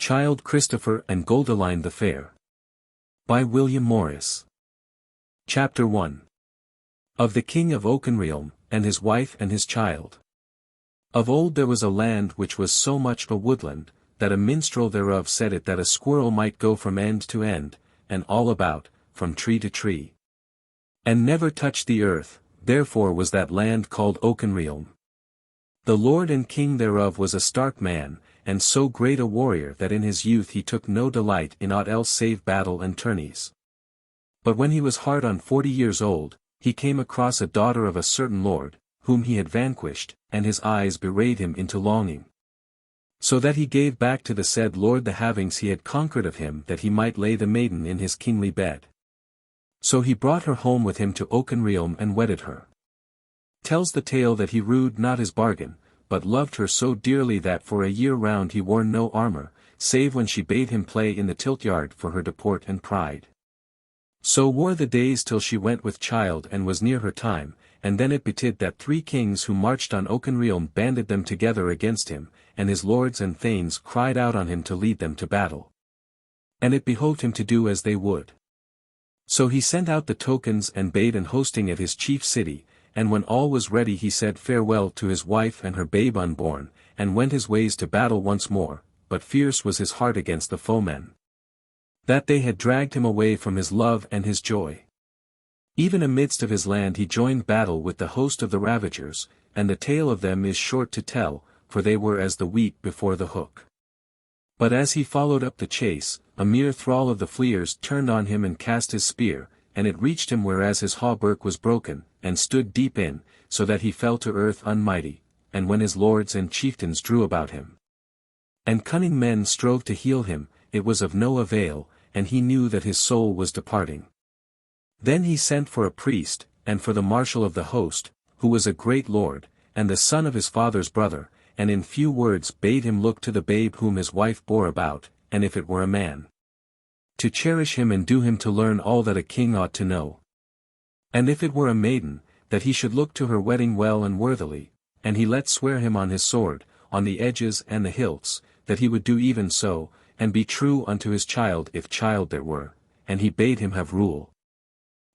Childe Christopher and Goldilind the Fair. By William Morris. Chapter 1. Of the King of Oakenrealm, and his wife and his child. Of old there was a land which was so much a woodland, that a minstrel thereof said it that a squirrel might go from end to end, and all about, from tree to tree, and never touch the earth. Therefore was that land called Oakenrealm. The lord and king thereof was a stark man, and so great a warrior that in his youth he took no delight in aught else save battle and tourneys. But when he was hard on 40 years old, he came across a daughter of a certain lord, whom he had vanquished, and his eyes bewrayed him into longing. So that he gave back to the said lord the havings he had conquered of him, that he might lay the maiden in his kingly bed. So he brought her home with him to Oakenrealm and wedded her. Tells the tale that he rued not his bargain, but loved her so dearly that for a year round he wore no armour, save when she bade him play in the tilt-yard for her deport and pride. So wore the days till she went with child and was near her time, and then it betid that 3 kings who marched on Oakenrealm banded them together against him, and his lords and thanes cried out on him to lead them to battle. And it behoved him to do as they would. So he sent out the tokens and bade an hosting at his chief city, and when all was ready he said farewell to his wife and her babe unborn, and went his ways to battle once more, but fierce was his heart against the foemen, that they had dragged him away from his love and his joy. Even amidst of his land he joined battle with the host of the ravagers, and the tale of them is short to tell, for they were as the wheat before the hook. But as he followed up the chase, a mere thrall of the fleers turned on him and cast his spear, and it reached him whereas his hauberk was broken, and stood deep in, so that he fell to earth unmighty, and when his lords and chieftains drew about him, and cunning men strove to heal him, it was of no avail, and he knew that his soul was departing. Then he sent for a priest, and for the Marshal of the host, who was a great lord, and the son of his father's brother, and in few words bade him look to the babe whom his wife bore about, and if it were a man, to cherish him and do him to learn all that a king ought to know. And if it were a maiden, that he should look to her wedding well and worthily, and he let swear him on his sword, on the edges and the hilts, that he would do even so, and be true unto his child if child there were, and he bade him have rule.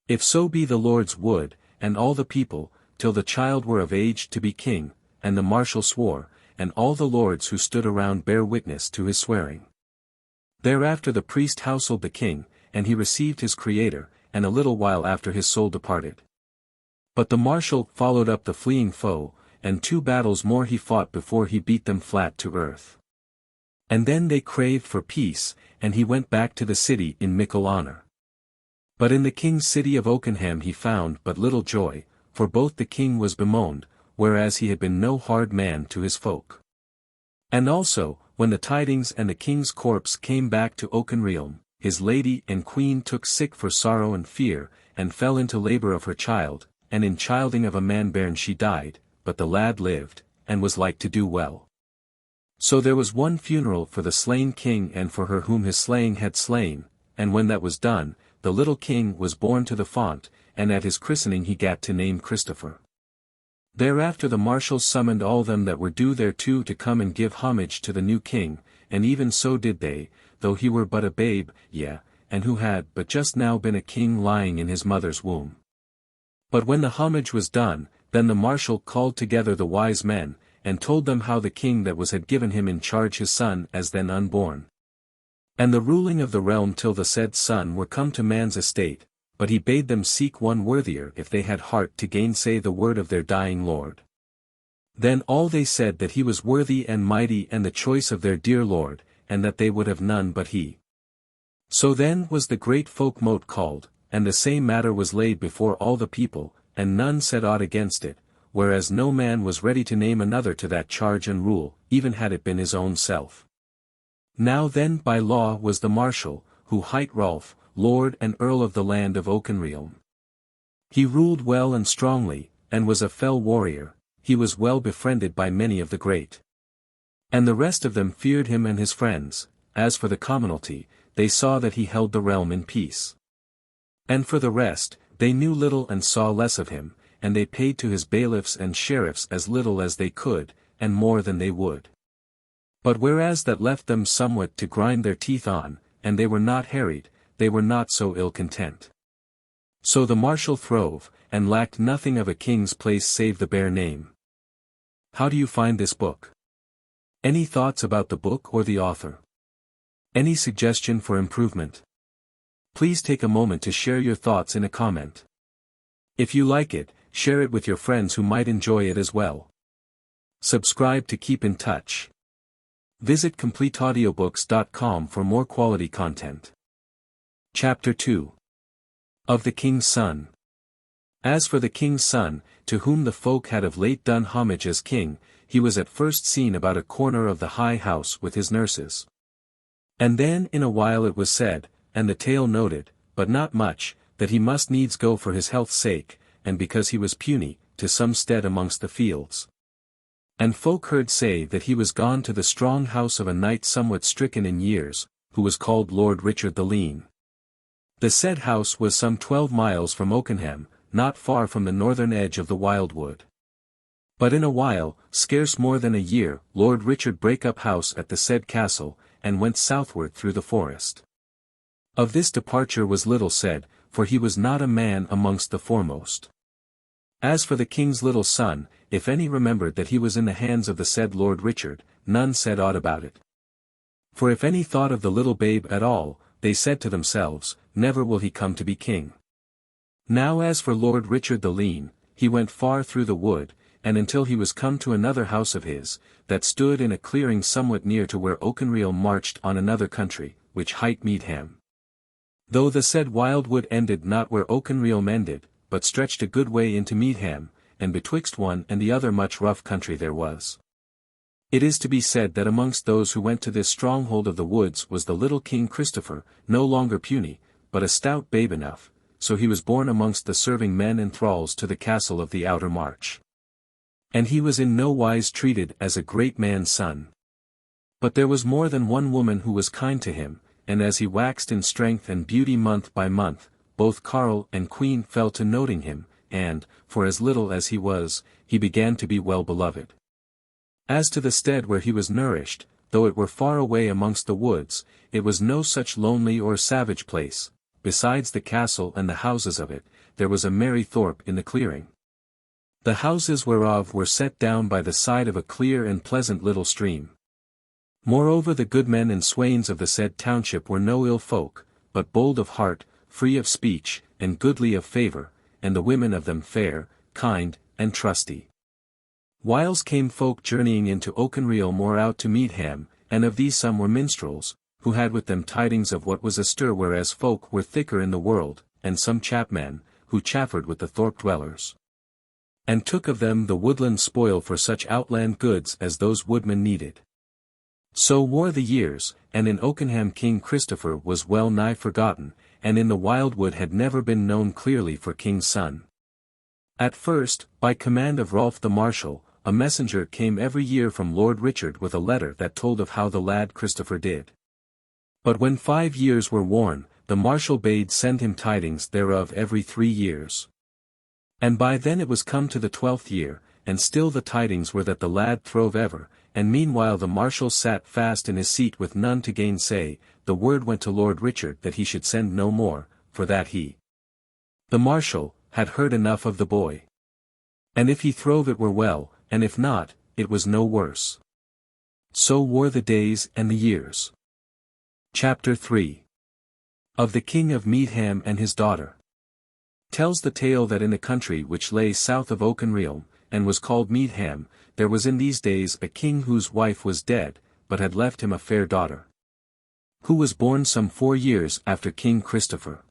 If so be the lords would, and all the people, till the child were of age to be king, and the Marshal swore, and all the lords who stood around bare witness to his swearing. Thereafter the priest houseled the king, and he received his creator, and a little while after his soul departed. But the Marshal followed up the fleeing foe, and 2 battles more he fought before he beat them flat to earth. And then they craved for peace, and he went back to the city in mickle honour. But in the king's city of Oakenham he found but little joy, for both the king was bemoaned, whereas he had been no hard man to his folk. And also, when the tidings and the king's corpse came back to Oakenrealm, his lady and queen took sick for sorrow and fear, and fell into labour of her child, and in childing of a man bairn she died, but the lad lived, and was like to do well. So there was one funeral for the slain king and for her whom his slaying had slain, and when that was done, the little king was born to the font, and at his christening he gat to name Christopher. Thereafter the Marshal summoned all them that were due thereto to come and give homage to the new king, and even so did they, though he were but a babe, and who had but just now been a king lying in his mother's womb. But when the homage was done, then the Marshal called together the wise men, and told them how the king that was had given him in charge his son as then unborn, and the ruling of the realm till the said son were come to man's estate, but he bade them seek one worthier if they had heart to gainsay the word of their dying lord. Then all they said that he was worthy and mighty and the choice of their dear lord, and that they would have none but he. So then was the great folk mote called, and the same matter was laid before all the people, and none said aught against it, whereas no man was ready to name another to that charge and rule, even had it been his own self. Now then by law was the Marshal, who hight Rolf, Lord and Earl of the land of Oakenrealm. He ruled well and strongly, and was a fell warrior, he was well befriended by many of the great. And the rest of them feared him and his friends. As for the commonalty, they saw that he held the realm in peace. And for the rest, they knew little and saw less of him, and they paid to his bailiffs and sheriffs as little as they could, and more than they would. But whereas that left them somewhat to grind their teeth on, and they were not harried, they were not so ill content. So the Marshal throve, and lacked nothing of a king's place save the bare name. How do you find this book? Any thoughts about the book or the author? Any suggestion for improvement? Please take a moment to share your thoughts in a comment. If you like it, share it with your friends who might enjoy it as well. Subscribe to keep in touch. Visit CompleteAudiobooks.com for more quality content. Chapter 2. Of the King's Son. As for the King's son, to whom the folk had of late done homage as king, he was at first seen about a corner of the high house with his nurses. And then in a while it was said, and the tale noted, but not much, that he must needs go for his health's sake, and because he was puny, to some stead amongst the fields. And folk heard say that he was gone to the strong house of a knight somewhat stricken in years, who was called Lord Richard the Lean. The said house was some 12 miles from Oakenham, not far from the northern edge of the wildwood. But in a while, scarce more than a year, Lord Richard brake up house at the said castle, and went southward through the forest. Of this departure was little said, for he was not a man amongst the foremost. As for the king's little son, if any remembered that he was in the hands of the said Lord Richard, none said aught about it. For if any thought of the little babe at all, they said to themselves, never will he come to be king. Now as for Lord Richard the Lean, he went far through the wood, and until he was come to another house of his, that stood in a clearing somewhat near to where Oakenrealm marched on another country, which hight Meadham. Though the said wildwood ended not where Oakenrealm ended, but stretched a good way into Meadham, and betwixt one and the other much rough country there was. It is to be said that amongst those who went to this stronghold of the woods was the little King Christopher, no longer puny, but a stout babe enough, so he was born amongst the serving men and thralls to the castle of the outer march. And he was in no wise treated as a great man's son. But there was more than one woman who was kind to him, and as he waxed in strength and beauty month by month, both Carl and Queen fell to noting him, and, for as little as he was, he began to be well beloved. As to the stead where he was nourished, though it were far away amongst the woods, it was no such lonely or savage place. Besides the castle and the houses of it, there was a merry thorp in the clearing. The houses whereof were set down by the side of a clear and pleasant little stream. Moreover the good men and swains of the said township were no ill folk, but bold of heart, free of speech, and goodly of favour, and the women of them fair, kind, and trusty. Whiles came folk journeying into Oakenrealm or out to Meadham, and of these some were minstrels, who had with them tidings of what was astir, whereas folk were thicker in the world, and some chapmen, who chaffered with the thorp dwellers. And took of them the woodland spoil for such outland goods as those woodmen needed. So wore the years, and in Oakenham King Christopher was well nigh forgotten, and in the wildwood had never been known clearly for king's son. At first, by command of Rolf the Marshal, a messenger came every year from Lord Richard with a letter that told of how the lad Christopher did. But when 5 years were worn, the Marshal bade send him tidings thereof every 3 years. And by then it was come to the 12th year, and still the tidings were that the lad throve ever, and meanwhile the Marshal sat fast in his seat with none to gainsay. The word went to Lord Richard that he should send no more, for that he, the Marshal, had heard enough of the boy. And if he throve it were well, and if not, it was no worse. So wore the days and the years. Chapter 3. Of the King of Meadham and his daughter. Tells the tale that in a country which lay south of Oakenrealm, and was called Meadham, there was in these days a king whose wife was dead, but had left him a fair daughter, who was born some 4 years after King Christopher.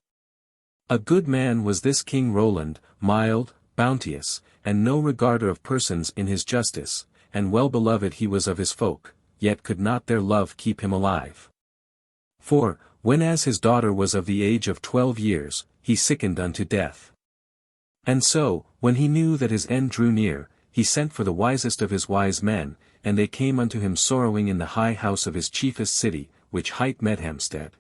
A good man was this King Roland, mild, bounteous, and no regarder of persons in his justice, and well beloved he was of his folk, yet could not their love keep him alive. For, whenas his daughter was of the age of 12 years, he sickened unto death. And so, when he knew that his end drew near, he sent for the wisest of his wise men, and they came unto him sorrowing in the high house of his chiefest city, which hight Meadhamstead.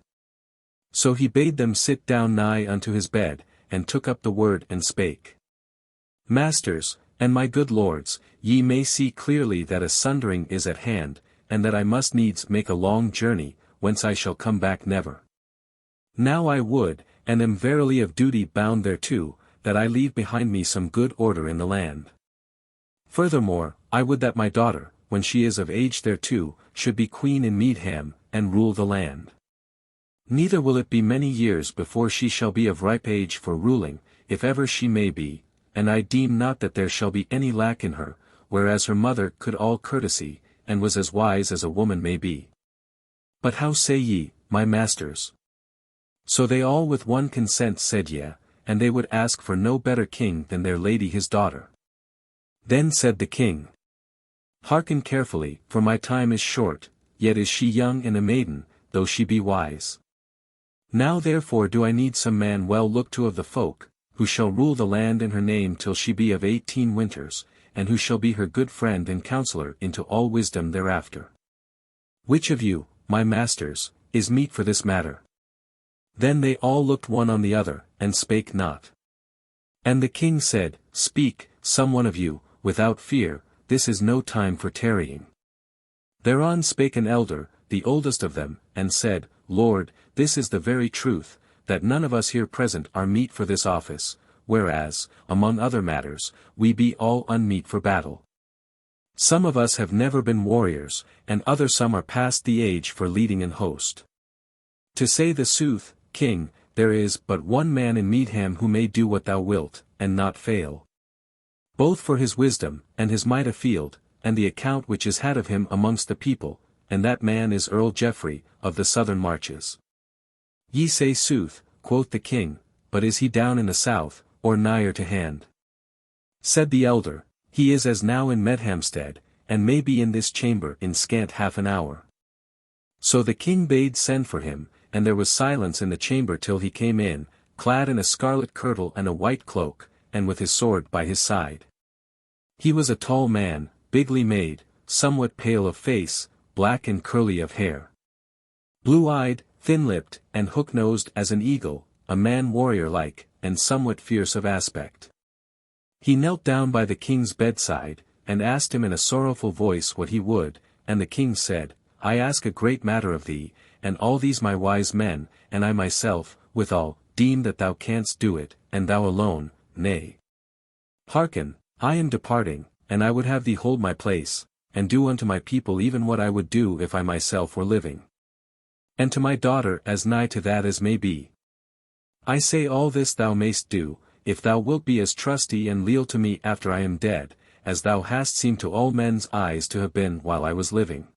So he bade them sit down nigh unto his bed, and took up the word and spake. Masters, and my good lords, ye may see clearly that a sundering is at hand, and that I must needs make a long journey, whence I shall come back never. Now I would, and am verily of duty bound thereto, that I leave behind me some good order in the land. Furthermore, I would that my daughter, when she is of age thereto, should be queen in Meadham, and rule the land. Neither will it be many years before she shall be of ripe age for ruling, if ever she may be, and I deem not that there shall be any lack in her, whereas her mother could all courtesy, and was as wise as a woman may be. But how say ye, my masters? So they all with one consent said yea, and they would ask for no better king than their lady his daughter. Then said the king, Hearken carefully, for my time is short, yet is she young and a maiden, though she be wise. Now therefore do I need some man well looked to of the folk, who shall rule the land in her name till she be of 18 winters, and who shall be her good friend and counsellor into all wisdom thereafter. Which of you, my masters, is meet for this matter? Then they all looked one on the other, and spake not. And the king said, Speak, some one of you, without fear, this is no time for tarrying. Thereon spake an elder, the oldest of them, and said, Lord, this is the very truth, that none of us here present are meet for this office, whereas, among other matters, we be all unmeet for battle. Some of us have never been warriors, and other some are past the age for leading an host. To say the sooth, King, there is but one man in Meadham who may do what thou wilt, and not fail. Both for his wisdom, and his might afield, and the account which is had of him amongst the people, and that man is Earl Geoffrey, of the southern marches. Ye say sooth, quoth the king, but is he down in the south, or nigher to hand? Said the elder, he is as now in Medhamstead, and may be in this chamber in scant half an hour. So the king bade send for him, and there was silence in the chamber till he came in, clad in a scarlet kirtle and a white cloak, and with his sword by his side. He was a tall man, bigly made, somewhat pale of face, black and curly of hair. Blue-eyed, thin-lipped, and hook-nosed as an eagle, a man warrior-like, and somewhat fierce of aspect. He knelt down by the king's bedside, and asked him in a sorrowful voice what he would, and the king said, I ask a great matter of thee, and all these my wise men, and I myself, withal, deem that thou canst do it, and thou alone, nay. Hearken, I am departing, and I would have thee hold my place, and do unto my people even what I would do if I myself were living. And to my daughter as nigh to that as may be. I say all this thou mayst do, if thou wilt be as trusty and leal to me after I am dead, as thou hast seemed to all men's eyes to have been while I was living.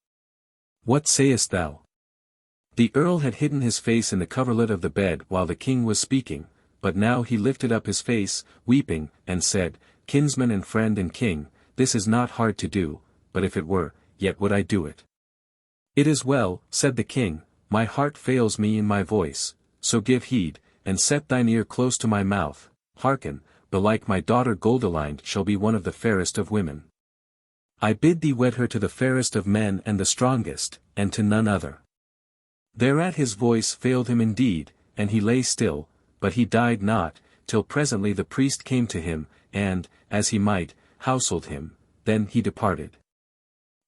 What sayest thou? The earl had hidden his face in the coverlet of the bed while the king was speaking, but now he lifted up his face, weeping, and said, Kinsman and friend and king, this is not hard to do, but if it were, yet would I do it. It is well, said the king, my heart fails me in my voice, so give heed, and set thine ear close to my mouth, hearken, belike my daughter Goldilind shall be one of the fairest of women. I bid thee wed her to the fairest of men and the strongest, and to none other. Thereat his voice failed him indeed, and he lay still, but he died not, till presently the priest came to him, and, as he might, houseled him, then he departed.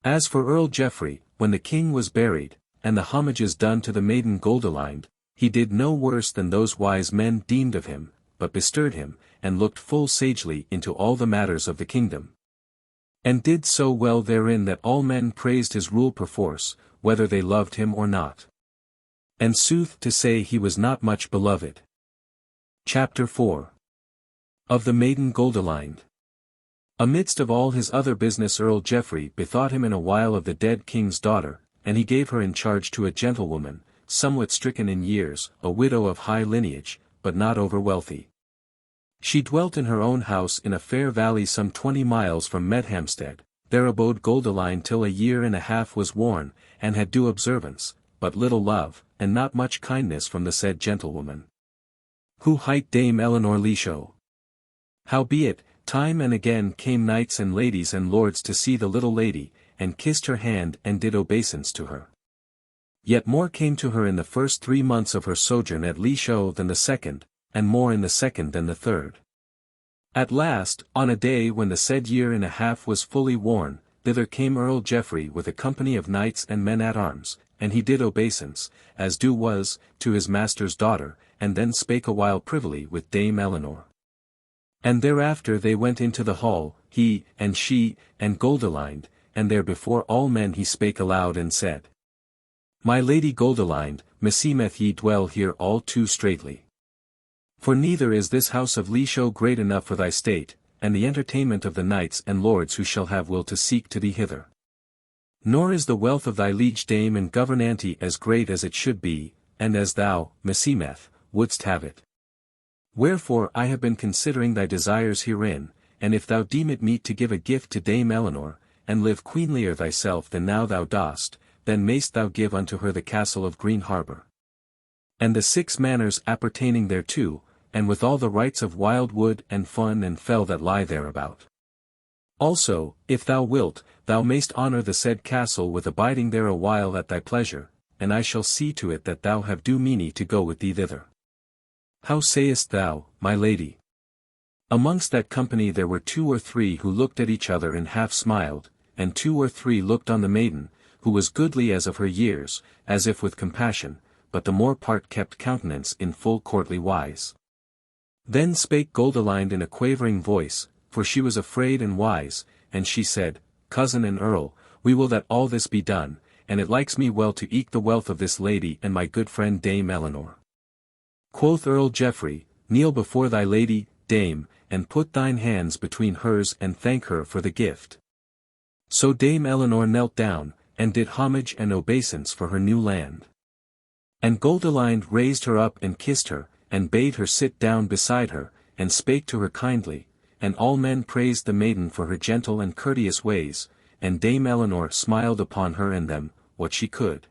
As for Earl Geoffrey, when the king was buried, and the homages done to the maiden Goldilind, he did no worse than those wise men deemed of him, but bestirred him, and looked full sagely into all the matters of the kingdom. And did so well therein that all men praised his rule perforce, whether they loved him or not. And sooth to say he was not much beloved. Chapter 4 Of the maiden Goldilind. Amidst of all his other business Earl Geoffrey bethought him in a while of the dead king's daughter, and he gave her in charge to a gentlewoman, somewhat stricken in years, a widow of high lineage, but not over-wealthy. She dwelt in her own house in a fair valley some 20 miles from Medhamstead. There abode Goldilind till a year and a half was worn, and had due observance, but little love, and not much kindness from the said gentlewoman. Who hight Dame Eleanor Leishow. Howbeit, time and again came knights and ladies and lords to see the little lady, and kissed her hand and did obeisance to her. Yet more came to her in the first 3 months of her sojourn at Leishow than the second, and more in the second than the third. At last, on a day when the said year and a half was fully worn, thither came Earl Geoffrey with a company of knights and men-at-arms, and he did obeisance, as due was, to his master's daughter, and then spake a while privily with Dame Eleanor. And thereafter they went into the hall, he, and she, and Goldilind, and there before all men he spake aloud and said, My lady Goldilind, meseemeth ye dwell here all too straitly. For neither is this house of Lisho great enough for thy state, and the entertainment of the knights and lords who shall have will to seek to thee hither. Nor is the wealth of thy liege dame and governanty as great as it should be, and as thou, meseemeth, wouldst have it. Wherefore I have been considering thy desires herein, and if thou deem it meet to give a gift to Dame Eleanor, and live queenlier thyself than now thou dost, then mayst thou give unto her the castle of Greenharbour. And the 6 manors appertaining thereto, and with all the rights of wild wood and fun and fell that lie thereabout. Also, if thou wilt, thou mayst honour the said castle with abiding there a while at thy pleasure, and I shall see to it that thou have due meany to go with thee thither. How sayest thou, my lady? Amongst that company there were 2 or 3 who looked at each other and half smiled, and 2 or 3 looked on the maiden, who was goodly as of her years, as if with compassion, but the more part kept countenance in full courtly wise. Then spake Goldilind in a quavering voice, for she was afraid and wise, and she said, Cousin and Earl, we will that all this be done, and it likes me well to eke the wealth of this lady and my good friend Dame Eleanor. Quoth Earl Geoffrey, Kneel before thy lady, dame, and put thine hands between hers and thank her for the gift. So Dame Eleanor knelt down, and did homage and obeisance for her new land. And Goldilind raised her up and kissed her, and bade her sit down beside her, and spake to her kindly, and all men praised the maiden for her gentle and courteous ways, and Dame Eleanor smiled upon her and them, what she could.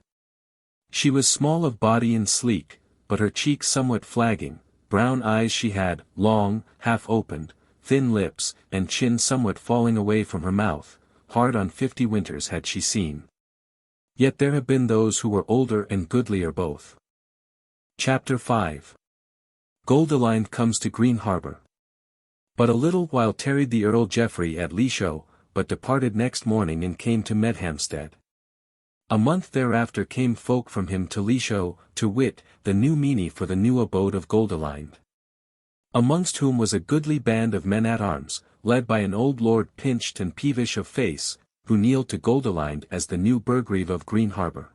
She was small of body and sleek, but her cheeks somewhat flagging, brown eyes she had, long, half-opened, thin lips, and chin somewhat falling away from her mouth, hard on 50 winters had she seen. Yet there have been those who were older and goodlier both. Chapter 5. Goldilind comes to Greenharbour. But a little while tarried the Earl Geoffrey at Lisho, but departed next morning and came to Meadhamstead. A month thereafter came folk from him to Lisho, to wit, the new meany for the new abode of Goldilind. Amongst whom was a goodly band of men-at-arms, led by an old lord pinched and peevish of face, who kneeled to Goldilind as the new burgrave of Greenharbour.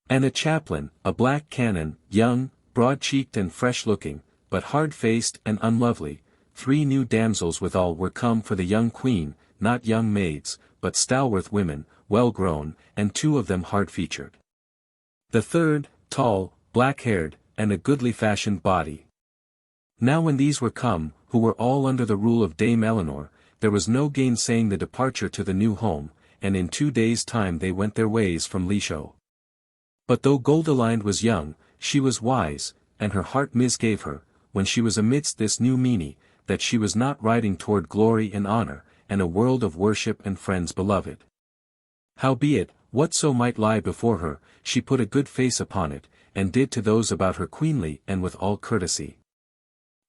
And a chaplain, a black canon, young, broad-cheeked and fresh-looking, but hard-faced and unlovely, 3 new damsels withal were come for the young queen, not young maids, but stalworth women, well-grown, and 2 of them hard-featured. The third, tall, black-haired, and a goodly-fashioned body. Now when these were come, who were all under the rule of Dame Eleanor, there was no gainsaying the departure to the new home, and in 2 days' time they went their ways from Lisho. But though Goldilind was young, she was wise, and her heart misgave her, when she was amidst this new meany, that she was not riding toward glory and honour, and a world of worship and friends beloved. Howbeit, whatso might lie before her, she put a good face upon it, and did to those about her queenly and with all courtesy.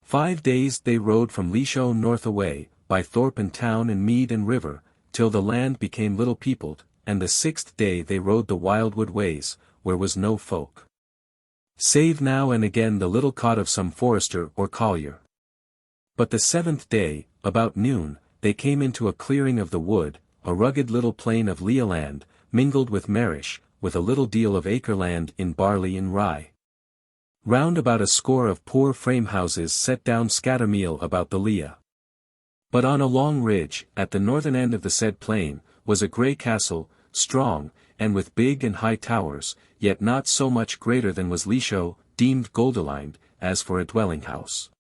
5 days they rode from Lisho north away, by Thorpe and town and mead and river, till the land became little peopled, and the 6th day they rode the wildwood ways, where was no folk. Save now and again the little cot of some forester or collier. But the 7th day, about noon, they came into a clearing of the wood, a rugged little plain of lea land, mingled with marish, with a little deal of acre land in barley and rye. Round about a score of poor frame houses set down scattermeal about the lea. But on a long ridge, at the northern end of the said plain, was a grey castle, strong, and with big and high towers, yet not so much greater than was Lisho, deemed Goldilind, as for a dwelling house.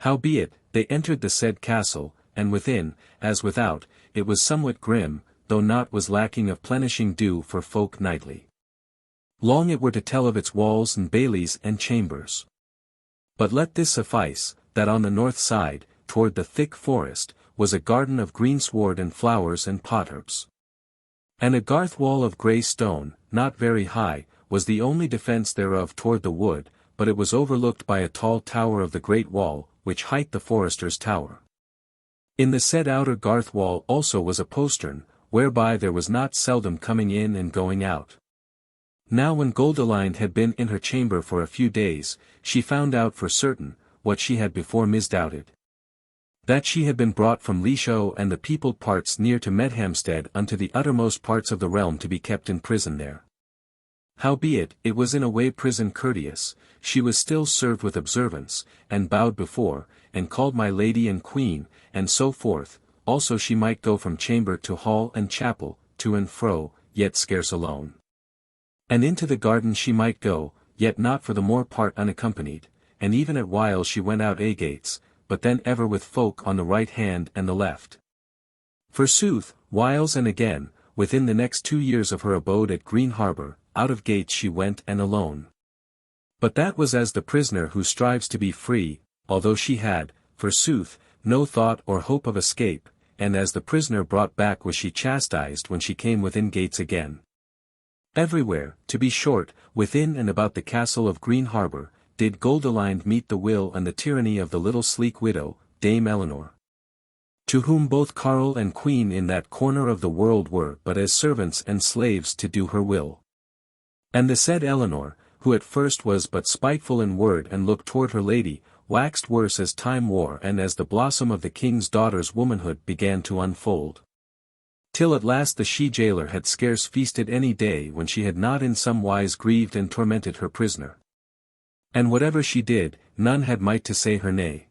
Howbeit, they entered the said castle, and within, as without, it was somewhat grim, though naught was lacking of plenishing due for folk nightly. Long it were to tell of its walls and baileys and chambers. But let this suffice, that on the north side, toward the thick forest, was a garden of greensward and flowers and potherbs. And a garth wall of grey stone, not very high, was the only defence thereof toward the wood, but it was overlooked by a tall tower of the great wall, which hight the forester's tower. In the said outer garth wall also was a postern, whereby there was not seldom coming in and going out. Now when Goldilind had been in her chamber for a few days, she found out for certain, what she had before misdoubted. That she had been brought from Leisho and the peopled parts near to Medhamstead unto the uttermost parts of the realm to be kept in prison there. Howbeit, it was in a way prison courteous, she was still served with observance, and bowed before, and called my lady and queen, and so forth, also she might go from chamber to hall and chapel, to and fro, yet scarce alone. And into the garden she might go, yet not for the more part unaccompanied, and even at whiles she went out gates, but then ever with folk on the right hand and the left. Forsooth, whiles and again, within the next 2 years of her abode at Greenharbour, out of gates she went and alone. But that was as the prisoner who strives to be free, although she had, forsooth, no thought or hope of escape, and as the prisoner brought back was she chastised when she came within gates again. Everywhere, to be short, within and about the castle of Greenharbour, did Goldilind meet the will and the tyranny of the little sleek widow, Dame Eleanor. To whom both carle and queen in that corner of the world were but as servants and slaves to do her will. And the said Eleanor, who at first was but spiteful in word and look toward her lady, waxed worse as time wore and as the blossom of the king's daughter's womanhood began to unfold. Till at last the she-jailer had scarce feasted any day when she had not in some wise grieved and tormented her prisoner. And whatever she did, none had might to say her nay.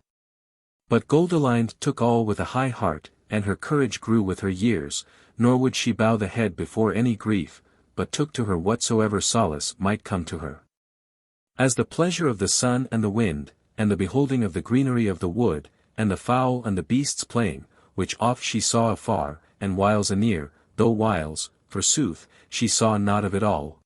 But Goldilind took all with a high heart, and her courage grew with her years, nor would she bow the head before any grief, but took to her whatsoever solace might come to her. As the pleasure of the sun and the wind, and the beholding of the greenery of the wood, and the fowl and the beasts playing, which oft she saw afar, and whiles anear, though whiles, forsooth, she saw not of it all.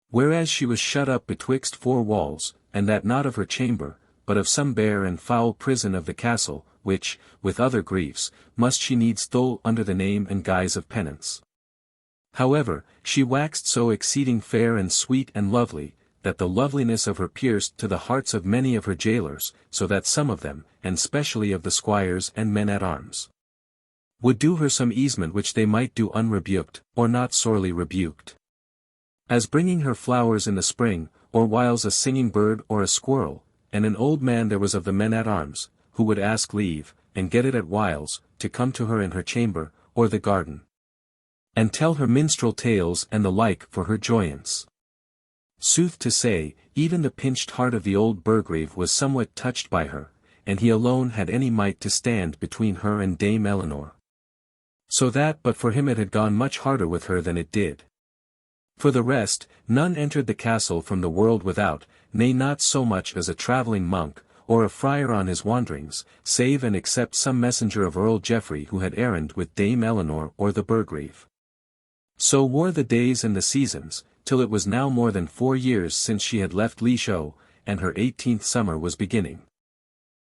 Whereas she was shut up betwixt 4 walls, and that not of her chamber, but of some bare and foul prison of the castle, which, with other griefs, must she needs thole under the name and guise of penance. However, she waxed so exceeding fair and sweet and lovely, that the loveliness of her pierced to the hearts of many of her jailers, so that some of them, and specially of the squires and men-at-arms, would do her some easement which they might do unrebuked, or not sorely rebuked. As bringing her flowers in the spring, or whiles a singing bird or a squirrel, and an old man there was of the men-at-arms, who would ask leave, and get it at whiles, to come to her in her chamber, or the garden, and tell her minstrel tales and the like for her joyance. Sooth to say, even the pinched heart of the old burgrave was somewhat touched by her, and he alone had any might to stand between her and Dame Eleanor. So that but for him it had gone much harder with her than it did. For the rest, none entered the castle from the world without, nay not so much as a travelling monk, or a friar on his wanderings, save and except some messenger of Earl Geoffrey who had errand with Dame Eleanor or the burgrave. So wore the days and the seasons, till it was now more than 4 years since she had left Leisho, and her 18th summer was beginning.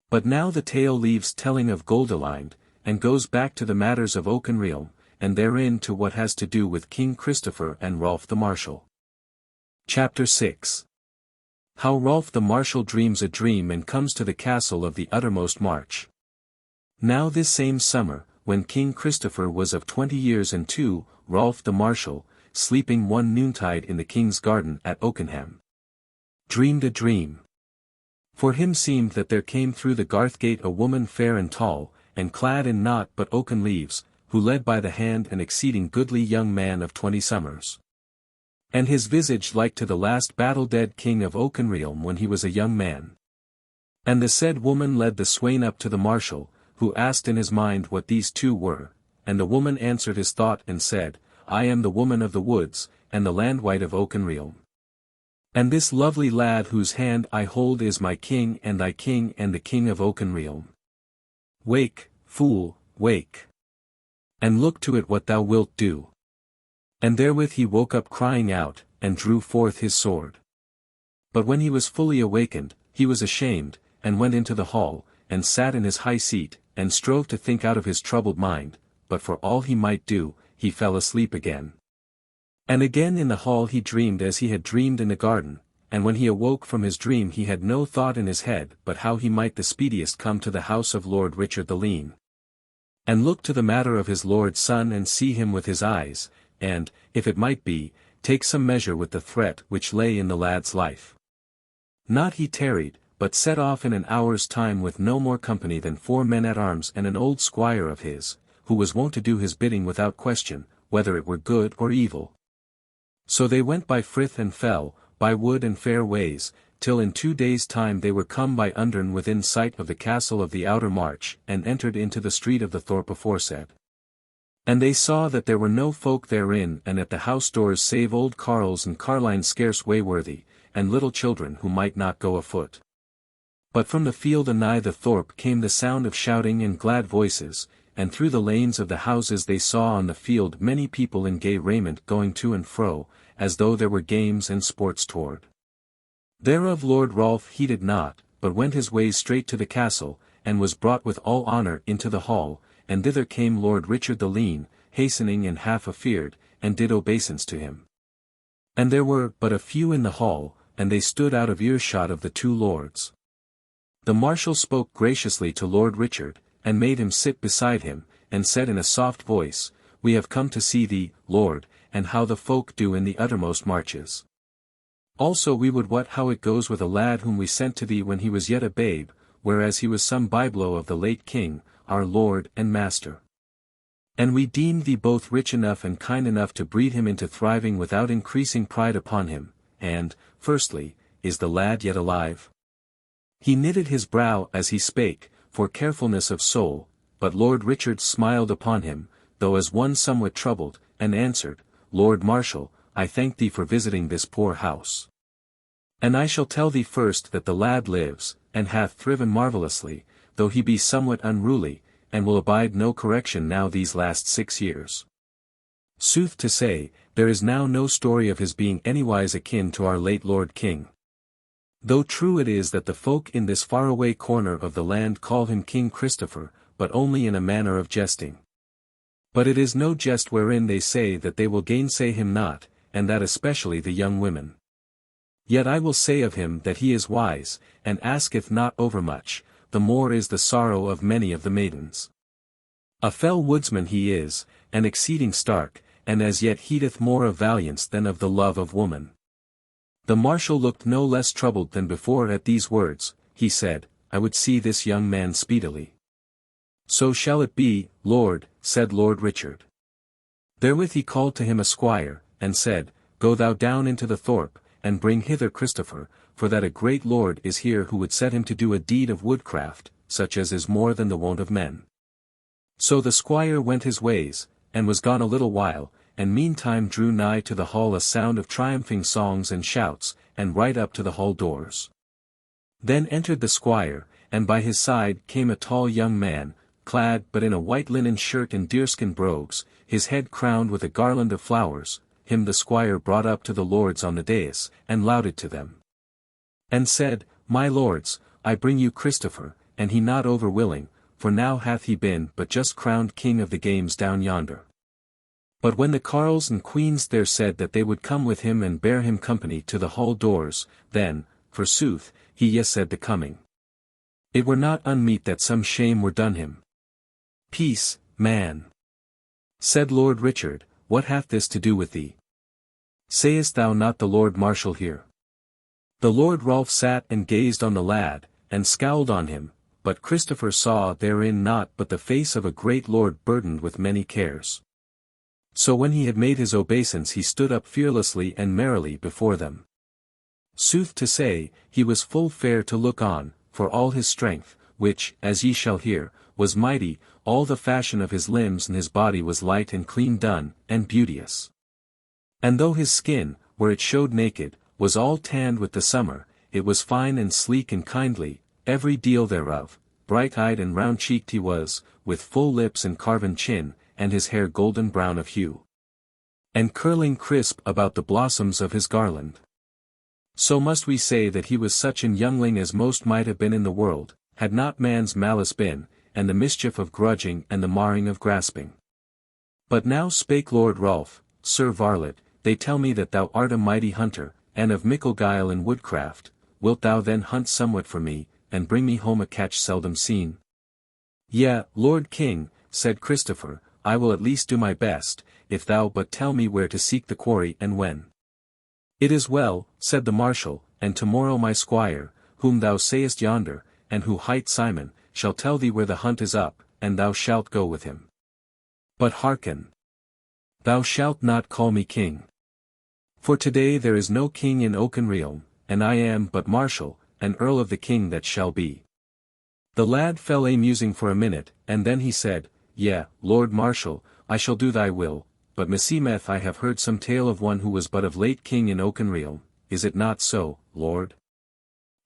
But now the tale leaves telling of Goldilind, and goes back to the matters of Oakenrealm, and therein to what has to do with King Christopher and Rolf the Marshal. Chapter 6. How Rolf the Marshal dreams a dream and comes to the castle of the Uttermost March. Now this same summer, when King Christopher was of 20 years and 2, Rolf the Marshal, sleeping one noontide in the king's garden at Oakenham, dreamed a dream. For him seemed that there came through the Garth gate a woman fair and tall, and clad in naught but oaken leaves, who led by the hand an exceeding goodly young man of 20 summers. And his visage like to the last battle-dead king of Oakenrealm when he was a young man. And the said woman led the swain up to the marshal, who asked in his mind what these two were, and the woman answered his thought and said, I am the woman of the woods, and the landwight of Oakenrealm. And this lovely lad whose hand I hold is my king and thy king and the king of Oakenrealm. Wake, fool, wake. And look to it what thou wilt do. And therewith he woke up crying out, and drew forth his sword. But when he was fully awakened, he was ashamed, and went into the hall, and sat in his high seat, and strove to think out of his troubled mind, but for all he might do, he fell asleep again. And again in the hall he dreamed as he had dreamed in the garden, and when he awoke from his dream he had no thought in his head but how he might the speediest come to the house of Lord Richard the Lean. And look to the matter of his lord's son and see him with his eyes, and, if it might be, take some measure with the threat which lay in the lad's life. Not he tarried, but set off in an hour's time with no more company than 4 men-at-arms and an old squire of his, who was wont to do his bidding without question, whether it were good or evil. So they went by frith and fell, by wood and fair ways, till in 2 days' time they were come by Undern within sight of the castle of the outer march, and entered into the street of the thorp aforesaid. And they saw that there were no folk therein and at the house doors save old carles and carlines scarce wayworthy, and little children who might not go afoot. But from the field anigh the thorp came the sound of shouting and glad voices, and through the lanes of the houses they saw on the field many people in gay raiment going to and fro, as though there were games and sports toward. Thereof Lord Rolf heeded not, but went his ways straight to the castle, and was brought with all honour into the hall, and thither came Lord Richard the Lean, hastening and half afeard, and did obeisance to him. And there were but a few in the hall, and they stood out of earshot of the 2 lords. The Marshal spoke graciously to Lord Richard, and made him sit beside him, and said in a soft voice, "We have come to see thee, Lord, and how the folk do in the uttermost marches. Also we would wot how it goes with a lad whom we sent to thee when he was yet a babe, whereas he was some byblow of the late king, our lord and master. And we deemed thee both rich enough and kind enough to breed him into thriving without increasing pride upon him, and, firstly, is the lad yet alive?" He knitted his brow as he spake, for carefulness of soul, but Lord Richard smiled upon him, though as one somewhat troubled, and answered, "Lord Marshal, I thank thee for visiting this poor house. And I shall tell thee first that the lad lives, and hath thriven marvellously, though he be somewhat unruly, and will abide no correction now these last 6 years. Sooth to say, there is now no story of his being anywise akin to our late Lord King. Though true it is that the folk in this faraway corner of the land call him King Christopher, but only in a manner of jesting. But it is no jest wherein they say that they will gainsay him not, and that especially the young women. Yet I will say of him that he is wise, and asketh not overmuch, the more is the sorrow of many of the maidens. A fell woodsman he is, and exceeding stark, and as yet heedeth more of valiance than of the love of woman." The Marshal looked no less troubled than before at these words. He said, "I would see this young man speedily." "So shall it be, Lord," said Lord Richard. Therewith he called to him a squire, and said, "Go thou down into the thorp, and bring hither Christopher, for that a great lord is here who would set him to do a deed of woodcraft, such as is more than the wont of men." So the squire went his ways, and was gone a little while, and meantime drew nigh to the hall a sound of triumphing songs and shouts, and right up to the hall doors. Then entered the squire, and by his side came a tall young man, clad but in a white linen shirt and deerskin brogues, his head crowned with a garland of flowers. Him the squire brought up to the lords on the dais, and lauded to them. And said, "My lords, I bring you Christopher, and he not over willing, for now hath he been but just crowned king of the games down yonder. But when the carles and queens there said that they would come with him and bear him company to the hall doors, then, forsooth, he yes said the coming. It were not unmeet that some shame were done him." "Peace, man," said Lord Richard, "what hath this to do with thee? Sayest thou not the Lord Marshal here?" The Lord Rolf sat and gazed on the lad, and scowled on him, but Christopher saw therein naught but the face of a great lord burdened with many cares. So when he had made his obeisance he stood up fearlessly and merrily before them. Sooth to say, he was full fair to look on, for all his strength, which, as ye shall hear, was mighty, all the fashion of his limbs and his body was light and clean done, and beauteous. And though his skin, where it showed naked, was all tanned with the summer, it was fine and sleek and kindly, every deal thereof, bright-eyed and round-cheeked he was, with full lips and carven chin, and his hair golden brown of hue, and curling crisp about the blossoms of his garland. So must we say that he was such an youngling as most might have been in the world, had not man's malice been, and the mischief of grudging and the marring of grasping. But now spake Lord Rolf, "Sir varlet, they tell me that thou art a mighty hunter, and of mickle guile in woodcraft. Wilt thou then hunt somewhat for me, and bring me home a catch seldom seen?" "Yea, Lord King, said Christopher, I will at least do my best, if thou but tell me where to seek the quarry and when. It is well, said the Marshal, and tomorrow my squire, whom thou sayest yonder, and who hight Simon, shall tell thee where the hunt is up, and thou shalt go with him. But hearken. Thou shalt not call me king. For today there is no king in Oakenrealm, and I am but Marshal, an earl of the king that shall be. The lad fell a musing for a minute, and then he said, Yea, Lord Marshal, I shall do thy will, but meseemeth I have heard some tale of one who was but of late king in Oakenrealm, is it not so, Lord?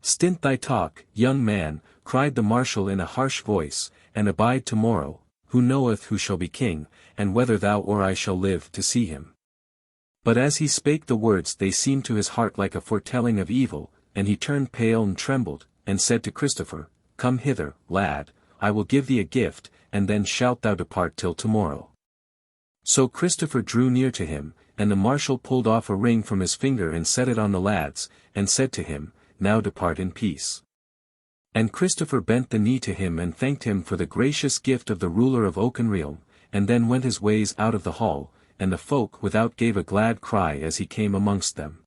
Stint thy talk, young man, cried the Marshal in a harsh voice, and abide tomorrow, who knoweth who shall be king, and whether thou or I shall live to see him. But as he spake the words they seemed to his heart like a foretelling of evil, and he turned pale and trembled, and said to Christopher, Come hither, lad, I will give thee a gift, and then shalt thou depart till tomorrow. So Christopher drew near to him, and the Marshal pulled off a ring from his finger and set it on the lad's, and said to him, Now depart in peace. And Christopher bent the knee to him and thanked him for the gracious gift of the ruler of Oakenrealm, and then went his ways out of the hall, and the folk without gave a glad cry as he came amongst them.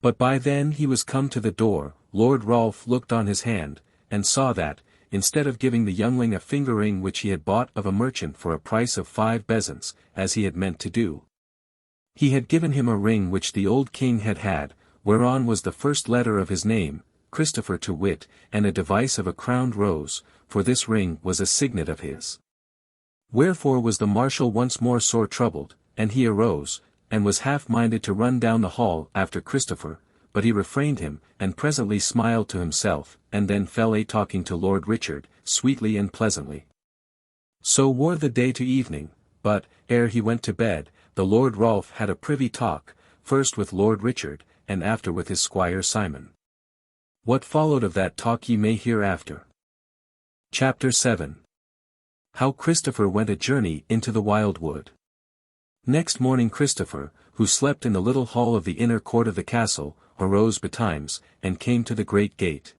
But by then he was come to the door, Lord Rolf looked on his hand, and saw that, instead of giving the youngling a finger ring which he had bought of a merchant for a price of 5 bezants, as he had meant to do, he had given him a ring which the old king had had, whereon was the first letter of his name, Christopher to wit, and a device of a crowned rose, for this ring was a signet of his. Wherefore was the Marshal once more sore troubled, and he arose, and was half-minded to run down the hall after Christopher, but he refrained him, and presently smiled to himself, and then fell a talking to Lord Richard, sweetly and pleasantly. So wore the day to evening, but, ere he went to bed, the Lord Rolf had a privy talk, first with Lord Richard, and after with his squire Simon. What followed of that talk ye may hear after. Chapter 7. How Christopher went a journey into the wild wood. Next morning Christopher, who slept in the little hall of the inner court of the castle, arose betimes, and came to the great gate.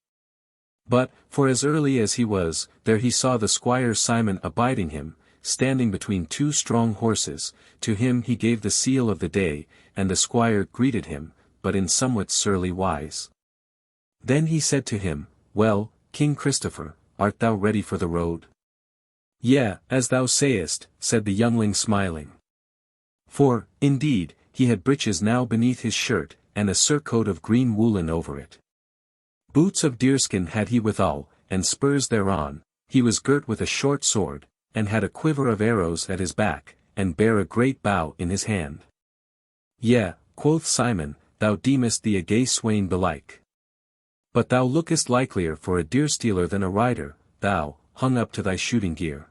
But, for as early as he was, there he saw the squire Simon abiding him, standing between 2 strong horses, to him he gave the seal of the day, and the squire greeted him, but in somewhat surly wise. Then he said to him, Well, King Christopher, art thou ready for the road? Yea, as thou sayest, said the youngling smiling. For, indeed, he had breeches now beneath his shirt, and a surcoat of green woolen over it. Boots of deerskin had he withal, and spurs thereon, he was girt with a short sword, and had a quiver of arrows at his back, and bare a great bow in his hand. Yea, quoth Simon, thou deemest thee a gay swain belike. But thou lookest likelier for a deer-stealer than a rider, thou, hung up to thy shooting gear.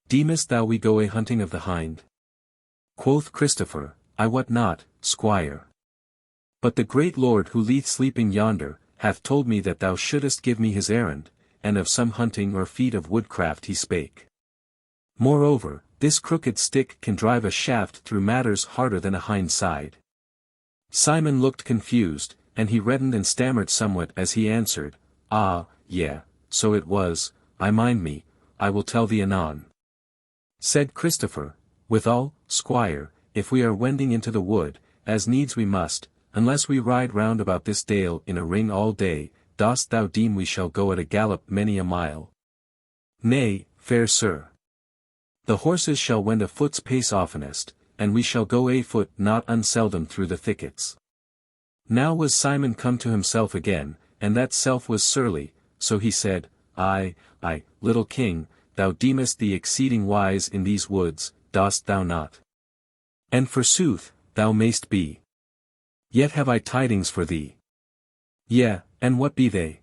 Deemest thou we go a-hunting of the hind? Quoth Christopher, I wot not, squire. But the great lord who lieth sleeping yonder, hath told me that thou shouldest give me his errand, and of some hunting or feat of woodcraft he spake. Moreover, this crooked stick can drive a shaft through matters harder than a hind's side. Simon looked confused, and he reddened and stammered somewhat as he answered, Ah, yea, so it was, I mind me, I will tell thee anon. Said Christopher, Withal, squire, if we are wending into the wood, as needs we must, unless we ride round about this dale in a ring all day, dost thou deem we shall go at a gallop many a mile? Nay, fair sir. The horses shall wend a foot's pace oftenest, and we shall go a foot not unseldom through the thickets. Now was Simon come to himself again, and that self was surly, so he said, Ay, little king, thou deemest thee exceeding wise in these woods, dost thou not? And forsooth, thou mayst be. Yet have I tidings for thee. Yea, and what be they?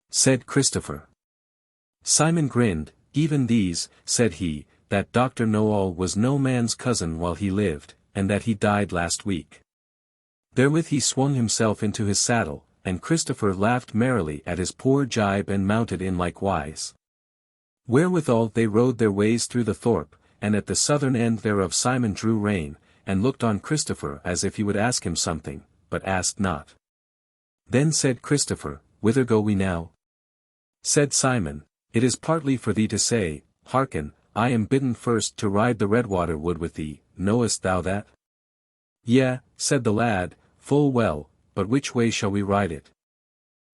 Said Christopher. Simon grinned, Even these, said he, that Dr. Know-all was no man's cousin while he lived, and that he died last week. Therewith he swung himself into his saddle, and Christopher laughed merrily at his poor jibe and mounted in like wise. Wherewithal they rode their ways through the thorp, and at the southern end thereof Simon drew rein, and looked on Christopher as if he would ask him something, but asked not. Then said Christopher, Whither go we now? Said Simon, It is partly for thee to say, Hearken, I am bidden first to ride the Redwater wood with thee, knowest thou that? Yea, said the lad, full well, but which way shall we ride it?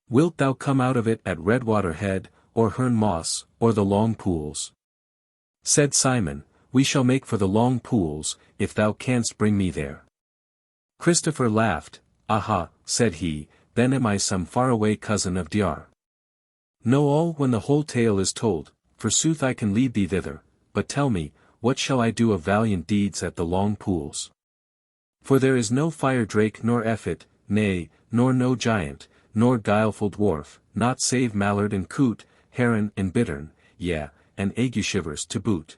Wilt thou come out of it at Redwater Head, or Herne Moss, or the Long Pools? Said Simon, we shall make for the Long Pools, if thou canst bring me there. Christopher laughed. Aha, said he, then am I some faraway cousin of Dr. Know all when the whole tale is told, forsooth I can lead thee thither, but tell me, what shall I do of valiant deeds at the Long Pools? For there is no fire drake nor effet, nay, nor no giant, nor guileful dwarf, not save mallard and coot, heron and bittern, yea, and ague shivers to boot.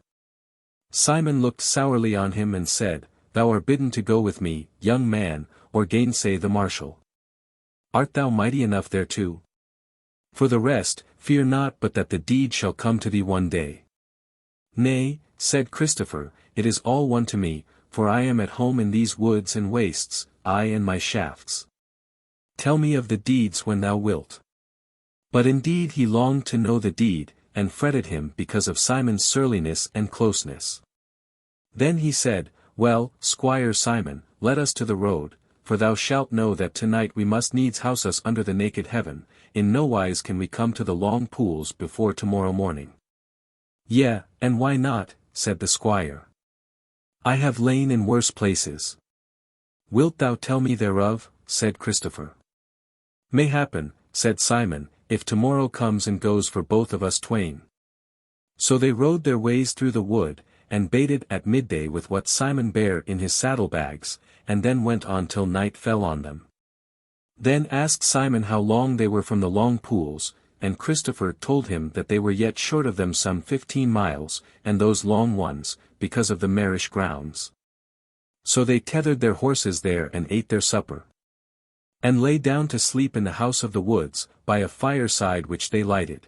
Simon looked sourly on him and said, Thou art bidden to go with me, young man, or gainsay the Marshal. Art thou mighty enough thereto? For the rest, fear not but that the deed shall come to thee one day. Nay, said Christopher, it is all one to me, for I am at home in these woods and wastes, I and my shafts. Tell me of the deeds when thou wilt. But indeed he longed to know the deed, and fretted him because of Simon's surliness and closeness. Then he said, Well, Squire Simon, let us to the road, for thou shalt know that tonight we must needs house us under the naked heaven, in no wise can we come to the Long Pools before tomorrow morning. Yea, and why not, said the squire. I have lain in worse places. Wilt thou tell me thereof, said Christopher. Mayhappen, said Simon, if tomorrow comes and goes for both of us twain. So they rode their ways through the wood, and baited at midday with what Simon bare in his saddlebags, and then went on till night fell on them. Then asked Simon how long they were from the Long Pools, and Christopher told him that they were yet short of them some 15 miles, and those long ones, because of the marish grounds. So they tethered their horses there and ate their supper, and lay down to sleep in the house of the woods, by a fireside which they lighted.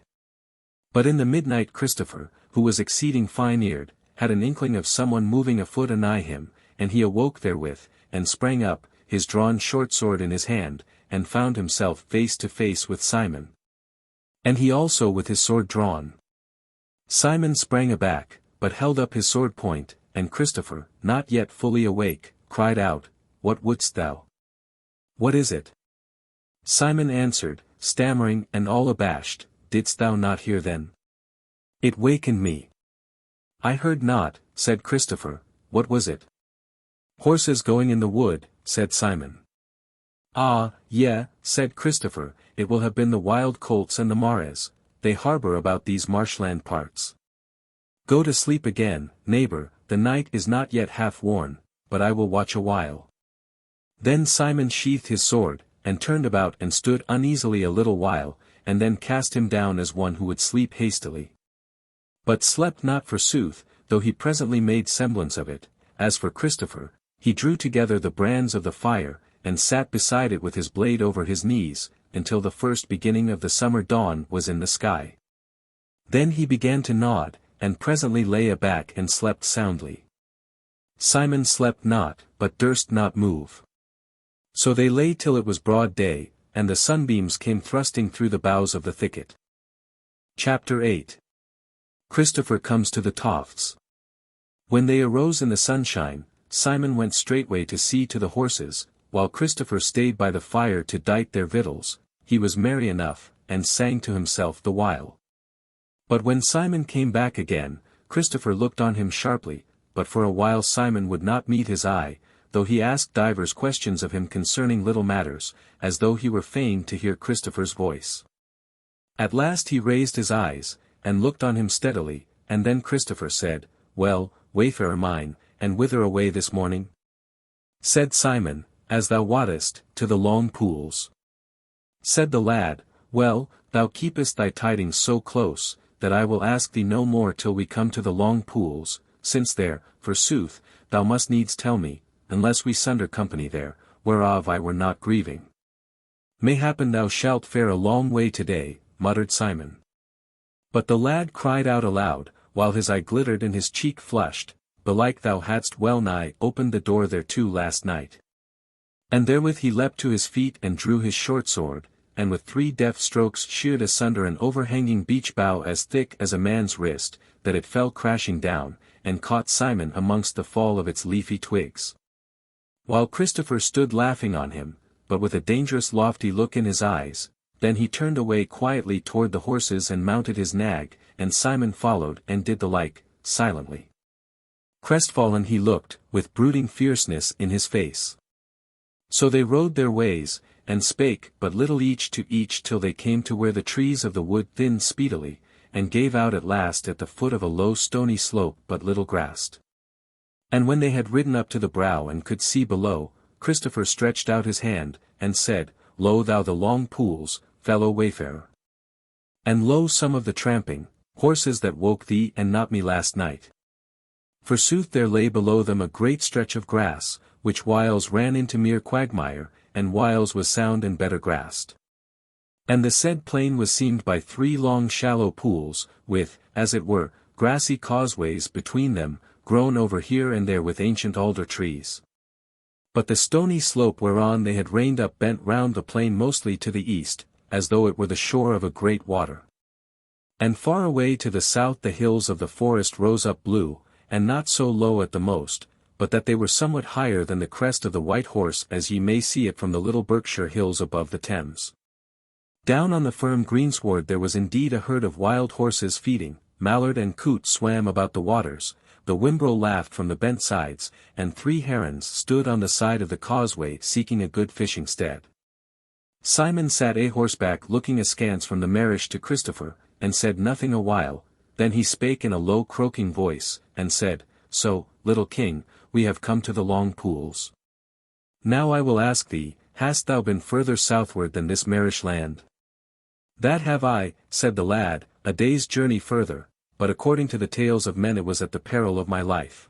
But in the midnight Christopher, who was exceeding fine-eared, had an inkling of someone moving afoot anigh him, and he awoke therewith, and sprang up, his drawn short sword in his hand, and found himself face to face with Simon. And he also with his sword drawn. Simon sprang aback, but held up his sword point, and Christopher, not yet fully awake, cried out, What wouldst thou? What is it? Simon answered, stammering and all abashed, Didst thou not hear then? It wakened me. I heard not, said Christopher, what was it? Horses going in the wood, said Simon. Ah, yea, said Christopher, it will have been the wild colts and the mares, they harbour about these marshland parts. Go to sleep again, neighbour, the night is not yet half worn, but I will watch a while. Then Simon sheathed his sword, and turned about and stood uneasily a little while, and then cast him down as one who would sleep hastily. But slept not forsooth, though he presently made semblance of it. As for Christopher, he drew together the brands of the fire, and sat beside it with his blade over his knees, until the first beginning of the summer dawn was in the sky. Then he began to nod, and presently lay aback and slept soundly. Simon slept not, but durst not move. So they lay till it was broad day, and the sunbeams came thrusting through the boughs of the thicket. Chapter 8. Christopher comes to the Tofts. When they arose in the sunshine, Simon went straightway to see to the horses, while Christopher stayed by the fire to dight their victuals. He was merry enough, and sang to himself the while. But when Simon came back again, Christopher looked on him sharply, but for a while Simon would not meet his eye, though he asked divers questions of him concerning little matters, as though he were fain to hear Christopher's voice. At last he raised his eyes, and looked on him steadily, and then Christopher said, Well, wayfarer mine, and whither away this morning? Said Simon, As thou wottest, to the Long Pools. Said the lad, Well, thou keepest thy tidings so close, that I will ask thee no more till we come to the Long Pools, since there, forsooth, thou must needs tell me, unless we sunder company there, whereof I were not grieving. Mayhappen thou shalt fare a long way today, muttered Simon. But the lad cried out aloud, while his eye glittered and his cheek flushed, Belike thou hadst well nigh opened the door thereto last night. And therewith he leapt to his feet and drew his short sword, and with 3 deft strokes sheared asunder an overhanging beech bough as thick as a man's wrist, that it fell crashing down, and caught Simon amongst the fall of its leafy twigs. While Christopher stood laughing on him, but with a dangerous lofty look in his eyes, then he turned away quietly toward the horses and mounted his nag, and Simon followed and did the like, silently. Crestfallen he looked, with brooding fierceness in his face. So they rode their ways, and spake but little each to each till they came to where the trees of the wood thinned speedily, and gave out at last at the foot of a low stony slope but little grassed. And when they had ridden up to the brow and could see below, Christopher stretched out his hand, and said, Lo thou the long pools, fellow wayfarer. And lo some of the tramping horses that woke thee and not me last night. Forsooth there lay below them a great stretch of grass, which whiles ran into mere quagmire, and whiles was sound and better grassed. And the said plain was seamed by 3 long shallow pools, with, as it were, grassy causeways between them, grown over here and there with ancient alder trees. But the stony slope whereon they had reined up bent round the plain mostly to the east, as though it were the shore of a great water. And far away to the south the hills of the forest rose up blue, and not so low at the most, but that they were somewhat higher than the crest of the White Horse as ye may see it from the little Berkshire hills above the Thames. Down on the firm greensward there was indeed a herd of wild horses feeding, mallard and coot swam about the waters, the wimbrel laughed from the bent sides, and 3 herons stood on the side of the causeway seeking a good fishing stead. Simon sat a horseback looking askance from the marish to Christopher, and said nothing a while. Then he spake in a low croaking voice, and said, So, little king, we have come to the long pools. Now I will ask thee, hast thou been further southward than this marish land? That have I, said the lad, a day's journey further, but according to the tales of men it was at the peril of my life.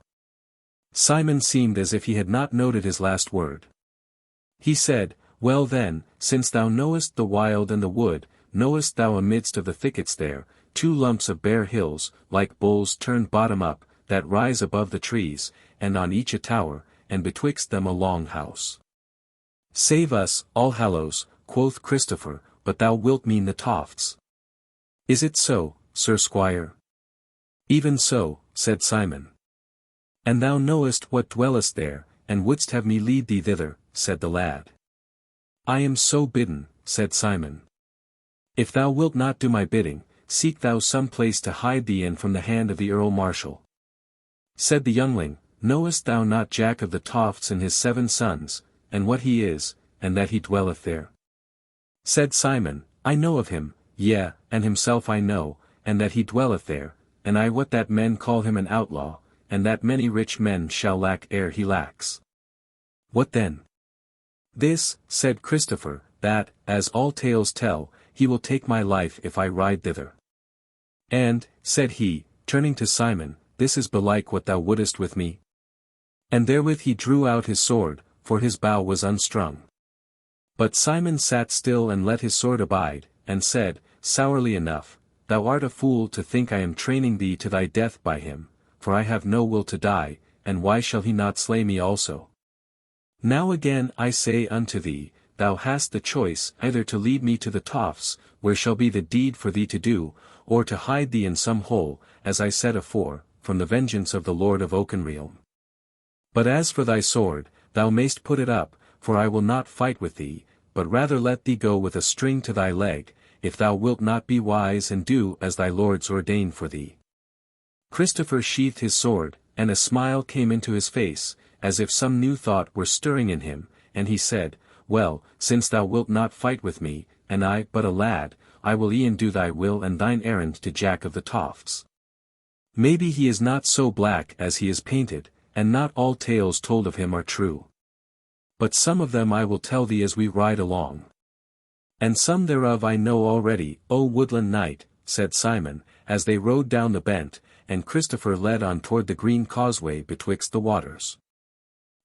Simon seemed as if he had not noted his last word. He said, Well then, since thou knowest the wild and the wood, knowest thou amidst of the thickets there, 2 lumps of bare hills, like bowls turned bottom up, that rise above the trees, and on each a tower, and betwixt them a long house. Save us, All Hallows, quoth Christopher, but thou wilt mean the Tofts. Is it so, Sir Squire? Even so, said Simon. And thou knowest what dwellest there, and wouldst have me lead thee thither, said the lad. I am so bidden, said Simon. If thou wilt not do my bidding, seek thou some place to hide thee in from the hand of the Earl Marshal. Said the youngling, Knowest thou not Jack of the Tofts and his 7 sons, and what he is, and that he dwelleth there? Said Simon, I know of him, yea, and himself I know, and that he dwelleth there, and I wot that men call him an outlaw, and that many rich men shall lack ere he lacks. What then? This, said Christopher, that, as all tales tell, he will take my life if I ride thither. And, said he, turning to Simon, this is belike what thou wouldest with me. And therewith he drew out his sword, for his bow was unstrung. But Simon sat still and let his sword abide, and said, sourly enough, Thou art a fool to think I am training thee to thy death by him, for I have no will to die, and why shall he not slay me also? Now again I say unto thee, thou hast the choice either to lead me to the Tofts, where shall be the deed for thee to do, or to hide thee in some hole, as I said afore, from the vengeance of the Lord of Oakenrealm. But as for thy sword, thou mayst put it up, for I will not fight with thee, but rather let thee go with a string to thy leg, if thou wilt not be wise and do as thy lords ordain for thee. Christopher sheathed his sword, and a smile came into his face, as if some new thought were stirring in him, and he said, Well, since thou wilt not fight with me, and I but a lad, I will e'en do thy will and thine errand to Jack of the Tofts. Maybe he is not so black as he is painted, and not all tales told of him are true. But some of them I will tell thee as we ride along. And some thereof I know already, O Woodland knight, said Simon, as they rode down the bent, and Christopher led on toward the green causeway betwixt the waters.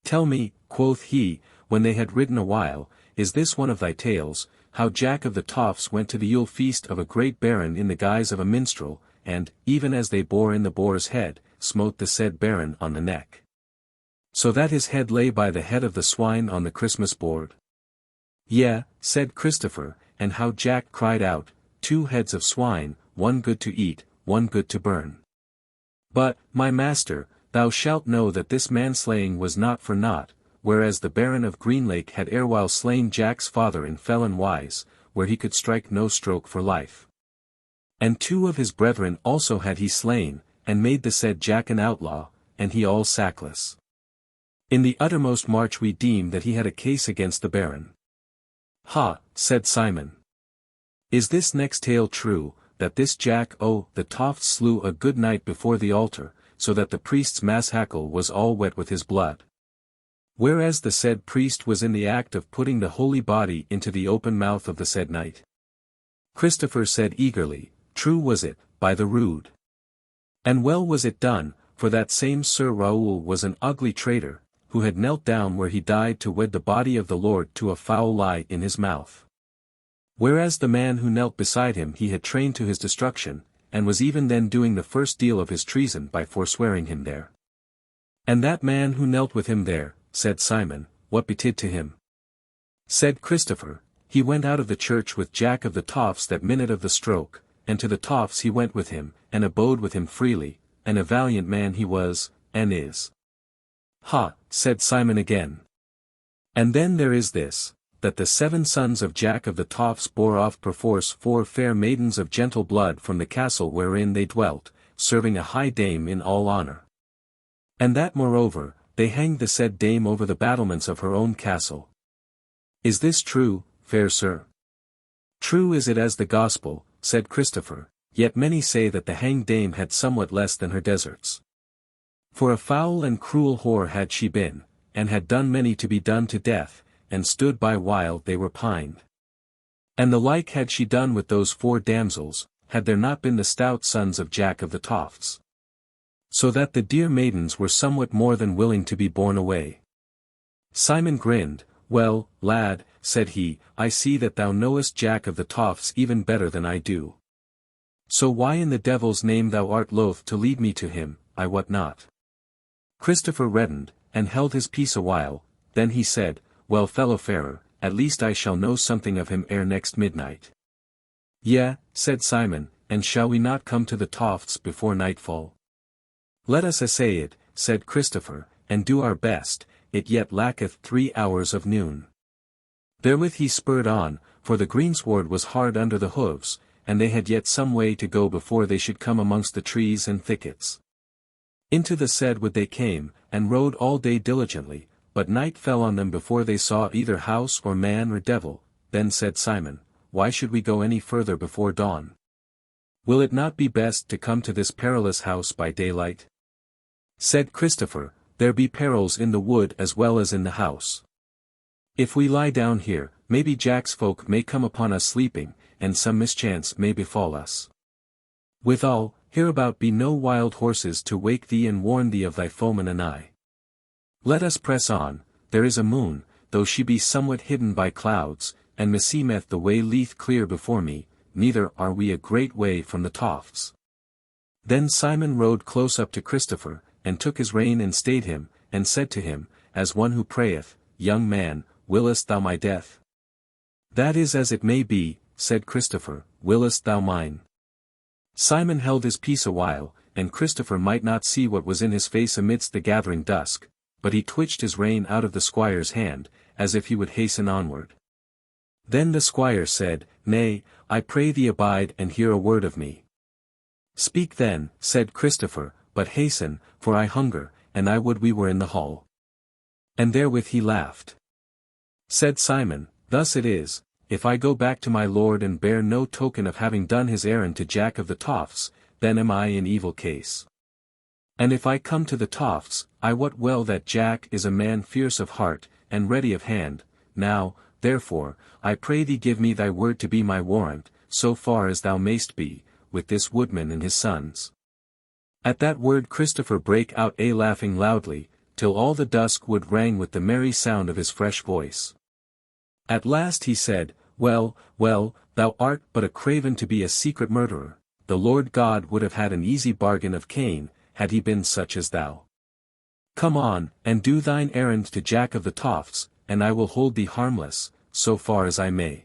Tell me, quoth he, when they had ridden a while, is this one of thy tales, how Jack of the Tofts went to the Yule feast of a great baron in the guise of a minstrel, and, even as they bore in the boar's head, smote the said baron on the neck, so that his head lay by the head of the swine on the Christmas board? Yea, said Christopher, and how Jack cried out, 2 heads of swine, one good to eat, one good to burn. But, my master, thou shalt know that this manslaying was not for naught, whereas the Baron of Greenlake had erewhile slain Jack's father in felon wise, where he could strike no stroke for life. And 2 of his brethren also had he slain, and made the said Jack an outlaw, and he all sackless. In the uttermost march we deem that he had a case against the Baron. Ha, said Simon. Is this next tale true, that this Jack the Tofts slew a good knight before the altar, so that the priest's masshackle was all wet with his blood? Whereas the said priest was in the act of putting the holy body into the open mouth of the said knight. Christopher said eagerly, true was it, by the rood. And well was it done, for that same Sir Raoul was an ugly traitor, who had knelt down where he died to wed the body of the Lord to a foul lie in his mouth. Whereas the man who knelt beside him he had trained to his destruction, and was even then doing the first deal of his treason by forswearing him there. And that man who knelt with him there, said Simon, what betid to him? Said Christopher, he went out of the church with Jack of the Tofts that minute of the stroke, and to the Tofts he went with him, and abode with him freely, and a valiant man he was, and is. Ha, said Simon again. And then there is this, that the 7 sons of Jack of the Tofts bore off perforce 4 fair maidens of gentle blood from the castle wherein they dwelt, serving a high dame in all honour. And that moreover, they hanged the said dame over the battlements of her own castle. Is this true, fair sir? True is it as the gospel, said Christopher, yet many say that the hanged dame had somewhat less than her deserts. For a foul and cruel whore had she been, and had done many to be done to death, and stood by while they were pined. And the like had she done with those 4 damsels, had there not been the stout sons of Jack of the Tofts. So that the dear maidens were somewhat more than willing to be borne away. Simon grinned, well, lad, said he, I see that thou knowest Jack of the Tofts even better than I do. So why in the devil's name thou art loath to lead me to him, I wot not. Christopher reddened, and held his peace a while, then he said, well fellow-farer, at least I shall know something of him ere next midnight. Yea, said Simon, and shall we not come to the Tofts before nightfall? Let us essay it, said Christopher, and do our best, it yet lacketh 3 hours of noon. Therewith he spurred on, for the greensward was hard under the hoofs, and they had yet some way to go before they should come amongst the trees and thickets. Into the said wood they came, and rode all day diligently, but night fell on them before they saw either house or man or devil. Then said Simon, why should we go any further before dawn? Will it not be best to come to this perilous house by daylight? Said Christopher, there be perils in the wood as well as in the house. If we lie down here, maybe Jack's folk may come upon us sleeping, and some mischance may befall us. Withal, hereabout be no wild horses to wake thee and warn thee of thy foeman and I. Let us press on, there is a moon, though she be somewhat hidden by clouds, and meseemeth the way lieth clear before me, neither are we a great way from the Tofts. Then Simon rode close up to Christopher, and took his rein and stayed him, and said to him, as one who prayeth, young man, willest thou my death? That is as it may be, said Christopher, willest thou mine? Simon held his peace a while, and Christopher might not see what was in his face amidst the gathering dusk, but he twitched his rein out of the squire's hand, as if he would hasten onward. Then the squire said, nay, I pray thee abide and hear a word of me. Speak then, said Christopher, but hasten, for I hunger, and I would we were in the hall. And therewith he laughed. Said Simon, thus it is, if I go back to my lord and bear no token of having done his errand to Jack of the Tofts, then am I in evil case. And if I come to the Tofts, I wot well that Jack is a man fierce of heart, and ready of hand. Now, therefore, I pray thee give me thy word to be my warrant, so far as thou mayst be, with this woodman and his sons. At that word Christopher brake out laughing loudly, till all the dusk wood rang with the merry sound of his fresh voice. At last he said, well, well, thou art but a craven to be a secret murderer. The Lord God would have had an easy bargain of Cain, had he been such as thou. Come on, and do thine errand to Jack of the Tofts, and I will hold thee harmless, so far as I may.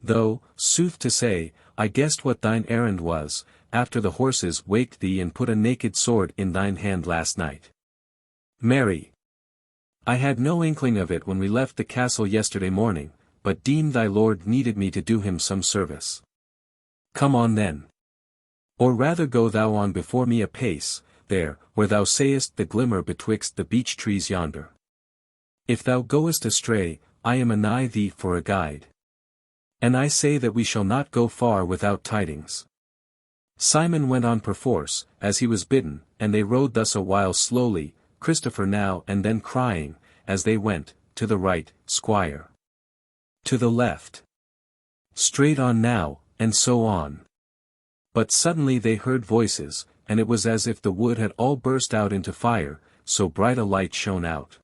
Though, sooth to say, I guessed what thine errand was, after the horses waked thee and put a naked sword in thine hand last night. Marry! I had no inkling of it when we left the castle yesterday morning, but deemed thy lord needed me to do him some service. Come on then. Or rather go thou on before me a pace, there, where thou sayest the glimmer betwixt the beech trees yonder. If thou goest astray, I am anigh thee for a guide. And I say that we shall not go far without tidings. Simon went on perforce, as he was bidden, and they rode thus a while slowly, Christopher now and then crying, as they went, to the right, Squire. To the left. Straight on now, and so on. But suddenly they heard voices, and it was as if the wood had all burst out into fire, so bright a light shone out.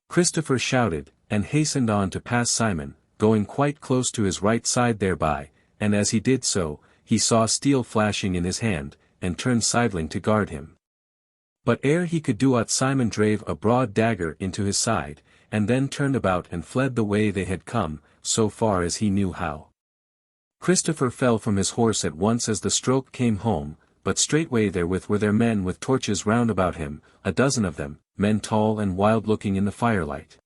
Christopher shouted, and hastened on to pass Simon, going quite close to his right side thereby, and as he did so, he saw steel flashing in his hand, and turned sidling to guard him. But ere he could do aught Simon drave a broad dagger into his side, and then turned about and fled the way they had come, so far as he knew how. Christopher fell from his horse at once as the stroke came home, but straightway therewith were there men with torches round about him, a dozen of them, men tall and wild-looking in the firelight.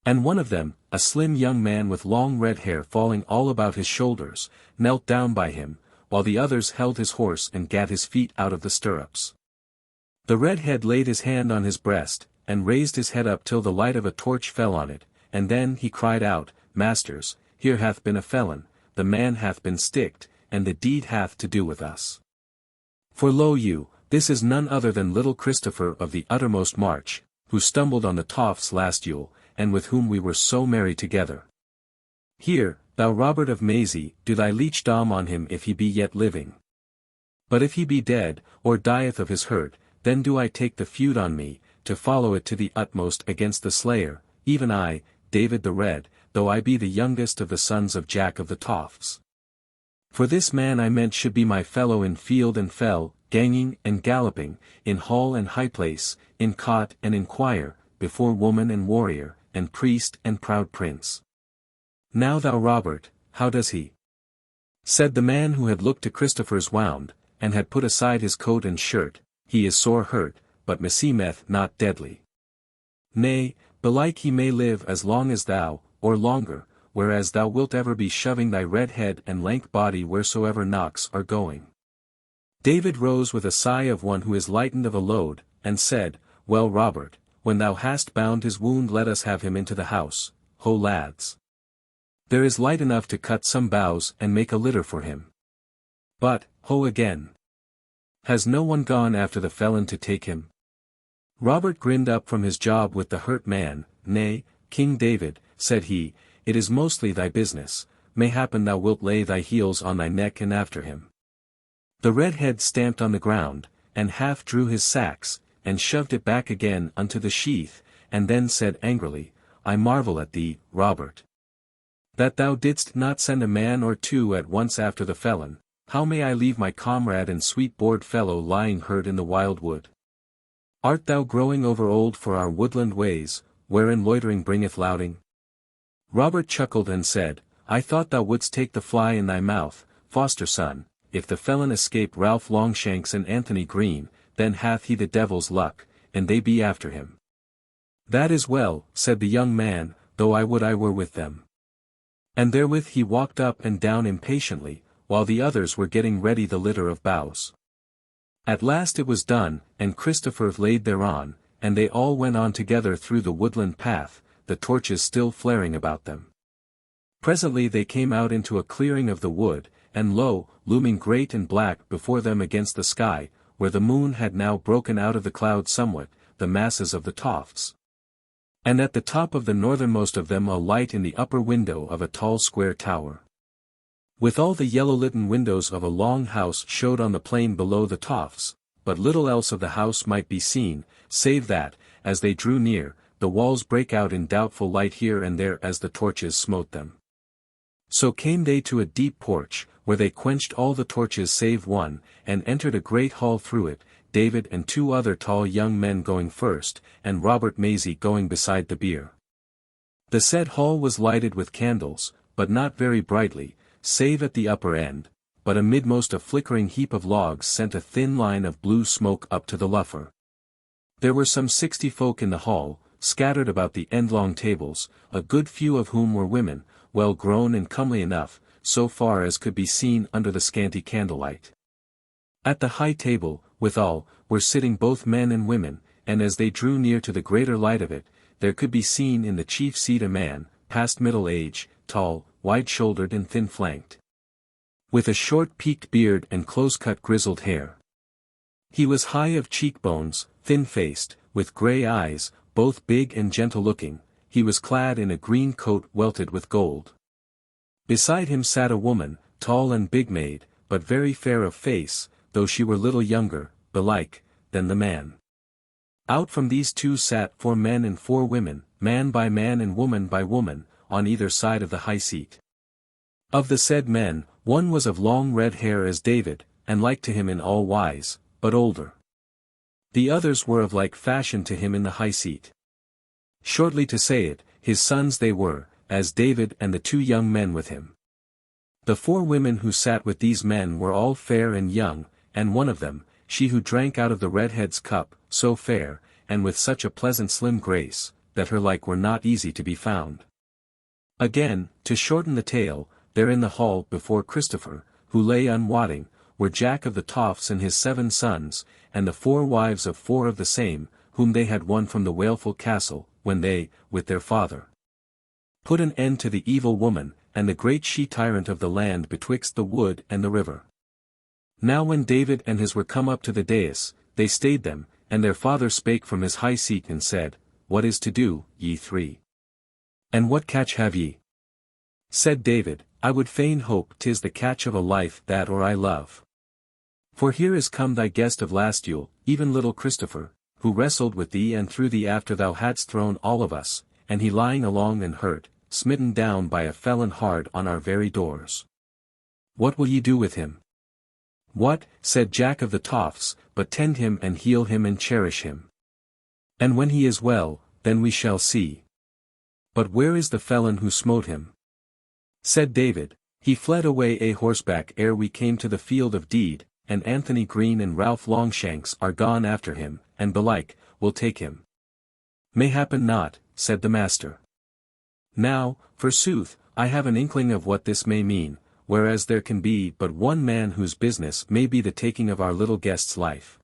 And one of them, a slim young man with long red hair falling all about his shoulders, knelt down by him, while the others held his horse and gat his feet out of the stirrups. The red-head laid his hand on his breast, and raised his head up till the light of a torch fell on it, and then he cried out, Masters, here hath been a felon, the man hath been sticked, and the deed hath to do with us. For lo you, this is none other than little Christopher of the Uttermost march, who stumbled on the Tofts last Yule, and with whom we were so merry together. Here, thou Robert of Maisie, do thy leech dom on him if he be yet living. But if he be dead, or dieth of his hurt, then do I take the feud on me, to follow it to the utmost against the slayer, even I, David the Red, though I be the youngest of the sons of Jack of the Tofts. For this man I meant should be my fellow in field and fell, ganging and galloping, in hall and high place, in cot and in choir, before woman and warrior, and priest and proud prince. Now thou Robert, how does he? Said the man who had looked to Christopher's wound, and had put aside his coat and shirt, he is sore hurt, but meseemeth not deadly. Nay, belike he may live as long as thou, or longer, whereas thou wilt ever be shoving thy red head and lank body wheresoever knocks are going. David rose with a sigh of one who is lightened of a load, and said, Well Robert, when thou hast bound his wound let us have him into the house, ho lads. There is light enough to cut some boughs and make a litter for him. But, ho again. Has no one gone after the felon to take him? Robert grinned up from his job with the hurt man. Nay, King David, said he, it is mostly thy business, mayhappen thou wilt lay thy heels on thy neck and after him. The red-head stamped on the ground, and half drew his sax, and shoved it back again unto the sheath, and then said angrily, I marvel at thee, Robert. That thou didst not send a man or two at once after the felon. How may I leave my comrade and sweet bored fellow lying hurt in the wild wood? Art thou growing over old for our woodland ways, wherein loitering bringeth louding? Robert chuckled and said, I thought thou wouldst take the fly in thy mouth, foster son, if the felon escape Ralph Longshanks and Anthony Green, then hath he the devil's luck, and they be after him. That is well, said the young man, though I would I were with them. And therewith he walked up and down impatiently, while the others were getting ready the litter of boughs. At last it was done, and Christopher laid thereon, and they all went on together through the woodland path, the torches still flaring about them. Presently they came out into a clearing of the wood, and lo, looming great and black before them against the sky, where the moon had now broken out of the clouds somewhat, the masses of the Tofts. And at the top of the northernmost of them a light in the upper window of a tall square tower. With all the yellow-litten windows of a long house showed on the plain below the Tofts, but little else of the house might be seen, save that, as they drew near, the walls brake out in doubtful light here and there as the torches smote them. So came they to a deep porch, where they quenched all the torches save one, and entered a great hall through it, David and two other tall young men going first, and Robert Maisie going beside the bier. The said hall was lighted with candles, but not very brightly, save at the upper end, but amidmost a flickering heap of logs sent a thin line of blue smoke up to the luffer. There were some 60 folk in the hall, scattered about the endlong tables, a good few of whom were women, well grown and comely enough, so far as could be seen under the scanty candlelight. At the high table, withal, were sitting both men and women, and as they drew near to the greater light of it, there could be seen in the chief seat a man, past middle age, tall, wide-shouldered and thin-flanked, with a short peaked beard and close-cut grizzled hair. He was high of cheekbones, thin-faced, with grey eyes, both big and gentle-looking. He was clad in a green coat welted with gold. Beside him sat a woman, tall and big-made, but very fair of face, though she were little younger, belike, than the man. Out from these two sat 4 men and 4 women, man by man and woman by woman, on either side of the high seat. Of the said men, one was of long red hair as David, and like to him in all wise, but older. The others were of like fashion to him in the high seat. Shortly to say it, his sons they were, as David and the 2 young men with him. The 4 women who sat with these men were all fair and young, and one of them, she who drank out of the redhead's cup, so fair, and with such a pleasant slim grace, that her like were not easy to be found. Again, to shorten the tale, there in the hall before Christopher, who lay unwotting, were Jack of the Tofts and his 7 sons, and the 4 wives of 4 of the same, whom they had won from the Waleful Castle, when they, with their father, put an end to the evil woman, and the great she-tyrant of the land betwixt the wood and the river. Now when David and his were come up to the dais, they stayed them, and their father spake from his high seat and said, What is to do, ye 3? And what catch have ye? Said David, I would fain hope 'tis the catch of a life that or I love. For here is come thy guest of last Yule, even little Christopher, who wrestled with thee and threw thee after thou hadst thrown all of us, and he lying along and hurt, smitten down by a felon hard on our very doors. What will ye do with him? What, said Jack of the Tofts, but tend him and heal him and cherish him. And when he is well, then we shall see. But where is the felon who smote him? Said David, he fled away a horseback ere we came to the field of deed, and Anthony Green and Ralph Longshanks are gone after him, and belike, will take him. Mayhappen not, said the master. Now, forsooth, I have an inkling of what this may mean, whereas there can be but one man whose business may be the taking of our little guest's life.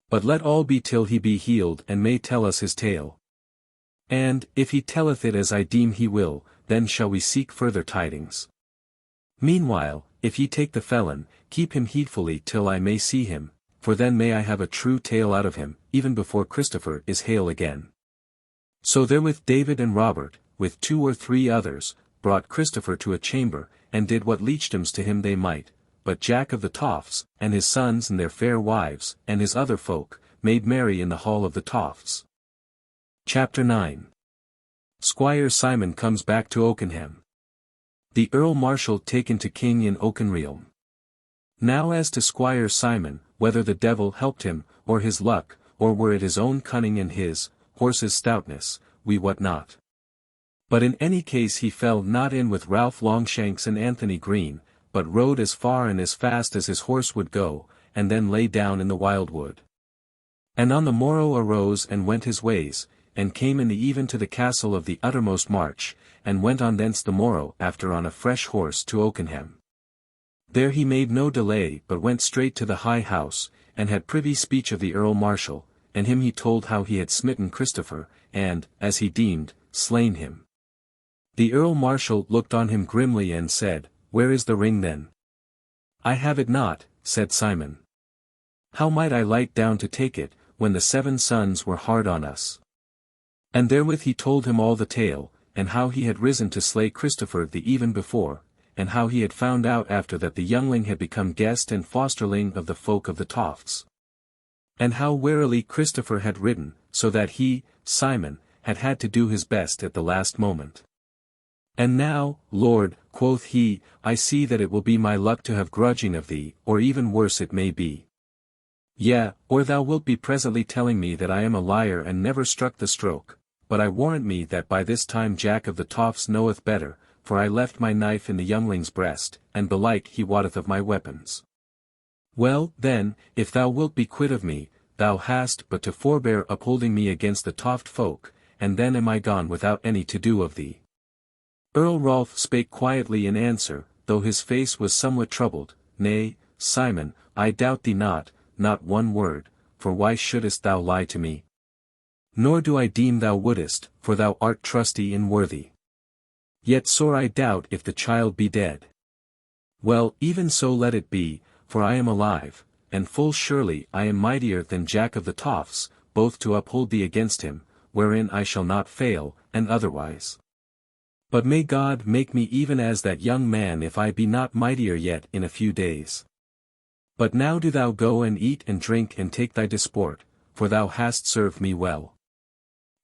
But let all be till he be healed and may tell us his tale. And, if he telleth it as I deem he will, then shall we seek further tidings. Meanwhile, if ye take the felon, keep him heedfully till I may see him, for then may I have a true tale out of him, even before Christopher is hale again. So therewith David and Robert, with 2 or 3 others, brought Christopher to a chamber, and did what leechdoms to him they might, but Jack of the Tofts, and his sons and their fair wives, and his other folk, made merry in the hall of the Tofts. Chapter 9. Squire Simon comes back to Oakenham. The Earl Marshal taken to King in Oakenrealm. Now as to Squire Simon, whether the devil helped him, or his luck, or were it his own cunning and his horse's stoutness, we wot not. But in any case he fell not in with Ralph Longshanks and Anthony Green, but rode as far and as fast as his horse would go, and then lay down in the wildwood. And on the morrow arose and went his ways, and came in the even to the castle of the Uttermost March, and went on thence the morrow after on a fresh horse to Oakenham. There he made no delay but went straight to the high house, and had privy speech of the Earl Marshal, and him he told how he had smitten Christopher, and, as he deemed, slain him. The Earl Marshal looked on him grimly and said, Where is the ring then? I have it not, said Simon. How might I light down to take it, when the 7 sons were hard on us? And therewith he told him all the tale, and how he had risen to slay Christopher the even before, and how he had found out after that the youngling had become guest and fosterling of the folk of the Tofts. And how warily Christopher had ridden, so that he, Simon, had had to do his best at the last moment. And now, Lord, quoth he, I see that it will be my luck to have grudging of thee, or even worse it may be. Yea, or thou wilt be presently telling me that I am a liar and never struck the stroke, but I warrant me that by this time Jack of the Tofts knoweth better, for I left my knife in the youngling's breast, and belike he wotteth of my weapons. Well, then, if thou wilt be quit of me, thou hast but to forbear upholding me against the Toft folk, and then am I gone without any to do of thee. Earl Rolf spake quietly in answer, though his face was somewhat troubled, Nay, Simon, I doubt thee not one word, for why shouldest thou lie to me? Nor do I deem thou wouldest, for thou art trusty and worthy. Yet sore I doubt if the child be dead. Well, even so let it be, for I am alive, and full surely I am mightier than Jack of the Tofts, both to uphold thee against him, wherein I shall not fail, and otherwise. But may God make me even as that young man if I be not mightier yet in a few days. But now do thou go and eat and drink and take thy disport, for thou hast served me well.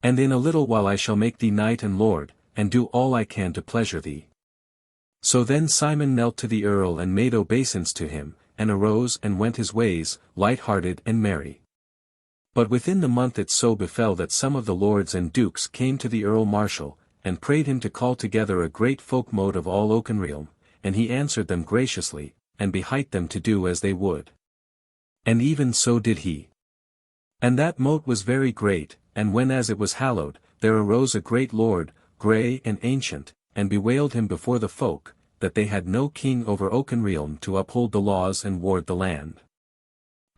And in a little while I shall make thee knight and lord, and do all I can to pleasure thee. So then Simon knelt to the earl and made obeisance to him, and arose and went his ways, light-hearted and merry. But within the month it so befell that some of the lords and dukes came to the Earl Marshal, and prayed him to call together a great folk-mote of all Oakenrealm, and he answered them graciously, and behight them to do as they would. And even so did he. And that mote was very great, and when as it was hallowed, there arose a great lord, grey and ancient, and bewailed him before the folk, that they had no king over Oakenrealm to uphold the laws and ward the land.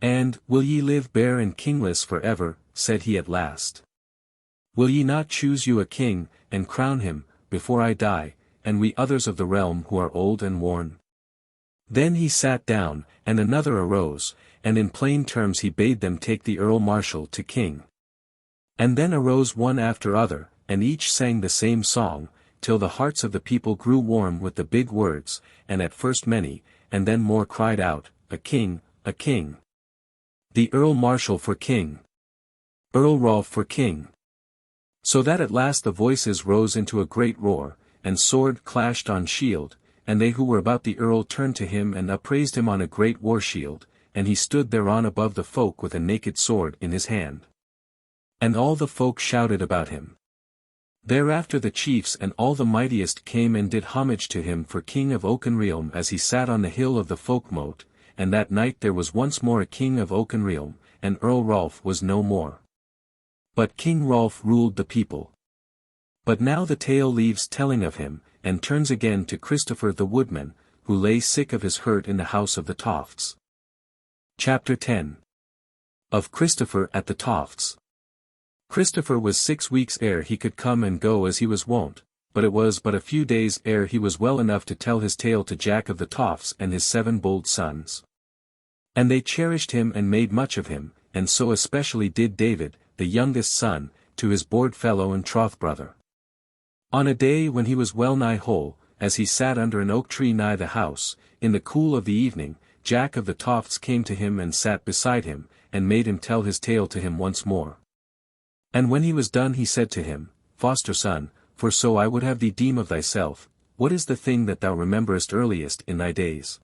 And, will ye live bare and kingless for ever, said he at last. Will ye not choose you a king, and crown him, before I die, and we others of the realm who are old and worn? Then he sat down, and another arose, and in plain terms he bade them take the Earl Marshal to king. And then arose one after other, and each sang the same song, till the hearts of the people grew warm with the big words, and at first many, and then more cried out, A king, a king. The Earl Marshal for king. Earl Rolf for king. So that at last the voices rose into a great roar, and sword clashed on shield, and they who were about the earl turned to him and upraised him on a great war-shield, and he stood thereon above the folk with a naked sword in his hand. And all the folk shouted about him. Thereafter the chiefs and all the mightiest came and did homage to him for king of Oakenrealm as he sat on the hill of the folk-mote, and that night there was once more a king of Oakenrealm, and Earl Rolf was no more. But King Rolf ruled the people. But now the tale leaves telling of him, and turns again to Christopher the woodman, who lay sick of his hurt in the house of the Tofts. Chapter 10. Of Christopher at the Tofts. Christopher was 6 weeks ere he could come and go as he was wont, but it was but a few days ere he was well enough to tell his tale to Jack of the Tofts and his 7 bold sons. And they cherished him and made much of him, and so especially did David, the youngest son, to his board-fellow and troth-brother. On a day when he was well nigh whole, as he sat under an oak tree nigh the house, in the cool of the evening, Jack of the Tofts came to him and sat beside him, and made him tell his tale to him once more. And when he was done he said to him, Foster son, for so I would have thee deem of thyself, what is the thing that thou rememberest earliest in thy days?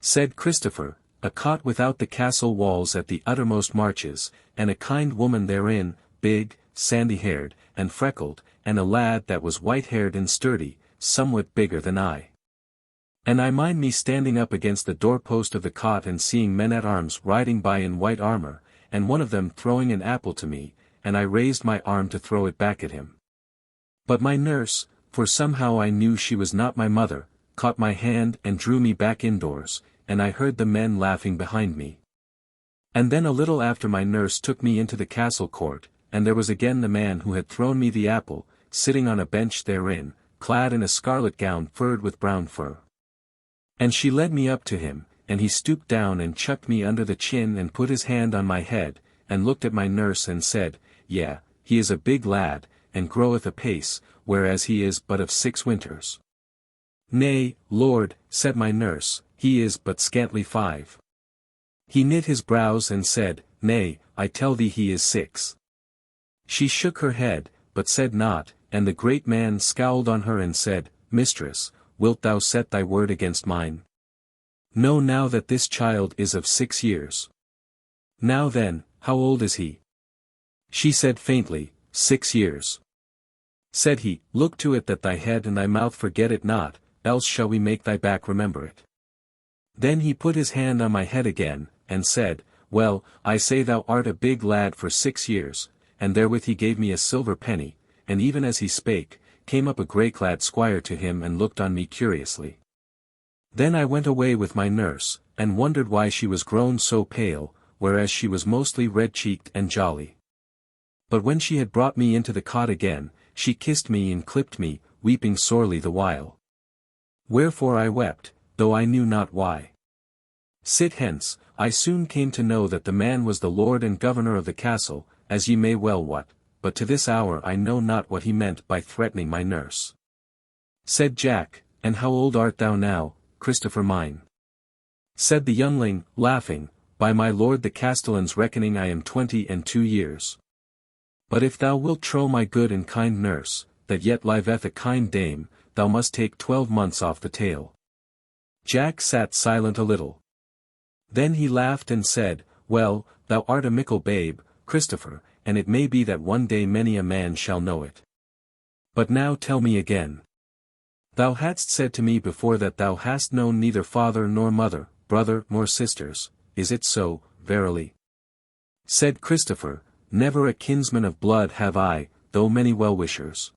Said Christopher, a cot without the castle walls at the uttermost marches, and a kind woman therein, big, sandy-haired, and freckled, and a lad that was white-haired and sturdy, somewhat bigger than I. And I mind me standing up against the doorpost of the cot and seeing men-at-arms riding by in white armour, and one of them throwing an apple to me, and I raised my arm to throw it back at him. But my nurse, for somehow I knew she was not my mother, caught my hand and drew me back indoors, and I heard the men laughing behind me. And then a little after my nurse took me into the castle court, and there was again the man who had thrown me the apple, sitting on a bench therein, clad in a scarlet gown furred with brown fur. And she led me up to him, and he stooped down and chucked me under the chin and put his hand on my head, and looked at my nurse and said, Yea, he is a big lad, and groweth apace, whereas he is but of 6 winters. Nay, Lord, said my nurse, he is but scantly 5. He knit his brows and said, Nay, I tell thee he is 6. She shook her head, but said not, and the great man scowled on her and said, Mistress, wilt thou set thy word against mine? Know now that this child is of 6 years. Now then, how old is he? She said faintly, 6 years. Said he, Look to it that thy head and thy mouth forget it not, else shall we make thy back remember it. Then he put his hand on my head again, and said, Well, I say thou art a big lad for 6 years, and therewith he gave me a silver penny, and even as he spake, came up a grey-clad squire to him and looked on me curiously. Then I went away with my nurse, and wondered why she was grown so pale, whereas she was mostly red-cheeked and jolly. But when she had brought me into the cot again, she kissed me and clipped me, weeping sorely the while. Wherefore I wept, though I knew not why. Sit hence, I soon came to know that the man was the lord and governor of the castle, as ye may well wot, but to this hour I know not what he meant by threatening my nurse. Said Jack, And how old art thou now, Christopher mine? Said the youngling, laughing, By my lord the castellan's reckoning I am 22 years. But if thou wilt trow my good and kind nurse, that yet liveth a kind dame, thou must take 12 months off the tale. Jack sat silent a little. Then he laughed and said, Well, thou art a mickle babe, Christopher, and it may be that one day many a man shall know it. But now tell me again. Thou hadst said to me before that thou hast known neither father nor mother, brother nor sisters, is it so, verily? Said Christopher, Never a kinsman of blood have I, though many well-wishers.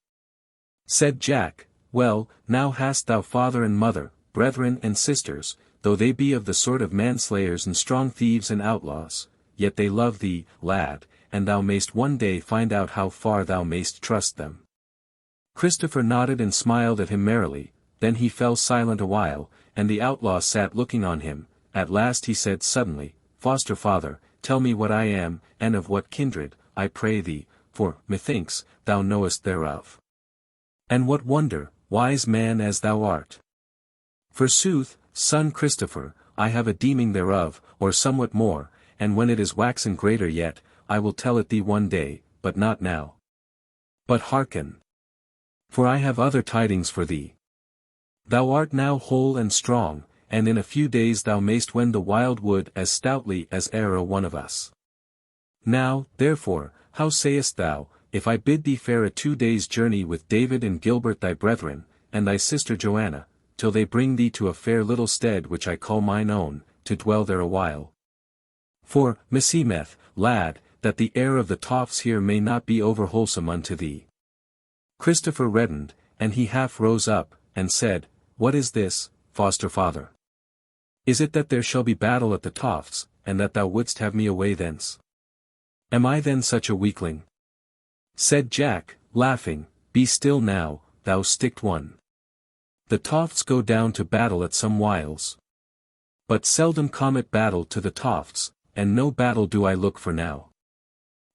Said Jack, Well, now hast thou father and mother, brethren and sisters, though they be of the sort of manslayers and strong thieves and outlaws, yet they love thee, lad, and thou mayst one day find out how far thou mayst trust them. Christopher nodded and smiled at him merrily, then he fell silent a while, and the outlaw sat looking on him. At last he said suddenly, Foster father, tell me what I am, and of what kindred, I pray thee, for, methinks, thou knowest thereof. And what wonder, wise man as thou art? Forsooth, son Christopher, I have a deeming thereof, or somewhat more, and when it is waxen greater yet, I will tell it thee one day, but not now. But hearken. For I have other tidings for thee. Thou art now whole and strong, and in a few days thou mayst wend the wild wood as stoutly as e'er a one of us. Now, therefore, how sayest thou, if I bid thee fare a 2 days' journey with David and Gilbert thy brethren, and thy sister Joanna, till they bring thee to a fair little stead which I call mine own, to dwell there a while? For, meseemeth, lad, that the air of the Tofts here may not be over wholesome unto thee. Christopher reddened, and he half rose up, and said, What is this, foster father? Is it that there shall be battle at the Tofts, and that thou wouldst have me away thence? Am I then such a weakling? Said Jack, laughing, Be still now, thou sticked one. The Tofts go down to battle at some whiles. But seldom come at battle to the Tofts, and no battle do I look for now.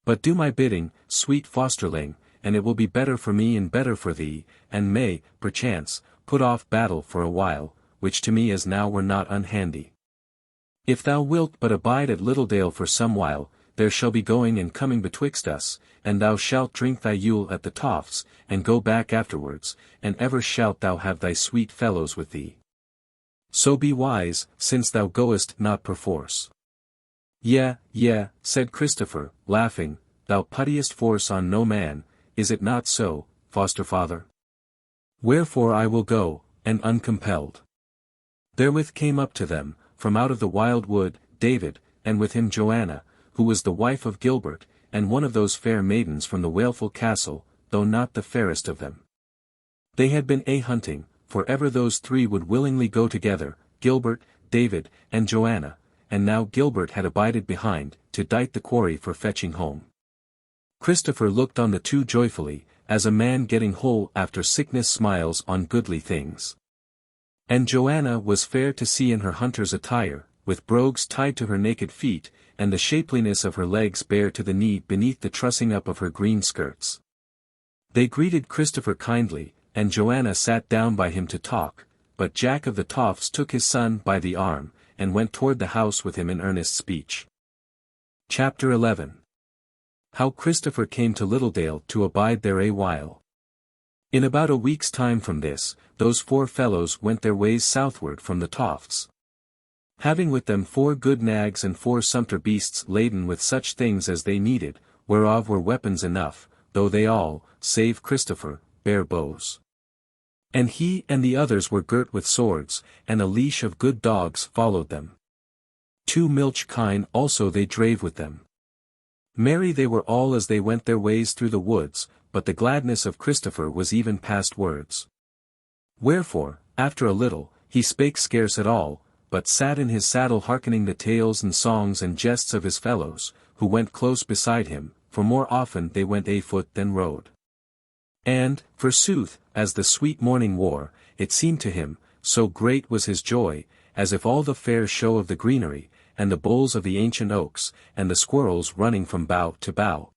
But do my bidding, sweet fosterling, and it will be better for me and better for thee, and may, perchance, put off battle for a while, which to me as now were not unhandy. If thou wilt but abide at Littledale for some while, there shall be going and coming betwixt us, and thou shalt drink thy Yule at the Tofts, and go back afterwards, and ever shalt thou have thy sweet fellows with thee. So be wise, since thou goest not perforce. Yea, said Christopher, laughing, thou puttiest force on no man, is it not so, foster father? Wherefore I will go, and uncompelled. Therewith came up to them, from out of the wild wood, David, and with him Joanna, who was the wife of Gilbert, and one of those fair maidens from the Waleful Castle, though not the fairest of them. They had been hunting, for ever those three would willingly go together, Gilbert, David, and Joanna, and now Gilbert had abided behind, to dight the quarry for fetching home. Christopher looked on the two joyfully, as a man getting whole after sickness smiles on goodly things. And Joanna was fair to see in her hunter's attire, with brogues tied to her naked feet, and the shapeliness of her legs bare to the knee beneath the trussing up of her green skirts. They greeted Christopher kindly, and Joanna sat down by him to talk, but Jack of the Tofts took his son by the arm, and went toward the house with him in earnest speech. Chapter 11. How Christopher came to Littledale to abide there a while. In about a week's time from this, those 4 fellows went their ways southward from the Tofts, having with them 4 good nags and 4 sumpter beasts laden with such things as they needed, whereof were weapons enough, though they all, save Christopher, bare bows. And he and the others were girt with swords, and a leash of good dogs followed them. 2 milch kine also they drave with them. Merry they were all as they went their ways through the woods, but the gladness of Christopher was even past words. Wherefore, after a little, he spake scarce at all, but sat in his saddle hearkening the tales and songs and jests of his fellows, who went close beside him, for more often they went afoot than rode. And, forsooth, as the sweet morning wore, it seemed to him, so great was his joy, as if all the fair show of the greenery, and the boles of the ancient oaks, and the squirrels running from bough to bough,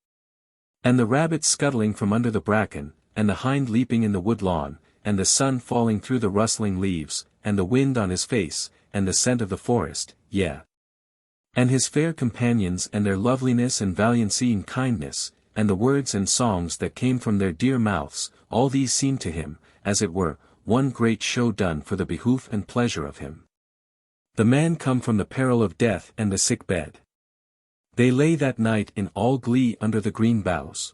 and the rabbits scuttling from under the bracken, and the hind leaping in the wood lawn, and the sun falling through the rustling leaves, and the wind on his face, and the scent of the forest, yea, and his fair companions and their loveliness and valiancy and kindness, and the words and songs that came from their dear mouths, all these seemed to him, as it were, one great show done for the behoof and pleasure of him. The man come from the peril of death and the sick bed. They lay that night in all glee under the green boughs,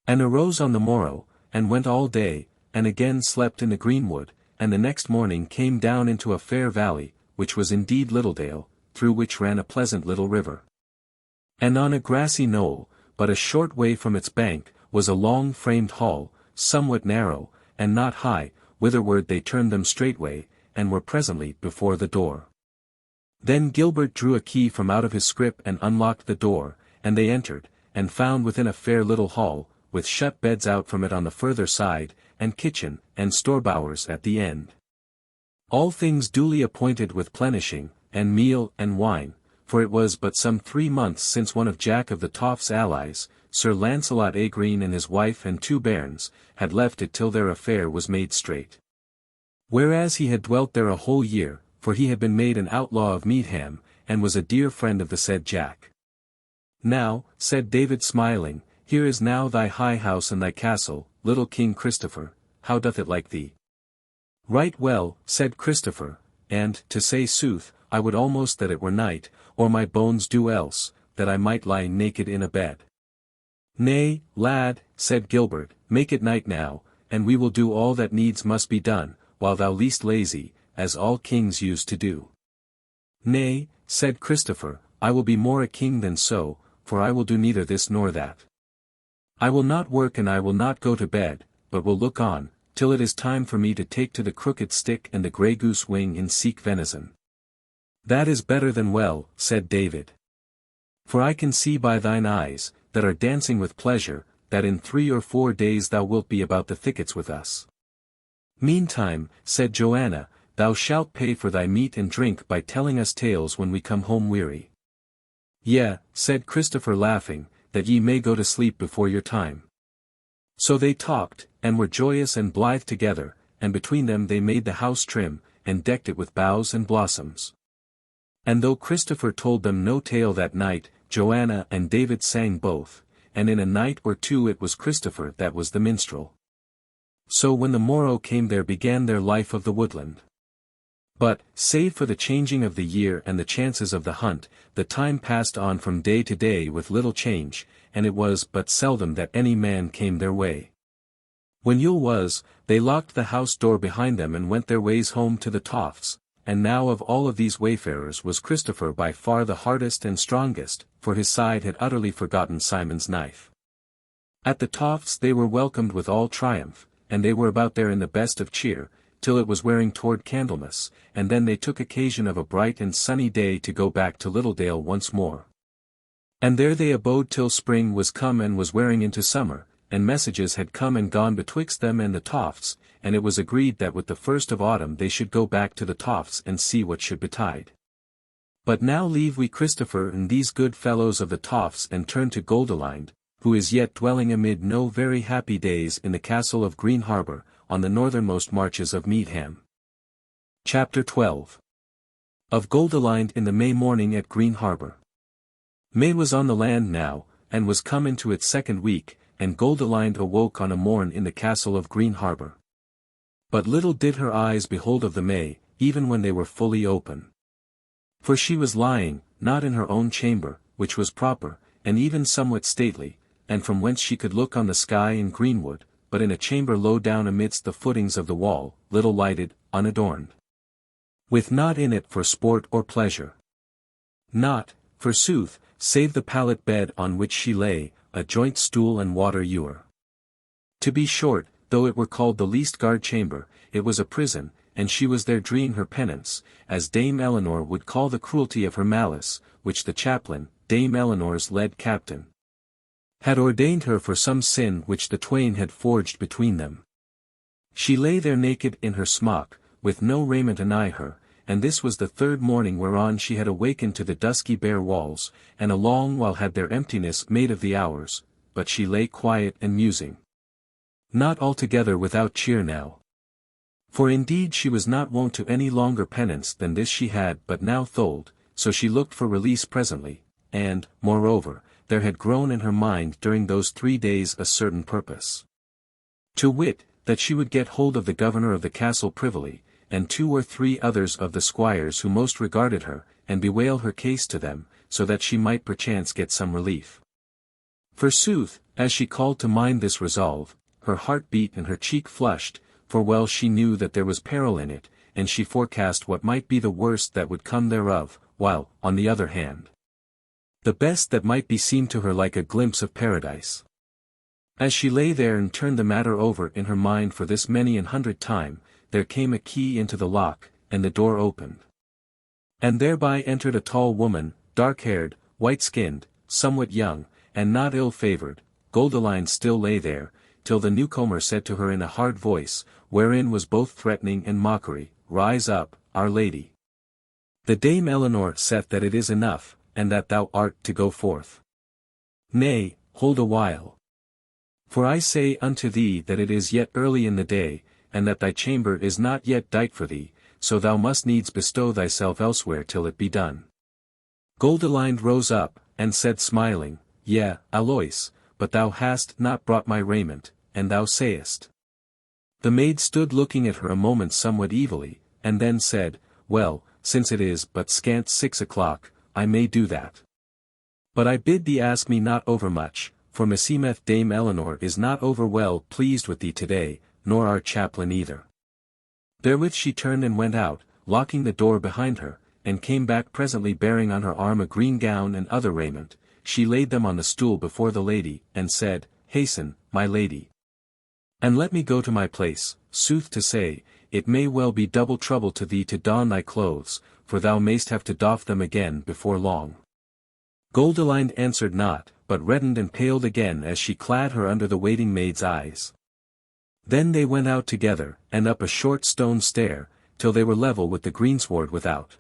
and arose on the morrow, and went all day, and again slept in the greenwood, and the next morning came down into a fair valley, which was indeed Littledale, through which ran a pleasant little river. And on a grassy knoll, but a short way from its bank, was a long framed hall, somewhat narrow, and not high, whitherward they turned them straightway, and were presently before the door. Then Gilbert drew a key from out of his scrip and unlocked the door, and they entered, and found within a fair little hall, with shut beds out from it on the further side, and kitchen, and storebowers at the end. All things duly appointed with plenishing, and meal and wine, for it was but some 3 months since one of Jack of the Tofts' allies, Sir Lancelot Agreen and his wife and 2 bairns, had left it till their affair was made straight. Whereas he had dwelt there a whole year, for he had been made an outlaw of Meadham, and was a dear friend of the said Jack. Now, said David smiling, here is now thy high house and thy castle, little King Christopher, how doth it like thee? Right well, said Christopher, and, to say sooth, I would almost that it were night, or my bones do else, that I might lie naked in a bed. Nay, lad, said Gilbert, make it night now, and we will do all that needs must be done, while thou least lazy, as all kings used to do. Nay, said Christopher, I will be more a king than so, for I will do neither this nor that. I will not work and I will not go to bed, but will look on, till it is time for me to take to the crooked stick and the grey goose wing and seek venison. That is better than well, said David. For I can see by thine eyes, that are dancing with pleasure, that in 3 or 4 days thou wilt be about the thickets with us. Meantime, said Joanna, thou shalt pay for thy meat and drink by telling us tales when we come home weary. Yea, said Christopher laughing, that ye may go to sleep before your time. So they talked, and were joyous and blithe together, and between them they made the house trim, and decked it with boughs and blossoms. And though Christopher told them no tale that night, Joanna and David sang both, and in a night or 2 it was Christopher that was the minstrel. So when the morrow came there began their life of the woodland. But, save for the changing of the year and the chances of the hunt, the time passed on from day to day with little change, and it was but seldom that any man came their way. When Yule was, they locked the house door behind them and went their ways home to the Tofts, and now of all of these wayfarers was Christopher by far the hardest and strongest, for his side had utterly forgotten Simon's knife. At the Tofts they were welcomed with all triumph, and they were about there in the best of cheer, till it was wearing toward Candlemas, and then they took occasion of a bright and sunny day to go back to Littledale once more. And there they abode till spring was come and was wearing into summer, and messages had come and gone betwixt them and the Tofts, and it was agreed that with the first of autumn they should go back to the Tofts and see what should betide. But now leave we Christopher and these good fellows of the Tofts and turn to Goldilind, who is yet dwelling amid no very happy days in the castle of Greenharbour, on the northernmost marches of Meadham. Chapter 12. Of Goldilind in the May morning at Greenharbour. May was on the land now, and was come into its 2nd week, and Goldilind awoke on a morn in the castle of Greenharbour. But little did her eyes behold of the May, even when they were fully open. For she was lying, not in her own chamber, which was proper, and even somewhat stately, and from whence she could look on the sky and greenwood, but in a chamber low down amidst the footings of the wall, little lighted, unadorned. With naught in it for sport or pleasure. Naught, forsooth, save the pallet bed on which she lay, a joint stool and water ewer. To be short, though it were called the least guard chamber, it was a prison, and she was there dreeing her penance, as Dame Eleanor would call the cruelty of her malice, which the chaplain, Dame Eleanor's lead captain, had ordained her for some sin which the twain had forged between them. She lay there naked in her smock, with no raiment anigh her, and this was the third morning whereon she had awakened to the dusky bare walls, and a long while had their emptiness made of the hours, but she lay quiet and musing. Not altogether without cheer now. For indeed she was not wont to any longer penance than this she had but now told, so she looked for release presently, and, moreover, there had grown in her mind during those 3 days a certain purpose. To wit, that she would get hold of the governor of the castle privily, and 2 or 3 others of the squires who most regarded her, and bewail her case to them, so that she might perchance get some relief. Forsooth, as she called to mind this resolve, her heart beat and her cheek flushed, for well she knew that there was peril in it, and she forecast what might be the worst that would come thereof, while, on the other hand, the best that might be seemed to her like a glimpse of paradise. As she lay there and turned the matter over in her mind for this many an hundred time, there came a key into the lock, and the door opened. And thereby entered a tall woman, dark-haired, white-skinned, somewhat young, and not ill-favoured. Goldilind still lay there, till the newcomer said to her in a hard voice, wherein was both threatening and mockery, "Rise up, Our Lady. The Dame Eleanor saith that it is enough, and that thou art to go forth. Nay, hold a while. For I say unto thee that it is yet early in the day, and that thy chamber is not yet dight for thee, so thou must needs bestow thyself elsewhere till it be done." Goldilind rose up, and said smiling, "Yea, Alois, but thou hast not brought my raiment, and thou sayest." The maid stood looking at her a moment somewhat evilly, and then said, "Well, since it is but scant 6 o'clock, I may do that. But I bid thee ask me not overmuch, for meseemeth Dame Eleanor is not over well pleased with thee today, nor our chaplain either." Therewith she turned and went out, locking the door behind her, and came back presently bearing on her arm a green gown and other raiment. She laid them on the stool before the lady, and said, "Hasten, my lady. And let me go to my place. Sooth to say, it may well be double trouble to thee to don thy clothes, for thou mayst have to doff them again before long." Goldilind answered not, but reddened and paled again as she clad her under the waiting maid's eyes. Then they went out together, and up a short stone stair, till they were level with the greensward without.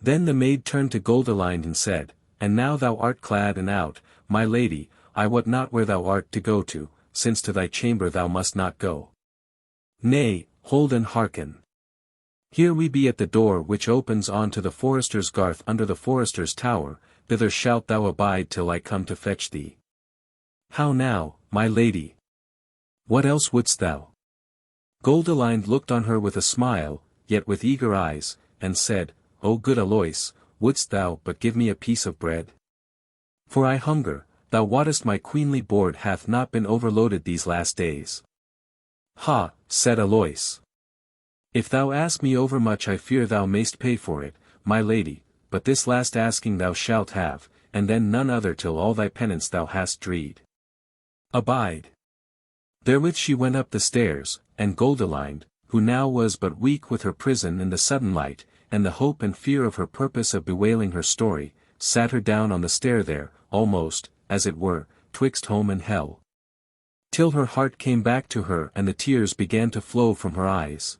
Then the maid turned to Goldilind and said, "And now thou art clad and out, my lady, I wot not where thou art to go to, since to thy chamber thou must not go. Nay, hold and hearken. Here we be at the door which opens on to the forester's garth under the forester's tower, thither shalt thou abide till I come to fetch thee. How now, my lady? What else wouldst thou?" Goldilind looked on her with a smile, yet with eager eyes, and said, "O good Alois, wouldst thou but give me a piece of bread? For I hunger, thou wottest my queenly board hath not been overloaded these last days." "Ha," said Alois. "If thou ask me overmuch I fear thou mayst pay for it, my lady, but this last asking thou shalt have, and then none other till all thy penance thou hast dreed. Abide." Therewith she went up the stairs, and Goldilind, who now was but weak with her prison and the sudden light, and the hope and fear of her purpose of bewailing her story, sat her down on the stair there, almost, as it were, twixt home and hell. Till her heart came back to her and the tears began to flow from her eyes.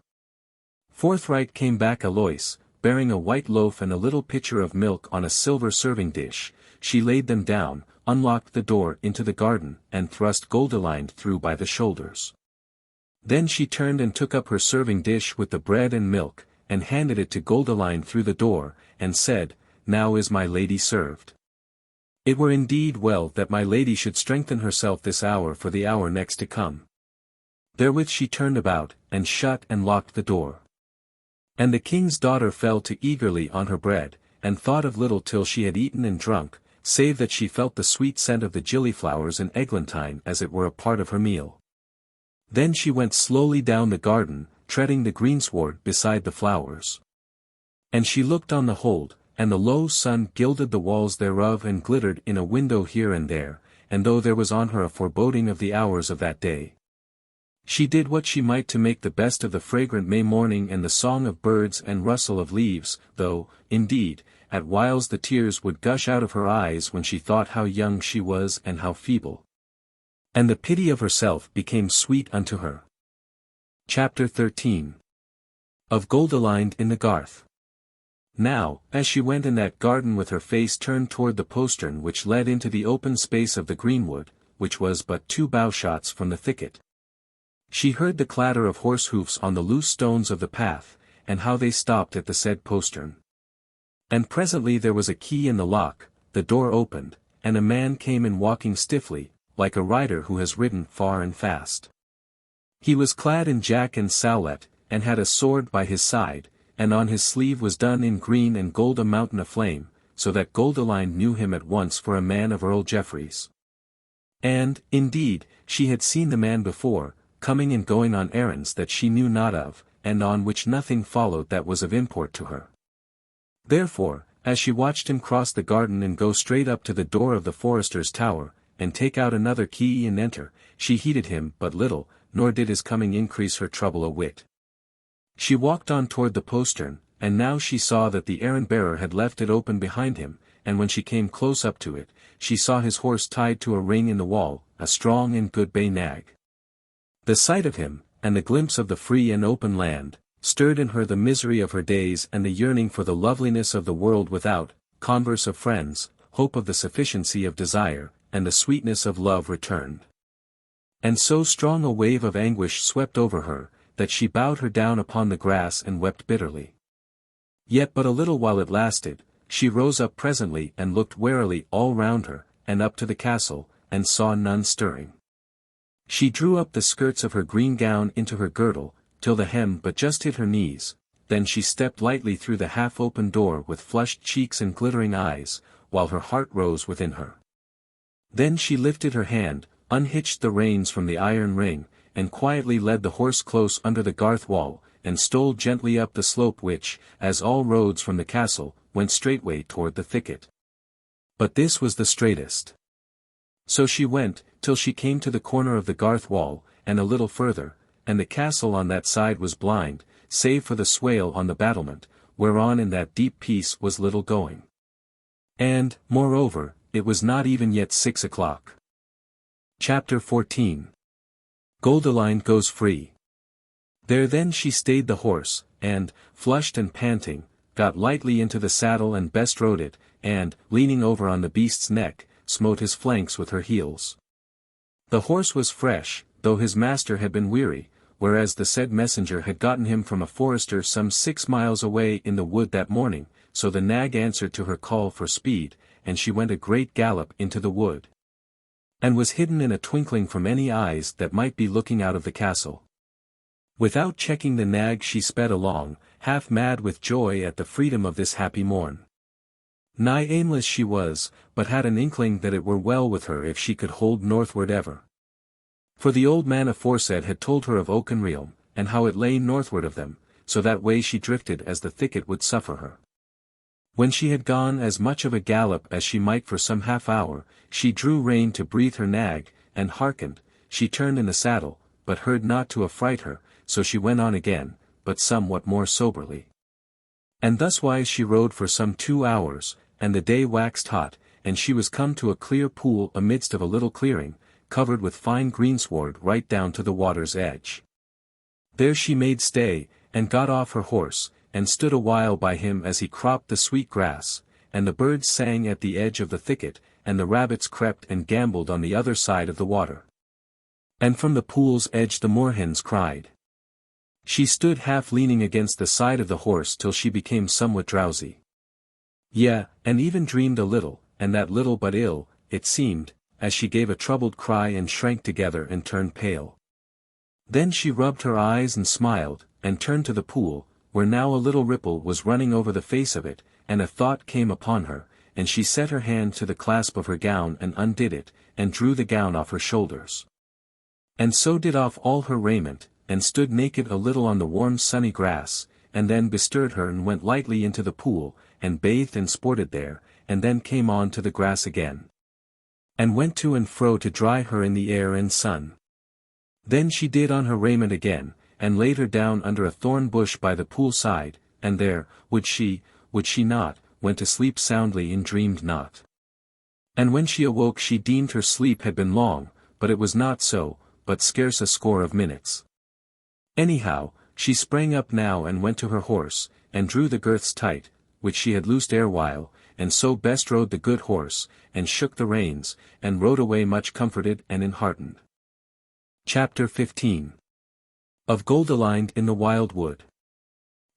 Forthright came back Alois, bearing a white loaf and a little pitcher of milk on a silver serving dish. She laid them down, unlocked the door into the garden, and thrust Goldilind through by the shoulders. Then she turned and took up her serving dish with the bread and milk, and handed it to Goldilind through the door, and said, "Now is my lady served. It were indeed well that my lady should strengthen herself this hour for the hour next to come." Therewith she turned about, and shut and locked the door. And the king's daughter fell to eagerly on her bread, and thought of little till she had eaten and drunk, save that she felt the sweet scent of the gillyflowers and eglantine as it were a part of her meal. Then she went slowly down the garden, treading the greensward beside the flowers. And she looked on the hold, and the low sun gilded the walls thereof and glittered in a window here and there, and though there was on her a foreboding of the hours of that day, she did what she might to make the best of the fragrant May morning and the song of birds and rustle of leaves, though, indeed, at whiles the tears would gush out of her eyes when she thought how young she was and how feeble. And the pity of herself became sweet unto her. Chapter 13. Of Goldilind in the Garth. Now, as she went in that garden with her face turned toward the postern which led into the open space of the greenwood, which was but 2 bowshots from the thicket, she heard the clatter of horse hoofs on the loose stones of the path, and how they stopped at the said postern. And presently there was a key in the lock, the door opened, and a man came in walking stiffly, like a rider who has ridden far and fast. He was clad in jack and sallet, and had a sword by his side, and on his sleeve was done in green and gold a mountain aflame, so that Goldilind knew him at once for a man of Earl Geoffrey's. And, indeed, she had seen the man before, coming and going on errands that she knew not of, and on which nothing followed that was of import to her. Therefore, as she watched him cross the garden and go straight up to the door of the forester's tower, and take out another key and enter, she heeded him but little, nor did his coming increase her trouble a whit. She walked on toward the postern, and now she saw that the errand-bearer had left it open behind him, and when she came close up to it, she saw his horse tied to a ring in the wall, a strong and good bay nag. The sight of him, and the glimpse of the free and open land, stirred in her the misery of her days and the yearning for the loveliness of the world without, converse of friends, hope of the sufficiency of desire, and the sweetness of love returned. And so strong a wave of anguish swept over her, that she bowed her down upon the grass and wept bitterly. Yet but a little while it lasted, she rose up presently and looked warily all round her, and up to the castle, and saw none stirring. She drew up the skirts of her green gown into her girdle, till the hem but just hid her knees, then she stepped lightly through the half-open door with flushed cheeks and glittering eyes, while her heart rose within her. Then she lifted her hand, unhitched the reins from the iron ring, and quietly led the horse close under the garth wall, and stole gently up the slope which, as all roads from the castle, went straightway toward the thicket. But this was the straightest. So she went, till she came to the corner of the garth wall, and a little further, and the castle on that side was blind, save for the swale on the battlement, whereon in that deep peace was little going. And, moreover, it was not even yet 6 o'clock. Chapter 14. Goldilind goes free. There then she stayed the horse, and, flushed and panting, got lightly into the saddle and bestrode it, and, leaning over on the beast's neck, smote his flanks with her heels. The horse was fresh, though his master had been weary, whereas the said messenger had gotten him from a forester some 6 miles away in the wood that morning, so the nag answered to her call for speed, and she went a great gallop into the wood, and was hidden in a twinkling from any eyes that might be looking out of the castle. Without checking the nag she sped along, half mad with joy at the freedom of this happy morn. Nigh aimless she was, but had an inkling that it were well with her if she could hold northward ever. For the old man aforesaid had told her of Oakenrealm, and how it lay northward of them, so that way she drifted as the thicket would suffer her. When she had gone as much of a gallop as she might for some half hour, she drew rein to breathe her nag, and hearkened, she turned in the saddle, but heard not to affright her, so she went on again, but somewhat more soberly. And thuswise she rode for some 2 hours, and the day waxed hot, and she was come to a clear pool amidst of a little clearing, covered with fine greensward right down to the water's edge. There she made stay, and got off her horse, and stood a while by him as he cropped the sweet grass, and the birds sang at the edge of the thicket, and the rabbits crept and gambolled on the other side of the water. And from the pool's edge the moorhens cried. She stood half leaning against the side of the horse till she became somewhat drowsy. Yea, and even dreamed a little, and that little but ill, it seemed, as she gave a troubled cry and shrank together and turned pale. Then she rubbed her eyes and smiled, and turned to the pool, where now a little ripple was running over the face of it, and a thought came upon her, and she set her hand to the clasp of her gown and undid it, and drew the gown off her shoulders. And so did off all her raiment, and stood naked a little on the warm sunny grass, and then bestirred her and went lightly into the pool, and bathed and sported there, and then came on to the grass again. And went to and fro to dry her in the air and sun. Then she did on her raiment again, and laid her down under a thorn bush by the pool side, and there, would she not, went to sleep soundly and dreamed not. And when she awoke she deemed her sleep had been long, but it was not so, but scarce a score of minutes. Anyhow, she sprang up now and went to her horse, and drew the girths tight, which she had loosed erewhile, and so bestrode the good horse, and shook the reins, and rode away much comforted and enheartened. Chapter 15. Of Goldilind in the Wild Wood.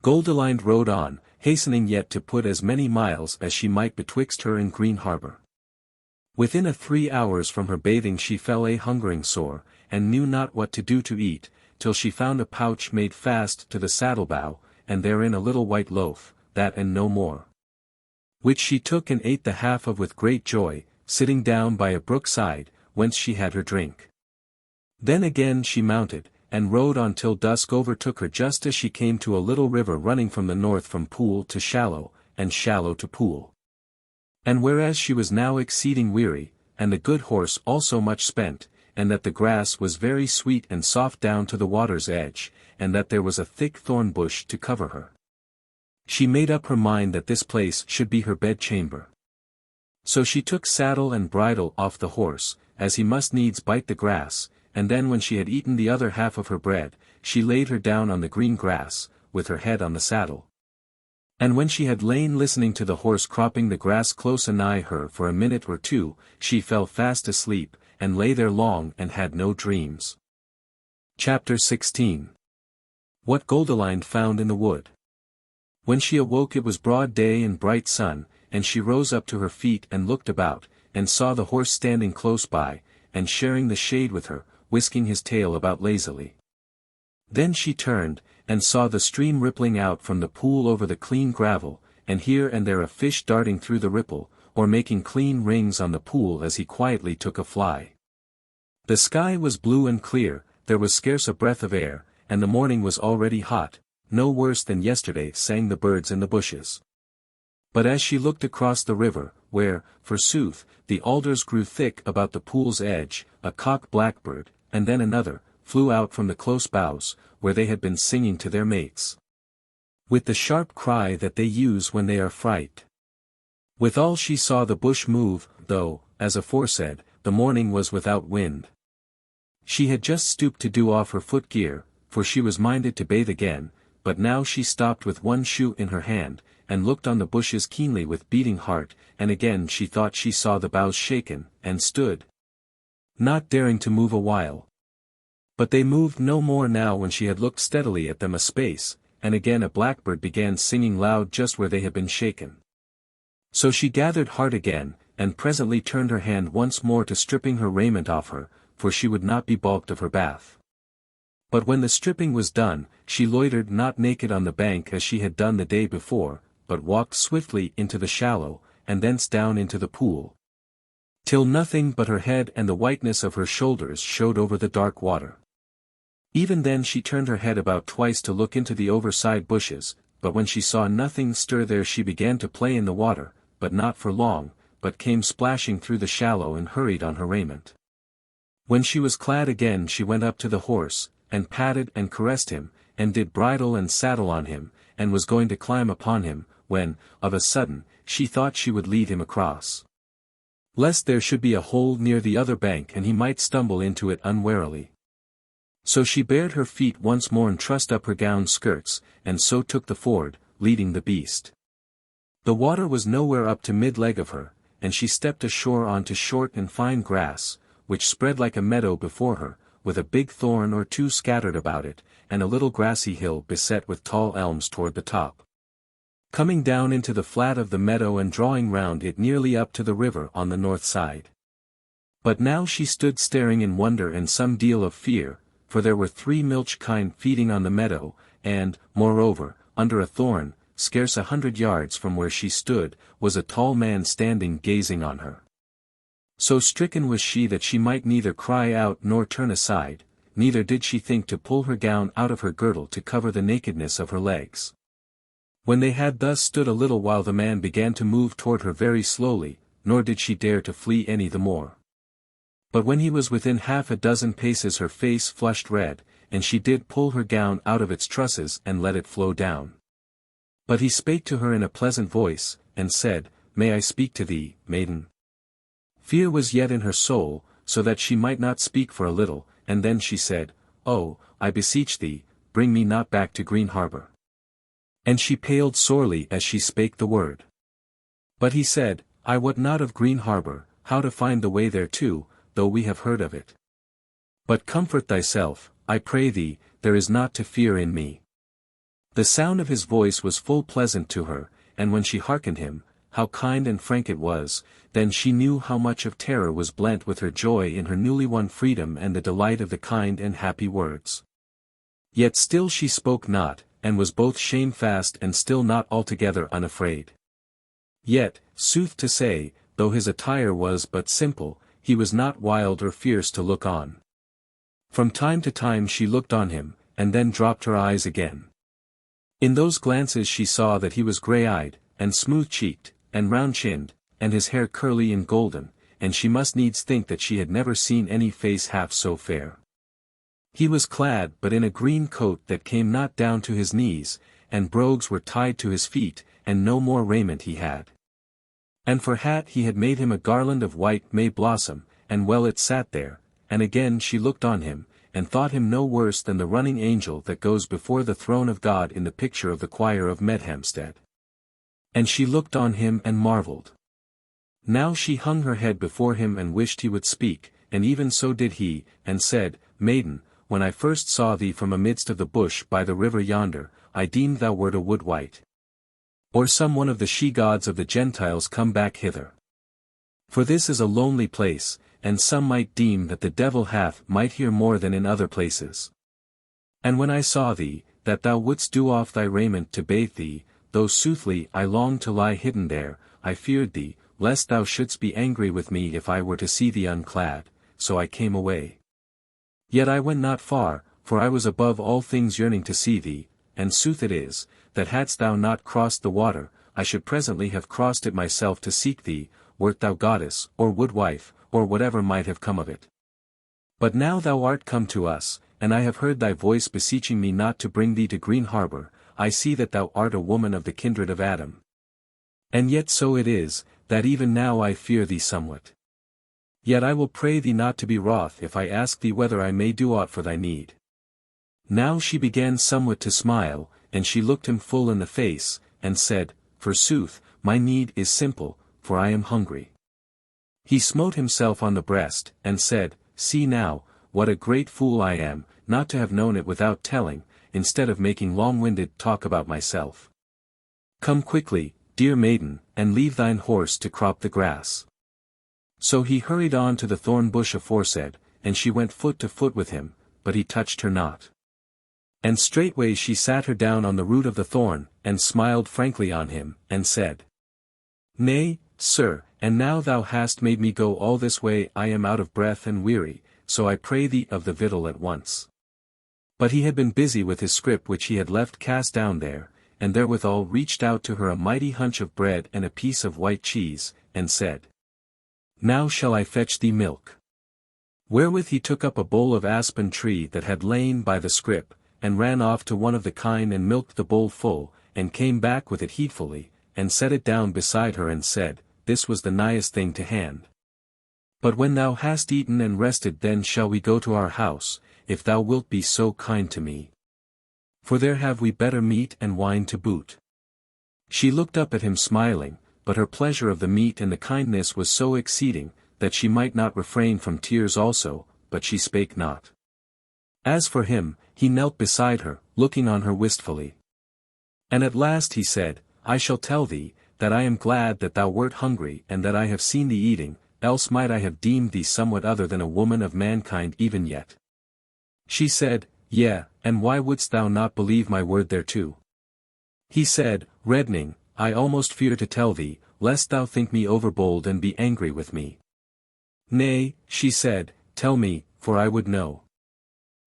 Goldilind rode on, hastening yet to put as many miles as she might betwixt her and Greenharbour. Within 3 hours from her bathing she fell a hungering sore, and knew not what to do to eat, till she found a pouch made fast to the saddle-bow, and therein a little white loaf, that and no more. Which she took and ate the half of with great joy, sitting down by a brook side, whence she had her drink. Then again she mounted, and rode on till dusk overtook her just as she came to a little river running from the north from pool to shallow, and shallow to pool. And whereas she was now exceeding weary, and the good horse also much spent, and that the grass was very sweet and soft down to the water's edge, and that there was a thick thorn bush to cover her, she made up her mind that this place should be her bed-chamber. So she took saddle and bridle off the horse, as he must needs bite the grass, and then when she had eaten the other half of her bread, she laid her down on the green grass, with her head on the saddle. And when she had lain listening to the horse cropping the grass close anigh her for a minute or two, she fell fast asleep, and lay there long and had no dreams. Chapter 16. What Goldilind found in the wood. When she awoke it was broad day and bright sun, and she rose up to her feet and looked about, and saw the horse standing close by, and sharing the shade with her, whisking his tail about lazily. Then she turned, and saw the stream rippling out from the pool over the clean gravel, and here and there a fish darting through the ripple, or making clean rings on the pool as he quietly took a fly. The sky was blue and clear, there was scarce a breath of air, and the morning was already hot, no worse than yesterday sang the birds in the bushes. But as she looked across the river, where, forsooth, the alders grew thick about the pool's edge, a cock blackbird, and then another, flew out from the close boughs, where they had been singing to their mates, with the sharp cry that they use when they are fright. Withal she saw the bush move, though, as aforesaid, the morning was without wind. She had just stooped to do off her foot-gear, for she was minded to bathe again, but now she stopped with one shoe in her hand, and looked on the bushes keenly with beating heart, and again she thought she saw the boughs shaken, and stood, not daring to move a while. But they moved no more now when she had looked steadily at them a space, and again a blackbird began singing loud just where they had been shaken. So she gathered heart again, and presently turned her hand once more to stripping her raiment off her, for she would not be balked of her bath. But when the stripping was done, she loitered not naked on the bank as she had done the day before, but walked swiftly into the shallow, and thence down into the pool, till nothing but her head and the whiteness of her shoulders showed over the dark water. Even then she turned her head about twice to look into the overside bushes, but when she saw nothing stir there she began to play in the water, but not for long, but came splashing through the shallow and hurried on her raiment. When she was clad again she went up to the horse, and patted and caressed him, and did bridle and saddle on him, and was going to climb upon him, when, of a sudden, she thought she would lead him across, lest there should be a hole near the other bank and he might stumble into it unwarily. So she bared her feet once more and trussed up her gown skirts, and so took the ford, leading the beast. The water was nowhere up to mid-leg of her, and she stepped ashore onto short and fine grass, which spread like a meadow before her, with a big thorn or two scattered about it, and a little grassy hill beset with tall elms toward the top, coming down into the flat of the meadow and drawing round it nearly up to the river on the north side. But now she stood staring in wonder and some deal of fear, for there were 3 milch kine feeding on the meadow, and, moreover, under a thorn, scarce 100 yards from where she stood, was a tall man standing gazing on her. So stricken was she that she might neither cry out nor turn aside, neither did she think to pull her gown out of her girdle to cover the nakedness of her legs. When they had thus stood a little while, the man began to move toward her very slowly, nor did she dare to flee any the more. But when he was within half a dozen paces, her face flushed red, and she did pull her gown out of its trusses and let it flow down. But he spake to her in a pleasant voice, and said, May I speak to thee, maiden? Fear was yet in her soul, so that she might not speak for a little, and then she said, Oh, I beseech thee, bring me not back to Greenharbour. And she paled sorely as she spake the word. But he said, I wot not of Greenharbour, how to find the way thereto, though we have heard of it. But comfort thyself, I pray thee, there is naught to fear in me. The sound of his voice was full pleasant to her, and when she hearkened him, how kind and frank it was, then she knew how much of terror was blent with her joy in her newly won freedom and the delight of the kind and happy words. Yet still she spoke not, and was both shamefast and still not altogether unafraid. Yet, sooth to say, though his attire was but simple, he was not wild or fierce to look on. From time to time she looked on him, and then dropped her eyes again. In those glances she saw that he was grey-eyed, and smooth-cheeked, and round-chinned, and his hair curly and golden, and she must needs think that she had never seen any face half so fair. He was clad but in a green coat that came not down to his knees, and brogues were tied to his feet, and no more raiment he had. And for hat he had made him a garland of white May blossom, and well it sat there, and again she looked on him, and thought him no worse than the running angel that goes before the throne of God in the picture of the choir of Meadham. And she looked on him and marvelled. Now she hung her head before him and wished he would speak, and even so did he, and said, Maiden, when I first saw thee from amidst of the bush by the river yonder, I deemed thou wert a wood-wight. Or some one of the she-gods of the Gentiles come back hither. For this is a lonely place, and some might deem that the devil might here more than in other places. And when I saw thee, that thou wouldst do off thy raiment to bathe thee, though soothly I longed to lie hidden there, I feared thee, lest thou shouldst be angry with me if I were to see thee unclad, so I came away. Yet I went not far, for I was above all things yearning to see thee, and sooth it is, that hadst thou not crossed the water, I should presently have crossed it myself to seek thee, wert thou goddess, or woodwife, or whatever might have come of it. But now thou art come to us, and I have heard thy voice beseeching me not to bring thee to Greenharbour, I see that thou art a woman of the kindred of Adam. And yet so it is, that even now I fear thee somewhat. Yet I will pray thee not to be wroth if I ask thee whether I may do aught for thy need. Now she began somewhat to smile, and she looked him full in the face, and said, Forsooth, my need is simple, for I am hungry. He smote himself on the breast, and said, See now, what a great fool I am, not to have known it without telling, instead of making long-winded talk about myself. Come quickly, dear maiden, and leave thine horse to crop the grass. So he hurried on to the thorn bush aforesaid, and she went foot to foot with him, but he touched her not. And straightway she sat her down on the root of the thorn, and smiled frankly on him, and said, Nay, sir, and now thou hast made me go all this way, I am out of breath and weary, so I pray thee of the victual at once. But he had been busy with his scrip which he had left cast down there, and therewithal reached out to her a mighty hunch of bread and a piece of white cheese, and said, Now shall I fetch thee milk. Wherewith he took up a bowl of aspen tree that had lain by the scrip, and ran off to one of the kine and milked the bowl full, and came back with it heedfully, and set it down beside her and said, This was the nighest thing to hand. But when thou hast eaten and rested, then shall we go to our house, if thou wilt be so kind to me. For there have we better meat and wine to boot. She looked up at him smiling, but her pleasure of the meat and the kindness was so exceeding, that she might not refrain from tears also, but she spake not. As for him, he knelt beside her, looking on her wistfully. And at last he said, I shall tell thee, that I am glad that thou wert hungry and that I have seen thee eating, else might I have deemed thee somewhat other than a woman of mankind even yet. She said, Yea, and why wouldst thou not believe my word thereto? He said, reddening, I almost fear to tell thee, lest thou think me overbold and be angry with me. Nay, she said, Tell me, for I would know.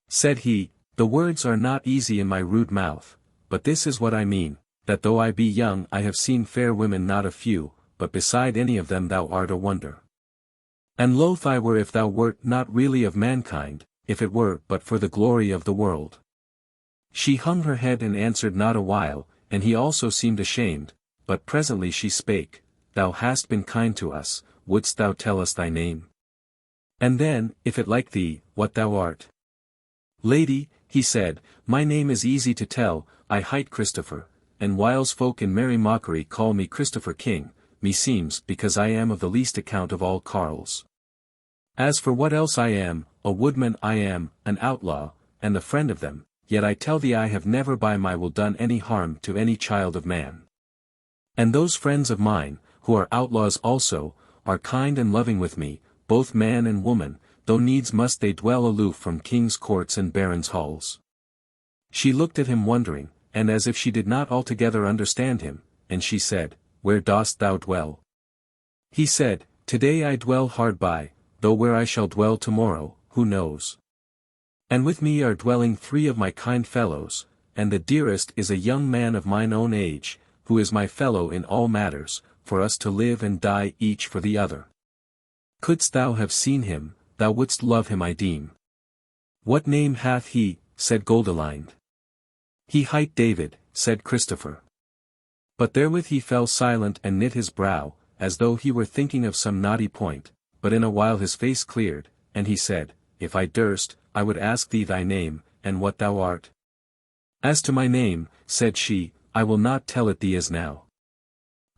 Said he, the words are not easy in my rude mouth, but this is what I mean, that though I be young I have seen fair women not a few, but beside any of them thou art a wonder. And loath I were if thou wert not really of mankind, if it were but for the glory of the world. She hung her head and answered not a while, and he also seemed ashamed, but presently she spake, Thou hast been kind to us, wouldst thou tell us thy name? And then, if it like thee, what thou art? Lady, he said, my name is easy to tell, I hight Christopher, and whiles folk in merry mockery call me Christopher King, meseems because I am of the least account of all carles. As for what else I am, a woodman I am, an outlaw, and the friend of them, yet I tell thee I have never by my will done any harm to any child of man. And those friends of mine, who are outlaws also, are kind and loving with me, both man and woman, though needs must they dwell aloof from kings' courts and barons' halls. She looked at him wondering, and as if she did not altogether understand him, and she said, Where dost thou dwell? He said, Today I dwell hard by, though where I shall dwell tomorrow, who knows? And with me are dwelling 3 of my kind fellows, and the dearest is a young man of mine own age, who is my fellow in all matters, for us to live and die each for the other. Couldst thou have seen him, thou wouldst love him I deem. What name hath he? Said Goldilind. He hight David, said Christopher. But therewith he fell silent and knit his brow, as though he were thinking of some knotty point, but in a while his face cleared, and he said, If I durst, I would ask thee thy name, and what thou art. As to my name, said she, I will not tell it thee as now.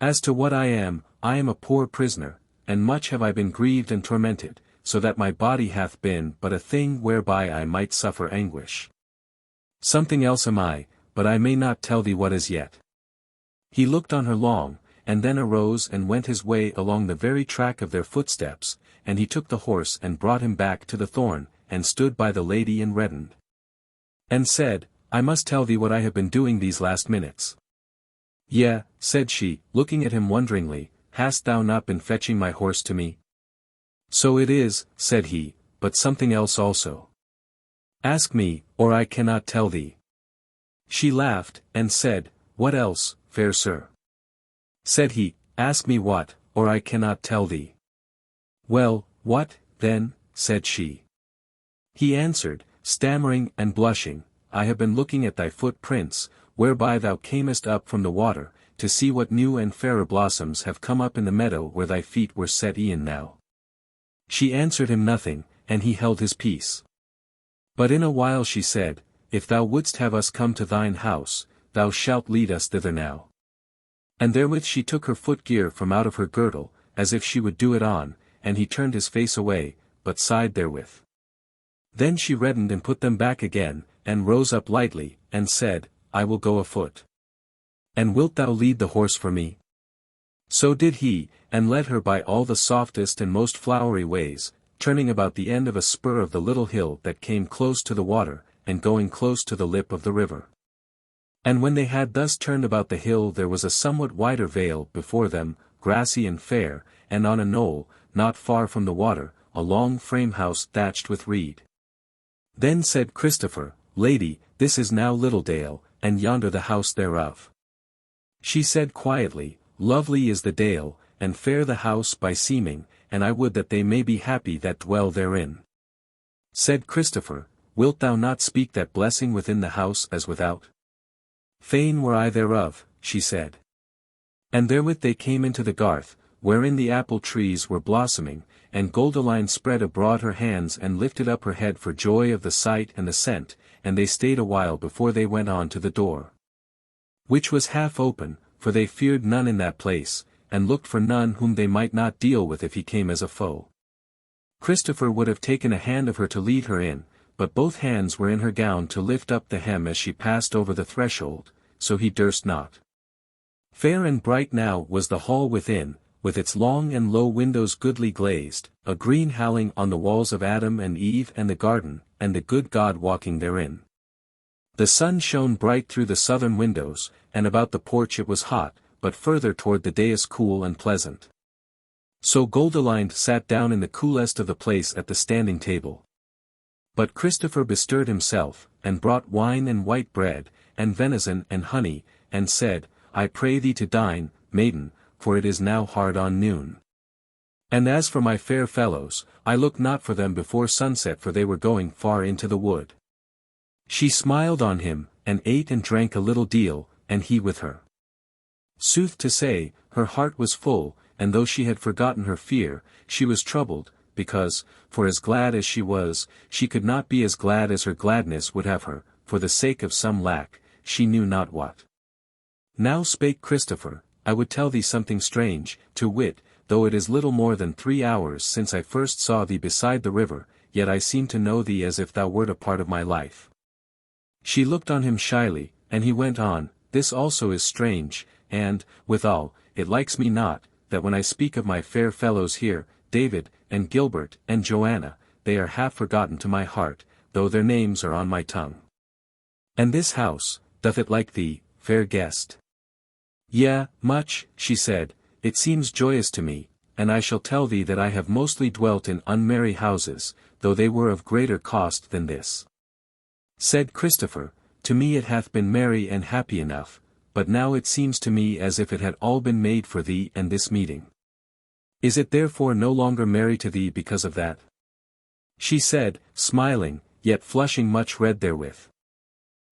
As to what I am a poor prisoner, and much have I been grieved and tormented, so that my body hath been but a thing whereby I might suffer anguish. Something else am I, but I may not tell thee what as yet. He looked on her long, and then arose and went his way along the very track of their footsteps, and he took the horse and brought him back to the thorn, and stood by the lady and reddened. And said, I must tell thee what I have been doing these last minutes. Yea, said she, looking at him wonderingly, hast thou not been fetching my horse to me? So it is, said he, but something else also. Ask me, or I cannot tell thee. She laughed, and said, What else, fair sir? Said he, Ask me what, or I cannot tell thee. Well, what, then, said she. He answered, stammering and blushing, I have been looking at thy footprints, whereby thou camest up from the water, to see what new and fairer blossoms have come up in the meadow where thy feet were set e'en now. She answered him nothing, and he held his peace. But in a while she said, If thou wouldst have us come to thine house, thou shalt lead us thither now. And therewith she took her foot-gear from out of her girdle, as if she would do it on, and he turned his face away, but sighed therewith. Then she reddened and put them back again, and rose up lightly, and said, I will go afoot. And wilt thou lead the horse for me? So did he, and led her by all the softest and most flowery ways, turning about the end of a spur of the little hill that came close to the water, and going close to the lip of the river. And when they had thus turned about the hill there was a somewhat wider vale before them, grassy and fair, and on a knoll, not far from the water, a long frame house thatched with reed. Then said Christopher, Lady, this is now Littledale, and yonder the house thereof. She said quietly, Lovely is the dale, and fair the house by seeming, and I would that they may be happy that dwell therein. Said Christopher, Wilt thou not speak that blessing within the house as without? Fain were I thereof, she said. And therewith they came into the garth, wherein the apple trees were blossoming, and Goldilind spread abroad her hands and lifted up her head for joy of the sight and the scent, and they stayed a while before they went on to the door. Which was half open, for they feared none in that place, and looked for none whom they might not deal with if he came as a foe. Christopher would have taken a hand of her to lead her in, but both hands were in her gown to lift up the hem as she passed over the threshold, so he durst not. Fair and bright now was the hall within, with its long and low windows goodly glazed, a green howling on the walls of Adam and Eve and the garden, and the good God walking therein. The sun shone bright through the southern windows, and about the porch it was hot, but further toward the dais cool and pleasant. So Goldilind sat down in the coolest of the place at the standing table. But Christopher bestirred himself, and brought wine and white bread, and venison and honey, and said, I pray thee to dine, maiden, for it is now hard on noon. And as for my fair fellows, I look not for them before sunset, for they were going far into the wood. She smiled on him, and ate and drank a little deal, and he with her. Sooth to say, her heart was full, and though she had forgotten her fear, she was troubled, because, for as glad as she could not be as glad as her gladness would have her, for the sake of some lack, she knew not what. Now spake Christopher, I would tell thee something strange, to wit, though it is little more than 3 hours since I first saw thee beside the river, yet I seem to know thee as if thou wert a part of my life. She looked on him shyly, and he went on, This also is strange, and, withal, it likes me not, that when I speak of my fair fellows here, David, and Gilbert, and Joanna, they are half forgotten to my heart, though their names are on my tongue. And this house, doth it like thee, fair guest? Yea, much, she said, it seems joyous to me, and I shall tell thee that I have mostly dwelt in unmerry houses, though they were of greater cost than this. Said Christopher, To me it hath been merry and happy enough, but now it seems to me as if it had all been made for thee and this meeting. Is it therefore no longer merry to thee because of that? She said, smiling, yet flushing much red therewith.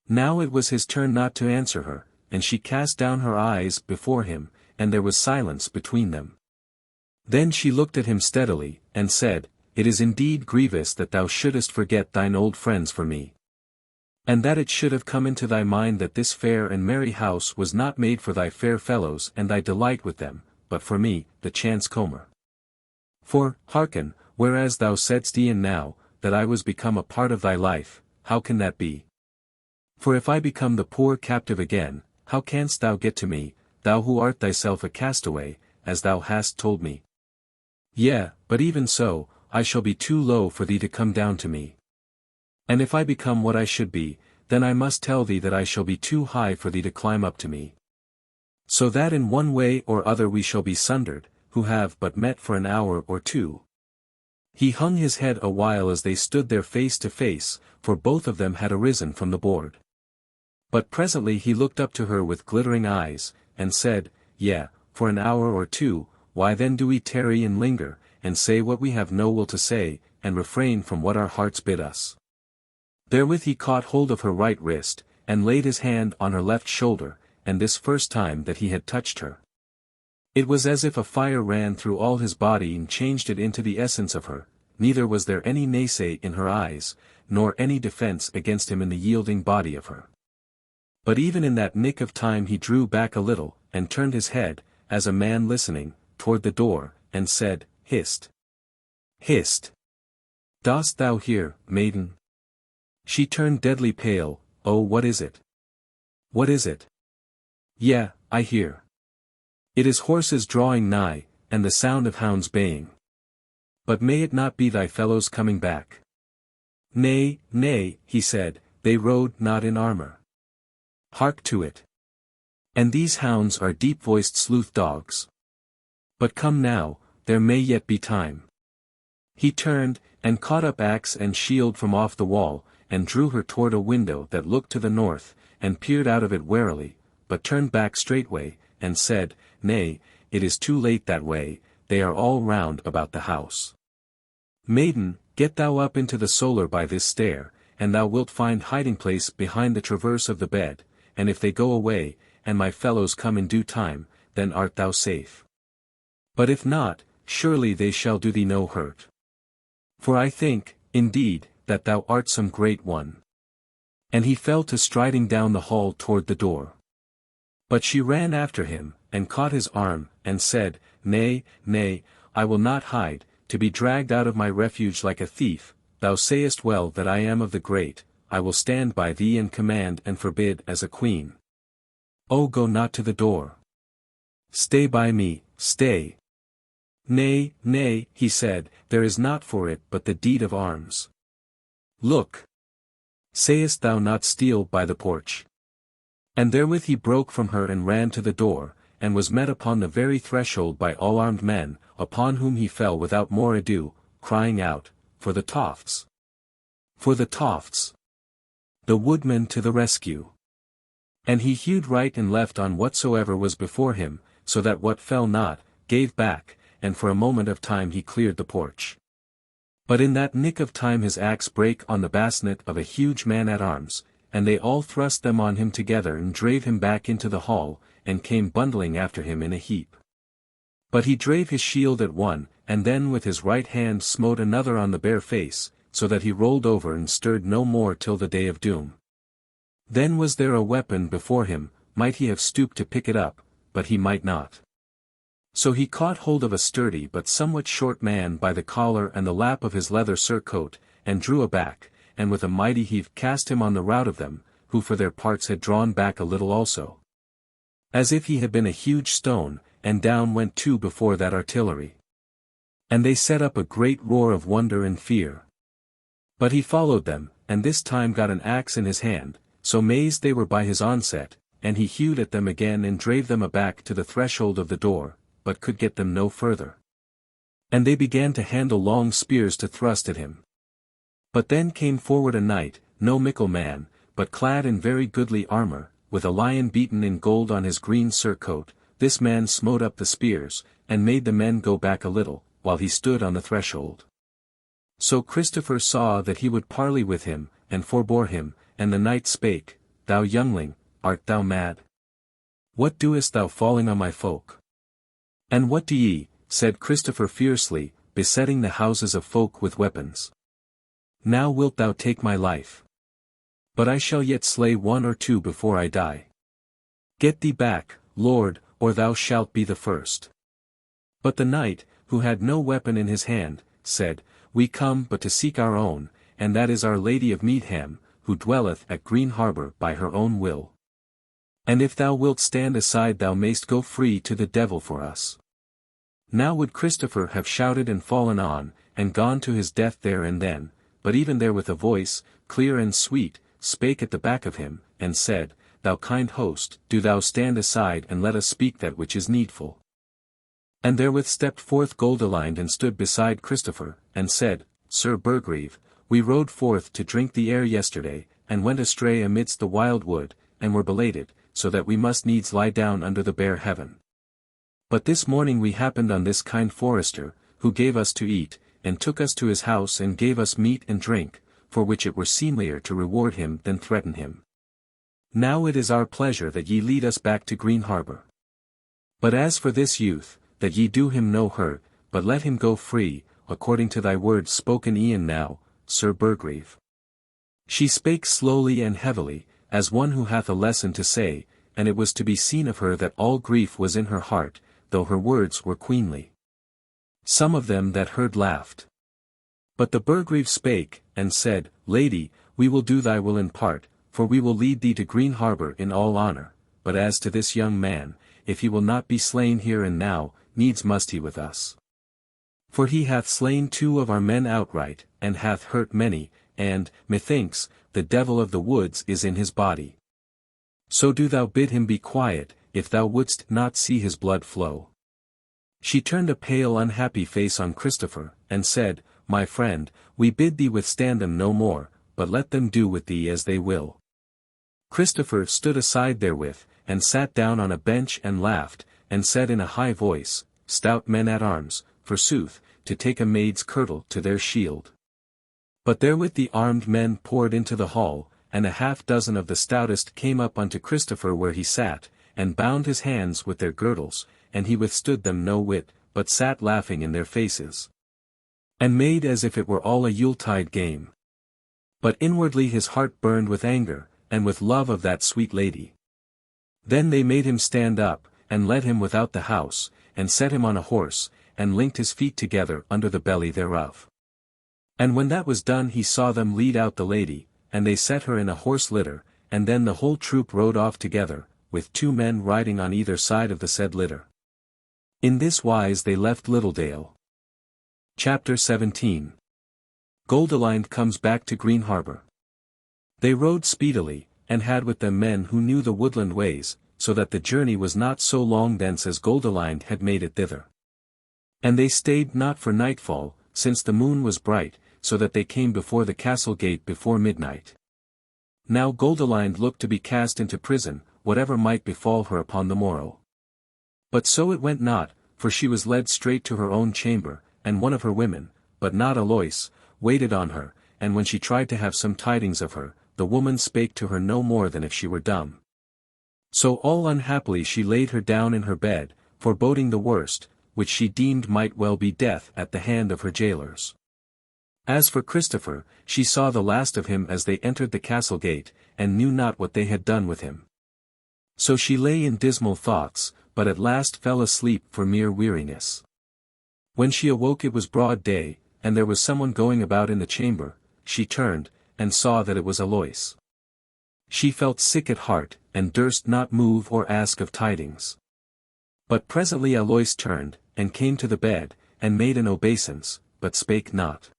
Now it was his turn not to answer her, and she cast down her eyes before him, and there was silence between them. Then she looked at him steadily, and said, It is indeed grievous that thou shouldest forget thine old friends for me. And that it should have come into thy mind that this fair and merry house was not made for thy fair fellows and thy delight with them, but for me, the chance comer. For, hearken, whereas thou saidst e'en now, that I was become a part of thy life, how can that be? For if I become the poor captive again, how canst thou get to me, thou who art thyself a castaway, as thou hast told me? Yea, but even so, I shall be too low for thee to come down to me. And if I become what I should be, then I must tell thee that I shall be too high for thee to climb up to me. So that in one way or other we shall be sundered, who have but met for an hour or two. He hung his head a while as they stood there face to face, for both of them had arisen from the board. But presently he looked up to her with glittering eyes, and said, Yea, for an hour or two, why then do we tarry and linger, and say what we have no will to say, and refrain from what our hearts bid us? Therewith he caught hold of her right wrist, and laid his hand on her left shoulder, and this first time that he had touched her. It was as if a fire ran through all his body and changed it into the essence of her, neither was there any naysay in her eyes, nor any defense against him in the yielding body of her. But even in that nick of time he drew back a little, and turned his head, as a man listening, toward the door, and said, Hist! Hist! Dost thou hear, maiden? She turned deadly pale. Oh, what is it? What is it? Yea, I hear. It is horses drawing nigh, and the sound of hounds baying. But may it not be thy fellows coming back? Nay, nay, he said, they rode not in armor. Hark to it. And these hounds are deep-voiced sleuth dogs. But come now, there may yet be time. He turned, and caught up axe and shield from off the wall, and drew her toward a window that looked to the north, and peered out of it warily, but turned back straightway, and said, Nay, it is too late that way, they are all round about the house. Maiden, get thou up into the solar by this stair, and thou wilt find hiding place behind the traverse of the bed, and if they go away, and my fellows come in due time, then art thou safe. But if not, surely they shall do thee no hurt. For I think, indeed, that thou art some great one. And he fell to striding down the hall toward the door. But she ran after him, and caught his arm, and said, Nay, nay, I will not hide, to be dragged out of my refuge like a thief. Thou sayest well that I am of the great, I will stand by thee and command and forbid as a queen. Oh, go not to the door. Stay by me, stay. Nay, nay, he said, there is not for it but the deed of arms. Look. Sayest thou not steal by the porch? And therewith he broke from her and ran to the door, and was met upon the very threshold by all armed men, upon whom he fell without more ado, crying out, For the Tofts. For the Tofts! The woodman to the rescue! And he hewed right and left on whatsoever was before him, so that what fell not, gave back, and for a moment of time he cleared the porch. But in that nick of time his axe brake on the basnet of a huge man-at-arms, and they all thrust them on him together and drave him back into the hall, and came bundling after him in a heap. But he drave his shield at one, and then with his right hand smote another on the bare face, so that he rolled over and stirred no more till the day of doom. Then was there a weapon before him, might he have stooped to pick it up, but he might not. So he caught hold of a sturdy but somewhat short man by the collar and the lap of his leather surcoat, and drew aback, and with a mighty heave cast him on the rout of them, who for their parts had drawn back a little also. As if he had been a huge stone, and down went two before that artillery. And they set up a great roar of wonder and fear. But he followed them, and this time got an axe in his hand, so mazed they were by his onset, and he hewed at them again and drave them aback to the threshold of the door, but could get them no further. And they began to handle long spears to thrust at him. But then came forward a knight, no mickle man, but clad in very goodly armour, with a lion beaten in gold on his green surcoat. This man smote up the spears, and made the men go back a little, while he stood on the threshold. So Christopher saw that he would parley with him, and forbore him, and the knight spake, Thou youngling, art thou mad? What doest thou falling on my folk? And what do ye, said Christopher fiercely, besetting the houses of folk with weapons? Now wilt thou take my life? But I shall yet slay one or two before I die. Get thee back, Lord, or thou shalt be the first. But the knight, who had no weapon in his hand, said, We come but to seek our own, and that is our Lady of Meadham, who dwelleth at Greenharbour by her own will. And if thou wilt stand aside thou mayst go free to the devil for us. Now would Christopher have shouted and fallen on, and gone to his death there and then, but even there with a voice, clear and sweet, spake at the back of him, and said, Thou kind host, do thou stand aside and let us speak that which is needful. And therewith stepped forth Goldilind and stood beside Christopher, and said, Sir Burgreave, we rode forth to drink the air yesterday, and went astray amidst the wild wood, and were belated, so that we must needs lie down under the bare heaven. But this morning we happened on this kind forester, who gave us to eat, and took us to his house and gave us meat and drink, for which it were seemlier to reward him than threaten him. Now it is our pleasure that ye lead us back to Greenharbour. But as for this youth, that ye do him no hurt, but let him go free, according to thy words spoken e'en now, Sir Burgreave. She spake slowly and heavily, as one who hath a lesson to say, and it was to be seen of her that all grief was in her heart, though her words were queenly. Some of them that heard laughed. But the Burgreave spake, and said, Lady, we will do thy will in part, for we will lead thee to Greenharbour in all honour, but as to this young man, if he will not be slain here and now, needs must he with us. For he hath slain two of our men outright, and hath hurt many, and, methinks, the devil of the woods is in his body. So do thou bid him be quiet, if thou wouldst not see his blood flow. She turned a pale unhappy face on Christopher, and said, My friend, we bid thee withstand them no more, but let them do with thee as they will. Christopher stood aside therewith, and sat down on a bench and laughed, and said in a high voice, Stout men at arms, forsooth, to take a maid's kirtle to their shield. But therewith the armed men poured into the hall, and a half-dozen of the stoutest came up unto Christopher where he sat, and bound his hands with their girdles, and he withstood them no whit, but sat laughing in their faces. And made as if it were all a Yuletide game. But inwardly his heart burned with anger, and with love of that sweet lady. Then they made him stand up, and led him without the house, and set him on a horse, and linked his feet together under the belly thereof. And when that was done he saw them lead out the lady, and they set her in a horse litter, and then the whole troop rode off together, with two men riding on either side of the said litter. In this wise they left Littledale. Chapter 17. Goldilind comes back to Greenharbour. They rode speedily, and had with them men who knew the woodland ways, so that the journey was not so long thence as Goldilind had made it thither. And they stayed not for nightfall, since the moon was bright, so that they came before the castle gate before midnight. Now Goldilind looked to be cast into prison, whatever might befall her upon the morrow. But so it went not, for she was led straight to her own chamber, and one of her women, but not Alois, waited on her, and when she tried to have some tidings of her, the woman spake to her no more than if she were dumb. So all unhappily she laid her down in her bed, foreboding the worst, which she deemed might well be death at the hand of her jailers. As for Christopher, she saw the last of him as they entered the castle gate, and knew not what they had done with him. So she lay in dismal thoughts, but at last fell asleep for mere weariness. When she awoke it was broad day, and there was someone going about in the chamber. She turned, and saw that it was Alois. She felt sick at heart, and durst not move or ask of tidings. But presently Alois turned, and came to the bed, and made an obeisance, but spake not.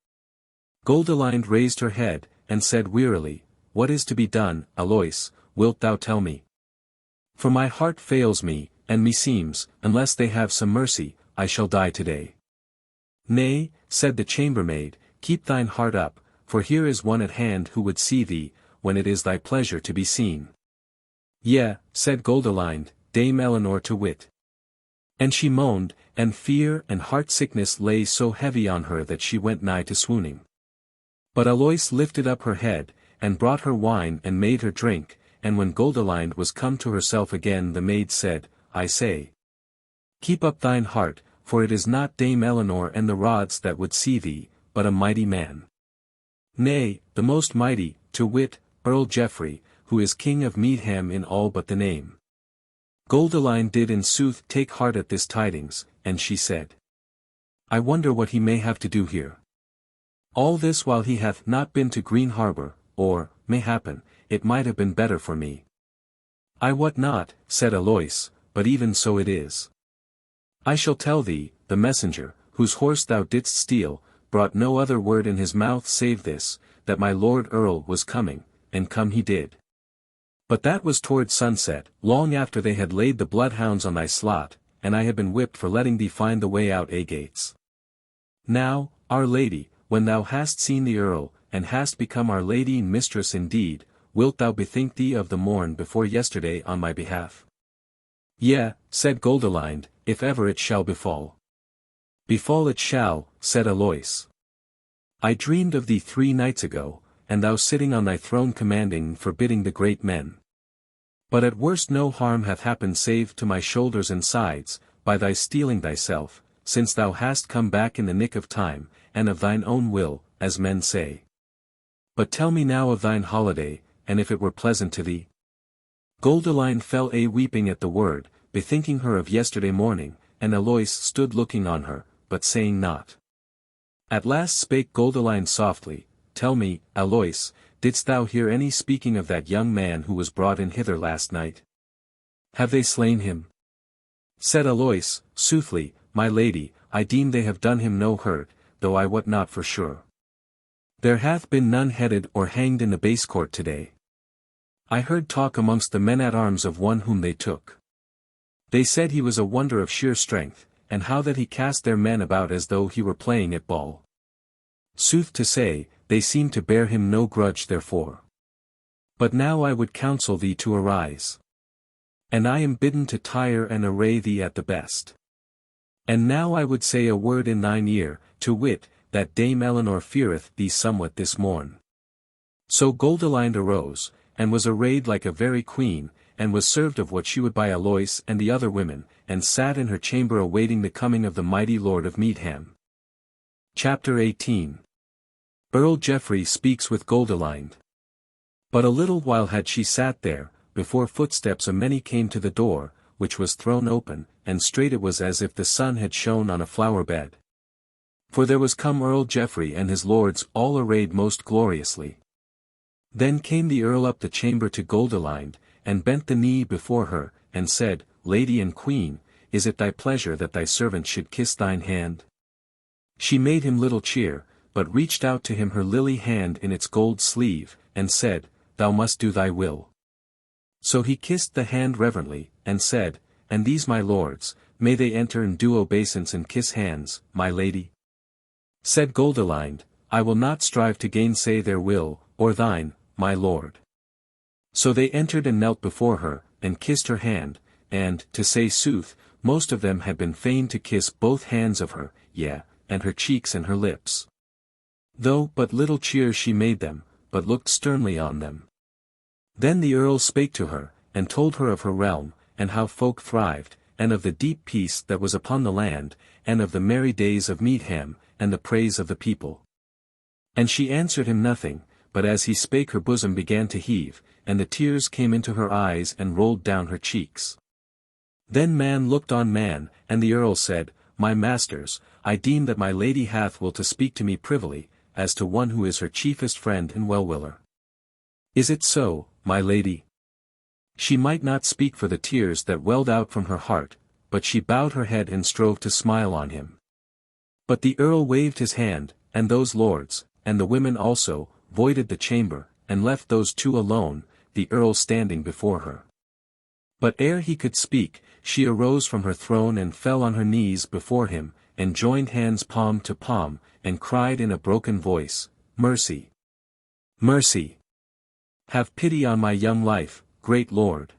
Goldilind raised her head, and said wearily, What is to be done, Alois, wilt thou tell me? For my heart fails me, and meseems, unless they have some mercy, I shall die today. Nay, said the chambermaid, keep thine heart up, for here is one at hand who would see thee, when it is thy pleasure to be seen. Yea, said Goldilind, Dame Eleanor to wit. And she moaned, and fear and heart-sickness lay so heavy on her that she went nigh to swooning. But Alois lifted up her head, and brought her wine and made her drink, and when Goldilind was come to herself again the maid said, I say, keep up thine heart, for it is not Dame Eleanor and the rods that would see thee, but a mighty man. Nay, the most mighty, to wit, Earl Geoffrey, who is king of Meadham in all but the name. Goldilind did in sooth take heart at this tidings, and she said, I wonder what he may have to do here. All this while he hath not been to Greenharbour, or, mayhappen, it might have been better for me. I wot not, said Alois, but even so it is. I shall tell thee, the messenger, whose horse thou didst steal, brought no other word in his mouth save this, that my lord Earl was coming, and come he did. But that was toward sunset, long after they had laid the bloodhounds on thy slot, and I had been whipped for letting thee find the way out gates. Now, Our Lady, when thou hast seen the Earl, and hast become our Lady and Mistress indeed, wilt thou bethink thee of the morn before yesterday on my behalf? Yea, said Goldilind, if ever it shall befall. Befall it shall, said Alois. I dreamed of thee 3 nights ago, and thou sitting on thy throne commanding and forbidding the great men. But at worst no harm hath happened save to my shoulders and sides, by thy stealing thyself, since thou hast come back in the nick of time, and of thine own will, as men say. But tell me now of thine holiday, and if it were pleasant to thee. Goldilind fell a-weeping at the word, bethinking her of yesterday morning, and Alois stood looking on her, but saying naught. At last spake Goldilind softly, Tell me, Alois, didst thou hear any speaking of that young man who was brought in hither last night? Have they slain him? Said Alois, Soothly, my lady, I deem they have done him no hurt, though I wot not for sure. There hath been none headed or hanged in the base court today. I heard talk amongst the men-at-arms of one whom they took. They said he was a wonder of sheer strength, and how that he cast their men about as though he were playing at ball. Sooth to say, they seem to bear him no grudge therefore. But now I would counsel thee to arise. And I am bidden to tire and array thee at the best. And now I would say a word in thine ear, to wit, that Dame Eleanor feareth thee somewhat this morn. So Goldilind arose, and was arrayed like a very queen, and was served of what she would by Alois and the other women, and sat in her chamber awaiting the coming of the mighty lord of Meadham. Chapter 18. Earl Geoffrey speaks with Goldilind. But a little while had she sat there, before footsteps a many came to the door, which was thrown open, and straight it was as if the sun had shone on a flower bed. For there was come Earl Geoffrey and his lords all arrayed most gloriously. Then came the earl up the chamber to Goldilind, and bent the knee before her, and said, Lady and Queen, is it thy pleasure that thy servant should kiss thine hand? She made him little cheer, but reached out to him her lily hand in its gold sleeve, and said, Thou must do thy will. So he kissed the hand reverently, and said, And these my lords, may they enter and do obeisance and kiss hands, my lady? Said Goldilind, I will not strive to gainsay their will, or thine, my lord. So they entered and knelt before her, and kissed her hand, and, to say sooth, most of them had been fain to kiss both hands of her, yea, and her cheeks and her lips. Though but little cheer she made them, but looked sternly on them. Then the earl spake to her, and told her of her realm, and how folk thrived, and of the deep peace that was upon the land, and of the merry days of Meadham, and the praise of the people. And she answered him nothing, but as he spake her bosom began to heave, and the tears came into her eyes and rolled down her cheeks. Then man looked on man, and the earl said, My masters, I deem that my lady hath will to speak to me privily, as to one who is her chiefest friend and well-willer. Is it so, my lady? She might not speak for the tears that welled out from her heart, but she bowed her head and strove to smile on him. But the earl waved his hand, and those lords, and the women also, voided the chamber, and left those two alone, the earl standing before her. But ere he could speak, she arose from her throne and fell on her knees before him, and joined hands palm to palm, and cried in a broken voice, Mercy! Mercy! Have pity on my young life, great lord!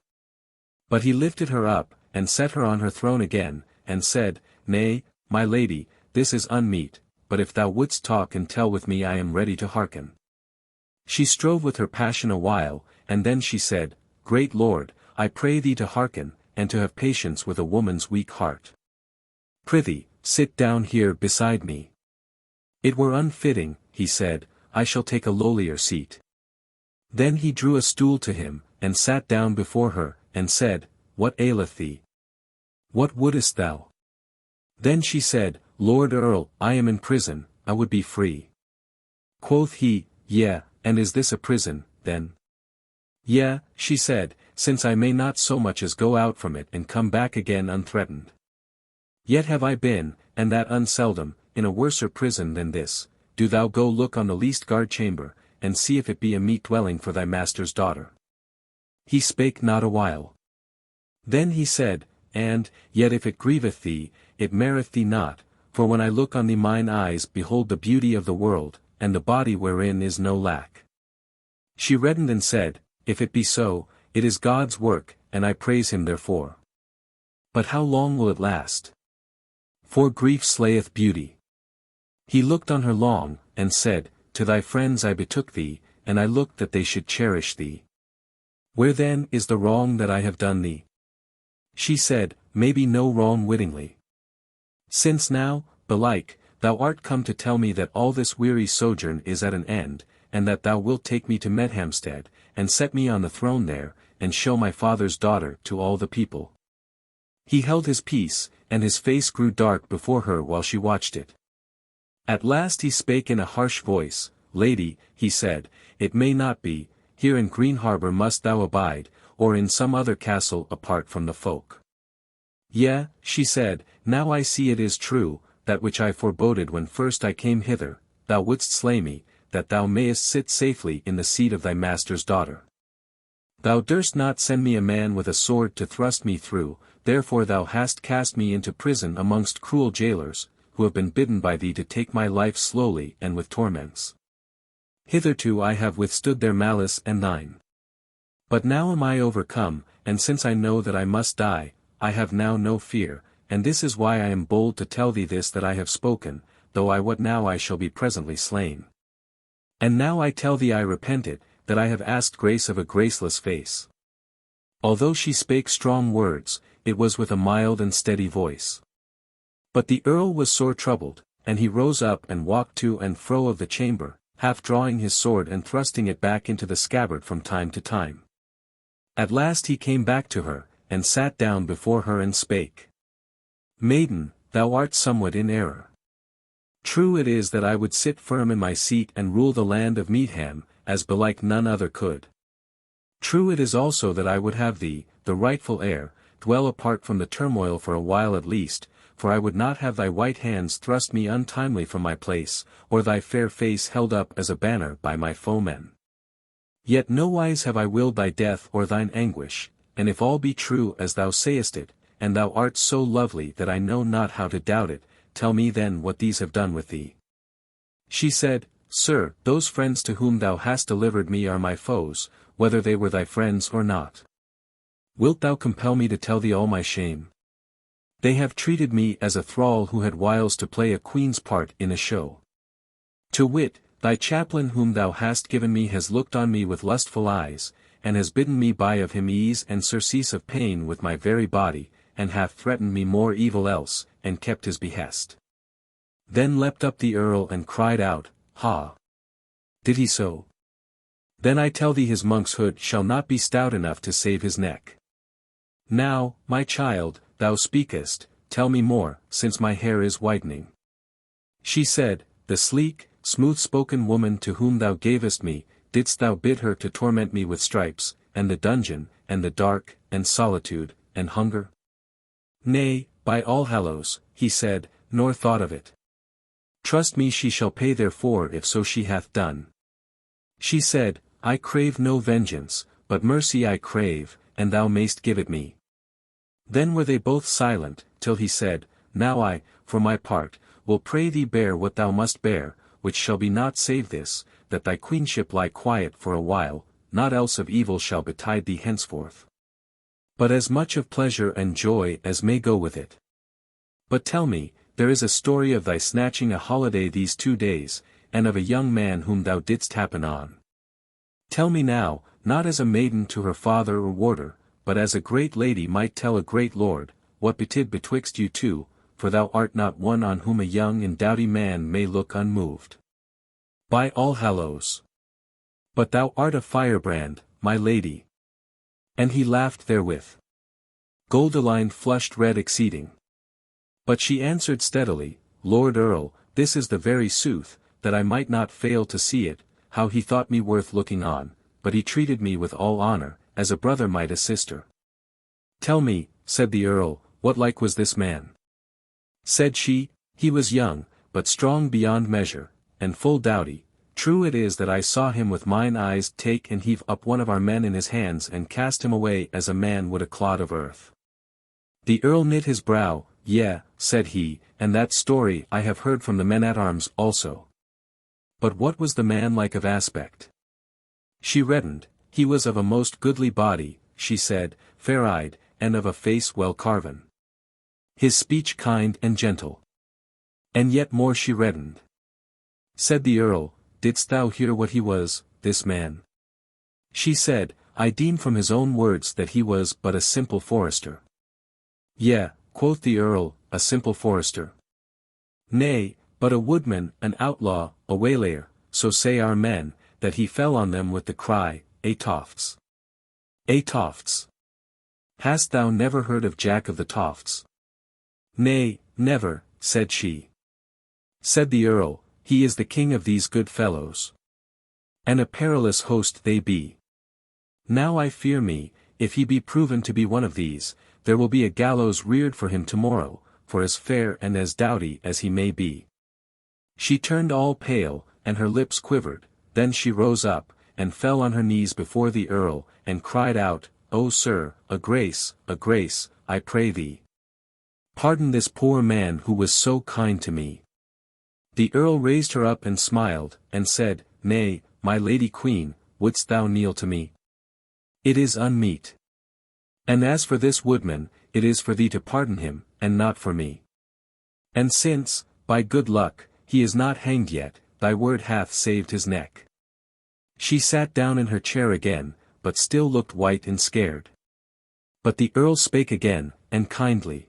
But he lifted her up, and set her on her throne again, and said, Nay, my lady, this is unmeet, but if thou wouldst talk and tell with me I am ready to hearken. She strove with her passion a while, and then she said, Great lord, I pray thee to hearken, and to have patience with a woman's weak heart. Prithee, sit down here beside me. It were unfitting, he said, I shall take a lowlier seat. Then he drew a stool to him, and sat down before her, and said, What aileth thee? What wouldest thou? Then she said, Lord Earl, I am in prison, I would be free. Quoth he, Yea, and is this a prison, then? Yea, she said, since I may not so much as go out from it and come back again unthreatened. Yet have I been, and that unseldom, in a worser prison than this. Do thou go look on the least guard chamber, and see if it be a meet dwelling for thy master's daughter. He spake not a while. Then he said, And, yet if it grieveth thee, it meriteth thee not, for when I look on thee mine eyes behold the beauty of the world, and the body wherein is no lack. She reddened and said, If it be so, it is God's work, and I praise him therefore. But how long will it last? For grief slayeth beauty. He looked on her long, and said, To thy friends I betook thee, and I looked that they should cherish thee. Where then is the wrong that I have done thee? She said, Maybe no wrong wittingly. Since now, belike, thou art come to tell me that all this weary sojourn is at an end, and that thou wilt take me to Meadhamstead, and set me on the throne there, and show my father's daughter to all the people. He held his peace, and his face grew dark before her while she watched it. At last he spake in a harsh voice, Lady, he said, it may not be, here in Greenharbour must thou abide, or in some other castle apart from the folk. Yea, she said, now I see it is true, that which I foreboded when first I came hither, thou wouldst slay me, that thou mayest sit safely in the seat of thy master's daughter. Thou durst not send me a man with a sword to thrust me through, therefore thou hast cast me into prison amongst cruel jailers, who have been bidden by thee to take my life slowly and with torments. Hitherto I have withstood their malice and thine. But now am I overcome, and since I know that I must die, I have now no fear, and this is why I am bold to tell thee this that I have spoken, though I wot now I shall be presently slain. And now I tell thee I repent it, that I have asked grace of a graceless face. Although she spake strong words, it was with a mild and steady voice. But the earl was sore troubled, and he rose up and walked to and fro of the chamber, half drawing his sword and thrusting it back into the scabbard from time to time. At last he came back to her, and sat down before her and spake. Maiden, thou art somewhat in error. True it is that I would sit firm in my seat and rule the land of Meadham, as belike none other could. True it is also that I would have thee, the rightful heir, dwell apart from the turmoil for a while at least, for I would not have thy white hands thrust me untimely from my place, or thy fair face held up as a banner by my foemen. Yet nowise have I willed thy death or thine anguish, and if all be true as thou sayest it, and thou art so lovely that I know not how to doubt it, tell me then what these have done with thee. She said, Sir, those friends to whom thou hast delivered me are my foes, whether they were thy friends or not. Wilt thou compel me to tell thee all my shame? They have treated me as a thrall who had wiles to play a queen's part in a show. To wit, thy chaplain whom thou hast given me has looked on me with lustful eyes, and has bidden me buy of him ease and surcease of pain with my very body, and hath threatened me more evil else, and kept his behest. Then leapt up the Earl and cried out, Ha! Did he so? Then I tell thee his monk's hood shall not be stout enough to save his neck. Now, my child, thou speakest, tell me more, since my hair is whitening. She said, The sleek, smooth-spoken woman to whom thou gavest me, didst thou bid her to torment me with stripes, and the dungeon, and the dark, and solitude, and hunger? Nay, by Allhallows, he said, nor thought of it. Trust me, she shall pay therefore if so she hath done. She said, I crave no vengeance, but mercy I crave, and thou mayst give it me. Then were they both silent, till he said, Now I, for my part, will pray thee bear what thou must bear, which shall be not save this, that thy queenship lie quiet for a while, not else of evil shall betide thee henceforth. But as much of pleasure and joy as may go with it. But tell me, there is a story of thy snatching a holiday these 2 days, and of a young man whom thou didst happen on. Tell me now, not as a maiden to her father or warder, but as a great lady might tell a great lord, what betid betwixt you two, for thou art not one on whom a young and doughty man may look unmoved. By Allhallows! But thou art a firebrand, my lady. And he laughed therewith. Goldilind flushed red exceeding. But she answered steadily, Lord Earl, this is the very sooth, that I might not fail to see it, how he thought me worth looking on, but he treated me with all honour, as a brother might a sister. Tell me, said the Earl, what like was this man? Said she, he was young, but strong beyond measure, and full doughty. True it is that I saw him with mine eyes take and heave up one of our men in his hands and cast him away as a man would a clod of earth. The Earl knit his brow. Yea, said he, and that story I have heard from the men-at-arms also. But what was the man like of aspect? She reddened. He was of a most goodly body, she said, fair-eyed, and of a face well carven. His speech kind and gentle. And yet more she reddened. Said the Earl, Didst thou hear what he was, this man? She said, I deem from his own words that he was but a simple forester. Yea, quoth the Earl, a simple forester. Nay, but a woodman, an outlaw, a waylayer, so say our men, that he fell on them with the cry, A Tofts! A Tofts! Hast thou never heard of Jack of the Tofts? Nay, never, said she. Said the Earl, he is the king of these good fellows. And a perilous host they be. Now I fear me, if he be proven to be one of these, there will be a gallows reared for him tomorrow, for as fair and as doughty as he may be. She turned all pale, and her lips quivered, then she rose up, and fell on her knees before the Earl, and cried out, O sir, a grace, I pray thee. Pardon this poor man who was so kind to me. The Earl raised her up and smiled, and said, Nay, my lady queen, wouldst thou kneel to me? It is unmeet. And as for this woodman, it is for thee to pardon him, and not for me. And since, by good luck, he is not hanged yet, thy word hath saved his neck. She sat down in her chair again, but still looked white and scared. But the Earl spake again, and kindly.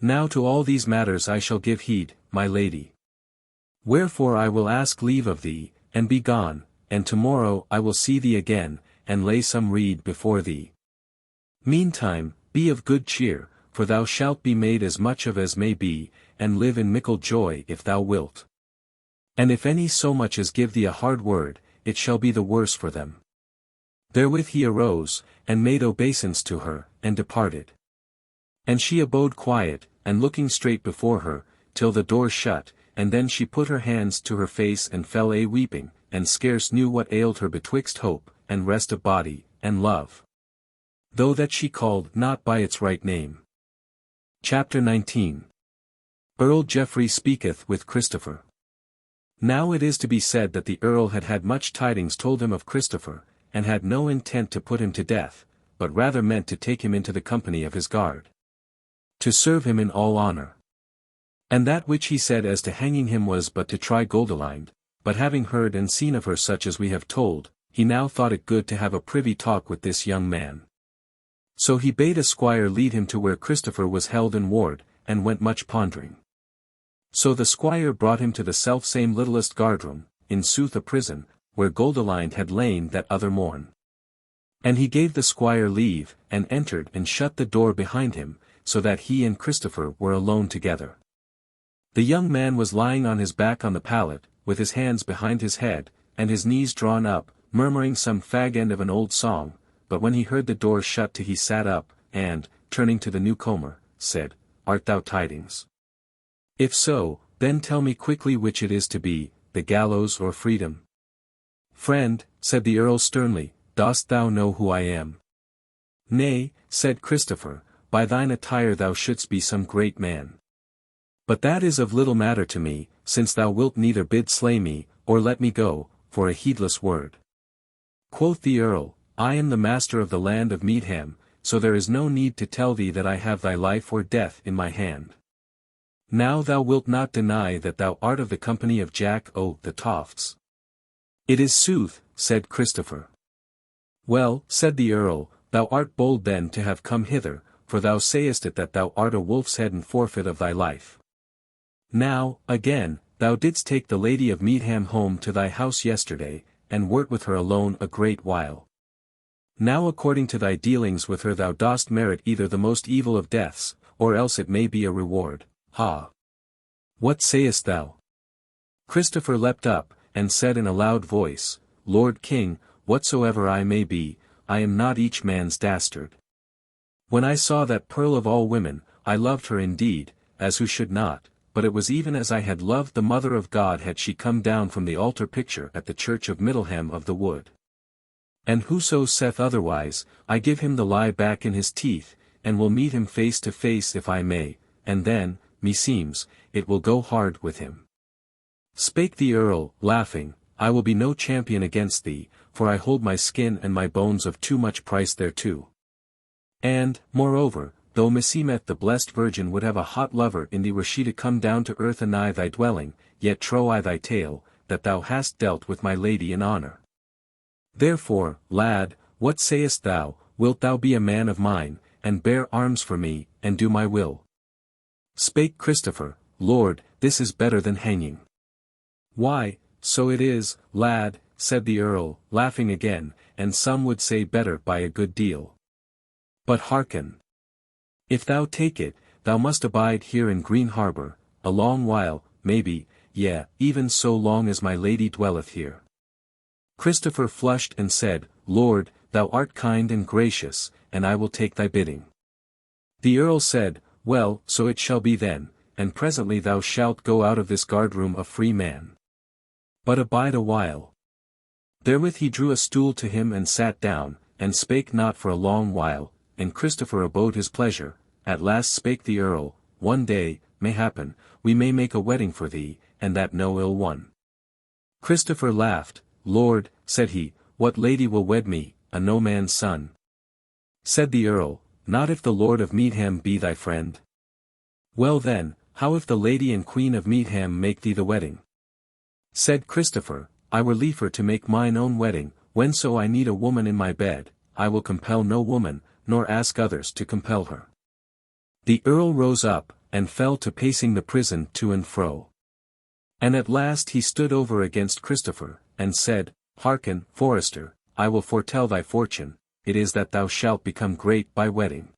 Now to all these matters I shall give heed, my lady. Wherefore I will ask leave of thee, and be gone, and tomorrow I will see thee again, and lay some rede before thee. Meantime, be of good cheer, for thou shalt be made as much of as may be, and live in mickle joy if thou wilt. And if any so much as give thee a hard word, it shall be the worse for them. Therewith he arose, and made obeisance to her, and departed. And she abode quiet, and looking straight before her, till the door shut, and then she put her hands to her face and fell a-weeping, and scarce knew what ailed her betwixt hope, and rest of body, and love. Though that she called not by its right name. Chapter 19. Earl Geoffrey speaketh with Christopher. Now it is to be said that the Earl had had much tidings told him of Christopher, and had no intent to put him to death, but rather meant to take him into the company of his guard, to serve him in all honour. And that which he said as to hanging him was but to try Goldilind, but having heard and seen of her such as we have told, he now thought it good to have a privy talk with this young man. So he bade a squire lead him to where Christopher was held in ward, and went much pondering. So the squire brought him to the selfsame littlest guardroom, in sooth a prison, where Goldilind had lain that other morn. And he gave the squire leave, and entered and shut the door behind him, so that he and Christopher were alone together. The young man was lying on his back on the pallet, with his hands behind his head, and his knees drawn up, murmuring some fag end of an old song, but when he heard the door shut he sat up, and, turning to the newcomer, said, "Art thou Tidings? If so, then tell me quickly which it is to be, the gallows or freedom." "Friend," said the Earl sternly, "dost thou know who I am?" "Nay," said Christopher, "by thine attire thou shouldst be some great man. But that is of little matter to me, since thou wilt neither bid slay me, or let me go, for a heedless word." Quoth the Earl, "I am the master of the land of Meadham, so there is no need to tell thee that I have thy life or death in my hand. Now thou wilt not deny that thou art of the company of Jack o' the Tofts." "It is sooth," said Christopher. "Well," said the Earl, "thou art bold then to have come hither, for thou sayest it that thou art a wolf's head and forfeit of thy life. Now, again, thou didst take the lady of Meadham home to thy house yesterday, and wert with her alone a great while. Now according to thy dealings with her thou dost merit either the most evil of deaths, or else it may be a reward. Ha! What sayest thou?" Christopher leapt up, and said in a loud voice, "Lord King, whatsoever I may be, I am not each man's dastard. When I saw that pearl of all women, I loved her indeed, as who should not, but it was even as I had loved the Mother of God had she come down from the altar picture at the church of Meadham of the Wood. And whoso saith otherwise, I give him the lie back in his teeth, and will meet him face to face if I may, and then, meseems, it will go hard with him." Spake the Earl, laughing, "I will be no champion against thee, for I hold my skin and my bones of too much price thereto. And, moreover, though meseemeth the blessed Virgin would have a hot lover in thee were she to come down to earth anigh thy dwelling, yet trow I thy tale, that thou hast dealt with my lady in honour. Therefore, lad, what sayest thou, wilt thou be a man of mine, and bear arms for me, and do my will?" Spake Christopher, "Lord, this is better than hanging." "Why, so it is, lad," said the Earl, laughing again, "and some would say better by a good deal. But hearken. If thou take it, thou must abide here in Greenharbour, a long while, maybe, yea, even so long as my lady dwelleth here." Christopher flushed and said, "Lord, thou art kind and gracious, and I will take thy bidding." The Earl said, "Well, so it shall be then, and presently thou shalt go out of this guardroom a free man. But abide a while." Therewith he drew a stool to him and sat down, and spake not for a long while, and Christopher abode his pleasure. At last spake the Earl, "One day, mayhappen, we may make a wedding for thee, and that no ill one." Christopher laughed. "Lord," said he, "what lady will wed me, a no man's son?" Said the Earl, "Not if the Lord of Meadham be thy friend." "Well then, how if the Lady and Queen of Meadham make thee the wedding?" Said Christopher, "I were liefer to make mine own wedding, whenso I need a woman in my bed, I will compel no woman, nor ask others to compel her." The Earl rose up, and fell to pacing the prison to and fro. And at last he stood over against Christopher, and said, "Hearken, Forester, I will foretell thy fortune, it is that thou shalt become great by wedding."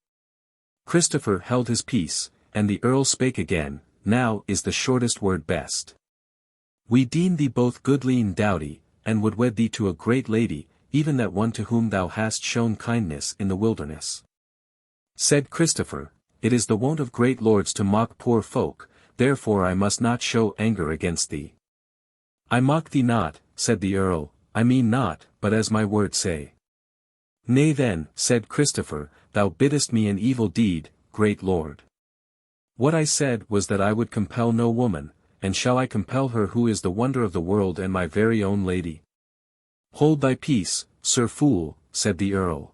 Christopher held his peace, and the Earl spake again, "Now is the shortest word best. We deem thee both goodly and doughty, and would wed thee to a great lady, even that one to whom thou hast shown kindness in the wilderness." Said Christopher, "It is the wont of great lords to mock poor folk, therefore I must not show anger against thee." "I mock thee not," said the Earl, "I mean not, but as my words say." "Nay then," said Christopher, "thou biddest me an evil deed, great lord. What I said was that I would compel no woman, and shall I compel her who is the wonder of the world and my very own lady? Hold thy peace, sir fool, said the earl.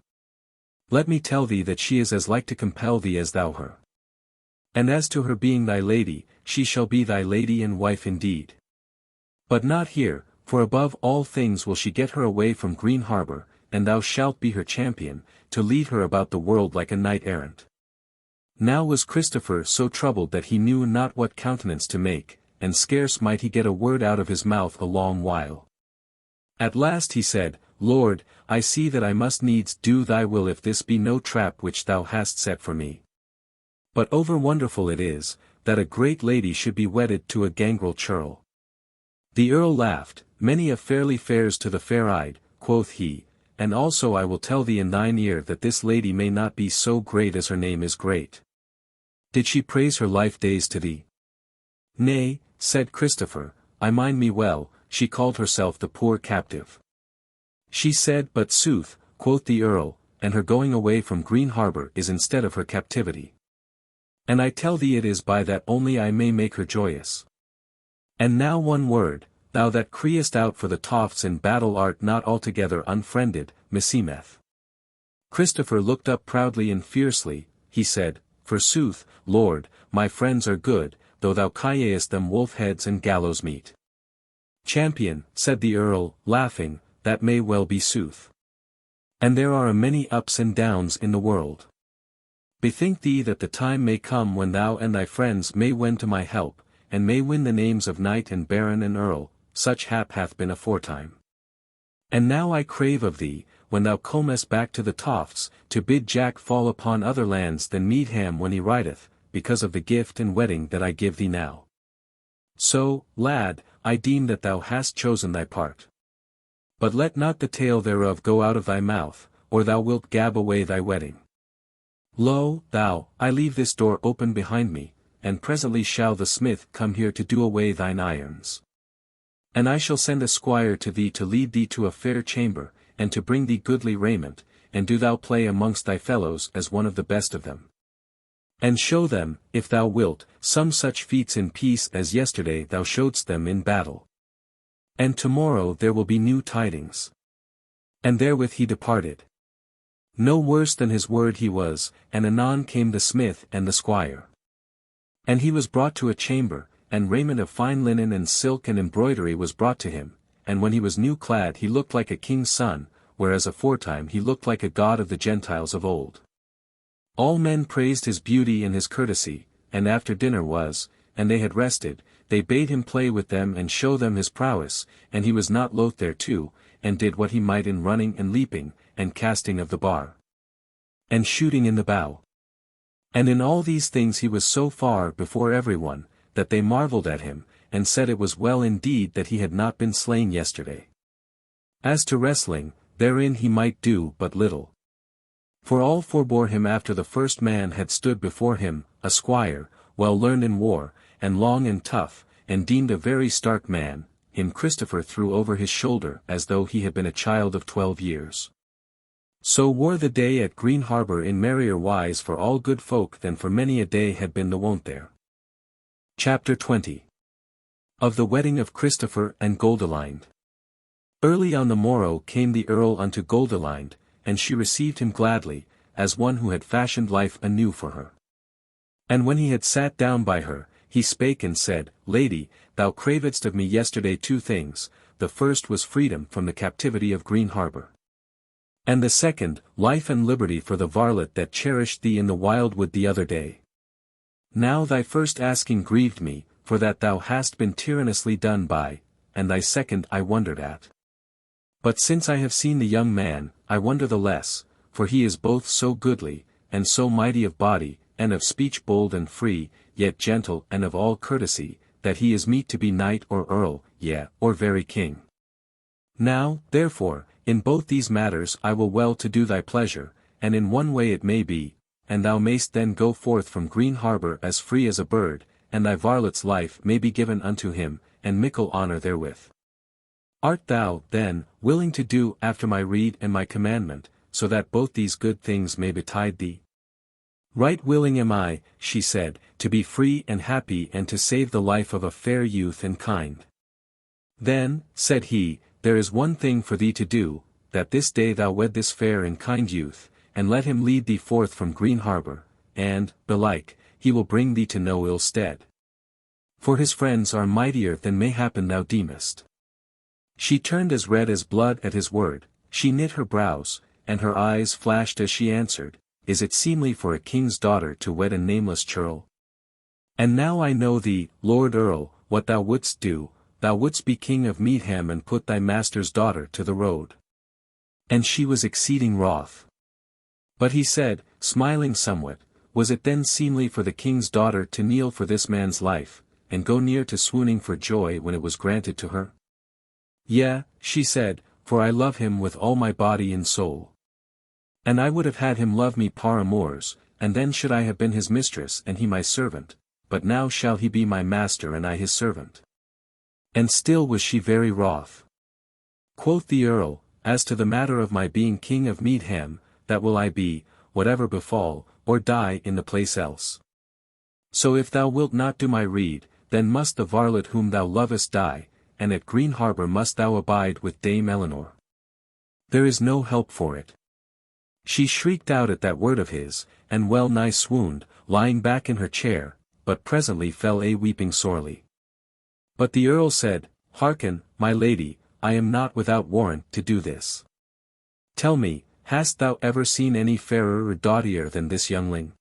Let me tell thee that she is as like to compel thee as thou her. And as to her being thy lady, she shall be thy lady and wife indeed. But not here, for above all things will she get her away from Greenharbour, and thou shalt be her champion, to lead her about the world like a knight-errant. Now was Christopher so troubled that he knew not what countenance to make, and scarce might he get a word out of his mouth a long while. At last he said, Lord, I see that I must needs do thy will if this be no trap which thou hast set for me. But over wonderful it is, that a great lady should be wedded to a gangrel churl. The earl laughed, many a fairly fares to the fair-eyed, quoth he, and also I will tell thee in thine ear that this lady may not be so great as her name is great. Did she praise her life days to thee? Nay, said Christopher, I mind me well, she called herself the poor captive. She said but sooth, quoth the earl, and her going away from Greenharbour is instead of her captivity. And I tell thee it is by that only I may make her joyous. And now one word, thou that criest out for the Tofts in battle art not altogether unfriended, meseemeth. Christopher looked up proudly and fiercely, he said, Forsooth, Lord, my friends are good, though thou callest them wolf-heads and gallows meat. Champion, said the earl, laughing, that may well be sooth. And there are a many ups and downs in the world. Bethink thee that the time may come when thou and thy friends may wend to my help, and may win the names of knight and baron and earl, such hap hath been aforetime. And now I crave of thee, when thou comest back to the Tofts, to bid Jack fall upon other lands than Meadham when he rideth, because of the gift and wedding that I give thee now. So, lad, I deem that thou hast chosen thy part. But let not the tale thereof go out of thy mouth, or thou wilt gab away thy wedding. Lo, thou, I leave this door open behind me, and presently shall the smith come here to do away thine irons. And I shall send a squire to thee to lead thee to a fair chamber, and to bring thee goodly raiment, and do thou play amongst thy fellows as one of the best of them. And show them, if thou wilt, some such feats in peace as yesterday thou showedst them in battle. And tomorrow there will be new tidings. And therewith he departed. No worse than his word he was, and anon came the smith and the squire. And he was brought to a chamber, and raiment of fine linen and silk and embroidery was brought to him, and when he was new clad he looked like a king's son, whereas aforetime he looked like a god of the Gentiles of old. All men praised his beauty and his courtesy, and after dinner was, and they had rested, they bade him play with them and show them his prowess, and he was not loath thereto, and did what he might in running and leaping, and casting of the bar, and shooting in the bow. And in all these things he was so far before everyone, that they marvelled at him, and said it was well indeed that he had not been slain yesterday. As to wrestling, therein he might do but little. For all forbore him after the first man had stood before him, a squire, well learned in war, and long and tough, and deemed a very stark man, him Christopher threw over his shoulder as though he had been a child of 12 years. So wore the day at Greenharbour in merrier wise for all good folk than for many a day had been the wont there. Chapter 20. Of the wedding of Christopher and Goldilind. Early on the morrow came the earl unto Goldilind, and she received him gladly, as one who had fashioned life anew for her. And when he had sat down by her, he spake and said, Lady, thou cravedst of me yesterday 2 things, the first was freedom from the captivity of Greenharbour. And the second, life and liberty for the varlet that cherished thee in the wildwood the other day. Now thy first asking grieved me, for that thou hast been tyrannously done by, and thy second I wondered at. But since I have seen the young man, I wonder the less, for he is both so goodly, and so mighty of body, and of speech bold and free, yet gentle and of all courtesy, that he is meet to be knight or earl, yea, or very king. Now, therefore, in both these matters I will well to do thy pleasure, and in one way it may be, and thou mayst then go forth from Greenharbour as free as a bird, and thy varlet's life may be given unto him, and mickle honour therewith. Art thou, then, willing to do after my rede and my commandment, so that both these good things may betide thee? Right willing am I, she said, to be free and happy and to save the life of a fair youth and kind. Then, said he, there is one thing for thee to do, that this day thou wed this fair and kind youth, and let him lead thee forth from Greenharbour, and, belike, he will bring thee to no ill stead. For his friends are mightier than mayhappen thou deemest. She turned as red as blood at his word, she knit her brows, and her eyes flashed as she answered, Is it seemly for a king's daughter to wed a nameless churl? And now I know thee, Lord Earl, what thou wouldst do, thou wouldst be king of Meadham and put thy master's daughter to the road. And she was exceeding wroth. But he said, smiling somewhat, Was it then seemly for the king's daughter to kneel for this man's life, and go near to swooning for joy when it was granted to her? Yea, she said, for I love him with all my body and soul. And I would have had him love me par amours, and then should I have been his mistress and he my servant, but now shall he be my master and I his servant. And still was she very wroth. Quoth the Earl, As to the matter of my being king of Meadham, that will I be, whatever befall, or die in the place else. So if thou wilt not do my rede, then must the varlet whom thou lovest die, and at Greenharbour must thou abide with Dame Eleanor. There is no help for it. She shrieked out at that word of his, and well nigh swooned, lying back in her chair, but presently fell a weeping sorely. But the Earl said, Hearken, my lady, I am not without warrant to do this. Tell me, hast thou ever seen any fairer or doughtier than this youngling?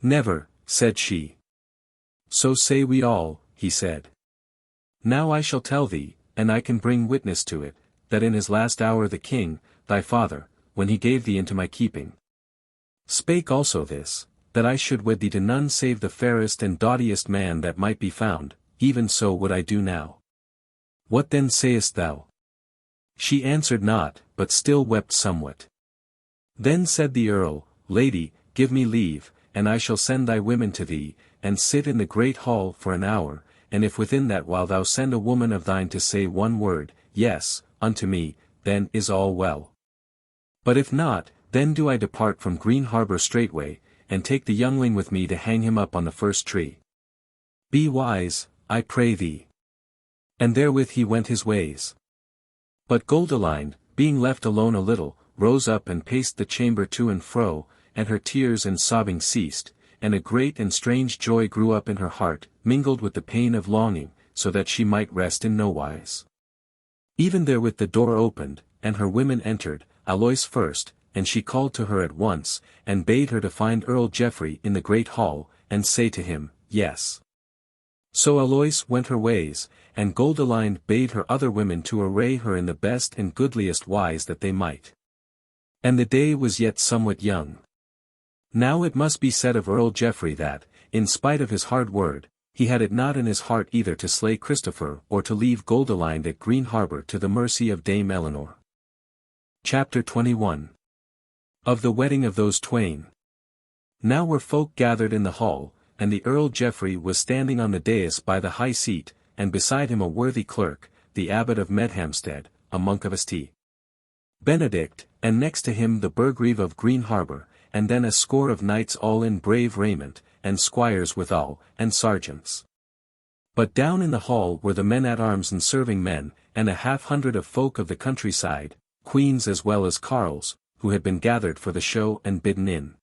Never, said she. So say we all, he said. Now I shall tell thee, and I can bring witness to it, that in his last hour the king, thy father, when he gave thee into my keeping, spake also this, that I should wed thee to none save the fairest and doughtiest man that might be found, even so would I do now. What then sayest thou? She answered not, but still wept somewhat. Then said the Earl, Lady, give me leave, and I shall send thy women to thee, and sit in the great hall for an hour, and if within that while thou send a woman of thine to say one word, Yes, unto me, then is all well. But if not, then do I depart from Greenharbour straightway, and take the youngling with me to hang him up on the first tree. Be wise, I pray thee. And therewith he went his ways. But Goldilind, being left alone a little, rose up and paced the chamber to and fro, and her tears and sobbing ceased, and a great and strange joy grew up in her heart, mingled with the pain of longing, so that she might rest in nowise. Even therewith the door opened, and her women entered, Alois first, and she called to her at once, and bade her to find Earl Geoffrey in the great hall, and say to him, Yes. So Alois went her ways, and Goldilind bade her other women to array her in the best and goodliest wise that they might. And the day was yet somewhat young. Now it must be said of Earl Geoffrey that, in spite of his hard word, he had it not in his heart either to slay Christopher or to leave Goldilind at Greenharbour to the mercy of Dame Eleanor. Chapter 21. Of the wedding of those twain. Now were folk gathered in the hall, and the Earl Geoffrey was standing on the dais by the high seat, and beside him a worthy clerk, the abbot of Medhamstead, a monk of St. Benedict, and next to him the burgrave of Greenharbour, and then a score of knights all in brave raiment, and squires withal, and sergeants. But down in the hall were the men-at-arms and serving men, and a half-hundred of folk of the countryside, queens as well as carles, who had been gathered for the show and bidden in.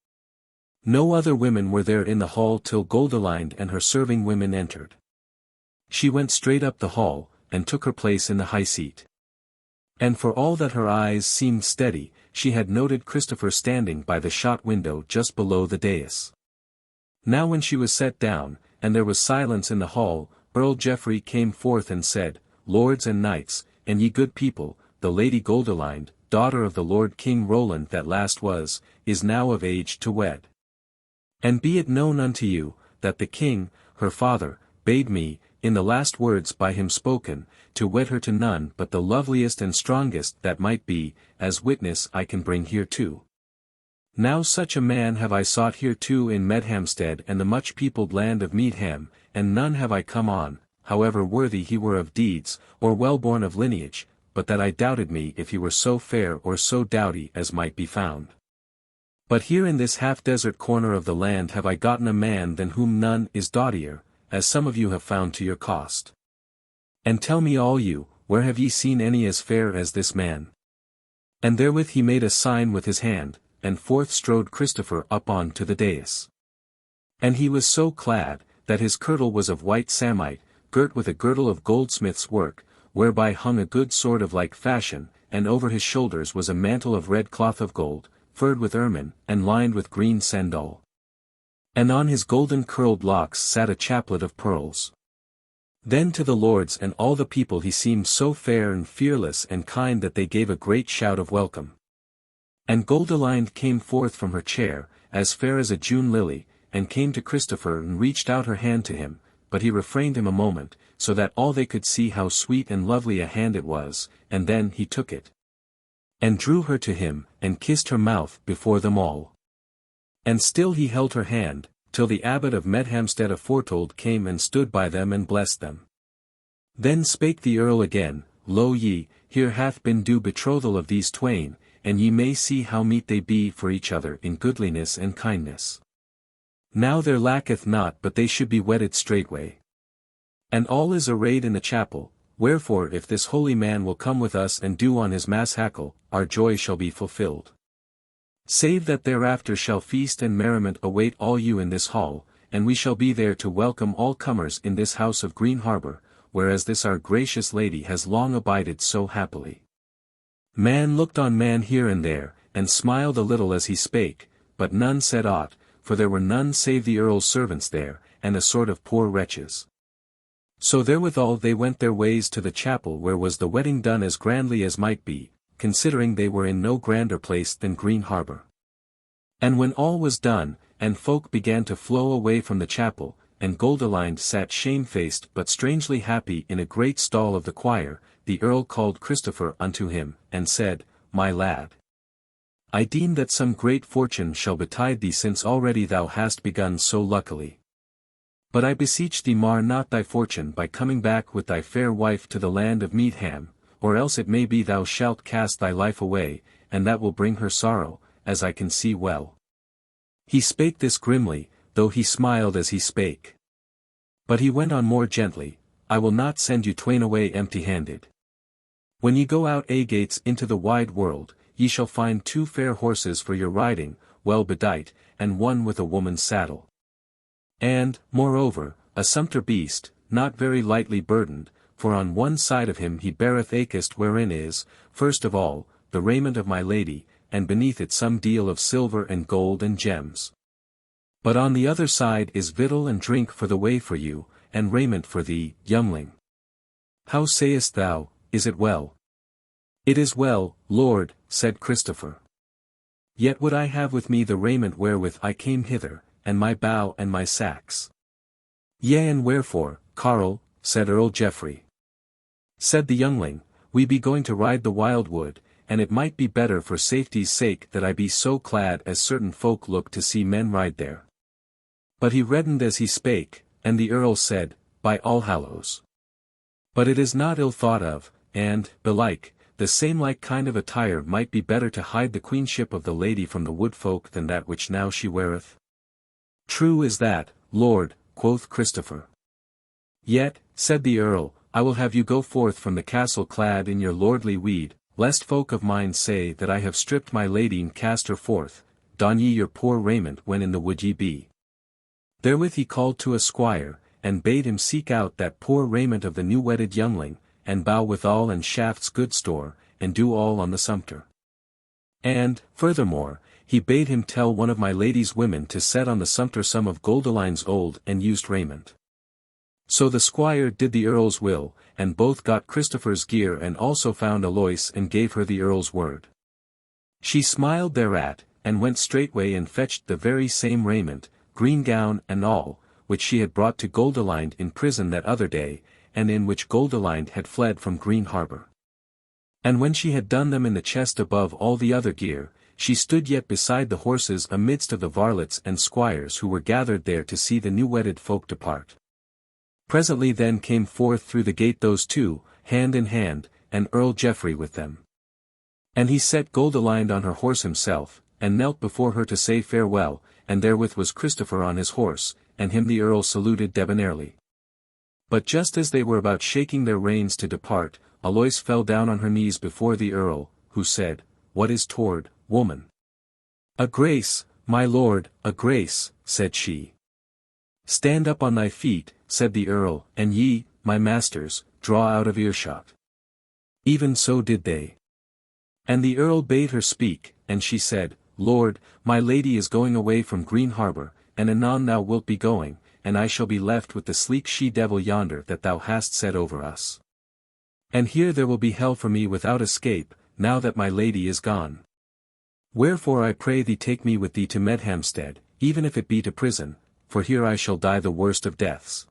No other women were there in the hall till Goldilind and her serving women entered. She went straight up the hall, and took her place in the high seat. And for all that her eyes seemed steady, she had noted Christopher standing by the shot window just below the dais. Now when she was set down, and there was silence in the hall, Earl Geoffrey came forth and said, Lords and knights, and ye good people, the Lady Goldilind, daughter of the Lord King Roland that last was, is now of age to wed. And be it known unto you, that the king, her father, bade me, in the last words by him spoken, to wed her to none but the loveliest and strongest that might be, as witness I can bring hereto. Now such a man have I sought hereto in Medhamstead and the much-peopled land of Meadham, and none have I come on, however worthy he were of deeds, or well-born of lineage, but that I doubted me if he were so fair or so doughty as might be found. But here in this half-desert corner of the land have I gotten a man than whom none is doughtier, as some of you have found to your cost. And tell me all you, where have ye seen any as fair as this man? And therewith he made a sign with his hand, and forth strode Christopher up on to the dais. And he was so clad, that his kirtle was of white samite, girt with a girdle of goldsmith's work, whereby hung a good sword of like fashion, and over his shoulders was a mantle of red cloth of gold, furred with ermine, and lined with green sandal. And on his golden curled locks sat a chaplet of pearls. Then to the lords and all the people he seemed so fair and fearless and kind that they gave a great shout of welcome. And Goldilind came forth from her chair, as fair as a June lily, and came to Christopher and reached out her hand to him, but he refrained him a moment, so that all they could see how sweet and lovely a hand it was, and then he took it. And drew her to him, and kissed her mouth before them all. And still he held her hand, till the abbot of Medhamstead aforetold came and stood by them and blessed them. Then spake the earl again, Lo ye, here hath been due betrothal of these twain, and ye may see how meet they be for each other in goodliness and kindness. Now there lacketh not but they should be wedded straightway. And all is arrayed in the chapel, wherefore if this holy man will come with us and do on his mass hackle, our joy shall be fulfilled. Save that thereafter shall feast and merriment await all you in this hall, and we shall be there to welcome all comers in this house of Greenharbour, whereas this our gracious lady has long abided so happily. Man looked on man here and there, and smiled a little as he spake, but none said aught, for there were none save the earl's servants there, and a sort of poor wretches. So therewithal they went their ways to the chapel where was the wedding done as grandly as might be, considering they were in no grander place than Greenharbour. And when all was done, and folk began to flow away from the chapel, and Goldilind sat shamefaced but strangely happy in a great stall of the choir, the earl called Christopher unto him, and said, My lad, I deem that some great fortune shall betide thee since already thou hast begun so luckily. But I beseech thee mar not thy fortune by coming back with thy fair wife to the land of Meadham, or else it may be thou shalt cast thy life away, and that will bring her sorrow, as I can see well. He spake this grimly, though he smiled as he spake. But he went on more gently, I will not send you twain away empty-handed. When ye go out agates into the wide world, ye shall find 2 fair horses for your riding, well bedight, and one with a woman's saddle. And, moreover, a sumpter beast, not very lightly burdened, for on one side of him he beareth a chest wherein is, first of all, the raiment of my lady, and beneath it some deal of silver and gold and gems. But on the other side is victual and drink for the way for you, and raiment for thee, youngling. How sayest thou, is it well? It is well, Lord, said Christopher. Yet would I have with me the raiment wherewith I came hither, and my bow and my sacks. Yea, and wherefore, Carl, said Earl Geoffrey. Said the youngling, we be going to ride the wild wood, and it might be better for safety's sake that I be so clad as certain folk look to see men ride there. But he reddened as he spake, and the earl said, By Allhallows. But it is not ill thought of, and, belike, the same like kind of attire might be better to hide the queenship of the lady from the wood folk than that which now she weareth. True is that, Lord, quoth Christopher. Yet, said the earl, I will have you go forth from the castle clad in your lordly weed, lest folk of mine say that I have stripped my lady and cast her forth, don ye your poor raiment when in the wood ye be. Therewith he called to a squire, and bade him seek out that poor raiment of the new-wedded youngling, and bow withal and shafts good store, and do all on the sumpter. And, furthermore, he bade him tell one of my lady's women to set on the sumpter some of Goldilind's old and used raiment. So the squire did the earl's will, and both got Christopher's gear and also found Alois and gave her the earl's word. She smiled thereat, and went straightway and fetched the very same raiment, green gown and all, which she had brought to Goldilind in prison that other day, and in which Goldilind had fled from Greenharbour. And when she had done them in the chest above all the other gear, she stood yet beside the horses amidst of the varlets and squires who were gathered there to see the new-wedded folk depart. Presently then came forth through the gate those 2, hand in hand, and Earl Geoffrey with them. And he set Goldilind on her horse himself, and knelt before her to say farewell, and therewith was Christopher on his horse, and him the Earl saluted debonairly. But just as they were about shaking their reins to depart, Alois fell down on her knees before the Earl, who said, "What is toward, woman?" "A grace, my lord, a grace," said she. "Stand up on thy feet," said the Earl, "and ye, my masters, draw out of earshot." Even so did they. And the Earl bade her speak, and she said, "Lord, my lady is going away from Greenharbour, and anon thou wilt be going, and I shall be left with the sleek she-devil yonder that thou hast set over us. And here there will be hell for me without escape, now that my lady is gone. Wherefore I pray thee take me with thee to Meadhamstead, even if it be to prison, for here I shall die the worst of deaths."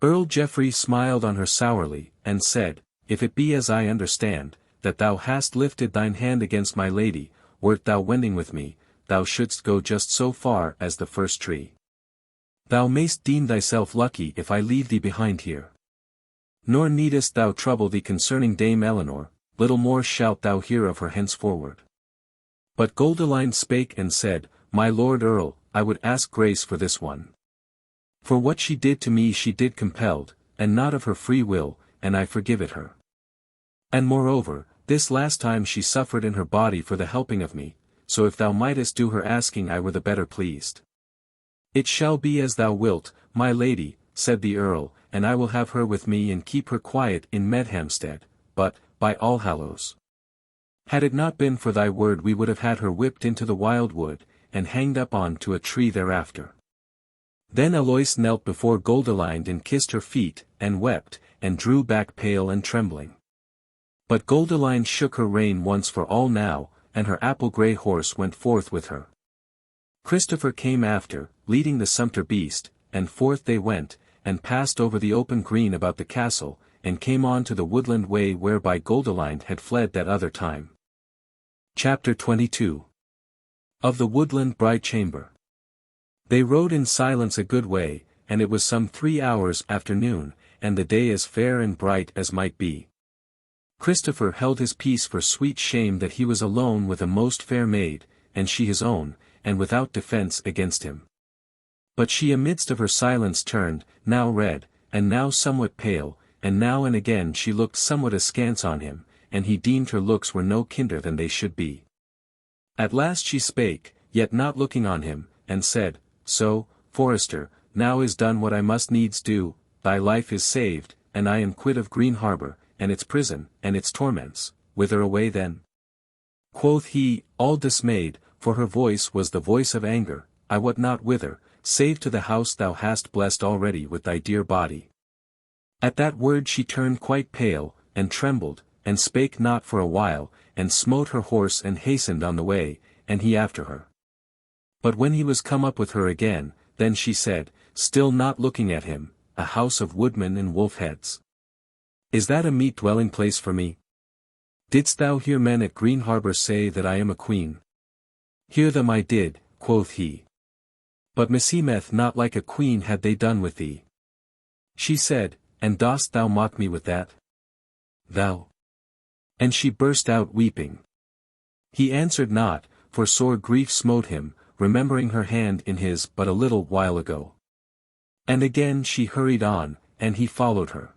Earl Geoffrey smiled on her sourly, and said, "If it be as I understand, that thou hast lifted thine hand against my lady, wert thou wending with me, thou shouldst go just so far as the first tree. Thou mayst deem thyself lucky if I leave thee behind here. Nor needest thou trouble thee concerning Dame Eleanor, little more shalt thou hear of her henceforward." But Goldilind spake and said, "My lord Earl, I would ask grace for this one. For what she did to me she did compelled, and not of her free will, and I forgive it her. And moreover, this last time she suffered in her body for the helping of me, so if thou mightest do her asking I were the better pleased." "It shall be as thou wilt, my lady," said the Earl, "and I will have her with me and keep her quiet in Meadhamstead, but, by Allhallows, had it not been for thy word we would have had her whipped into the wild wood, and hanged up on to a tree thereafter." Then Alois knelt before Goldilind and kissed her feet, and wept, and drew back pale and trembling. But Goldilind shook her rein once for all now, and her apple-grey horse went forth with her. Christopher came after, leading the sumpter beast, and forth they went, and passed over the open green about the castle, and came on to the woodland way whereby Goldilind had fled that other time. Chapter 22. Of the Woodland Bride Chamber. They rode in silence a good way, and it was some 3 hours after noon, and the day as fair and bright as might be. Christopher held his peace for sweet shame that he was alone with a most fair maid, and she his own, and without defence against him. But she amidst of her silence turned, now red, and now somewhat pale, and now and again she looked somewhat askance on him, and he deemed her looks were no kinder than they should be. At last she spake, yet not looking on him, and said, "So, Forester, now is done what I must needs do, thy life is saved, and I am quit of Greenharbour, and its prison, and its torments. Whither away then?" Quoth he, all dismayed, for her voice was the voice of anger, "I wot not whither, save to the house thou hast blessed already with thy dear body." At that word she turned quite pale, and trembled, and spake not for a while, and smote her horse and hastened on the way, and he after her. But when he was come up with her again, then she said, still not looking at him, "A house of woodmen and wolf-heads. Is that a meet dwelling place for me? Didst thou hear men at Greenharbour say that I am a queen?" "Hear them I did," quoth he. "But meseemeth not like a queen had they done with thee." She said, "And dost thou mock me with that? Thou?" And she burst out weeping. He answered not, for sore grief smote him, remembering her hand in his but a little while ago. And again she hurried on, and he followed her.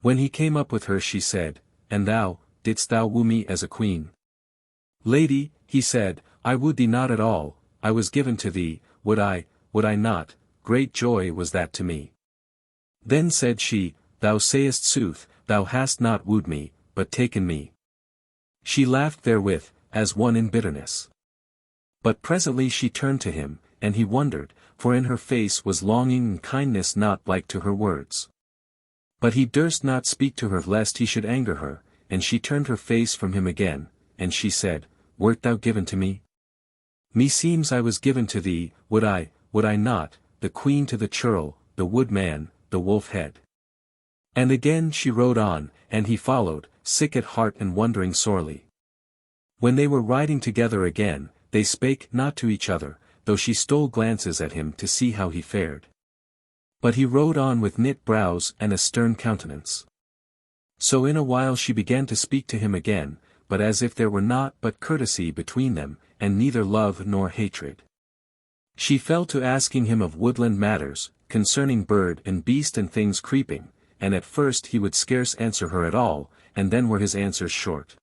When he came up with her she said, "And thou, didst thou woo me as a queen?" "Lady," he said, "I wooed thee not at all, I was given to thee, would I not, great joy was that to me." Then said she, "Thou sayest sooth, thou hast not wooed me, but taken me." She laughed therewith, as one in bitterness. But presently she turned to him, and he wondered, for in her face was longing and kindness not like to her words. But he durst not speak to her lest he should anger her, and she turned her face from him again, and she said, "Wert thou given to me? Meseems I was given to thee, would I not, the queen to the churl, the woodman, the wolf-head." And again she rode on, and he followed, sick at heart and wondering sorely. When they were riding together again, they spake not to each other, though she stole glances at him to see how he fared. But he rode on with knit brows and a stern countenance. So in a while she began to speak to him again, but as if there were naught but courtesy between them, and neither love nor hatred. She fell to asking him of woodland matters, concerning bird and beast and things creeping, and at first he would scarce answer her at all, and then were his answers short.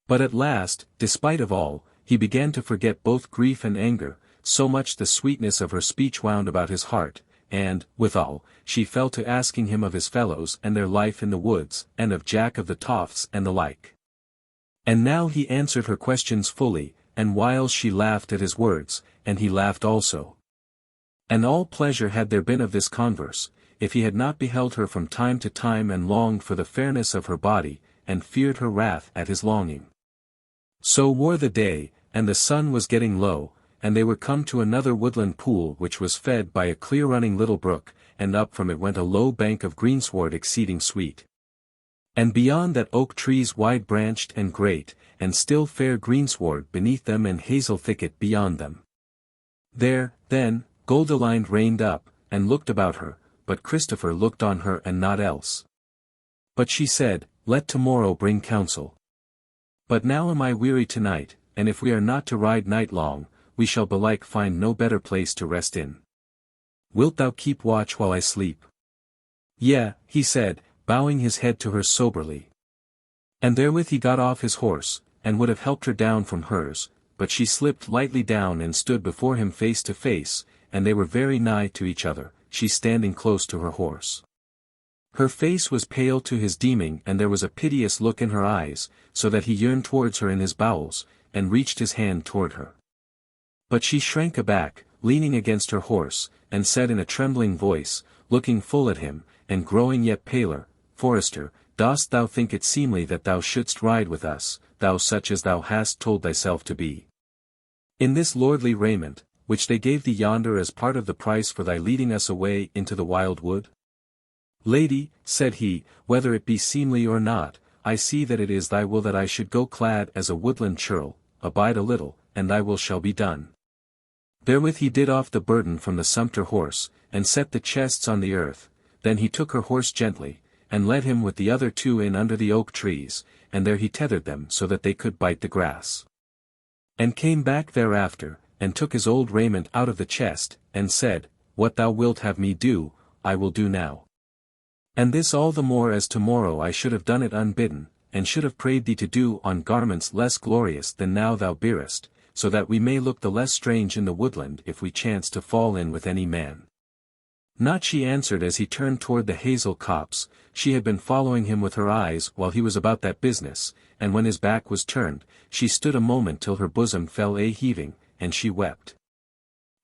But at last, despite of all, he began to forget both grief and anger, so much the sweetness of her speech wound about his heart, and, withal, she fell to asking him of his fellows and their life in the woods, and of Jack of the Tofts and the like. And now he answered her questions fully, and whiles she laughed at his words, and he laughed also. And all pleasure had there been of this converse, if he had not beheld her from time to time and longed for the fairness of her body, and feared her wrath at his longing. So wore the day, and the sun was getting low, and they were come to another woodland pool which was fed by a clear-running little brook, and up from it went a low bank of greensward exceeding sweet. And beyond that oak trees wide-branched and great, and still fair greensward beneath them and hazel thicket beyond them. There, then, Goldilind reined up, and looked about her, but Christopher looked on her and not else. But she said, Let tomorrow bring counsel. But now am I weary tonight, and if we are not to ride night long, we shall belike find no better place to rest in. Wilt thou keep watch while I sleep? Yea, he said, bowing his head to her soberly. And therewith he got off his horse, and would have helped her down from hers, but she slipped lightly down and stood before him face to face, and they were very nigh to each other, she standing close to her horse. Her face was pale to his deeming, and there was a piteous look in her eyes, so that he yearned towards her in his bowels, and reached his hand toward her. But she shrank aback, leaning against her horse, and said in a trembling voice, looking full at him, and growing yet paler, Forester, dost thou think it seemly that thou shouldst ride with us, thou such as thou hast told thyself to be? In this lordly raiment, which they gave thee yonder as part of the price for thy leading us away into the wild wood? Lady, said he, whether it be seemly or not, I see that it is thy will that I should go clad as a woodland churl, abide a little, and thy will shall be done. Therewith he did off the burden from the sumpter horse, and set the chests on the earth, then he took her horse gently, and led him with the other two in under the oak trees, and there he tethered them so that they could bite the grass. And came back thereafter, and took his old raiment out of the chest, and said, What thou wilt have me do, I will do now. And this all the more as tomorrow I should have done it unbidden, and should have prayed thee to do on garments less glorious than now thou bearest, so that we may look the less strange in the woodland if we chance to fall in with any man. Not she answered as he turned toward the hazel copse, she had been following him with her eyes while he was about that business, and when his back was turned, she stood a moment till her bosom fell a-heaving, and she wept.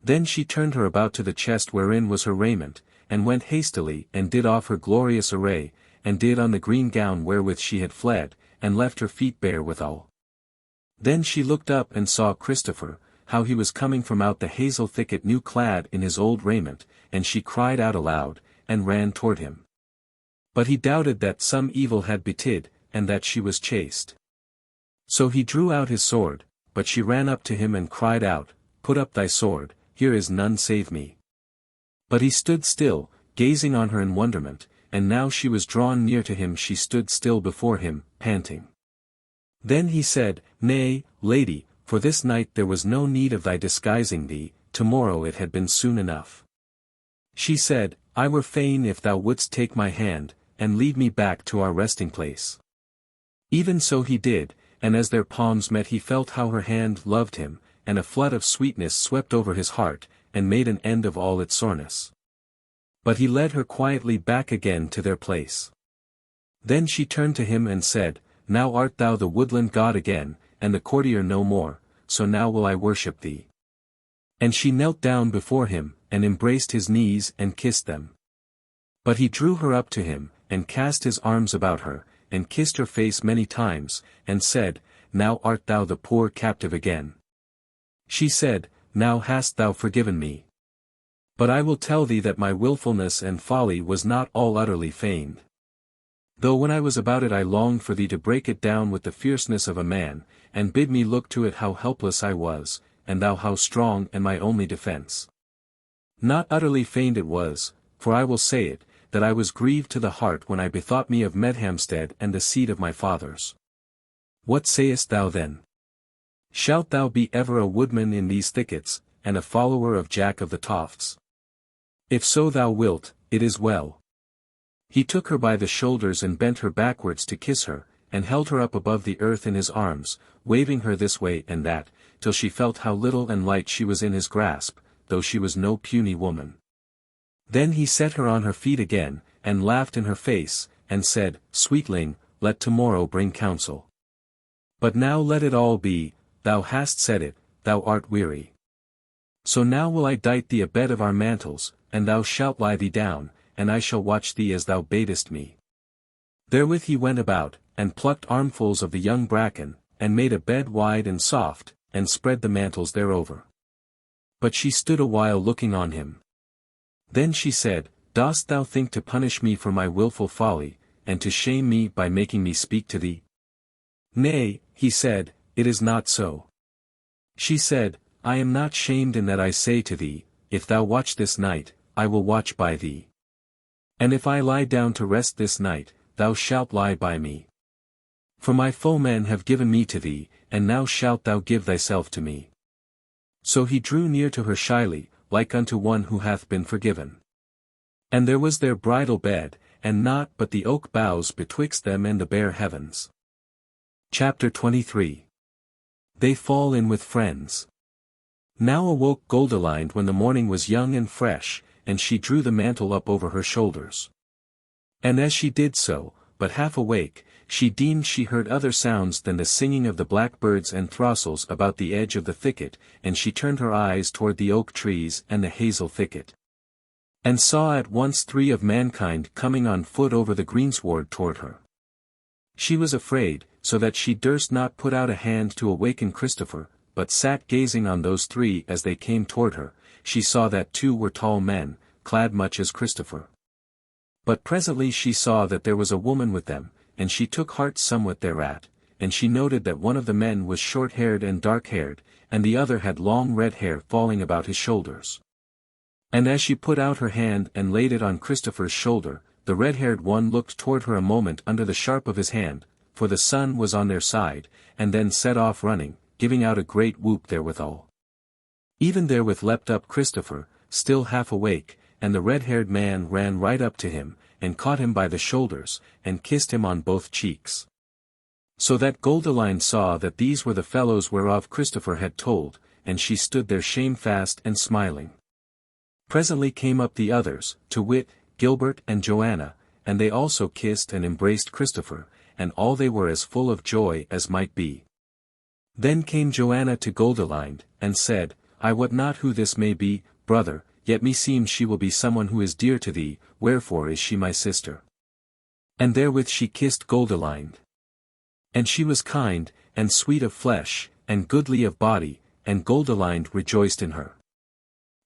Then she turned her about to the chest wherein was her raiment, and went hastily and did off her glorious array, and did on the green gown wherewith she had fled, and left her feet bare withal. Then she looked up and saw Christopher, how he was coming from out the hazel thicket new clad in his old raiment, and she cried out aloud, and ran toward him. But he doubted that some evil had betid, and that she was chaste. So he drew out his sword, but she ran up to him and cried out, Put up thy sword, here is none save me. But he stood still, gazing on her in wonderment, and now she was drawn near to him she stood still before him, panting. Then he said, Nay, lady, for this night there was no need of thy disguising thee, tomorrow it had been soon enough. She said, I were fain if thou wouldst take my hand, and lead me back to our resting place. Even so he did, and as their palms met he felt how her hand loved him, and a flood of sweetness swept over his heart, and made an end of all its soreness. But he led her quietly back again to their place. Then she turned to him and said, Now art thou the woodland god again, and the courtier no more, so now will I worship thee. And she knelt down before him, and embraced his knees and kissed them. But he drew her up to him, and cast his arms about her, and kissed her face many times, and said, Now art thou the poor captive again. She said, Now hast thou forgiven me. But I will tell thee that my wilfulness and folly was not all utterly feigned. Though when I was about it I longed for thee to break it down with the fierceness of a man, and bid me look to it how helpless I was, and thou how strong and my only defence. Not utterly feigned it was, for I will say it, that I was grieved to the heart when I bethought me of Meadhamstead and the seed of my fathers. What sayest thou then? Shalt thou be ever a woodman in these thickets, and a follower of Jack of the Tofts? If so thou wilt, it is well. He took her by the shoulders and bent her backwards to kiss her, and held her up above the earth in his arms, waving her this way and that, till she felt how little and light she was in his grasp, though she was no puny woman. Then he set her on her feet again, and laughed in her face, and said, Sweetling, let tomorrow bring counsel. But now let it all be, thou hast said it, thou art weary. So now will I dight thee a bed of our mantles, and thou shalt lie thee down, and I shall watch thee as thou badest me. Therewith he went about, and plucked armfuls of the young bracken, and made a bed wide and soft, and spread the mantles thereover. But she stood a while looking on him. Then she said, Dost thou think to punish me for my wilful folly, and to shame me by making me speak to thee? Nay, he said, it is not so. She said, I am not shamed in that I say to thee, if thou watch this night, I will watch by thee. And if I lie down to rest this night, thou shalt lie by me. For my foemen have given me to thee, and now shalt thou give thyself to me. So he drew near to her shyly, like unto one who hath been forgiven. And there was their bridal bed, and naught but the oak boughs betwixt them and the bare heavens. Chapter 23. They fall in with friends. Now awoke Goldilind when the morning was young and fresh, and she drew the mantle up over her shoulders. And as she did so, but half awake, she deemed she heard other sounds than the singing of the blackbirds and throstles about the edge of the thicket, and she turned her eyes toward the oak trees and the hazel thicket. And saw at once 3 of mankind coming on foot over the greensward toward her. She was afraid, so that she durst not put out a hand to awaken Christopher, but sat gazing on those 3 as they came toward her. She saw that 2 were tall men, clad much as Christopher. But presently she saw that there was a woman with them, and she took heart somewhat thereat, and she noted that one of the men was short-haired and dark-haired, and the other had long red hair falling about his shoulders. And as she put out her hand and laid it on Christopher's shoulder, the red-haired one looked toward her a moment under the sharp of his hand, for the sun was on their side, and then set off running, giving out a great whoop therewithal. Even therewith leapt up Christopher, still half awake, and the red-haired man ran right up to him, and caught him by the shoulders, and kissed him on both cheeks. So that Goldilind saw that these were the fellows whereof Christopher had told, and she stood there shamefast and smiling. Presently came up the others, to wit, Gilbert and Joanna, and they also kissed and embraced Christopher, and all they were as full of joy as might be. Then came Joanna to Goldilind, and said, I wot not who this may be, brother, yet meseems she will be someone who is dear to thee, wherefore is she my sister. And therewith she kissed Goldilind. And she was kind, and sweet of flesh, and goodly of body, and Goldilind rejoiced in her.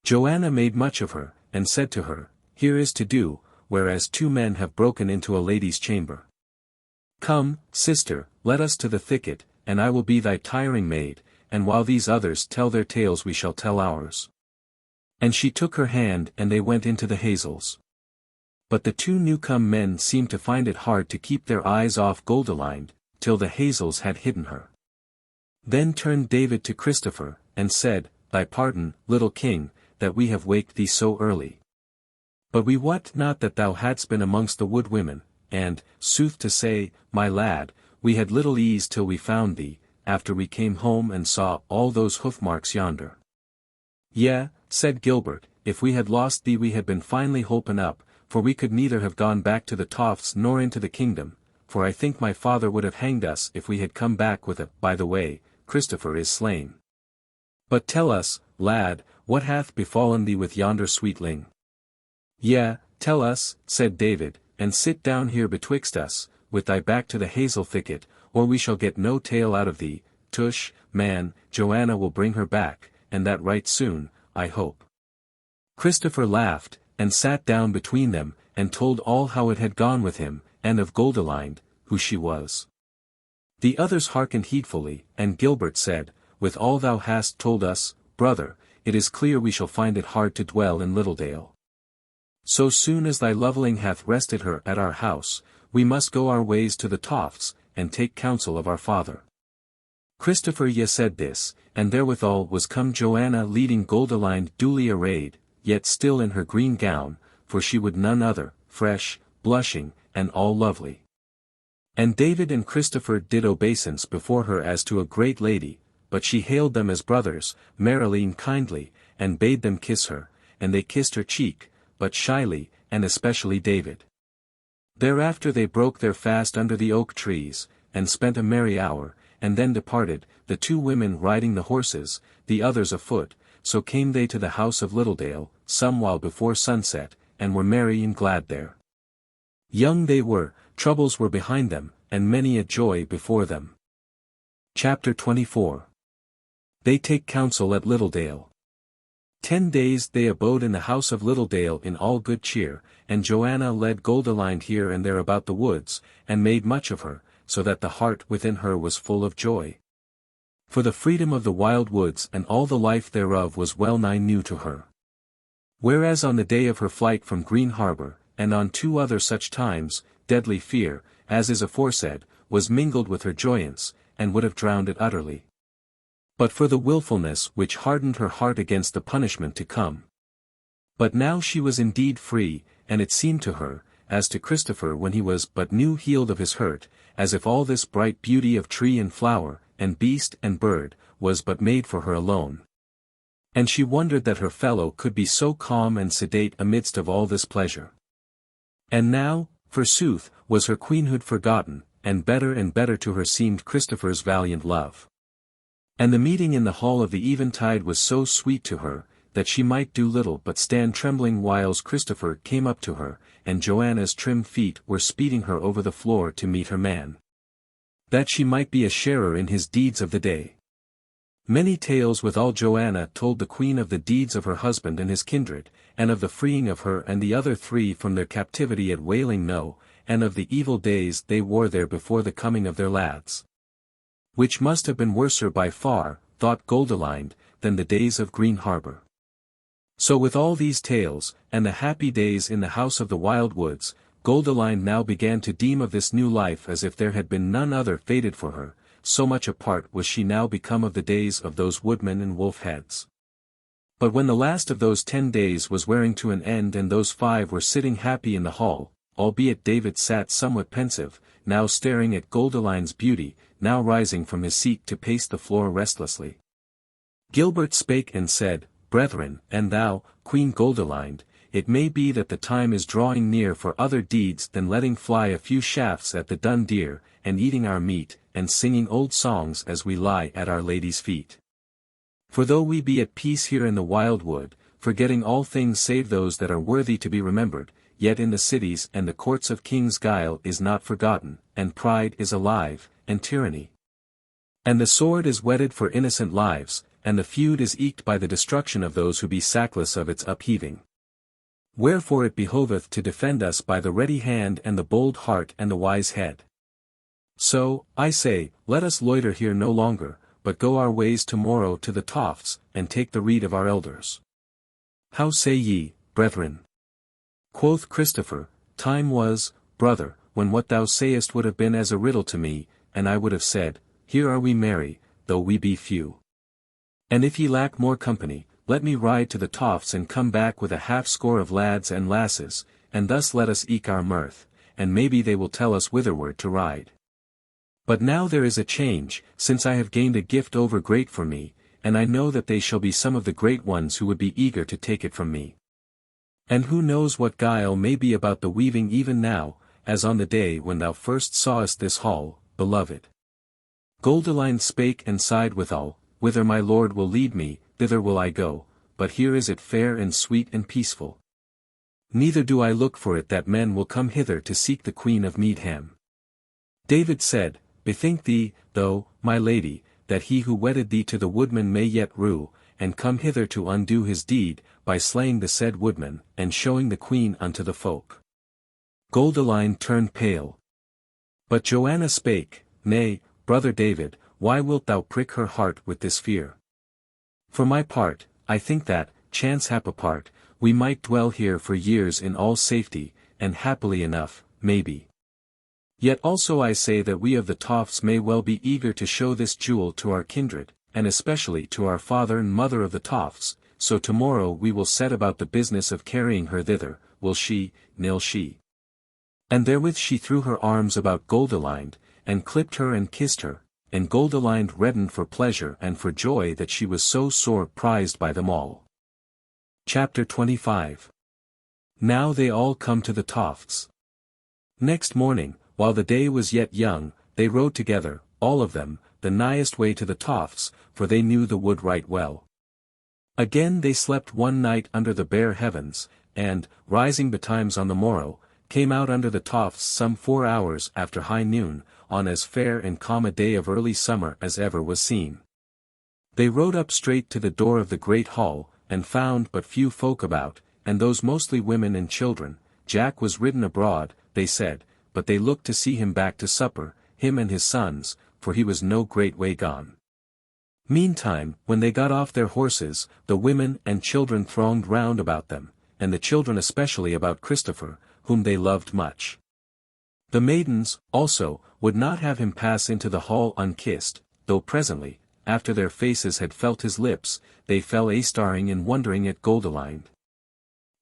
Joanna made much of her, and said to her, Here is to do, whereas 2 men have broken into a lady's chamber. Come, sister, let us to the thicket, and I will be thy tiring maid, and while these others tell their tales we shall tell ours. And she took her hand and they went into the hazels. But the 2 newcome men seemed to find it hard to keep their eyes off Goldilind, till the hazels had hidden her. Then turned David to Christopher, and said, Thy pardon, little king, that we have waked thee so early. But we wot not that thou hadst been amongst the wood women, and, sooth to say, my lad, we had little ease till we found thee, after we came home and saw all those hoof-marks yonder. Yea, said Gilbert, if we had lost thee we had been finely holpen up, for we could neither have gone back to the Tofts nor into the kingdom, for I think my father would have hanged us if we had come back with a, by the way, Christopher is slain. But tell us, lad, what hath befallen thee with yonder sweetling? Yea, tell us, said David, and sit down here betwixt us, with thy back to the hazel thicket, or we shall get no tale out of thee. Tush, man, Joanna will bring her back, and that right soon, I hope. Christopher laughed, and sat down between them, and told all how it had gone with him, and of Goldilind, who she was. The others hearkened heedfully, and Gilbert said, With all thou hast told us, brother, it is clear we shall find it hard to dwell in Littledale. So soon as thy loveling hath rested her at our house, we must go our ways to the Tofts, and take counsel of our father. Christopher ye said this, and therewithal was come Joanna leading Goldilind duly arrayed, yet still in her green gown, for she would none other, fresh, blushing, and all lovely. And David and Christopher did obeisance before her as to a great lady, but she hailed them as brothers, merrily and kindly, and bade them kiss her, and they kissed her cheek, but shyly, and especially David. Thereafter they broke their fast under the oak trees, and spent a merry hour, and then departed, the 2 women riding the horses, the others afoot, so came they to the house of Littledale, some while before sunset, and were merry and glad there. Young they were, troubles were behind them, and many a joy before them. Chapter 24. They take counsel at Littledale. 10 days they abode in the house of Littledale in all good cheer, and Joanna led Goldilind here and there about the woods, and made much of her, so that the heart within her was full of joy. For the freedom of the wild woods and all the life thereof was well nigh new to her. Whereas on the day of her flight from Greenharbour, and on 2 other such times, deadly fear, as is aforesaid, was mingled with her joyance, and would have drowned it utterly. But for the wilfulness which hardened her heart against the punishment to come. But now she was indeed free, and it seemed to her, as to Christopher when he was but new healed of his hurt, as if all this bright beauty of tree and flower, and beast and bird, was but made for her alone. And she wondered that her fellow could be so calm and sedate amidst of all this pleasure. And now, forsooth, was her queenhood forgotten, and better to her seemed Christopher's valiant love. And the meeting in the hall of the eventide was so sweet to her, that she might do little but stand trembling whiles Christopher came up to her, and Joanna's trim feet were speeding her over the floor to meet her man. That she might be a sharer in his deeds of the day. Many tales withal Joanna told the queen of the deeds of her husband and his kindred, and of the freeing of her and the other 3 from their captivity at Wailing No, and of the evil days they wore there before the coming of their lads. Which must have been worser by far, thought Goldilind, than the days of Greenharbour. So with all these tales, and the happy days in the house of the wild woods, Goldilind now began to deem of this new life as if there had been none other fated for her, so much apart was she now become of the days of those woodmen and wolf-heads. But when the last of those 10 days was wearing to an end and those 5 were sitting happy in the hall, albeit David sat somewhat pensive, now staring at Goldilind's beauty, now rising from his seat to pace the floor restlessly. Gilbert spake and said, Brethren, and thou, Queen Goldilind, it may be that the time is drawing near for other deeds than letting fly a few shafts at the dun deer, and eating our meat, and singing old songs as we lie at Our Lady's feet. For though we be at peace here in the wild wood, forgetting all things save those that are worthy to be remembered, yet in the cities and the courts of kings guile is not forgotten, and pride is alive, and tyranny. And the sword is whetted for innocent lives, and the feud is eked by the destruction of those who be sackless of its upheaving. Wherefore it behoveth to defend us by the ready hand and the bold heart and the wise head. So, I say, let us loiter here no longer, but go our ways tomorrow to the Tofts, and take the rede of our elders. How say ye, brethren? Quoth Christopher, time was, brother, when what thou sayest would have been as a riddle to me, and I would have said, here are we merry, though we be few. And if ye lack more company, let me ride to the Tofts and come back with a 50 of lads and lasses, and thus let us eke our mirth, and maybe they will tell us whitherward to ride. But now there is a change, since I have gained a gift over great for me, and I know that they shall be some of the great ones who would be eager to take it from me. And who knows what guile may be about the weaving even now, as on the day when thou first sawest this hall, beloved. Goldilind spake and sighed withal, whither my lord will lead me, thither will I go, but here is it fair and sweet and peaceful. Neither do I look for it that men will come hither to seek the Queen of Meadham. David said, Bethink thee, though, my lady, that he who wedded thee to the woodman may yet rue, and come hither to undo his deed, by slaying the said woodman, and showing the queen unto the folk. Goldilind turned pale. But Joanna spake, Nay, brother David, why wilt thou prick her heart with this fear? For my part, I think that, chance hap apart, we might dwell here for years in all safety, and happily enough, maybe. Yet also I say that we of the Tofts may well be eager to show this jewel to our kindred, and especially to our father and mother of the Tofts, so tomorrow we will set about the business of carrying her thither, will she, nil she. And therewith she threw her arms about Goldilind, and clipped her and kissed her, and Goldilind reddened for pleasure and for joy that she was so sore prized by them all. Chapter 25. Now they all come to the Tofts. Next morning, while the day was yet young, they rode together, all of them, the nighest way to the Tofts, for they knew the wood right well. Again they slept one night under the bare heavens, and, rising betimes on the morrow, came out under the Tofts some 4 hours after high noon, on as fair and calm a day of early summer as ever was seen. They rode up straight to the door of the great hall, and found but few folk about, and those mostly women and children. Jack was ridden abroad, they said, but they looked to see him back to supper, him and his sons, for he was no great way gone. Meantime, when they got off their horses, the women and children thronged round about them, and the children especially about Christopher, whom they loved much. The maidens, also, would not have him pass into the hall unkissed, though presently, after their faces had felt his lips, they fell a-staring and wondering at Goldilind.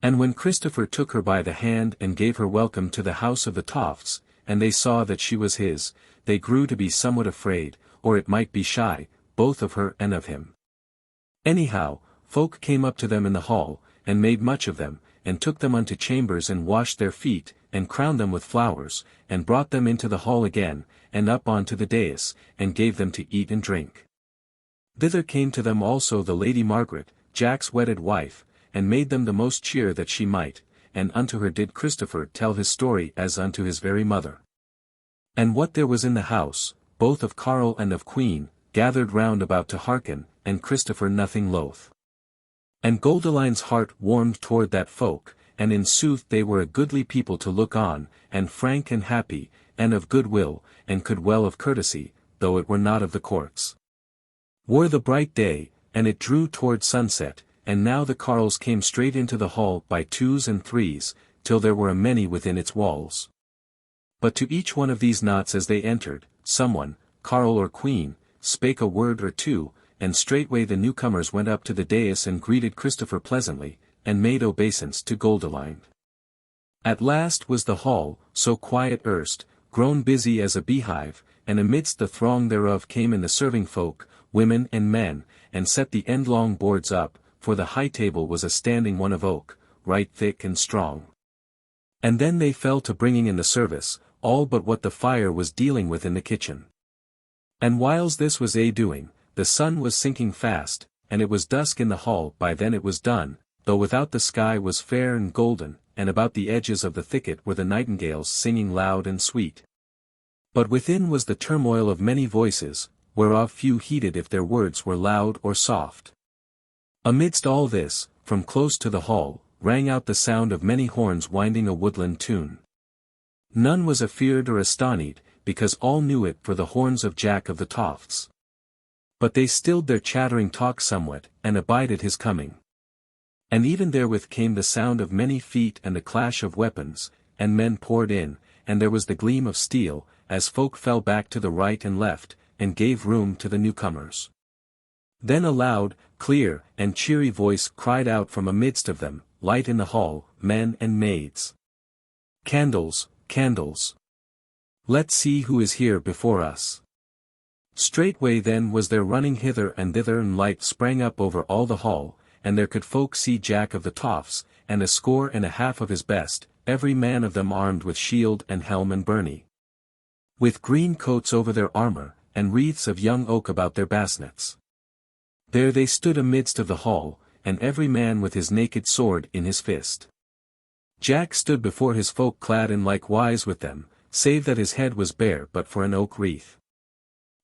And when Christopher took her by the hand and gave her welcome to the house of the Tofts, and they saw that she was his, they grew to be somewhat afraid, or it might be shy, both of her and of him. Anyhow, folk came up to them in the hall, and made much of them, and took them unto chambers and washed their feet, and crowned them with flowers, and brought them into the hall again, and up on to the dais, and gave them to eat and drink. Thither came to them also the Lady Margaret, Jack's wedded wife, and made them the most cheer that she might, and unto her did Christopher tell his story as unto his very mother. And what there was in the house, both of carle and of queen, gathered round about to hearken, and Christopher nothing loath. And Goldilind's heart warmed toward that folk, and in sooth they were a goodly people to look on, and frank and happy, and of good will, and could well of courtesy, though it were not of the courts. Were the bright day, and it drew toward sunset, and now the carles came straight into the hall by twos and threes, till there were a many within its walls. But to each one of these knots as they entered, someone, carle or queen, spake a word or two, and straightway the newcomers went up to the dais and greeted Christopher pleasantly, and made obeisance to Goldilind. At last was the hall, so quiet erst, grown busy as a beehive, and amidst the throng thereof came in the serving folk, women and men, and set the endlong boards up, for the high table was a standing one of oak, right thick and strong. And then they fell to bringing in the service, all but what the fire was dealing with in the kitchen. And whiles this was doing, the sun was sinking fast, and it was dusk in the hall by then it was done, though without the sky was fair and golden, and about the edges of the thicket were the nightingales singing loud and sweet. But within was the turmoil of many voices, whereof few heeded if their words were loud or soft. Amidst all this, from close to the hall, rang out the sound of many horns winding a woodland tune. None was afeard or astonied, because all knew it for the horns of Jack of the Tofts. But they stilled their chattering talk somewhat, and abided his coming. And even therewith came the sound of many feet and the clash of weapons, and men poured in, and there was the gleam of steel, as folk fell back to the right and left, and gave room to the newcomers. Then a loud, clear, and cheery voice cried out from amidst of them, light in the hall, men and maids. Candles, candles. Let's see who is here before us. Straightway then was there running hither and thither, and light sprang up over all the hall, and there could folk see Jack of the Tofts, and 1.5 of his best, every man of them armed with shield and helm and byrnie, with green coats over their armour, and wreaths of young oak about their basnets. There they stood amidst of the hall, and every man with his naked sword in his fist. Jack stood before his folk clad in like wise with them, save that his head was bare but for an oak wreath.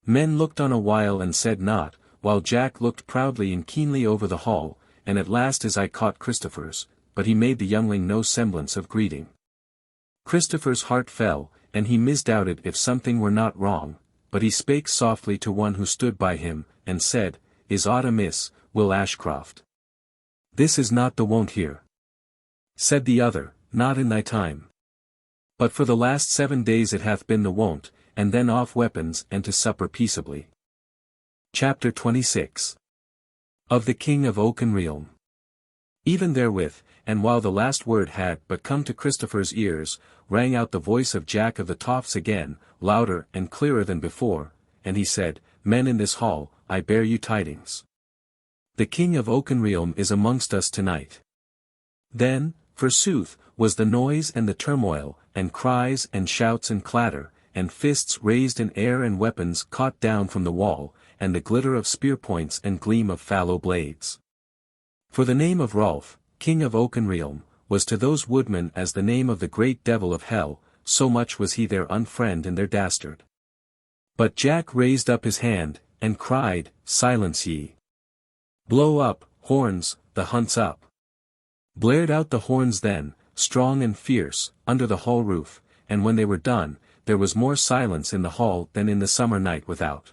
Men looked on a while and said naught, while Jack looked proudly and keenly over the hall, and at last his eye caught Christopher's, but he made the youngling no semblance of greeting. Christopher's heart fell, and he misdoubted if something were not wrong, but he spake softly to one who stood by him, and said, Is aught amiss, Will Ashcroft? This is not the wont here. Said the other, Not in thy time. But for the last 7 days it hath been the wont, and then off weapons and to supper peaceably. Chapter 26. Of the King of Oakenrealm. Even therewith, and while the last word had but come to Christopher's ears, rang out the voice of Jack of the Tofts again, louder and clearer than before, and he said, Men in this hall, I bear you tidings. The King of Oakenrealm is amongst us tonight. Then, forsooth, was the noise and the turmoil, and cries and shouts and clatter, and fists raised in air and weapons caught down from the wall, and the glitter of spear points and gleam of fallow blades. For the name of Rolf, King of Oakenrealm, was to those woodmen as the name of the great devil of hell, so much was he their unfriend and their dastard. But Jack raised up his hand, and cried, Silence ye! Blow up, horns, the hunt's up! Blared out the horns then, strong and fierce, under the hall roof, and when they were done, there was more silence in the hall than in the summer night without.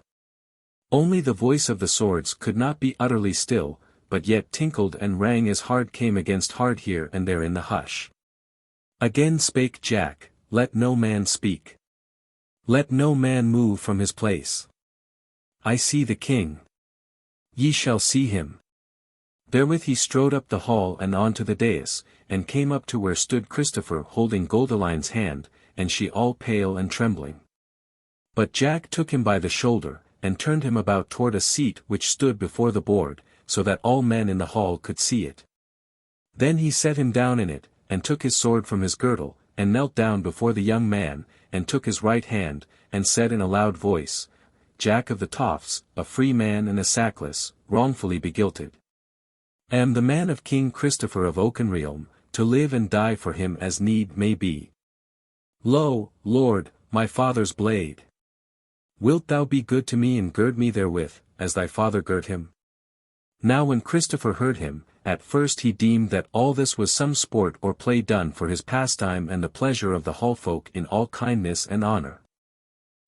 Only the voice of the swords could not be utterly still, but yet tinkled and rang as hard came against hard here and there in the hush. Again spake Jack, Let no man speak. Let no man move from his place. I see the king. Ye shall see him. Therewith he strode up the hall and on to the dais, and came up to where stood Christopher holding Goldilind's hand, and she all pale and trembling. But Jack took him by the shoulder, and turned him about toward a seat which stood before the board, so that all men in the hall could see it. Then he set him down in it, and took his sword from his girdle, and knelt down before the young man, and took his right hand, and said in a loud voice, Jack of the Tofts, a free man and a sackless, wrongfully begilted. Am the man of King Christopher of Oakenrealm, to live and die for him as need may be. Lo, Lord, my father's blade! Wilt thou be good to me and gird me therewith, as thy father girt him? Now when Christopher heard him, at first he deemed that all this was some sport or play done for his pastime and the pleasure of the hallfolk in all kindness and honour.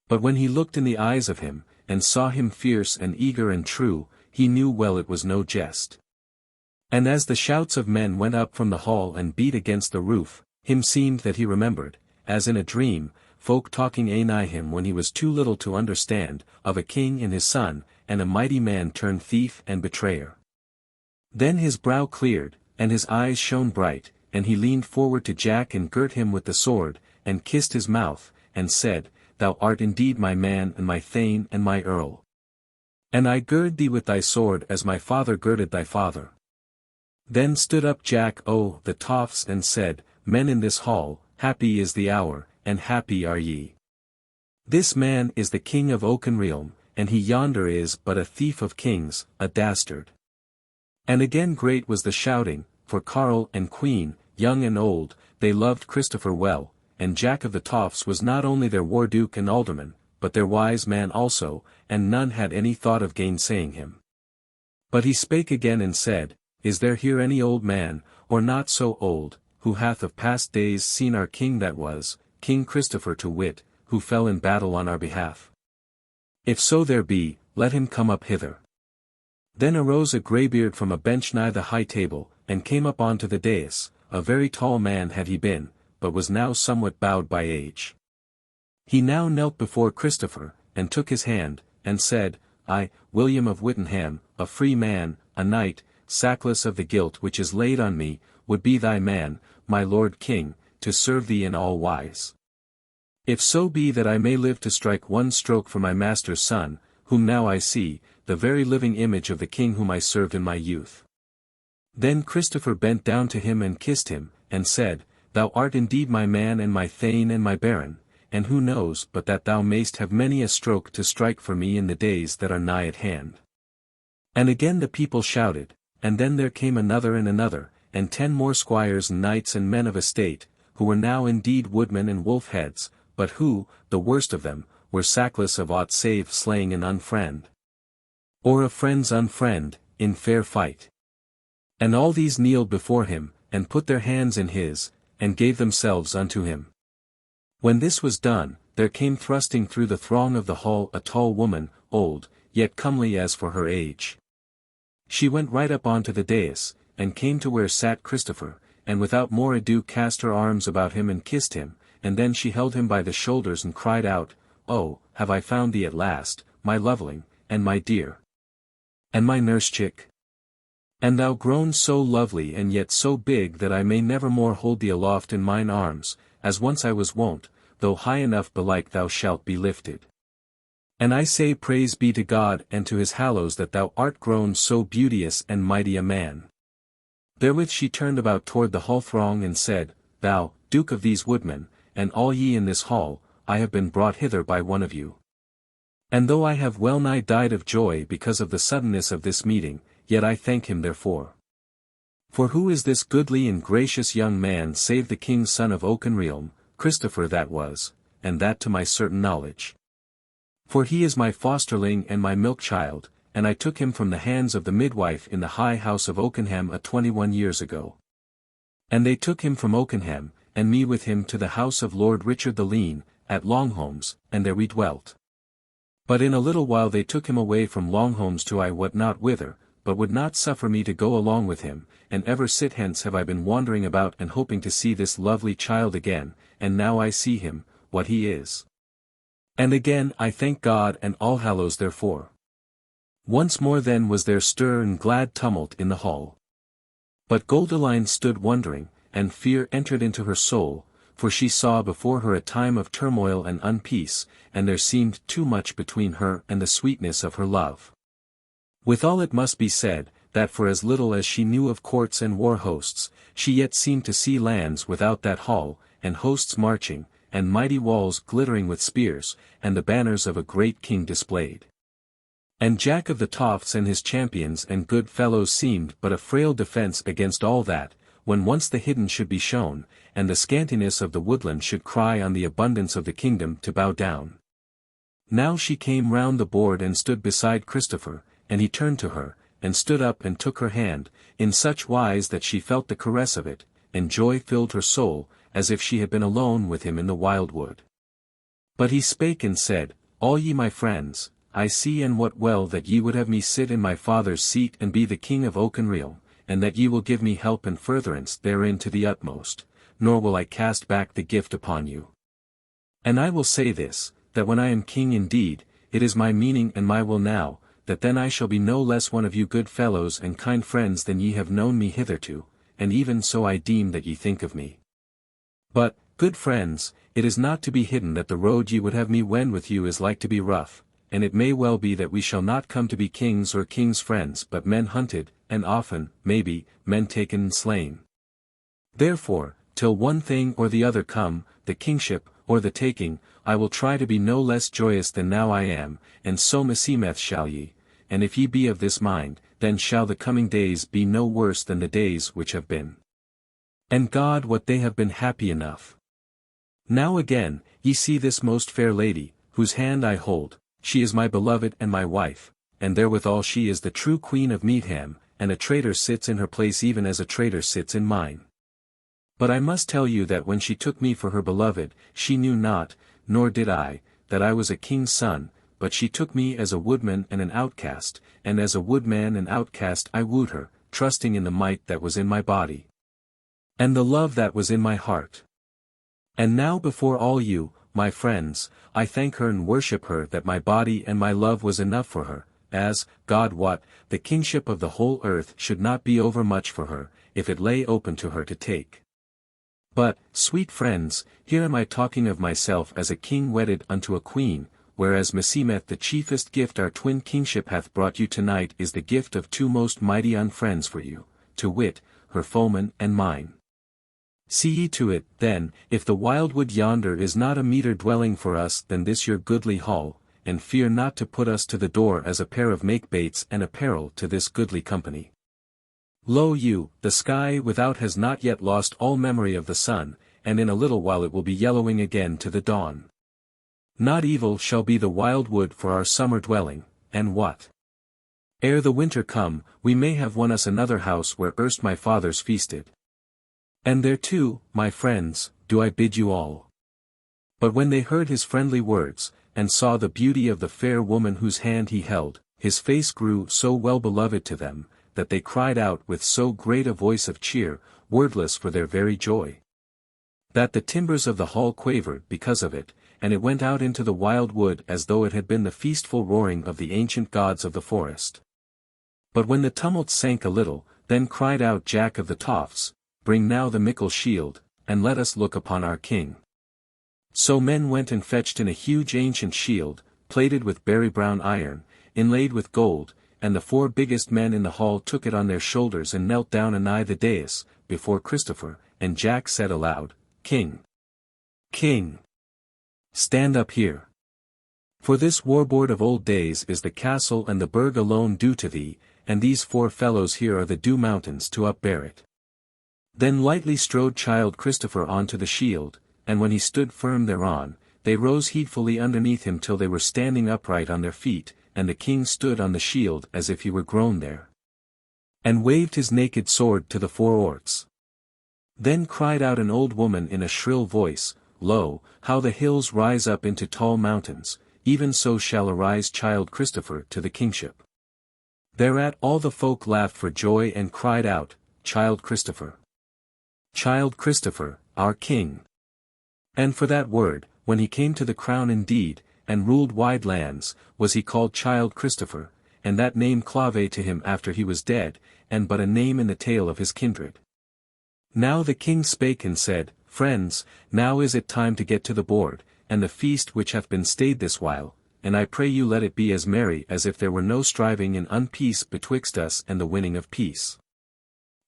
But when he looked in the eyes of him, and saw him fierce and eager and true, he knew well it was no jest. And as the shouts of men went up from the hall and beat against the roof, him seemed that he remembered, as in a dream, folk talking anigh him when he was too little to understand, of a king and his son, and a mighty man turned thief and betrayer. Then his brow cleared, and his eyes shone bright, and he leaned forward to Jack and girt him with the sword, and kissed his mouth, and said, Thou art indeed my man and my thane and my earl. And I gird thee with thy sword as my father girded thy father. Then stood up Jack o' the Tofts and said, Men in this hall, happy is the hour, and happy are ye. This man is the King of Oakenrealm, and he yonder is but a thief of kings, a dastard. And again great was the shouting, for carle and queen, young and old, they loved Christopher well, and Jack of the Tofts was not only their warduke and alderman, but their wise man also, and none had any thought of gainsaying him. But he spake again and said, Is there here any old man, or not so old, who hath of past days seen our king that was, King Christopher to wit, who fell in battle on our behalf? If so there be, let him come up hither. Then arose a greybeard from a bench nigh the high table, and came up onto the dais, a very tall man had he been, but was now somewhat bowed by age. He now knelt before Christopher, and took his hand, and said, I, William of Wittenham, a free man, a knight, sackless of the guilt which is laid on me, would be thy man, my lord king, to serve thee in all wise. If so be that I may live to strike one stroke for my master's son, whom now I see, the very living image of the king whom I served in my youth. Then Christopher bent down to him and kissed him, and said, Thou art indeed my man and my thane and my baron, and who knows but that thou mayst have many a stroke to strike for me in the days that are nigh at hand. And again the people shouted, and then there came another, and 10 more squires and knights and men of estate, who were now indeed woodmen and wolf-heads, but who, the worst of them, were sackless of aught save slaying an unfriend. Or a friend's unfriend, in fair fight. And all these kneeled before him, and put their hands in his, and gave themselves unto him. When this was done, there came thrusting through the throng of the hall a tall woman, old, yet comely as for her age. She went right up onto the dais, and came to where sat Christopher, and without more ado cast her arms about him and kissed him, and then she held him by the shoulders and cried out, "Oh, have I found thee at last, my loveling, and my dear, and my nurse chick? And thou grown so lovely and yet so big that I may never more hold thee aloft in mine arms, as once I was wont, though high enough belike thou shalt be lifted. And I say praise be to God and to his hallows that thou art grown so beauteous and mighty a man." Therewith she turned about toward the hall throng and said, "Thou, Duke of these woodmen, and all ye in this hall, I have been brought hither by one of you. And though I have well nigh died of joy because of the suddenness of this meeting, yet I thank him therefore. For who is this goodly and gracious young man save the king's son of Oakenrealm, Christopher that was, and that to my certain knowledge? For he is my fosterling and my milk child, and I took him from the hands of the midwife in the high house of Oakenham 21 years ago. And they took him from Oakenham, and me with him to the house of Lord Richard the Lean, at Longholmes, and there we dwelt. But in a little while they took him away from Longholmes to I wot not whither, but would not suffer me to go along with him, and ever sit hence have I been wandering about and hoping to see this lovely child again, and now I see him, what he is. And again I thank God and Allhallows therefore." Once more then was there stir and glad tumult in the hall. But Goldilind stood wondering, and fear entered into her soul, for she saw before her a time of turmoil and unpeace, and there seemed too much between her and the sweetness of her love. Withal it must be said, that for as little as she knew of courts and war hosts, she yet seemed to see lands without that hall, and hosts marching, and mighty walls glittering with spears, and the banners of a great king displayed. And Jack of the Tofts and his champions and good fellows seemed but a frail defence against all that, when once the hidden should be shown, and the scantiness of the woodland should cry on the abundance of the kingdom to bow down. Now she came round the board and stood beside Christopher, and he turned to her, and stood up and took her hand, in such wise that she felt the caress of it, and joy filled her soul, as if she had been alone with him in the wildwood. But he spake and said, "All ye my friends, I see and wot well that ye would have me sit in my father's seat and be the king of Oakenrealm, and that ye will give me help and furtherance therein to the utmost, nor will I cast back the gift upon you. And I will say this, that when I am king indeed, it is my meaning and my will now, that then I shall be no less one of you good fellows and kind friends than ye have known me hitherto, and even so I deem that ye think of me. But, good friends, it is not to be hidden that the road ye would have me wend with you is like to be rough, and it may well be that we shall not come to be kings or kings' friends but men hunted, and often, maybe, men taken and slain. Therefore, till one thing or the other come, the kingship, or the taking, I will try to be no less joyous than now I am, and so meseemeth shall ye, and if ye be of this mind, then shall the coming days be no worse than the days which have been. And God what they have been happy enough. Now again, ye see this most fair lady, whose hand I hold, she is my beloved and my wife, and therewithal she is the true queen of Meadham, and a traitor sits in her place even as a traitor sits in mine. But I must tell you that when she took me for her beloved, she knew not, nor did I, that I was a king's son, but she took me as a woodman and an outcast, and as a woodman and outcast I wooed her, trusting in the might that was in my body, and the love that was in my heart. And now before all you, my friends, I thank her and worship her that my body and my love was enough for her, as, God wot, the kingship of the whole earth should not be overmuch for her, if it lay open to her to take. But, sweet friends, here am I talking of myself as a king wedded unto a queen, whereas meseemeth the chiefest gift our twin kingship hath brought you tonight is the gift of two most mighty unfriends for you, to wit, her foeman and mine. See ye to it, then, if the wildwood yonder is not a meeter dwelling for us than this your goodly hall, and fear not to put us to the door as a pair of make-baits and apparel to this goodly company. Lo you, the sky without has not yet lost all memory of the sun, and in a little while it will be yellowing again to the dawn. Not evil shall be the wildwood for our summer dwelling, and what? Ere the winter come, we may have won us another house where erst my fathers feasted. And thereto, my friends, do I bid you all. But when they heard his friendly words, and saw the beauty of the fair woman whose hand he held, his face grew so well beloved to them, that they cried out with so great a voice of cheer, wordless for their very joy. that the timbers of the hall quavered because of it, and it went out into the wild wood as though it had been the feastful roaring of the ancient gods of the forest. But when the tumult sank a little, then cried out Jack of the Tofts, "Bring now the mickle shield, and let us look upon our king." So men went and fetched in a huge ancient shield, plated with berry-brown iron, inlaid with gold, and the 4 biggest men in the hall took it on their shoulders and knelt down anigh the dais, before Christopher, and Jack said aloud, "King! King! Stand up here. For this warboard of old days is the castle and the burg alone due to thee, and these 4 fellows here are the due mountains to upbear it." Then lightly strode child Christopher onto the shield, and when he stood firm thereon, they rose heedfully underneath him till they were standing upright on their feet, and the king stood on the shield as if he were grown there, and waved his naked sword to the 4 orcs. Then cried out an old woman in a shrill voice, "Lo, how the hills rise up into tall mountains, even so shall arise child Christopher to the kingship." Thereat all the folk laughed for joy and cried out, "Child Christopher! Child Christopher, our king!" And for that word, when he came to the crown indeed, and ruled wide lands, was he called child Christopher, and that name clave to him after he was dead, and but a name in the tale of his kindred. Now the king spake and said, "Friends, now is it time to get to the board, and the feast which hath been stayed this while, and I pray you let it be as merry as if there were no striving in unpeace betwixt us and the winning of peace.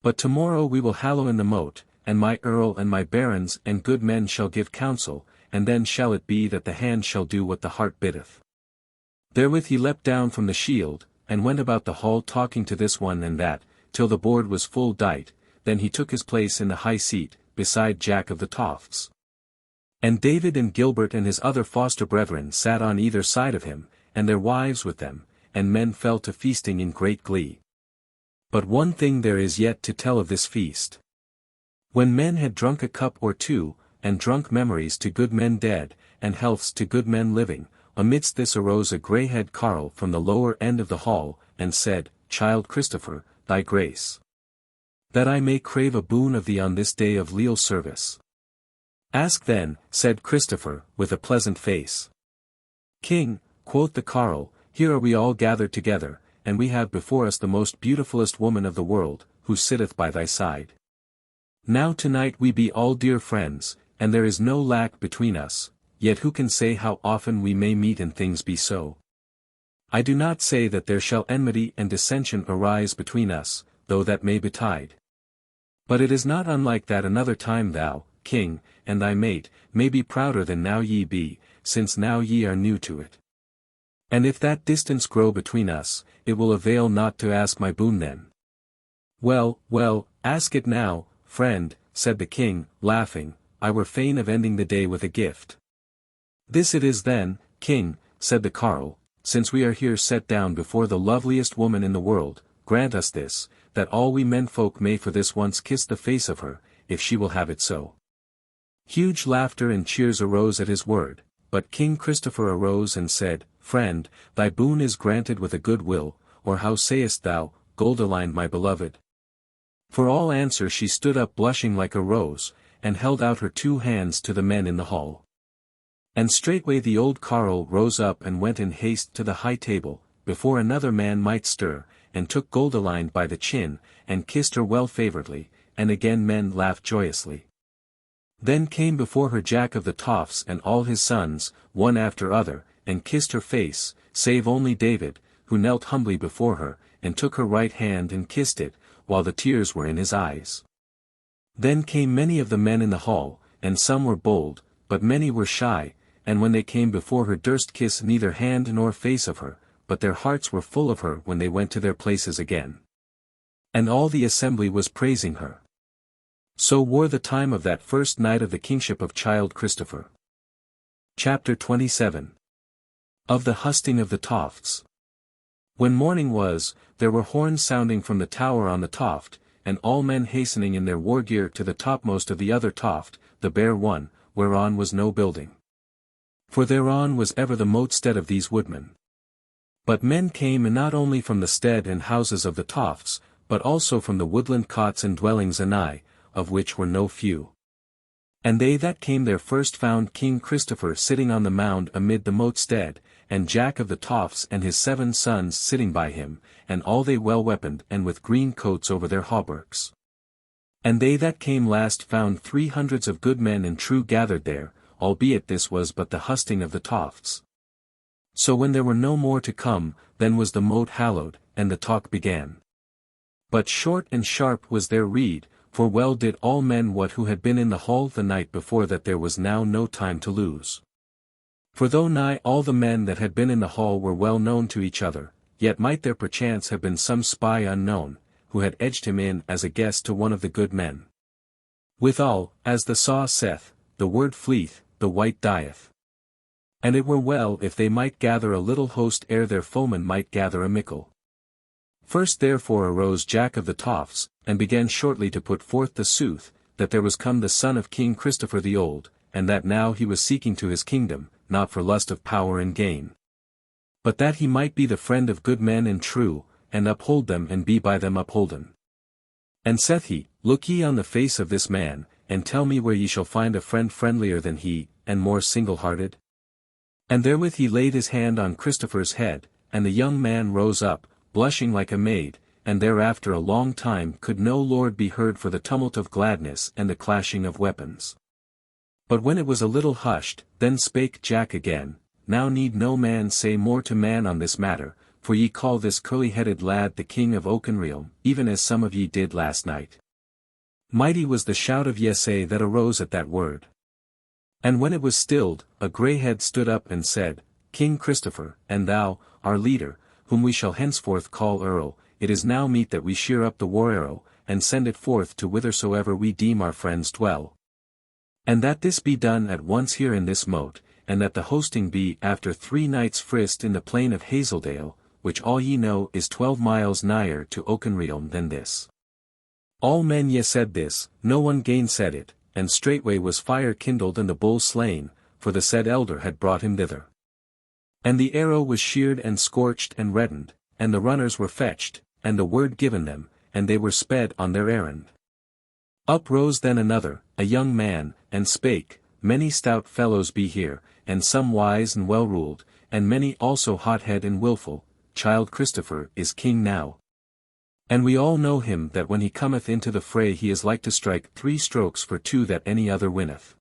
But tomorrow we will hallow in the moat, and my earl and my barons and good men shall give counsel, and then shall it be that the hand shall do what the heart biddeth." Therewith he leapt down from the shield, and went about the hall talking to this one and that, till the board was full dight, then he took his place in the high seat, beside Jack of the Tofts. And David and Gilbert and his other foster brethren sat on either side of him, and their wives with them, and men fell to feasting in great glee. But one thing there is yet to tell of this feast. When men had drunk a cup or 2, and drunk memories to good men dead, and healths to good men living, amidst this arose a grey-head carle from the lower end of the hall, and said, "Child Christopher, thy grace, that I may crave a boon of thee on this day of leal service." "Ask then," said Christopher, with a pleasant face. "King," quoth the carle, "here are we all gathered together, and we have before us the most beautifulest woman of the world, who sitteth by thy side. Now tonight we be all dear friends, and there is no lack between us, yet who can say how often we may meet and things be so? I do not say that there shall enmity and dissension arise between us, though that may betide. But it is not unlike that another time thou, king, and thy mate, may be prouder than now ye be, since now ye are new to it. And if that distance grow between us, it will avail not to ask my boon then." "Well, well, ask it now, friend," said the king, laughing, "I were fain of ending the day with a gift." "This it is then, king," said the carle, "since we are here set down before the loveliest woman in the world, grant us this, that all we menfolk may for this once kiss the face of her, if she will have it so." Huge laughter and cheers arose at his word, but King Christopher arose and said, "Friend, thy boon is granted with a good will, or how sayest thou, Goldilind my beloved?" For all answer she stood up blushing like a rose, and held out her 2 hands to the men in the hall. And straightway the old carle rose up and went in haste to the high table, before another man might stir, and took Goldilind by the chin, and kissed her well favourably, and again men laughed joyously. Then came before her Jack of the Tofts and all his sons, one after other, and kissed her face, save only David, who knelt humbly before her, and took her right hand and kissed it, while the tears were in his eyes. Then came many of the men in the hall, and some were bold, but many were shy, and when they came before her durst kiss neither hand nor face of her, but their hearts were full of her when they went to their places again. And all the assembly was praising her. So wore the time of that first night of the kingship of child Christopher. Chapter 27. Of the Husting of the Tofts. When morning was, there were horns sounding from the tower on the Toft, and all men hastening in their war gear to the topmost of the other Toft, the bare one, whereon was no building. For thereon was ever the moat-stead of these woodmen. But men came not only from the stead and houses of the Tofts, but also from the woodland cots and dwellings anigh, of which were no few. And they that came there first found King Christopher sitting on the mound amid the moat stead, and Jack of the Tofts and his 7 sons sitting by him, and all they well weaponed and with green coats over their hauberks. And they that came last found 300 of good men and true gathered there, albeit this was but the husting of the Tofts. So when there were no more to come, then was the moat hallowed, and the talk began. But short and sharp was their rede, for well did all men wot who had been in the hall the night before that there was now no time to lose. For though nigh all the men that had been in the hall were well known to each other, yet might there perchance have been some spy unknown, who had edged him in as a guest to one of the good men. Withal, as the saw saith, the word fleeth, the wight dieth. And it were well if they might gather a little host ere their foemen might gather a mickle. First therefore arose Jack of the Tofts, and began shortly to put forth the sooth, that there was come the son of King Christopher the Old, and that now he was seeking to his kingdom, not for lust of power and gain, but that he might be the friend of good men and true, and uphold them and be by them upholden. And saith he, Look ye on the face of this man, and tell me where ye shall find a friend friendlier than he, and more single-hearted? And therewith he laid his hand on Christopher's head, and the young man rose up, blushing like a maid, and thereafter a long time could no lord be heard for the tumult of gladness and the clashing of weapons. But when it was a little hushed, then spake Jack again, Now need no man say more to man on this matter, for ye call this curly-headed lad the king of Oakenrealm, even as some of ye did last night. Mighty was the shout of yesay that arose at that word. And when it was stilled, a grey head stood up and said, King Christopher, and thou, our leader, whom we shall henceforth call Earl, it is now meet that we shear up the war arrow, and send it forth to whithersoever we deem our friends dwell. And that this be done at once here in this moat, and that the hosting be after 3 nights frist in the plain of Hazeldale, which all ye know is 12 miles nigher to Oakenrealm than this. All men said this, no one gainsaid it, and straightway was fire kindled and the bull slain, for the said elder had brought him thither. And the arrow was sheared and scorched and reddened, and the runners were fetched, and the word given them, and they were sped on their errand. Up rose then another, a young man, and spake, Many stout fellows be here, and some wise and well ruled, and many also hothead and wilful, child Christopher is king now. And we all know him that when he cometh into the fray he is like to strike 3 strokes for 2 that any other winneth.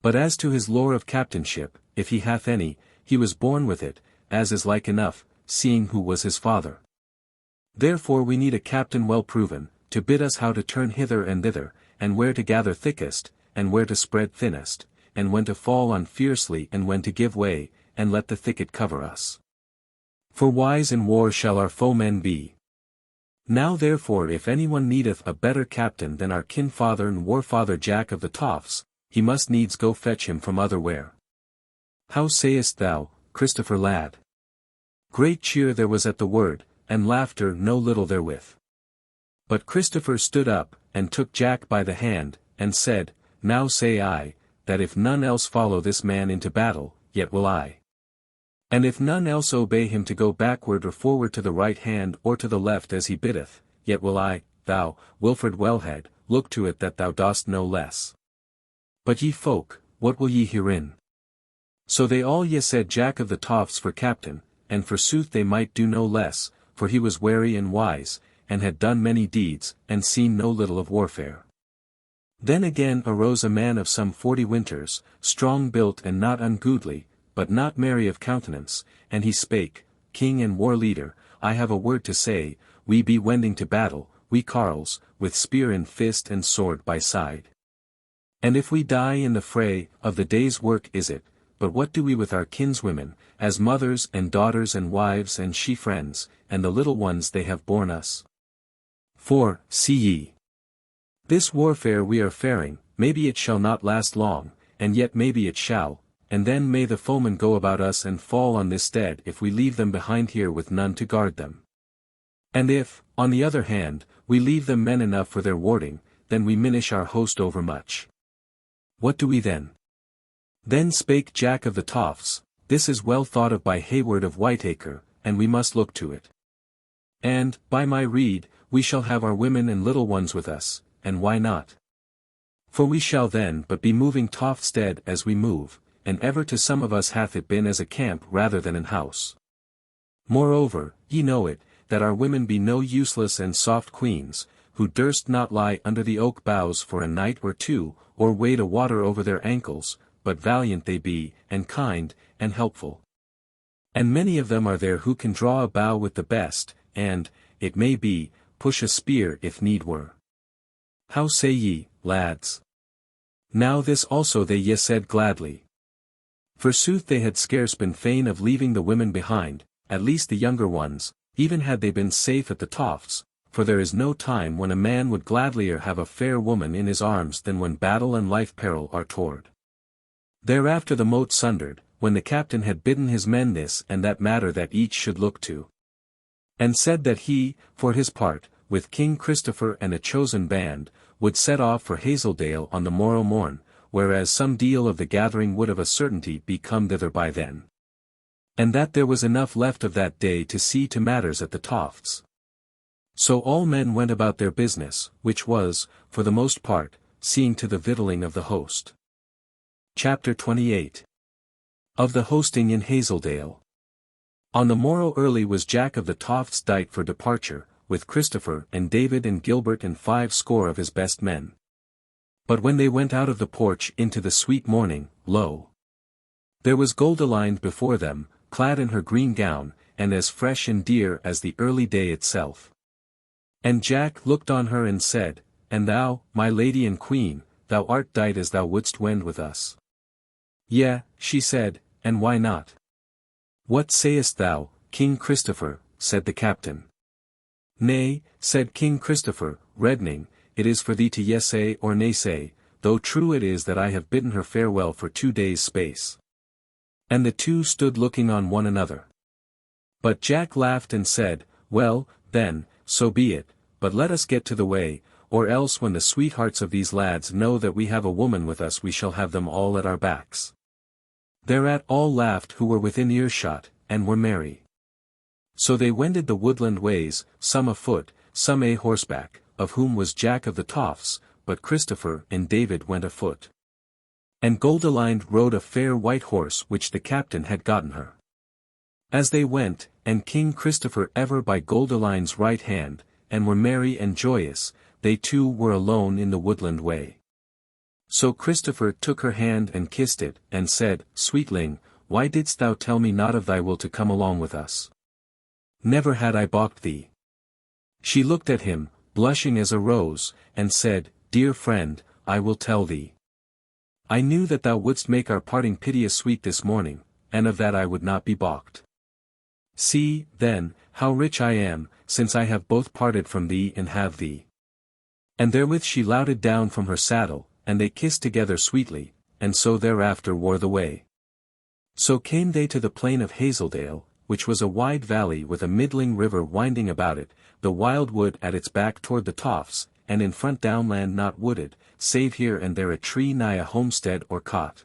But as to his lore of captainship, if he hath any, he was born with it, as is like enough, seeing who was his father. Therefore we need a captain well proven, to bid us how to turn hither and thither, and where to gather thickest, and where to spread thinnest, and when to fall on fiercely and when to give way, and let the thicket cover us. For wise in war shall our foemen be. Now therefore if anyone needeth a better captain than our kin-father and war-father Jack of the Tofts, he must needs go fetch him from otherwhere. How sayest thou, Christopher lad? Great cheer there was at the word, and laughter no little therewith. But Christopher stood up, and took Jack by the hand, and said, Now say I, that if none else follow this man into battle, yet will I. And if none else obey him to go backward or forward to the right hand or to the left as he biddeth, yet will I, thou, Wilfred Wellhead, look to it that thou dost no less. But ye folk, what will ye herein? So they all said Jack of the Tofts for captain, and forsooth they might do no less, for he was wary and wise, and had done many deeds, and seen no little of warfare. Then again arose a man of some 40 winters, strong built and not ungoodly, but not merry of countenance, and he spake, King and war leader, I have a word to say, we be wending to battle, we carles, with spear in fist and sword by side. And if we die in the fray, of the day's work is it, but what do we with our kinswomen, as mothers and daughters and wives and she-friends, and the little ones they have borne us? For, see ye, this warfare we are faring, maybe it shall not last long, and yet maybe it shall, and then may the foemen go about us and fall on this stead if we leave them behind here with none to guard them. And if, on the other hand, we leave them men enough for their warding, then we minish our host overmuch. What do we then? Then spake Jack of the Tofts, This is well thought of by Hayward of Whiteacre, and we must look to it. And, by my rede, we shall have our women and little ones with us, and why not? For we shall then but be moving Toftsstead as we move, and ever to some of us hath it been as a camp rather than an house. Moreover, ye know it, that our women be no useless and soft queens, who durst not lie under the oak boughs for a night or two, or wade a water over their ankles, but valiant they be, and kind, and helpful. And many of them are there who can draw a bow with the best, and, it may be, push a spear if need were. How say ye, lads? Now this also they said gladly. Forsooth they had scarce been fain of leaving the women behind, at least the younger ones, even had they been safe at the Tofts, for there is no time when a man would gladlier have a fair woman in his arms than when battle and life peril are toward. Thereafter the mote sundered, when the captain had bidden his men this and that matter that each should look to. And said that he, for his part, with King Christopher and a chosen band, would set off for Hazeldale on the morrow morn, whereas some deal of the gathering would of a certainty be come thither by then. And that there was enough left of that day to see to matters at the Tofts. So all men went about their business, which was, for the most part, seeing to the victualling of the host. Chapter 28. Of the hosting in Hazeldale. On the morrow early was Jack of the Tofts dight for departure, with Christopher and David and Gilbert and 50 of his best men. But when they went out of the porch into the sweet morning, lo! There was Goldilind before them, clad in her green gown, and as fresh and dear as the early day itself. And Jack looked on her and said, And thou, my lady and queen, thou art dight as thou wouldst wend with us. Yea, she said, and why not? What sayest thou, King Christopher, said the captain. Nay, said King Christopher, reddening, it is for thee to yesay or naysay, though true it is that I have bidden her farewell for 2 days' space. And the two stood looking on one another. But Jack laughed and said, Well, then, so be it, but let us get to the way, or else when the sweethearts of these lads know that we have a woman with us we shall have them all at our backs. Thereat all laughed who were within earshot, and were merry. So they wended the woodland ways, some afoot, some a horseback, of whom was Jack of the Tofts, but Christopher and David went afoot. And Goldilind rode a fair white horse which the captain had gotten her. As they went, and King Christopher ever by Goldilind's right hand, and were merry and joyous, they two were alone in the woodland way. So Christopher took her hand and kissed it, and said, Sweetling, why didst thou tell me not of thy will to come along with us? Never had I balked thee. She looked at him, blushing as a rose, and said, Dear friend, I will tell thee. I knew that thou wouldst make our parting piteous sweet this morning, and of that I would not be balked. See, then, how rich I am, since I have both parted from thee and have thee. And therewith she louted down from her saddle, and they kissed together sweetly, and so thereafter wore the way. So came they to the plain of Hazeldale, which was a wide valley with a middling river winding about it, the wild wood at its back toward the Tofts, and in front downland not wooded, save here and there a tree nigh a homestead or cot.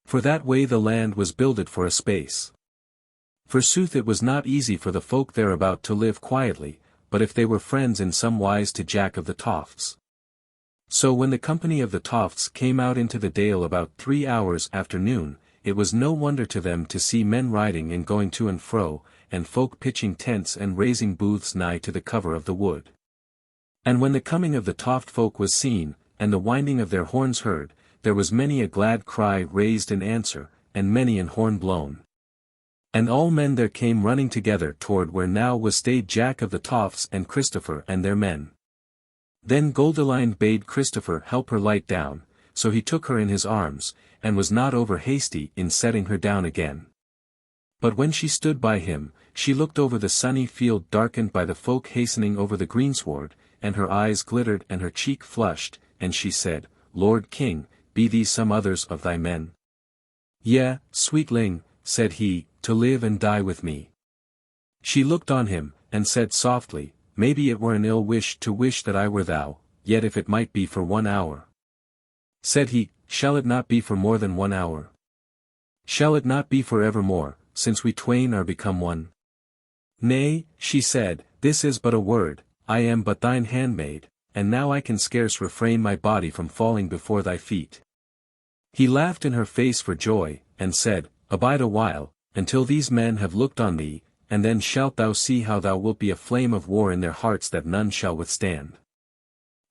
For that way the land was builded for a space. Forsooth it was not easy for the folk thereabout to live quietly, but if they were friends in some wise to Jack of the Tofts. So when the company of the Tofts came out into the dale about 3 hours after noon, it was no wonder to them to see men riding and going to and fro, and folk pitching tents and raising booths nigh to the cover of the wood. And when the coming of the Toft folk was seen, and the winding of their horns heard, there was many a glad cry raised in answer, and many an horn blown. And all men there came running together toward where now was stayed Jack of the Tofts and Christopher and their men. Then Goldilind bade Christopher help her light down, so he took her in his arms, and was not over hasty in setting her down again. But when she stood by him, she looked over the sunny field darkened by the folk hastening over the greensward, and her eyes glittered and her cheek flushed, and she said, Lord King, be these some others of thy men? Yea, sweetling, said he, to live and die with me. She looked on him, and said softly, Maybe it were an ill wish to wish that I were thou, yet if it might be for 1 hour. Said he, Shall it not be for more than 1 hour? Shall it not be for evermore, since we twain are become one? Nay, she said, this is but a word, I am but thine handmaid, and now I can scarce refrain my body from falling before thy feet. He laughed in her face for joy, and said, Abide a while, until these men have looked on thee, and then shalt thou see how thou wilt be a flame of war in their hearts that none shall withstand.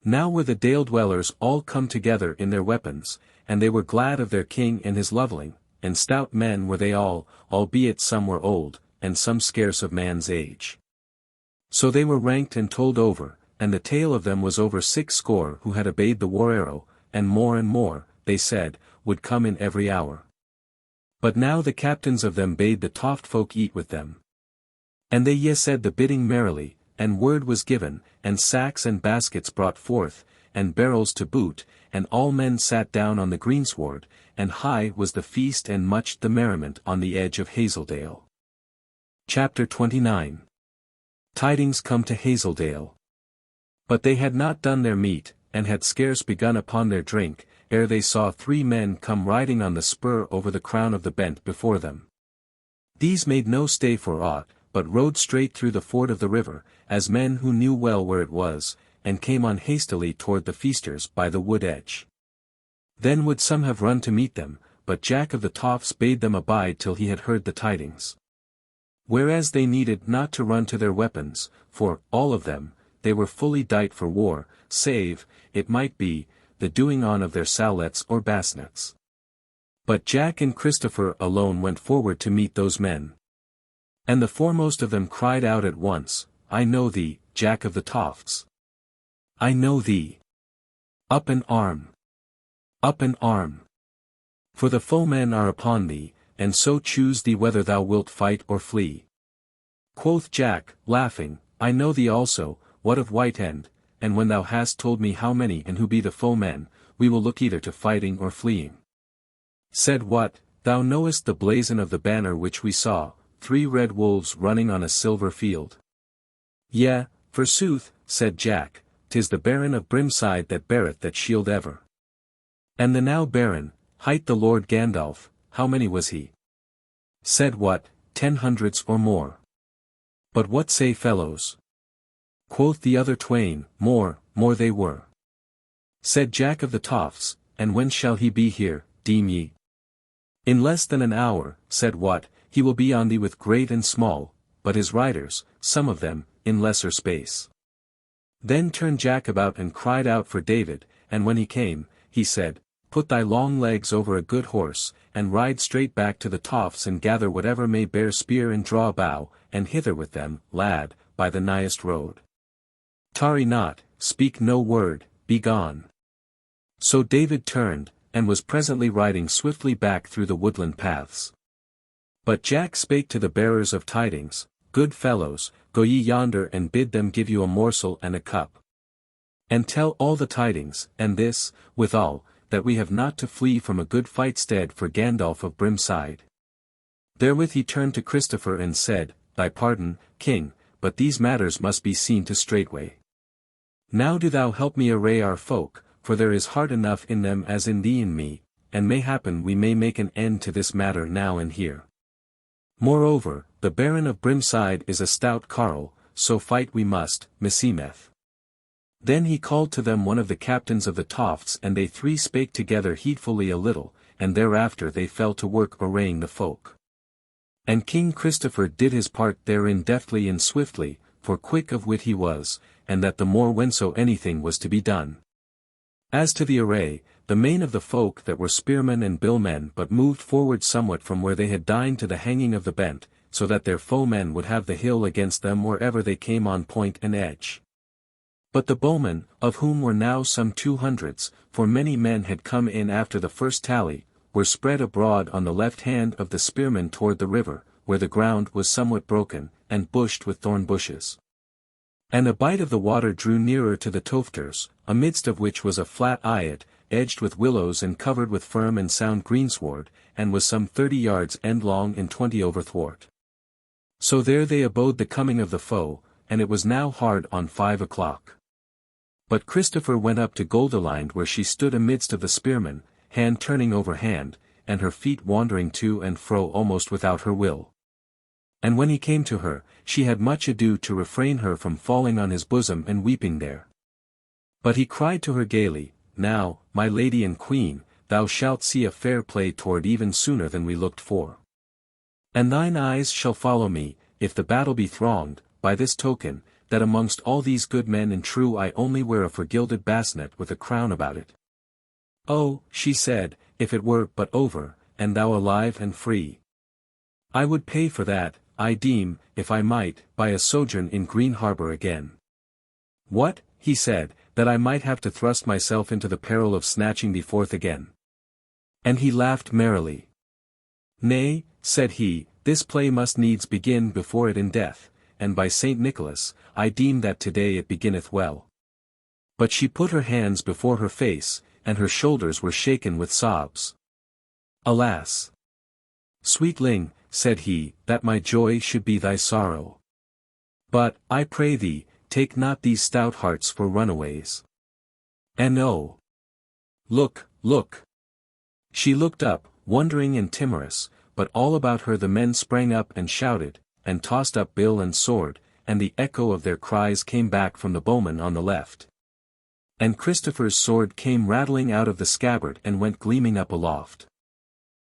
Now were the dale dwellers all come together in their weapons, and they were glad of their king and his loveling, and stout men were they all, albeit some were old, and some scarce of man's age. So they were ranked and told over, and the tale of them was over 60 who had obeyed the war arrow, and more, they said, would come in every hour. But now the captains of them bade the Toft folk eat with them. And they said the bidding merrily, and word was given, and sacks and baskets brought forth, and barrels to boot, and all men sat down on the greensward, and high was the feast and much the merriment on the edge of Hazeldale. Chapter 29. Tidings come to Hazeldale. But they had not done their meat, and had scarce begun upon their drink, ere they saw 3 men come riding on the spur over the crown of the bent before them. These made no stay for aught, but rode straight through the ford of the river, as men who knew well where it was, and came on hastily toward the feasters by the wood edge. Then would some have run to meet them, but Jack of the Tofts bade them abide till he had heard the tidings. Whereas they needed not to run to their weapons, for, all of them, they were fully dight for war, save, it might be, the doing on of their sallets or basnets. But Jack and Christopher alone went forward to meet those men. And the foremost of them cried out at once, I know thee, Jack of the Tofts. I know thee. Up and arm. Up and arm. For the foemen are upon thee, and so choose thee whether thou wilt fight or flee. Quoth Jack, laughing, I know thee also, what of White-end, and when thou hast told me how many and who be the foemen, we will look either to fighting or fleeing. Said what, thou knowest the blazon of the banner which we saw, 3 red wolves running on a silver field. Yea, forsooth, said Jack, 'tis the Baron of Brimside that beareth that shield ever. And the now Baron, hight the Lord Gandalf, how many was he? Said what, 10 hundreds or more. But what say fellows? Quoth the other Twain, more they were. Said Jack of the Tofts, and when shall he be here, deem ye? In less than an hour, said what, he will be on thee with great and small, but his riders, some of them, in lesser space. Then turned Jack about and cried out for David, and when he came, he said, Put thy long legs over a good horse, and ride straight back to the Tofts and gather whatever may bear spear and draw bow, and hither with them, lad, by the nighest road. Tarry not, speak no word, be gone. So David turned, and was presently riding swiftly back through the woodland paths. But Jack spake to the bearers of tidings, Good fellows, go ye yonder and bid them give you a morsel and a cup. And tell all the tidings, and this, withal, that we have not to flee from a good fight stead for Gandalf of Brimside. Therewith he turned to Christopher and said, Thy pardon, King, but these matters must be seen to straightway. Now do thou help me array our folk, for there is heart enough in them as in thee and me, and mayhappen we may make an end to this matter now and here. Moreover, the Baron of Brimside is a stout carle, so fight we must, meseemeth. Then he called to them one of the captains of the Tofts and they 3 spake together heedfully a little, and thereafter they fell to work arraying the folk. And King Christopher did his part therein deftly and swiftly, for quick of wit he was, and that the more whenso anything was to be done. As to the array, the main of the folk that were spearmen and billmen but moved forward somewhat from where they had dined to the hanging of the bent, so that their foemen would have the hill against them wherever they came on point and edge. But the bowmen, of whom were now some 200s, for many men had come in after the first tally, were spread abroad on the left hand of the spearmen toward the river, where the ground was somewhat broken, and bushed with thorn bushes. And a bite of the water drew nearer to the Tofters, amidst of which was a flat eyot, edged with willows and covered with firm and sound greensward, and was some 30 yards endlong and 20 overthwart. So there they abode the coming of the foe, and it was now hard on 5 o'clock. But Christopher went up to Goldilind where she stood amidst of the spearmen, hand turning over hand, and her feet wandering to and fro almost without her will. And when he came to her, she had much ado to refrain her from falling on his bosom and weeping there. But he cried to her gaily, "Now, my lady and queen, thou shalt see a fair play toward even sooner than we looked for. And thine eyes shall follow me, if the battle be thronged, by this token, that amongst all these good men and true I only wear a forgilded basnet with a crown about it. Oh," she said, "if it were but over, and thou alive and free. I would pay for that, I deem, if I might, by a sojourn in Greenharbour again." "What," he said, "that I might have to thrust myself into the peril of snatching thee forth again?" And he laughed merrily. "Nay," said he, "this play must needs begin before it in death, and by Saint Nicholas, I deem that today it beginneth well." But she put her hands before her face, and her shoulders were shaken with sobs. "Alas! Sweetling," said he, "that my joy should be thy sorrow. But, I pray thee, take not these stout hearts for runaways. And oh! Look, look!" She looked up, wondering and timorous, but all about her the men sprang up and shouted, and tossed up bill and sword, and the echo of their cries came back from the bowman on the left. And Christopher's sword came rattling out of the scabbard and went gleaming up aloft.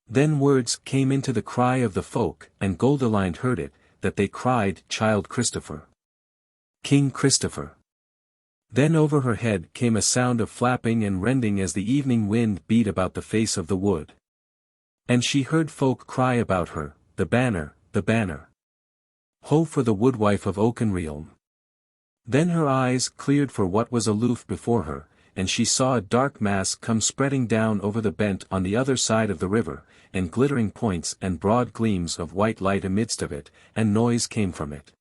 Then words came into the cry of the folk, and Goldilind heard it, that they cried, "Child Christopher! King Christopher!" Then over her head came a sound of flapping and rending as the evening wind beat about the face of the wood. And she heard folk cry about her, "The banner, the banner! Ho for the woodwife of Oakenrealm!" Then her eyes cleared for what was aloof before her, and she saw a dark mass come spreading down over the bent on the other side of the river, and glittering points and broad gleams of white light amidst of it, and noise came from it.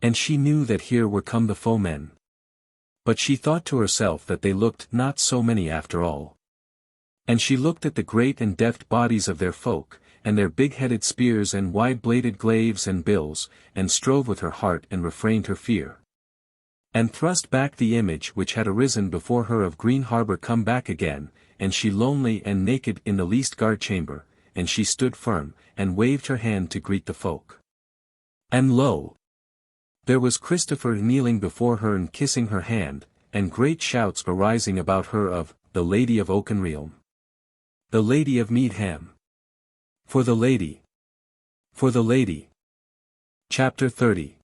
And she knew that here were come the foemen. But she thought to herself that they looked not so many after all. And she looked at the great and deft bodies of their folk, and their big-headed spears and wide-bladed glaives and bills, and strove with her heart and refrained her fear. And thrust back the image which had arisen before her of Greenharbour come back again, and she lonely and naked in the least guard-chamber, and she stood firm, and waved her hand to greet the folk. And lo! There was Christopher kneeling before her and kissing her hand, and great shouts arising about her of, "The Lady of Oakenrealm! The Lady of Meadham! For the Lady! For the Lady!" Chapter 30.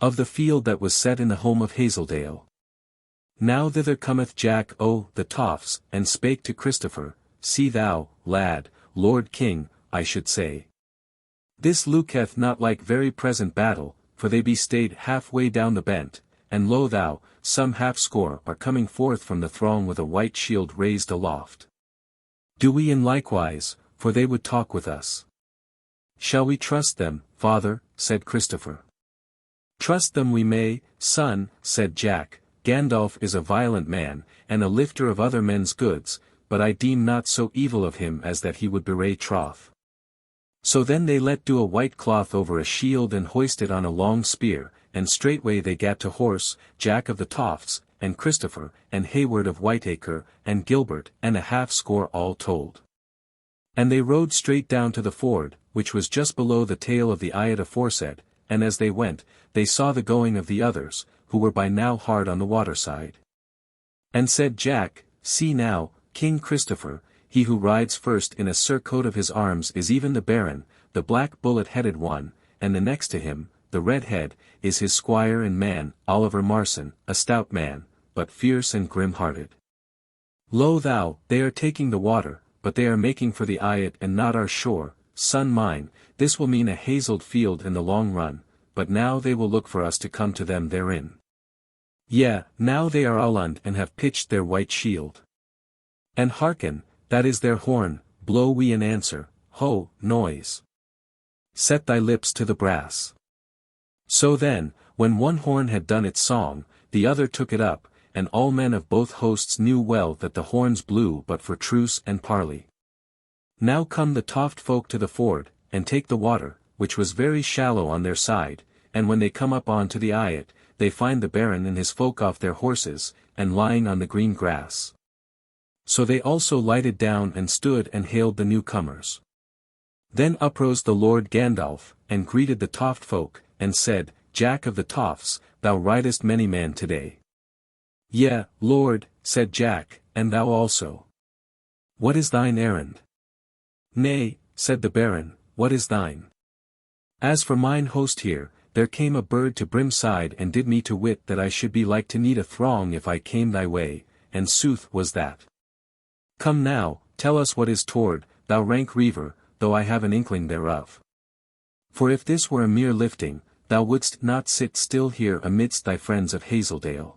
Of the field that was set in the home of Hazeldale. Now thither cometh Jack o' the Tofts, and spake to Christopher, "See thou, lad, Lord King, I should say. This looketh not like very present battle, for they be stayed half-way down the bent, and lo thou, some half-score are coming forth from the throng with a white shield raised aloft. Do we in likewise, for they would talk with us." "Shall we trust them, father?" said Christopher. "Trust them we may, son," said Jack. "Gandalf is a violent man, and a lifter of other men's goods, but I deem not so evil of him as that he would bewray troth." So then they let do a white cloth over a shield and hoist it on a long spear, and straightway they gat to horse, Jack of the Tofts, and Christopher, and Hayward of Whiteacre, and Gilbert, and a half-score all told. And they rode straight down to the ford, which was just below the tail of the eyot aforesaid, and as they went, they saw the going of the others, who were by now hard on the waterside. And said Jack, "See now, King Christopher, he who rides first in a surcoat of his arms is even the Baron, the black bullet-headed one, and the next to him, the red-head, is his squire and man, Oliver Marson, a stout man, but fierce and grim-hearted. Lo thou, they are taking the water, but they are making for the eyot and not our shore, son mine, this will mean a hazelled field in the long run, but now they will look for us to come to them therein. Yea, now they are Woodland and have pitched their white shield. And hearken, that is their horn, blow we in answer, ho, noise. Set thy lips to the brass." So then, when one horn had done its song, the other took it up, and all men of both hosts knew well that the horns blew but for truce and parley. Now come the Toft folk to the ford, and take the water, which was very shallow on their side, and when they come up on to the eyot, they find the Baron and his folk off their horses, and lying on the green grass. So they also lighted down and stood and hailed the newcomers. Then uprose the Lord Gandalf, and greeted the Toft folk, and said, "Jack of the Tofts, thou ridest many man today. Yea, Lord, said Jack, and thou also. What is thine errand? Nay, said the Baron, what is thine? As for mine host here, there came a bird to Brimside and did me to wit that I should be like to need a throng if I came thy way, and sooth was that. Come now, tell us what is toward, thou rank reaver, though I have an inkling thereof. For if this were a mere lifting, thou wouldst not sit still here amidst thy friends of Hazeldale.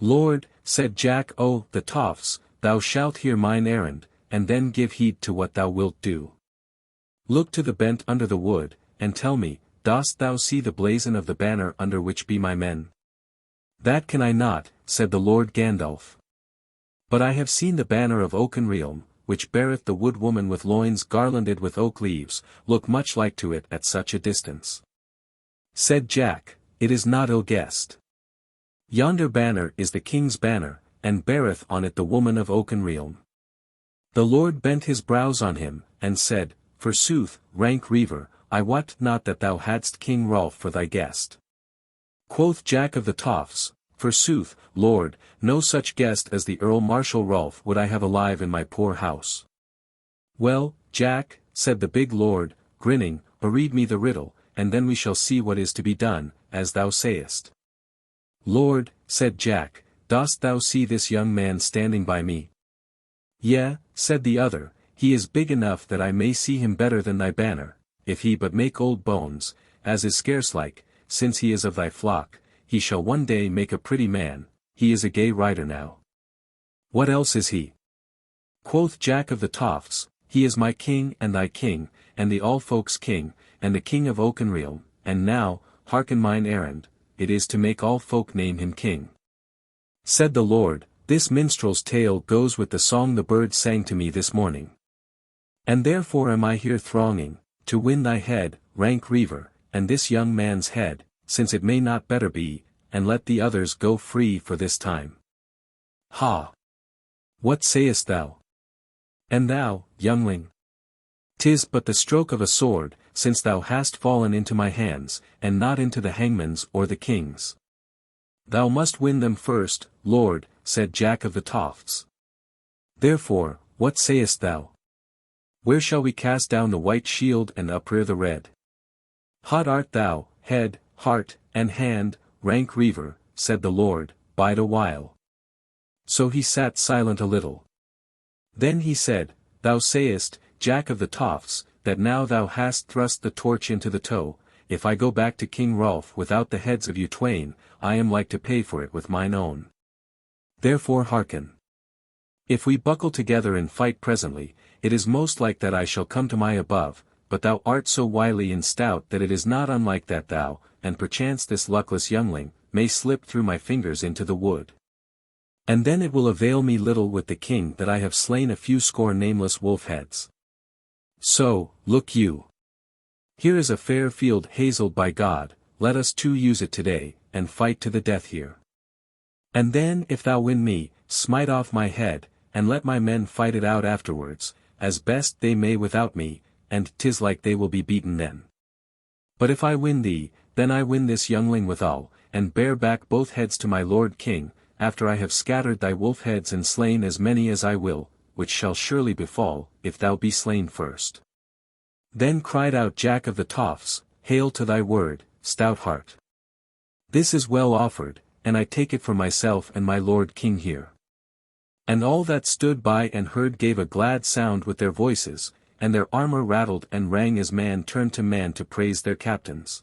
Lord, said Jack, o' the Tofts, thou shalt hear mine errand, and then give heed to what thou wilt do. Look to the bent under the wood, and tell me, dost thou see the blazon of the banner under which be my men? That can I not, said the Lord Gandalf. But I have seen the banner of Oakenrealm, which beareth the wood woman with loins garlanded with oak leaves, look much like to it at such a distance. Said Jack, it is not ill guessed. Yonder banner is the king's banner, and beareth on it the woman of Oakenrealm. The Lord bent his brows on him, and said, Forsooth, rank reaver, I wot not that thou hadst King Rolf for thy guest. Quoth Jack of the Tofts, Forsooth, Lord, no such guest as the Earl Marshal Rolf would I have alive in my poor house. Well, Jack, said the big lord, grinning, read me the riddle, and then we shall see what is to be done, as thou sayest. Lord, said Jack, dost thou see this young man standing by me? Yea, said the other, he is big enough that I may see him better than thy banner, if he but make old bones, as is scarce like, since he is of thy flock, he shall one day make a pretty man, he is a gay rider now. What else is he? Quoth Jack of the Tofts, he is my king and thy king, and the all folks' king, and the king of Oakenrealm, and now, hearken mine errand, it is to make all folk name him king. Said the Lord, this minstrel's tale goes with the song the bird sang to me this morning. And therefore am I here thronging, to win thy head, rank reaver, and this young man's head, since it may not better be, and let the others go free for this time. Ha! What sayest thou? And thou, youngling? 'Tis but the stroke of a sword, since thou hast fallen into my hands, and not into the hangman's or the king's. Thou must win them first, Lord, said Jack of the Tofts. Therefore, what sayest thou? Where shall we cast down the white shield and uprear the red? Hot art thou, head, heart, and hand, rank reaver, said the Lord, bide a while. So he sat silent a little. Then he said, Thou sayest, Jack of the Tofts, that now thou hast thrust the torch into the toe, if I go back to King Rolf without the heads of you twain, I am like to pay for it with mine own. Therefore hearken. If we buckle together and fight presently, it is most like that I shall come to my above, but thou art so wily and stout that it is not unlike that thou, and perchance this luckless youngling, may slip through my fingers into the wood. And then it will avail me little with the king that I have slain a few score nameless wolf-heads. So, look you. Here is a fair field hazelled by God, let us two use it today, and fight to the death here. And then if thou win me, smite off my head, and let my men fight it out afterwards, as best they may without me, and 'tis like they will be beaten then. But if I win thee, then I win this youngling withal, and bear back both heads to my lord king, after I have scattered thy wolf heads and slain as many as I will, which shall surely befall, if thou be slain first. Then cried out Jack of the Tofts, Hail to thy word, stout heart. This is well offered, and I take it for myself and my lord king here. And all that stood by and heard gave a glad sound with their voices, and their armor rattled and rang as man turned to man to praise their captains.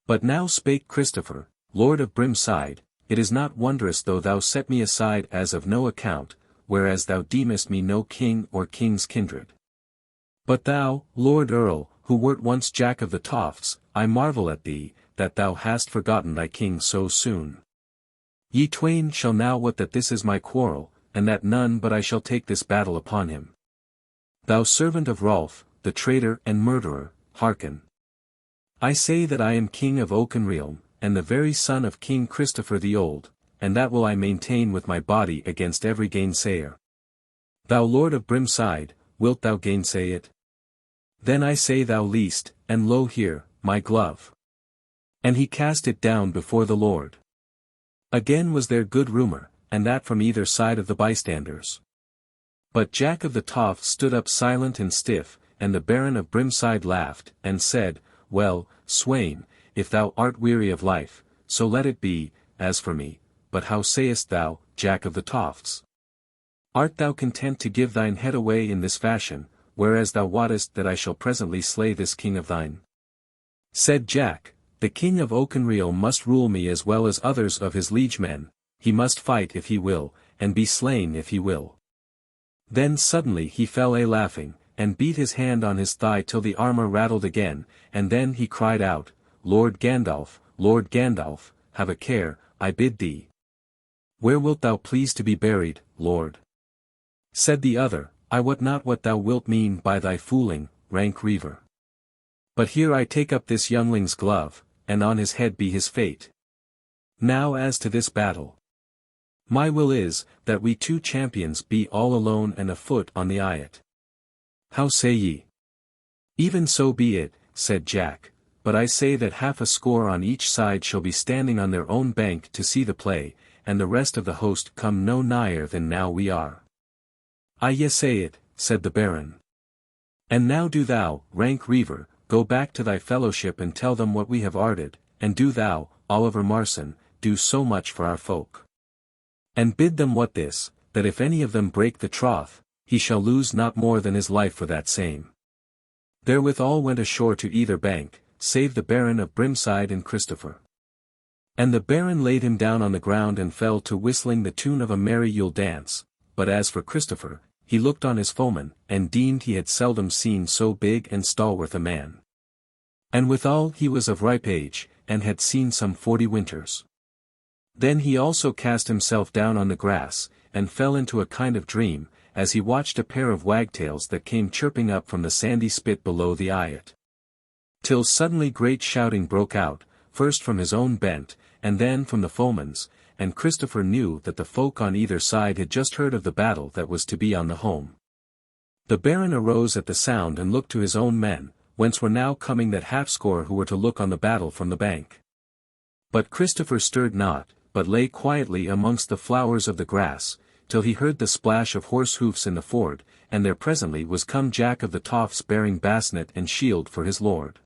But now spake Christopher, Lord of Brimside, it is not wondrous though thou set me aside as of no account, whereas thou deemest me no king or king's kindred. But thou, Lord Earl, who wert once Jack of the Tofts, I marvel at thee, that thou hast forgotten thy king so soon. Ye twain shall now wot that this is my quarrel, and that none but I shall take this battle upon him. Thou servant of Rolf, the traitor and murderer, hearken. I say that I am king of Oakenrealm, and the very son of King Christopher the Old, and that will I maintain with my body against every gainsayer. Thou lord of Brimside, wilt thou gainsay it? Then I say thou least, and lo here, my glove. And he cast it down before the Lord. Again was there good rumour, and that from either side of the bystanders. But Jack of the Tofts stood up silent and stiff, and the Baron of Brimside laughed, and said, Well, Swain, if thou art weary of life, so let it be, as for me, but how sayest thou, Jack of the Tofts? Art thou content to give thine head away in this fashion, whereas thou wottest that I shall presently slay this king of thine? Said Jack, The king of Oakenrealm must rule me as well as others of his liegemen, he must fight if he will, and be slain if he will. Then suddenly he fell a-laughing, and beat his hand on his thigh till the armour rattled again, and then he cried out, Lord Gandalf, have a care, I bid thee. Where wilt thou please to be buried, lord? Said the other, I wot not what thou wilt mean by thy fooling, rank reaver. But here I take up this youngling's glove, and on his head be his fate. Now as to this battle. My will is, that we two champions be all alone and afoot on the eyot. How say ye? Even so be it, said Jack, but I say that half a score on each side shall be standing on their own bank to see the play, and the rest of the host come no nigher than now we are. Ye say it, said the Baron. And now do thou, rank reaver, go back to thy fellowship and tell them what we have arded, and do thou, Oliver Marson, do so much for our folk. And bid them what this, that if any of them break the troth, he shall lose not more than his life for that same. Therewith all went ashore to either bank, save the Baron of Brimside and Christopher. And the Baron laid him down on the ground and fell to whistling the tune of a merry Yule dance, but as for Christopher, he looked on his foeman, and deemed he had seldom seen so big and stalwart a man. And withal he was of ripe age, and had seen some 40 winters. Then he also cast himself down on the grass, and fell into a kind of dream, as he watched a pair of wagtails that came chirping up from the sandy spit below the eyot. Till suddenly great shouting broke out, first from his own bent, and then from the foeman's, and Christopher knew that the folk on either side had just heard of the battle that was to be on the Holm. The Baron arose at the sound and looked to his own men, whence were now coming that half-score who were to look on the battle from the bank. But Christopher stirred not, but lay quietly amongst the flowers of the grass, till he heard the splash of horse hoofs in the ford, and there presently was come Jack of the Tofts bearing basnet and shield for his lord.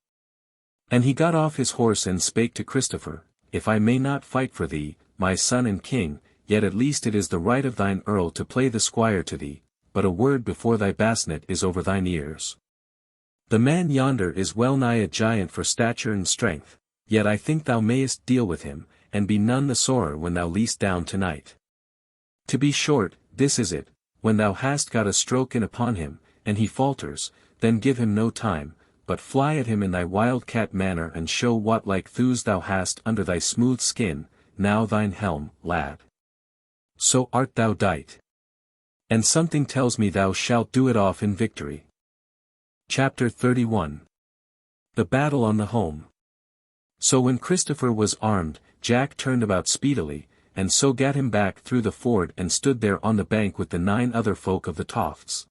And he got off his horse and spake to Christopher, If I may not fight for thee, my son and king, yet at least it is the right of thine earl to play the squire to thee, but a word before thy basnet is over thine ears. The man yonder is well nigh a giant for stature and strength, yet I think thou mayest deal with him, and be none the sorer when thou liest down tonight. To be short, this is it, when thou hast got a stroke in upon him, and he falters, then give him no time, but fly at him in thy wild-cat manner and show what like thews thou hast under thy smooth skin, now thine helm, lad. So art thou dight. And something tells me thou shalt do it off in victory. Chapter 31. The Battle on the Holm. So when Christopher was armed, Jack turned about speedily, and so gat him back through the ford and stood there on the bank with the 9 other folk of the Tofts.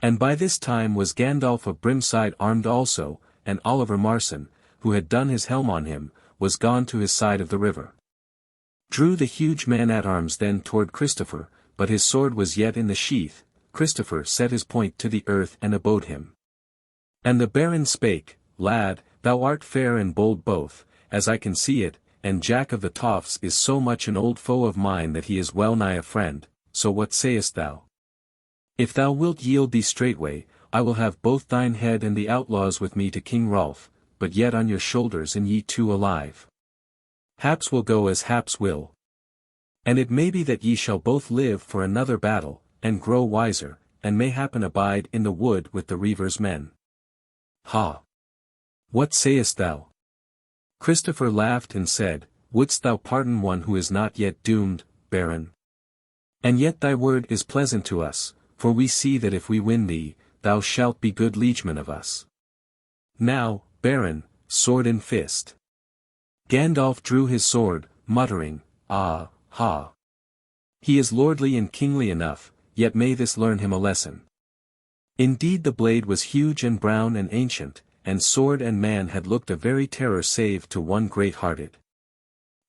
And by this time was Gandalf of Brimside armed also, and Oliver Marson, who had done his helm on him, was gone to his side of the river. Drew the huge man-at-arms then toward Christopher, but his sword was yet in the sheath. Christopher set his point to the earth and abode him. And the Baron spake, Lad, thou art fair and bold both, as I can see it, and Jack of the Tofts is so much an old foe of mine that he is well nigh a friend, so what sayest thou? If thou wilt yield thee straightway, I will have both thine head and the outlaws with me to King Rolf, but yet on your shoulders and ye two alive. Haps will go as haps will. And it may be that ye shall both live for another battle, and grow wiser, and mayhappen abide in the wood with the reaver's men. Ha! What sayest thou? Christopher laughed and said, Wouldst thou pardon one who is not yet doomed, Baron? And yet thy word is pleasant to us, for we see that if we win thee, thou shalt be good liegeman of us. Now, Baron, sword in fist. Gandalf drew his sword, muttering, Ah, ha! He is lordly and kingly enough, yet may this learn him a lesson. Indeed the blade was huge and brown and ancient, and sword and man had looked a very terror save to one great-hearted.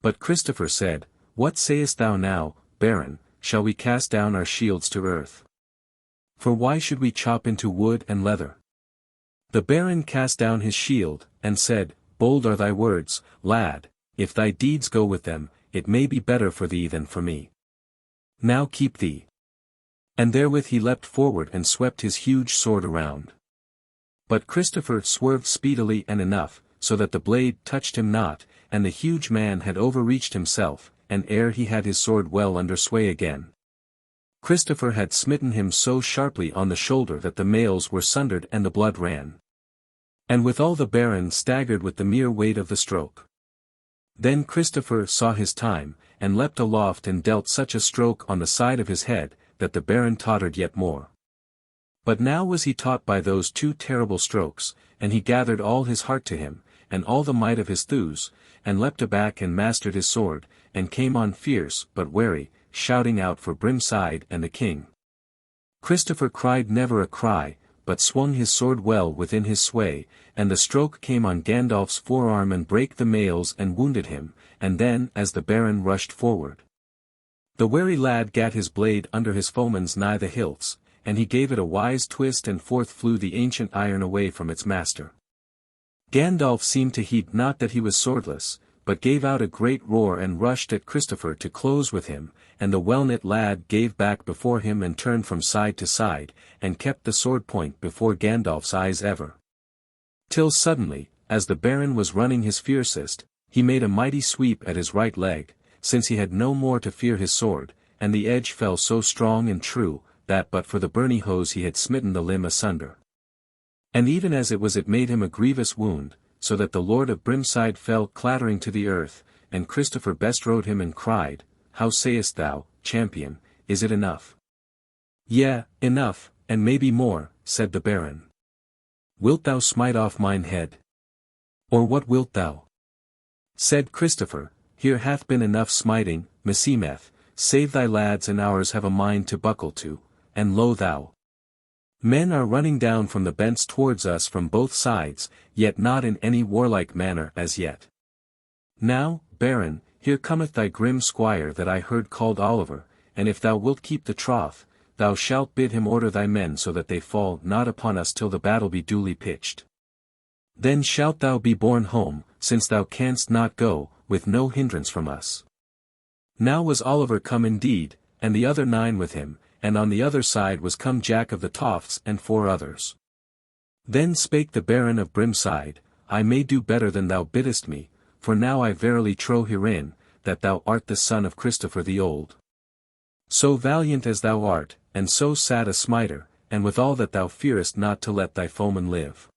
But Christopher said, what sayest thou now, Baron, shall we cast down our shields to earth? For why should we chop into wood and leather? The Baron cast down his shield, and said, Bold are thy words, lad, if thy deeds go with them, it may be better for thee than for me. Now keep thee. And therewith he leapt forward and swept his huge sword around. But Christopher swerved speedily and enough, so that the blade touched him not, and the huge man had overreached himself, and ere he had his sword well under sway again, Christopher had smitten him so sharply on the shoulder that the mails were sundered and the blood ran. And withal the Baron staggered with the mere weight of the stroke. Then Christopher saw his time, and leapt aloft and dealt such a stroke on the side of his head, that the Baron tottered yet more. But now was he taught by those two terrible strokes, and he gathered all his heart to him, and all the might of his thews, and leapt aback and mastered his sword, and came on fierce but wary, shouting out for Brimside and the king. Christopher cried never a cry, but swung his sword well within his sway, and the stroke came on Gandalf's forearm and brake the mails and wounded him, and then as the Baron rushed forward, the wary lad gat his blade under his foeman's nigh the hilts, and he gave it a wise twist and forth flew the ancient iron away from its master. Gandalf seemed to heed not that he was swordless, but gave out a great roar and rushed at Christopher to close with him, and the well-knit lad gave back before him and turned from side to side, and kept the sword point before Gandalf's eyes ever. Till suddenly, as the Baron was running his fiercest, he made a mighty sweep at his right leg, since he had no more to fear his sword, and the edge fell so strong and true, that but for the byrnie hose he had smitten the limb asunder. And even as it was it made him a grievous wound, so that the Lord of Brimside fell clattering to the earth, and Christopher bestrode him and cried, How sayest thou, champion, is it enough? Yea, enough, and maybe more, said the Baron. Wilt thou smite off mine head? Or what wilt thou? Said Christopher, Here hath been enough smiting, meseemeth, save thy lads and ours have a mind to buckle to, and lo thou! Men are running down from the bents towards us from both sides, yet not in any warlike manner as yet. Now, Baron, here cometh thy grim squire that I heard called Oliver, and if thou wilt keep the troth, thou shalt bid him order thy men so that they fall not upon us till the battle be duly pitched. Then shalt thou be borne home, since thou canst not go, with no hindrance from us. Now was Oliver come indeed, and the other 9 with him, and on the other side was come Jack of the Tofts and 4 others. Then spake the Baron of Brimside, I may do better than thou biddest me, for now I verily trow herein, that thou art the son of Christopher the Old. So valiant as thou art, and so sad a smiter, and withal that thou fearest not to let thy foeman live.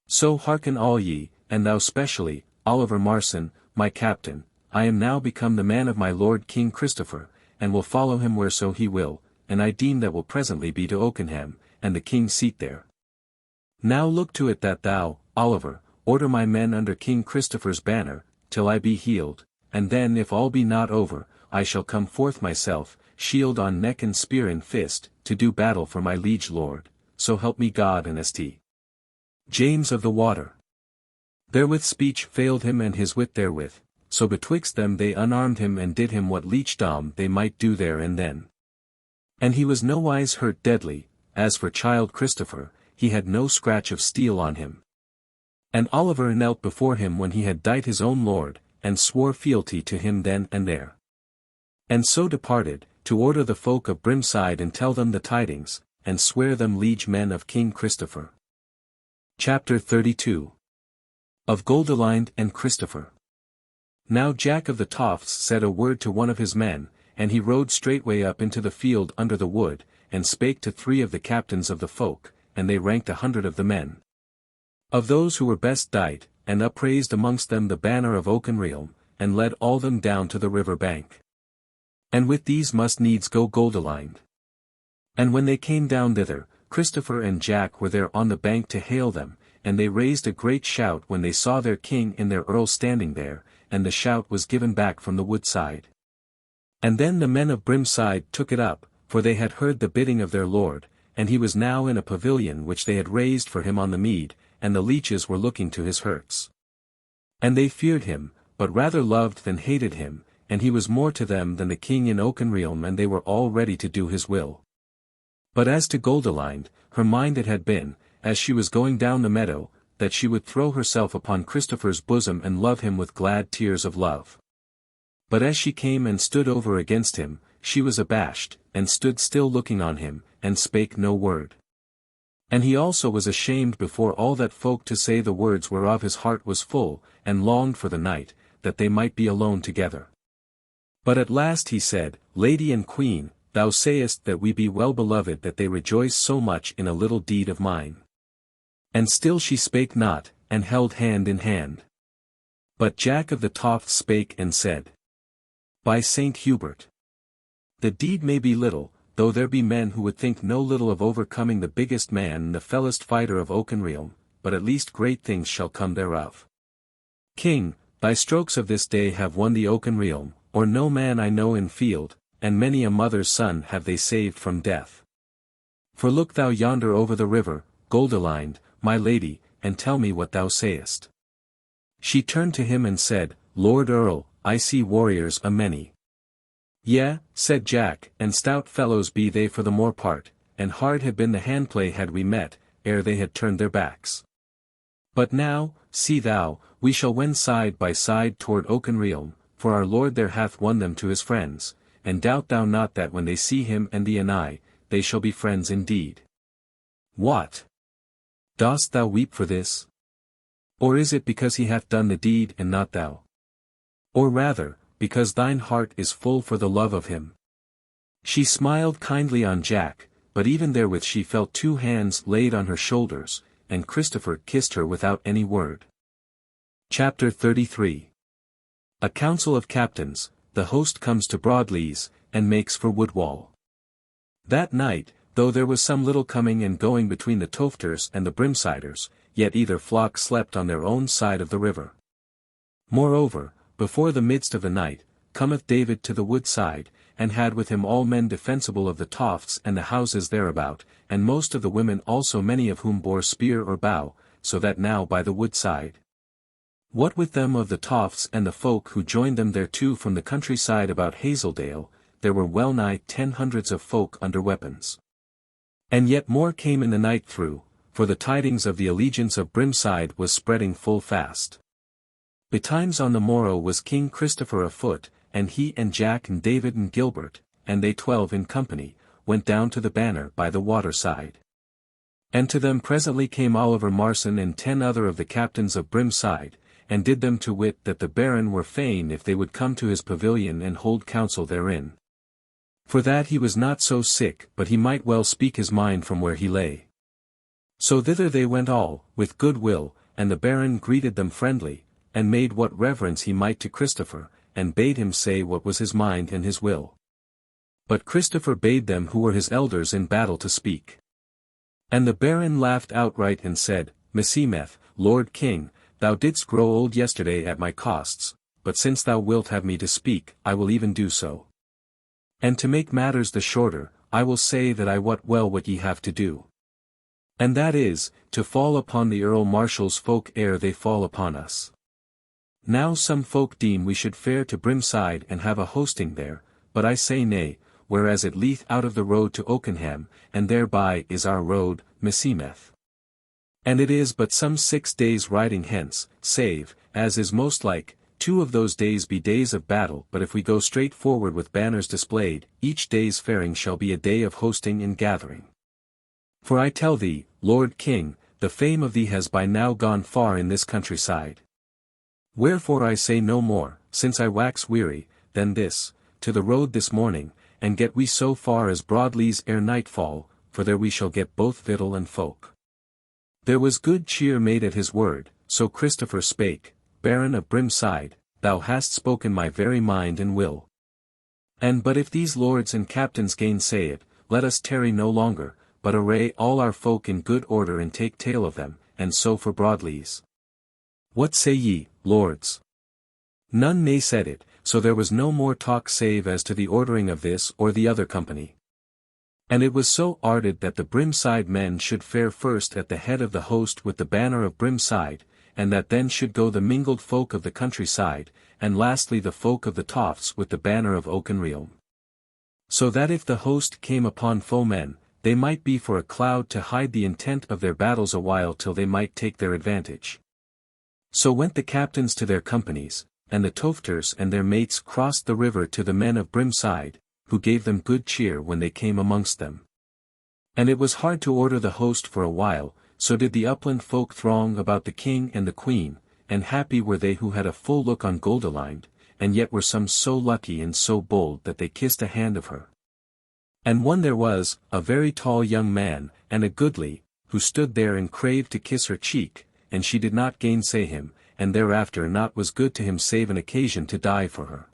So hearken all ye, and thou specially, Oliver Marson, my captain, I am now become the man of my lord King Christopher, and will follow him whereso he will, and I deem that will presently be to Oakenham, and the king's seat there. Now look to it that thou, Oliver, order my men under King Christopher's banner, till I be healed, and then if all be not over, I shall come forth myself, shield on neck and spear in fist, to do battle for my liege lord, so help me God and St. James of the Water. Therewith speech failed him and his wit therewith, so betwixt them they unarmed him and did him what leechdom they might do there and then. And he was nowise hurt deadly, as for child Christopher, he had no scratch of steel on him. And Oliver knelt before him when he had dight his own lord, and swore fealty to him then and there. And so departed, to order the folk of Brimside and tell them the tidings, and swear them liege men of King Christopher. Chapter 32. Of Goldilind and Christopher. Now Jack of the Tofts said a word to one of his men, and he rode straightway up into the field under the wood, and spake to 3 of the captains of the folk, and they ranked 100 of the men. Of those who were best dight, and upraised amongst them the banner of Oakenrealm, and led all them down to the river bank. And with these must needs go Goldilind. And when they came down thither, Christopher and Jack were there on the bank to hail them, and they raised a great shout when they saw their king and their earl standing there, and the shout was given back from the woodside. And then the men of Brimside took it up, for they had heard the bidding of their lord, and he was now in a pavilion which they had raised for him on the mead, and the leeches were looking to his hurts. And they feared him, but rather loved than hated him, and he was more to them than the king in Oakenrealm, and they were all ready to do his will. But as to Goldilind, her mind it had been, as she was going down the meadow, that she would throw herself upon Christopher's bosom and love him with glad tears of love. But as she came and stood over against him, she was abashed, and stood still looking on him, and spake no word. And he also was ashamed before all that folk to say the words whereof his heart was full, and longed for the night, that they might be alone together. But at last he said, Lady and Queen, thou sayest that we be well beloved, that they rejoice so much in a little deed of mine. And still she spake not, and held hand in hand. But Jack of the Tofts spake and said, By Saint Hubert, the deed may be little, though there be men who would think no little of overcoming the biggest man and the fellest fighter of Oakenrealm, but at least great things shall come thereof. King, thy strokes of this day have won the Oakenrealm, or no man I know in field, and many a mother's son have they saved from death. For look thou yonder over the river, Goldilind, my lady, and tell me what thou sayest. She turned to him and said, Lord Earl, I see warriors a many. Yea, said Jack, and stout fellows be they for the more part, and hard had been the handplay had we met, ere they had turned their backs. But now, see thou, we shall wend side by side toward Oakenrealm, for our Lord there hath won them to his friends, and doubt thou not that when they see him and thee and I, they shall be friends indeed. What? Dost thou weep for this? Or is it because he hath done the deed and not thou? Or rather, because thine heart is full for the love of him? She smiled kindly on Jack, but even therewith she felt two hands laid on her shoulders, and Christopher kissed her without any word. Chapter 33. A council of captains, the host comes to Broadlees, and makes for Woodwall. That night, though there was some little coming and going between the Tofters and the Brimsiders, yet either flock slept on their own side of the river. Moreover, before the midst of the night, cometh David to the wood side, and had with him all men defensible of the Tofts and the houses thereabout, and most of the women also, many of whom bore spear or bow, so that now by the wood side. What with them of the Tofts and the folk who joined them thereto from the countryside about Hazeldale, there were well nigh 10 hundreds of folk under weapons. And yet more came in the night through, for the tidings of the allegiance of Brimside was spreading full fast. Betimes on the morrow was King Christopher afoot, and he and Jack and David and Gilbert, and they 12 in company, went down to the banner by the water side. And to them presently came Oliver Marson and 10 other of the captains of Brimside, and did them to wit that the Baron were fain if they would come to his pavilion and hold counsel therein. For that he was not so sick but he might well speak his mind from where he lay. So thither they went all, with good will, and the Baron greeted them friendly, and made what reverence he might to Christopher, and bade him say what was his mind and his will. But Christopher bade them who were his elders in battle to speak. And the Baron laughed outright and said, Meseemeth, Lord King, thou didst grow old yesterday at my costs, but since thou wilt have me to speak, I will even do so. And to make matters the shorter, I will say that I wot well what ye have to do. And that is, to fall upon the Earl Marshal's folk ere they fall upon us. Now some folk deem we should fare to Brimside and have a hosting there, but I say nay, whereas it leeth out of the road to Oakenham, and thereby is our road, Meseemeth. And it is but some 6 days riding hence, save, as is most like, 2 of those days be days of battle, but if we go straight forward with banners displayed, each day's faring shall be a day of hosting and gathering. For I tell thee, Lord King, the fame of thee has by now gone far in this countryside. Wherefore I say no more, since I wax weary, than this, to the road this morning, and get we so far as Broadlees ere nightfall, for there we shall get both victual and folk. There was good cheer made at his word, so Christopher spake, Baron of Brimside, thou hast spoken my very mind and will. And but if these lords and captains gainsay it, let us tarry no longer, but array all our folk in good order and take tale of them, and so for Broadlees. What say ye, lords? None nay said it, so there was no more talk save as to the ordering of this or the other company. And it was so arded that the Brimside men should fare first at the head of the host with the banner of Brimside, and that then should go the mingled folk of the countryside, and lastly the folk of the Tofts with the banner of Oakenrealm. So that if the host came upon foemen, they might be for a cloud to hide the intent of their battles a while till they might take their advantage. So went the captains to their companies, and the Tofters and their mates crossed the river to the men of Brimside, who gave them good cheer when they came amongst them. And it was hard to order the host for a while, so did the upland folk throng about the king and the queen, and happy were they who had a full look on Goldilind, and yet were some so lucky and so bold that they kissed a hand of her. And one there was, a very tall young man, and a goodly, who stood there and craved to kiss her cheek, and she did not gainsay him, and thereafter naught was good to him save an occasion to die for her.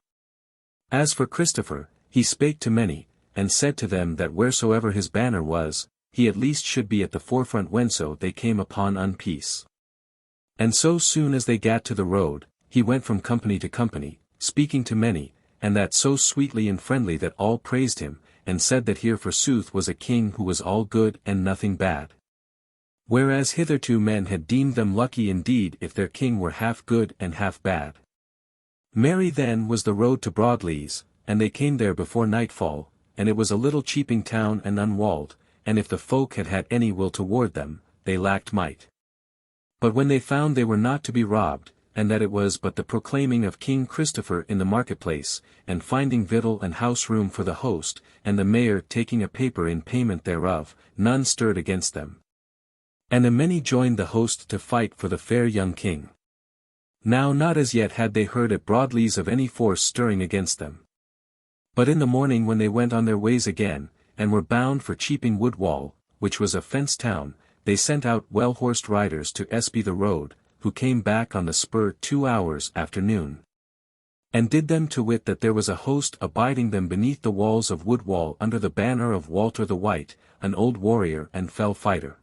As for Christopher, he spake to many, and said to them that wheresoever his banner was, he at least should be at the forefront whenso they came upon unpeace. And so soon as they gat to the road, he went from company to company, speaking to many, and that so sweetly and friendly that all praised him, and said that here forsooth was a king who was all good and nothing bad. Whereas hitherto men had deemed them lucky indeed if their king were half good and half bad. Merry then was the road to Broadlees, and they came there before nightfall, and it was a little cheaping town and unwalled, and if the folk had had any will toward them, they lacked might. But when they found they were not to be robbed, and that it was but the proclaiming of King Christopher in the marketplace, and finding victual and house room for the host, and the mayor taking a paper in payment thereof, none stirred against them. And a many joined the host to fight for the fair young king. Now not as yet had they heard at Broadlees of any force stirring against them. But in the morning when they went on their ways again, and were bound for Cheaping Woodwall, which was a fenced town, they sent out well-horsed riders to espy the road, who came back on the spur 2 hours after noon. And did them to wit that there was a host abiding them beneath the walls of Woodwall under the banner of Walter the White, an old warrior and fell fighter.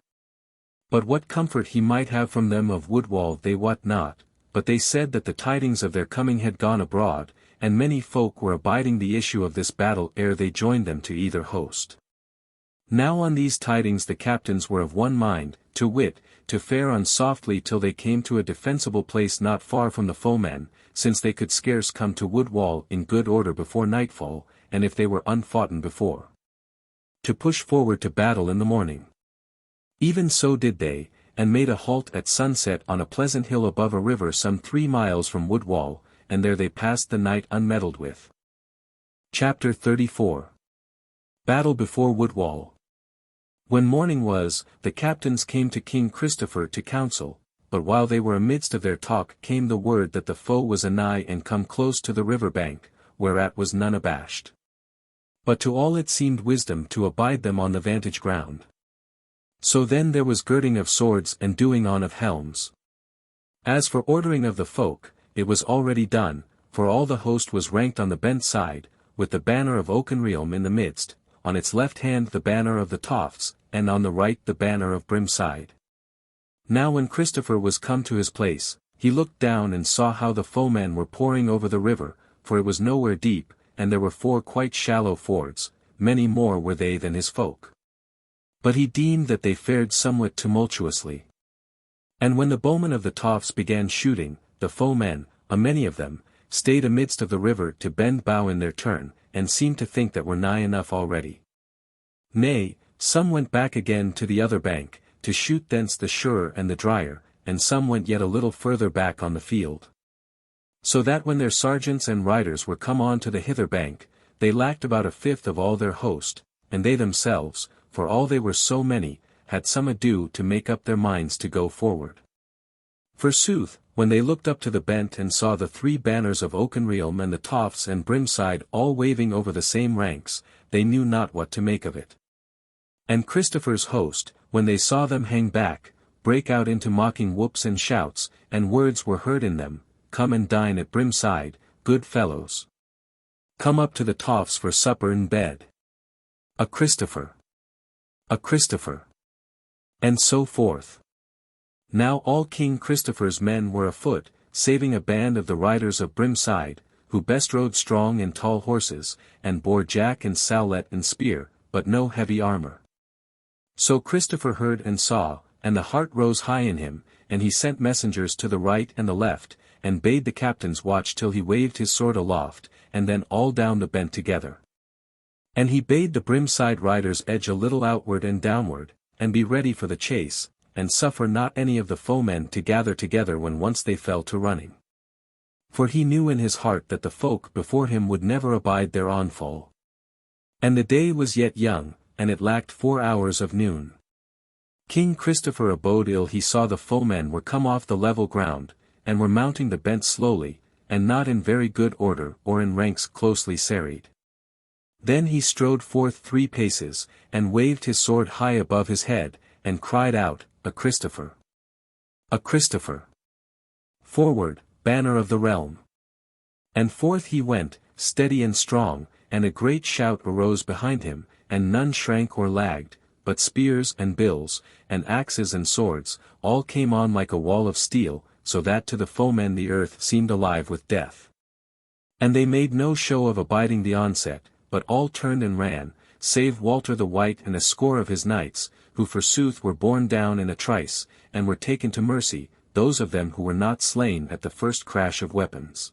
But what comfort he might have from them of Woodwall they wot not, but they said that the tidings of their coming had gone abroad, and many folk were abiding the issue of this battle ere they joined them to either host. Now on these tidings the captains were of one mind, to wit, to fare on softly till they came to a defensible place not far from the foemen, since they could scarce come to Woodwall in good order before nightfall, and if they were unfoughten before, to push forward to battle in the morning. Even so did they, and made a halt at sunset on a pleasant hill above a river some 3 miles from Woodwall, and there they passed the night unmeddled with. Chapter 34. Battle before Woodwall. When morning was, the captains came to King Christopher to counsel, but while they were amidst of their talk came the word that the foe was anigh and come close to the river bank, whereat was none abashed. But to all it seemed wisdom to abide them on the vantage ground. So then there was girding of swords and doing on of helms. As for ordering of the folk, it was already done, for all the host was ranked on the bent side, with the banner of Oakenrealm in the midst, on its left hand the banner of the Tofts, and on the right the banner of Brimside. Now when Christopher was come to his place, he looked down and saw how the foemen were pouring over the river, for it was nowhere deep, and there were 4 quite shallow fords, many more were they than his folk. But he deemed that they fared somewhat tumultuously. And when the bowmen of the Tofts began shooting, the foemen, a many of them, stayed amidst of the river to bend bow in their turn, and seemed to think that were nigh enough already. Nay, some went back again to the other bank, to shoot thence the surer and the drier, and some went yet a little further back on the field. So that when their sergeants and riders were come on to the hither bank, they lacked about 1/5 of all their host, and they themselves, for all they were so many, had some ado to make up their minds to go forward. Forsooth, when they looked up to the bent and saw the 3 banners of Oakenrealm and the Tofts and Brimside all waving over the same ranks, they knew not what to make of it. And Christopher's host, when they saw them hang back, brake out into mocking whoops and shouts, and words were heard in them, "Come and dine at Brimside, good fellows. Come up to the Tofts for supper and bed. A Christopher. A Christopher." And so forth. Now all King Christopher's men were afoot, saving a band of the riders of Brimside, who best rode strong and tall horses, and bore jack and sowlet and spear, but no heavy armor. So Christopher heard and saw, and the heart rose high in him, and he sent messengers to the right and the left, and bade the captains watch till he waved his sword aloft, and then all down the bent together. And he bade the brimside riders edge a little outward and downward, and be ready for the chase, and suffer not any of the foemen to gather together when once they fell to running. For he knew in his heart that the folk before him would never abide their onfall. And the day was yet young, and it lacked 4 hours of noon. King Christopher abode ill he saw the foemen were come off the level ground, and were mounting the bent slowly, and not in very good order or in ranks closely serried. Then he strode forth 3 paces, and waved his sword high above his head, and cried out, "A Christopher! A Christopher! Forward, banner of the realm!" And forth he went, steady and strong, and a great shout arose behind him, and none shrank or lagged, but spears and bills, and axes and swords, all came on like a wall of steel, so that to the foemen the earth seemed alive with death. And they made no show of abiding the onset, but all turned and ran, save Walter the White and a score of his knights, who forsooth were borne down in a trice, and were taken to mercy, those of them who were not slain at the first crash of weapons.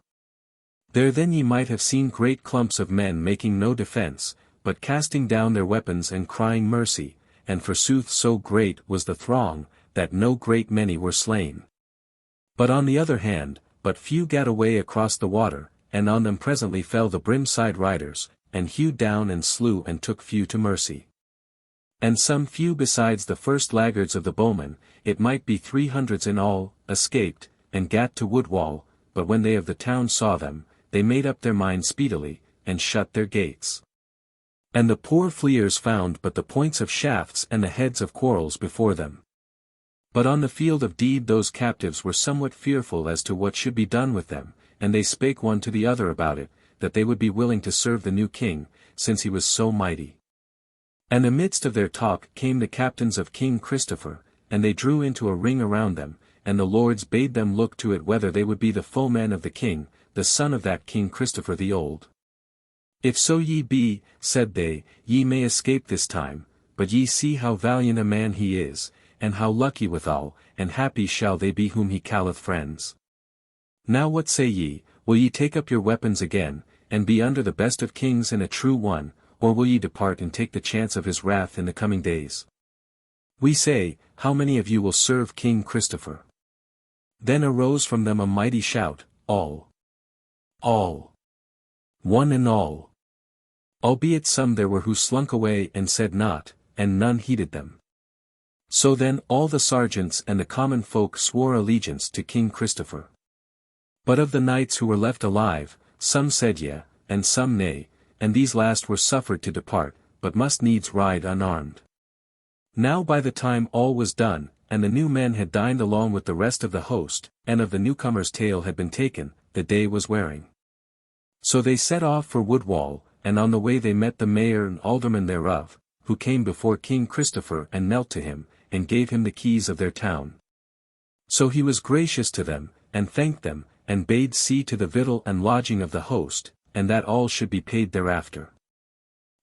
There then ye might have seen great clumps of men making no defence, but casting down their weapons and crying mercy, and forsooth so great was the throng, that no great many were slain. But on the other hand, but few gat away across the water, and on them presently fell the brimside riders, and hewed down and slew and took few to mercy. And some few besides the first laggards of the bowmen, it might be 300 in all, escaped, and gat to Woodwall, but when they of the town saw them, they made up their minds speedily, and shut their gates. And the poor fleers found but the points of shafts and the heads of quarrels before them. But on the field of deed those captives were somewhat fearful as to what should be done with them, and they spake one to the other about it, that they would be willing to serve the new king, since he was so mighty. And amidst of their talk came the captains of King Christopher, and they drew into a ring around them, and the lords bade them look to it whether they would be the foemen of the king, the son of that King Christopher the Old. If so ye be, said they, ye may escape this time, but ye see how valiant a man he is, and how lucky withal, and happy shall they be whom he calleth friends. Now what say ye, will ye take up your weapons again, and be under the best of kings and a true one, or will ye depart and take the chance of his wrath in the coming days? We say, how many of you will serve King Christopher? Then arose from them a mighty shout, all. All. One and all. Albeit some there were who slunk away and said not, and none heeded them. So then all the sergeants and the common folk swore allegiance to King Christopher. But of the knights who were left alive, some said yea, and some nay, and these last were suffered to depart, but must needs ride unarmed. Now by the time all was done, and the new men had dined along with the rest of the host, and of the newcomers' tale had been taken, the day was wearing. So they set off for Woodwall, and on the way they met the mayor and aldermen thereof, who came before King Christopher and knelt to him, and gave him the keys of their town. So he was gracious to them, and thanked them, and bade see to the victual and lodging of the host, and that all should be paid thereafter.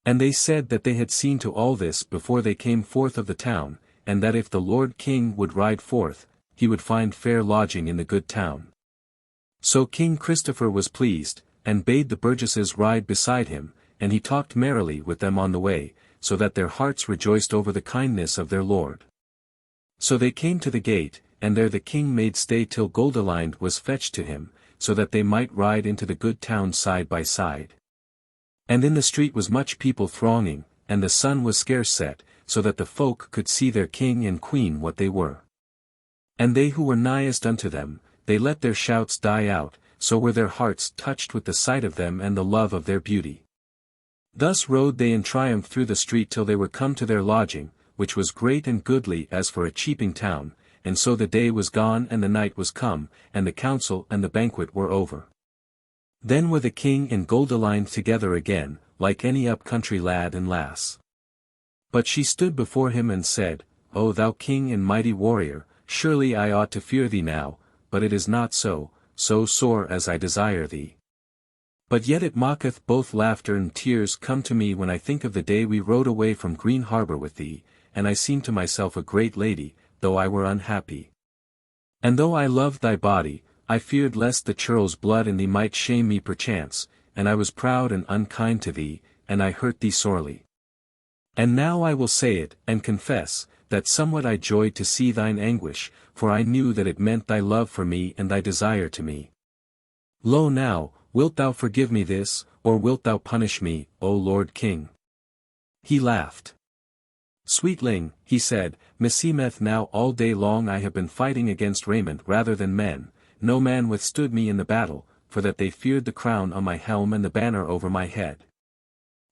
And they said that they had seen to all this before they came forth of the town, and that if the Lord King would ride forth, he would find fair lodging in the good town. So King Christopher was pleased, and bade the burgesses ride beside him, and he talked merrily with them on the way, so that their hearts rejoiced over the kindness of their lord. So they came to the gate, and there the king made stay till Goldilind was fetched to him, so that they might ride into the good town side by side. And in the street was much people thronging, and the sun was scarce set, so that the folk could see their king and queen what they were. And they who were nighest unto them, they let their shouts die out, so were their hearts touched with the sight of them and the love of their beauty. Thus rode they in triumph through the street till they were come to their lodging, which was great and goodly as for a cheaping town, and so the day was gone and the night was come, and the council and the banquet were over. Then were the king and Goldilind together again, like any up-country lad and lass. But she stood before him and said, O thou king and mighty warrior, surely I ought to fear thee now, but it is not so, so sore as I desire thee. But yet it mocketh both laughter and tears come to me when I think of the day we rode away from Greenharbour with thee, and I seem to myself a great lady, though I were unhappy. And though I loved thy body, I feared lest the churl's blood in thee might shame me perchance, and I was proud and unkind to thee, and I hurt thee sorely. And now I will say it, and confess, that somewhat I joyed to see thine anguish, for I knew that it meant thy love for me and thy desire to me. Lo now, wilt thou forgive me this, or wilt thou punish me, O Lord King? He laughed. Sweetling, he said, meseemeth now all day long I have been fighting against raiment rather than men, no man withstood me in the battle, for that they feared the crown on my helm and the banner over my head.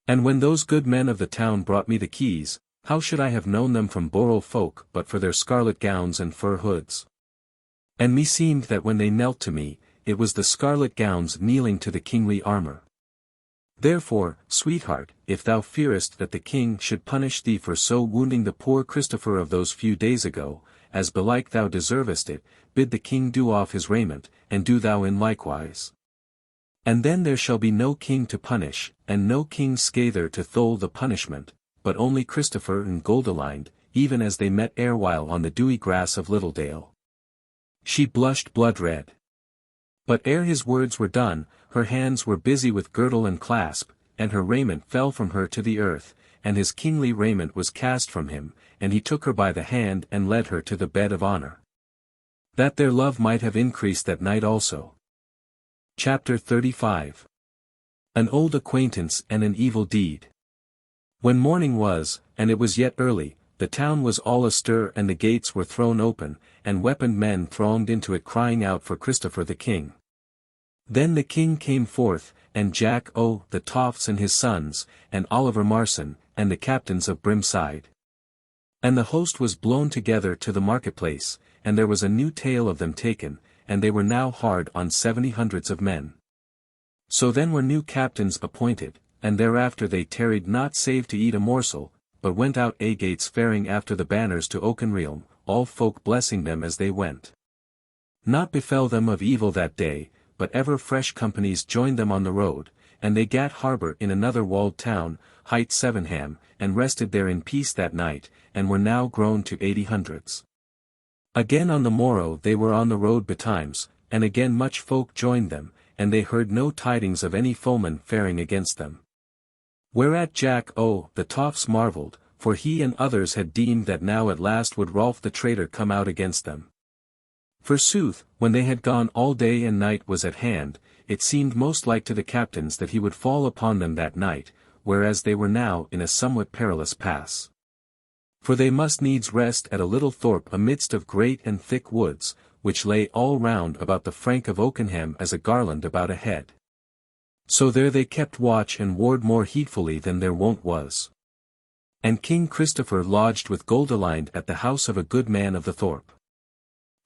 And when those good men of the town brought me the keys, how should I have known them from borough folk but for their scarlet gowns and fur hoods? And meseemed that when they knelt to me, it was the scarlet gowns kneeling to the kingly armour. Therefore, sweetheart, if thou fearest that the king should punish thee for so wounding the poor Christopher of those few days ago, as belike thou deservest it, bid the king do off his raiment, and do thou in likewise. And then there shall be no king to punish, and no king's scather to thole the punishment, but only Christopher and Goldilind, even as they met erewhile on the dewy grass of Littledale. She blushed blood-red. But ere his words were done, her hands were busy with girdle and clasp, and her raiment fell from her to the earth, and his kingly raiment was cast from him, and he took her by the hand and led her to the bed of honour. That their love might have increased that night also. Chapter 35. An old acquaintance and an evil deed. When morning was, and it was yet early, the town was all astir and the gates were thrown open, and weaponed men thronged into it crying out for Christopher the king. Then the king came forth, and Jack the Tofts and his sons, and Oliver Marson, and the captains of Brimside. And the host was blown together to the marketplace, and there was a new tale of them taken, and they were now hard on 70 hundreds of men. So then were new captains appointed, and thereafter they tarried not save to eat a morsel, but went out gates faring after the banners to Oakenrealm, all folk blessing them as they went. Naught befell them of evil that day, but ever fresh companies joined them on the road, and they gat harbour in another walled town, hight Sevenham, and rested there in peace that night, and were now grown to 80 hundreds. Again on the morrow they were on the road betimes, and again much folk joined them, and they heard no tidings of any foeman faring against them. Whereat Jack the Tofts marvelled, for he and others had deemed that now at last would Rolf the traitor come out against them. Forsooth, when they had gone all day and night was at hand, it seemed most like to the captains that he would fall upon them that night, whereas they were now in a somewhat perilous pass. For they must needs rest at a little thorp amidst of great and thick woods, which lay all round about the frank of Oakenham as a garland about a head. So there they kept watch and ward more heedfully than their wont was. And King Christopher lodged with Goldilind at the house of a good man of the thorp.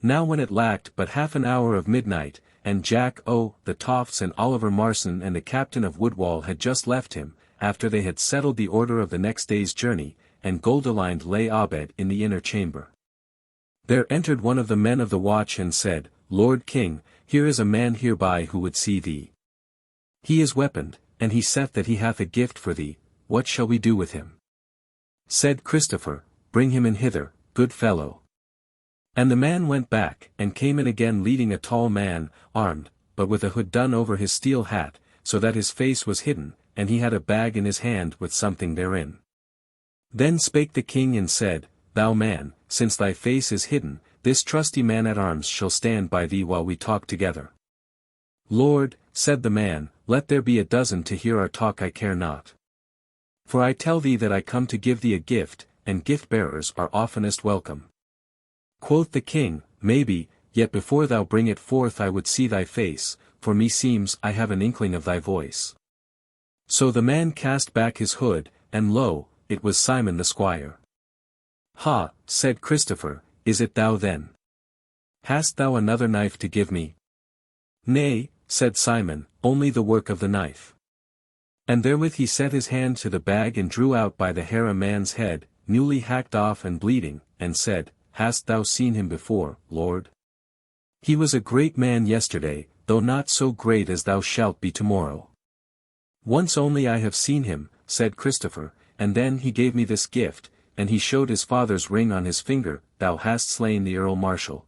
Now when it lacked but half an hour of midnight, and Jack the Tofts and Oliver Marson and the captain of Woodwall had just left him, after they had settled the order of the next day's journey, and Goldilind lay abed in the inner chamber. There entered one of the men of the watch and said, Lord King, here is a man hereby who would see thee. He is weaponed, and he saith that he hath a gift for thee, what shall we do with him? Said Christopher, Bring him in hither, good fellow. And the man went back, and came in again leading a tall man, armed, but with a hood done over his steel hat, so that his face was hidden, and he had a bag in his hand with something therein. Then spake the king and said, Thou man, since thy face is hidden, this trusty man-at-arms shall stand by thee while we talk together. Lord, said the man, let there be a dozen to hear our talk I care not. For I tell thee that I come to give thee a gift, and gift-bearers are oftenest welcome. Quoth the king, Maybe, yet before thou bring it forth I would see thy face, for meseems I have an inkling of thy voice. So the man cast back his hood, and lo, it was Simon the squire. Ha, said Christopher, is it thou then? Hast thou another knife to give me? Nay, said Simon, only the work of the knife. And therewith he set his hand to the bag and drew out by the hair a man's head, newly hacked off and bleeding, and said, Hast thou seen him before, Lord? He was a great man yesterday, though not so great as thou shalt be tomorrow. Once only I have seen him, said Christopher, and then he gave me this gift, and he showed his father's ring on his finger, thou hast slain the Earl Marshal,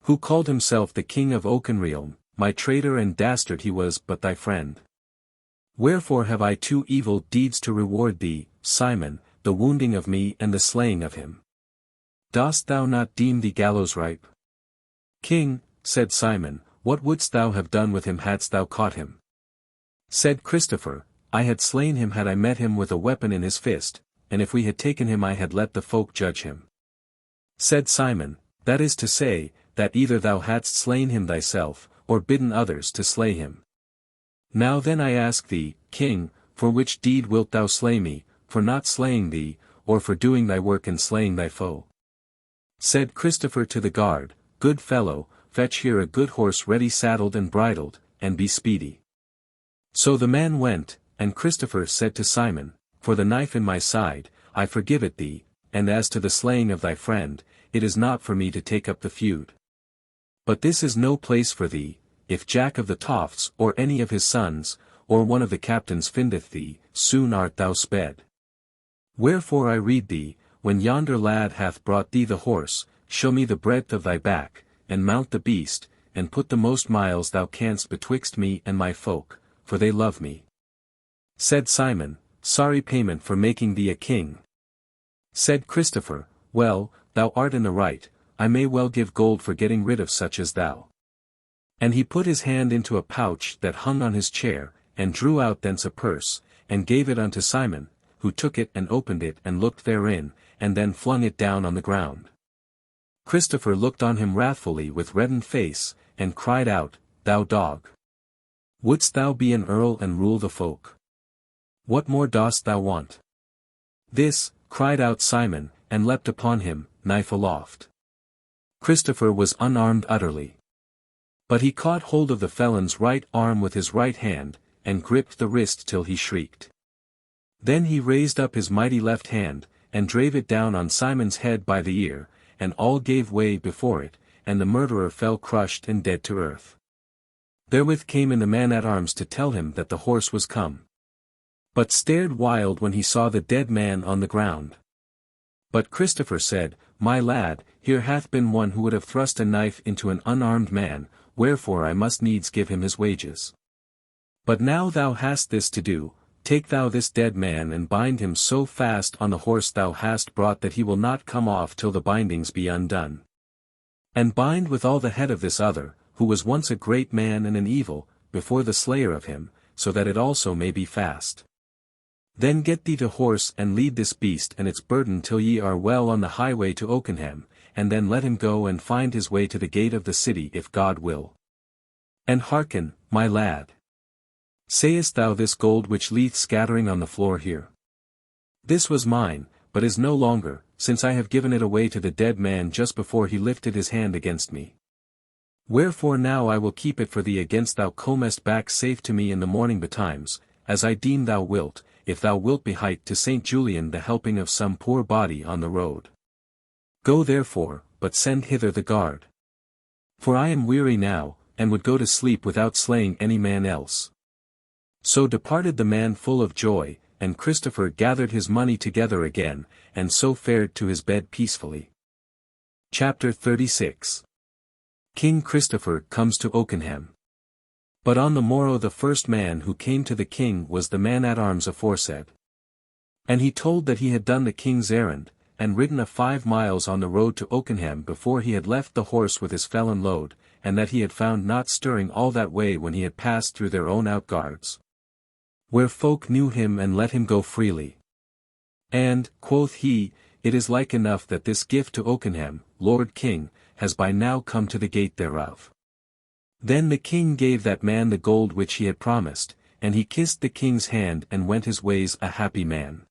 who called himself the King of Oakenrealm. My traitor and dastard he was but thy friend. Wherefore have I 2 evil deeds to reward thee, Simon, the wounding of me and the slaying of him. Dost thou not deem thee gallows ripe? King, said Simon, what wouldst thou have done with him hadst thou caught him? Said Christopher, I had slain him had I met him with a weapon in his fist, and if we had taken him I had let the folk judge him. Said Simon, that is to say, that either thou hadst slain him thyself, or bidden others to slay him. Now then I ask thee, King, for which deed wilt thou slay me, for not slaying thee, or for doing thy work and slaying thy foe? Said Christopher to the guard, Good fellow, fetch here a good horse ready saddled and bridled, and be speedy. So the man went, and Christopher said to Simon, For the knife in my side, I forgive it thee, and as to the slaying of thy friend, it is not for me to take up the feud. But this is no place for thee, if Jack of the Tofts or any of his sons, or one of the captains findeth thee, soon art thou sped. Wherefore I rede thee, when yonder lad hath brought thee the horse, show me the breadth of thy back, and mount the beast, and put the most miles thou canst betwixt me and my folk, for they love me. Said Simon, Sorry payment for making thee a king. Said Christopher, Well, thou art in the right, I may well give gold for getting rid of such as thou. And he put his hand into a pouch that hung on his chair, and drew out thence a purse, and gave it unto Simon, who took it and opened it and looked therein, and then flung it down on the ground. Christopher looked on him wrathfully with reddened face, and cried out, Thou dog! Wouldst thou be an earl and rule the folk? What more dost thou want? This, cried out Simon, and leapt upon him, knife aloft. Christopher was unarmed utterly. But he caught hold of the felon's right arm with his right hand, and gripped the wrist till he shrieked. Then he raised up his mighty left hand, and drave it down on Simon's head by the ear, and all gave way before it, and the murderer fell crushed and dead to earth. Therewith came in the man-at-arms to tell him that the horse was come. But stared wild when he saw the dead man on the ground. But Christopher said, My lad, here hath been one who would have thrust a knife into an unarmed man, wherefore I must needs give him his wages. But now thou hast this to do, take thou this dead man and bind him so fast on the horse thou hast brought that he will not come off till the bindings be undone. And bind with all the head of this other, who was once a great man and an evil, before the slayer of him, so that it also may be fast. Then get thee to horse and lead this beast and its burden till ye are well on the highway to Oakenham, and then let him go and find his way to the gate of the city if God will. And hearken, my lad. Sayest thou this gold which lieth scattering on the floor here? This was mine, but is no longer, since I have given it away to the dead man just before he lifted his hand against me. Wherefore now I will keep it for thee against thou comest back safe to me in the morning betimes, as I deem thou wilt, if thou wilt be hight to St. Julian the helping of some poor body on the road. Go therefore, but send hither the guard. For I am weary now, and would go to sleep without slaying any man else. So departed the man full of joy, and Christopher gathered his money together again, and so fared to his bed peacefully. Chapter 36. King Christopher comes to Oakenham. But on the morrow the first man who came to the king was the man-at-arms aforesaid. And he told that he had done the king's errand, and ridden a 5 miles on the road to Oakenham before he had left the horse with his felon load, and that he had found naught stirring all that way when he had passed through their own outguards, where folk knew him and let him go freely. And, quoth he, it is like enough that this gift to Oakenham, Lord King, has by now come to the gate thereof. Then the king gave that man the gold which he had promised, and he kissed the king's hand and went his ways a happy man.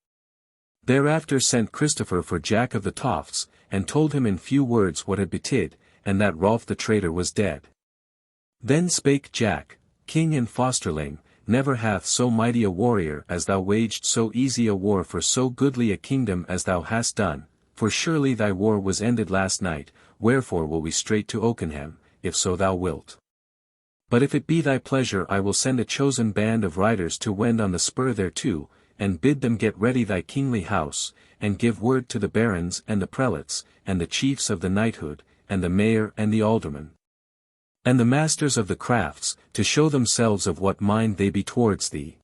Thereafter sent Christopher for Jack of the Tofts, and told him in few words what had betid, and that Rolf the traitor was dead. Then spake Jack, King and fosterling, never hath so mighty a warrior as thou waged so easy a war for so goodly a kingdom as thou hast done, for surely thy war was ended last night, wherefore will we straight to Oakenham, if so thou wilt. But if it be thy pleasure I will send a chosen band of riders to wend on the spur thereto, and bid them get ready thy kingly house, and give word to the barons and the prelates, and the chiefs of the knighthood, and the mayor and the aldermen, and the masters of the crafts, to show themselves of what mind they be towards thee.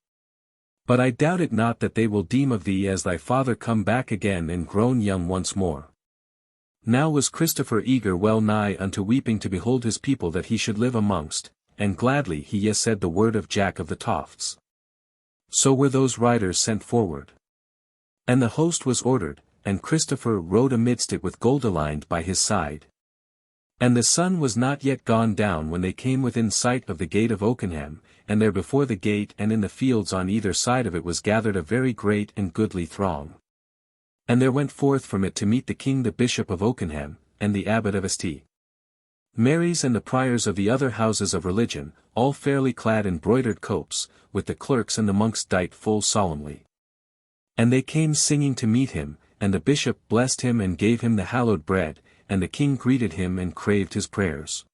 But I doubt it not that they will deem of thee as thy father come back again and grown young once more. Now was Christopher eager well nigh unto weeping to behold his people that he should live amongst, and gladly he yes said the word of Jack of the Tofts. So were those riders sent forward. And the host was ordered, and Christopher rode amidst it with Goldilind by his side. And the sun was not yet gone down when they came within sight of the gate of Oakenham, and there before the gate and in the fields on either side of it was gathered a very great and goodly throng. And there went forth from it to meet the king the bishop of Oakenham, and the abbot of St. Mary's and the priors of the other houses of religion, all fairly clad in broidered copes, with the clerks and the monks dight full solemnly. And they came singing to meet him, and the bishop blessed him and gave him the hallowed bread, and the king greeted him and craved his prayers.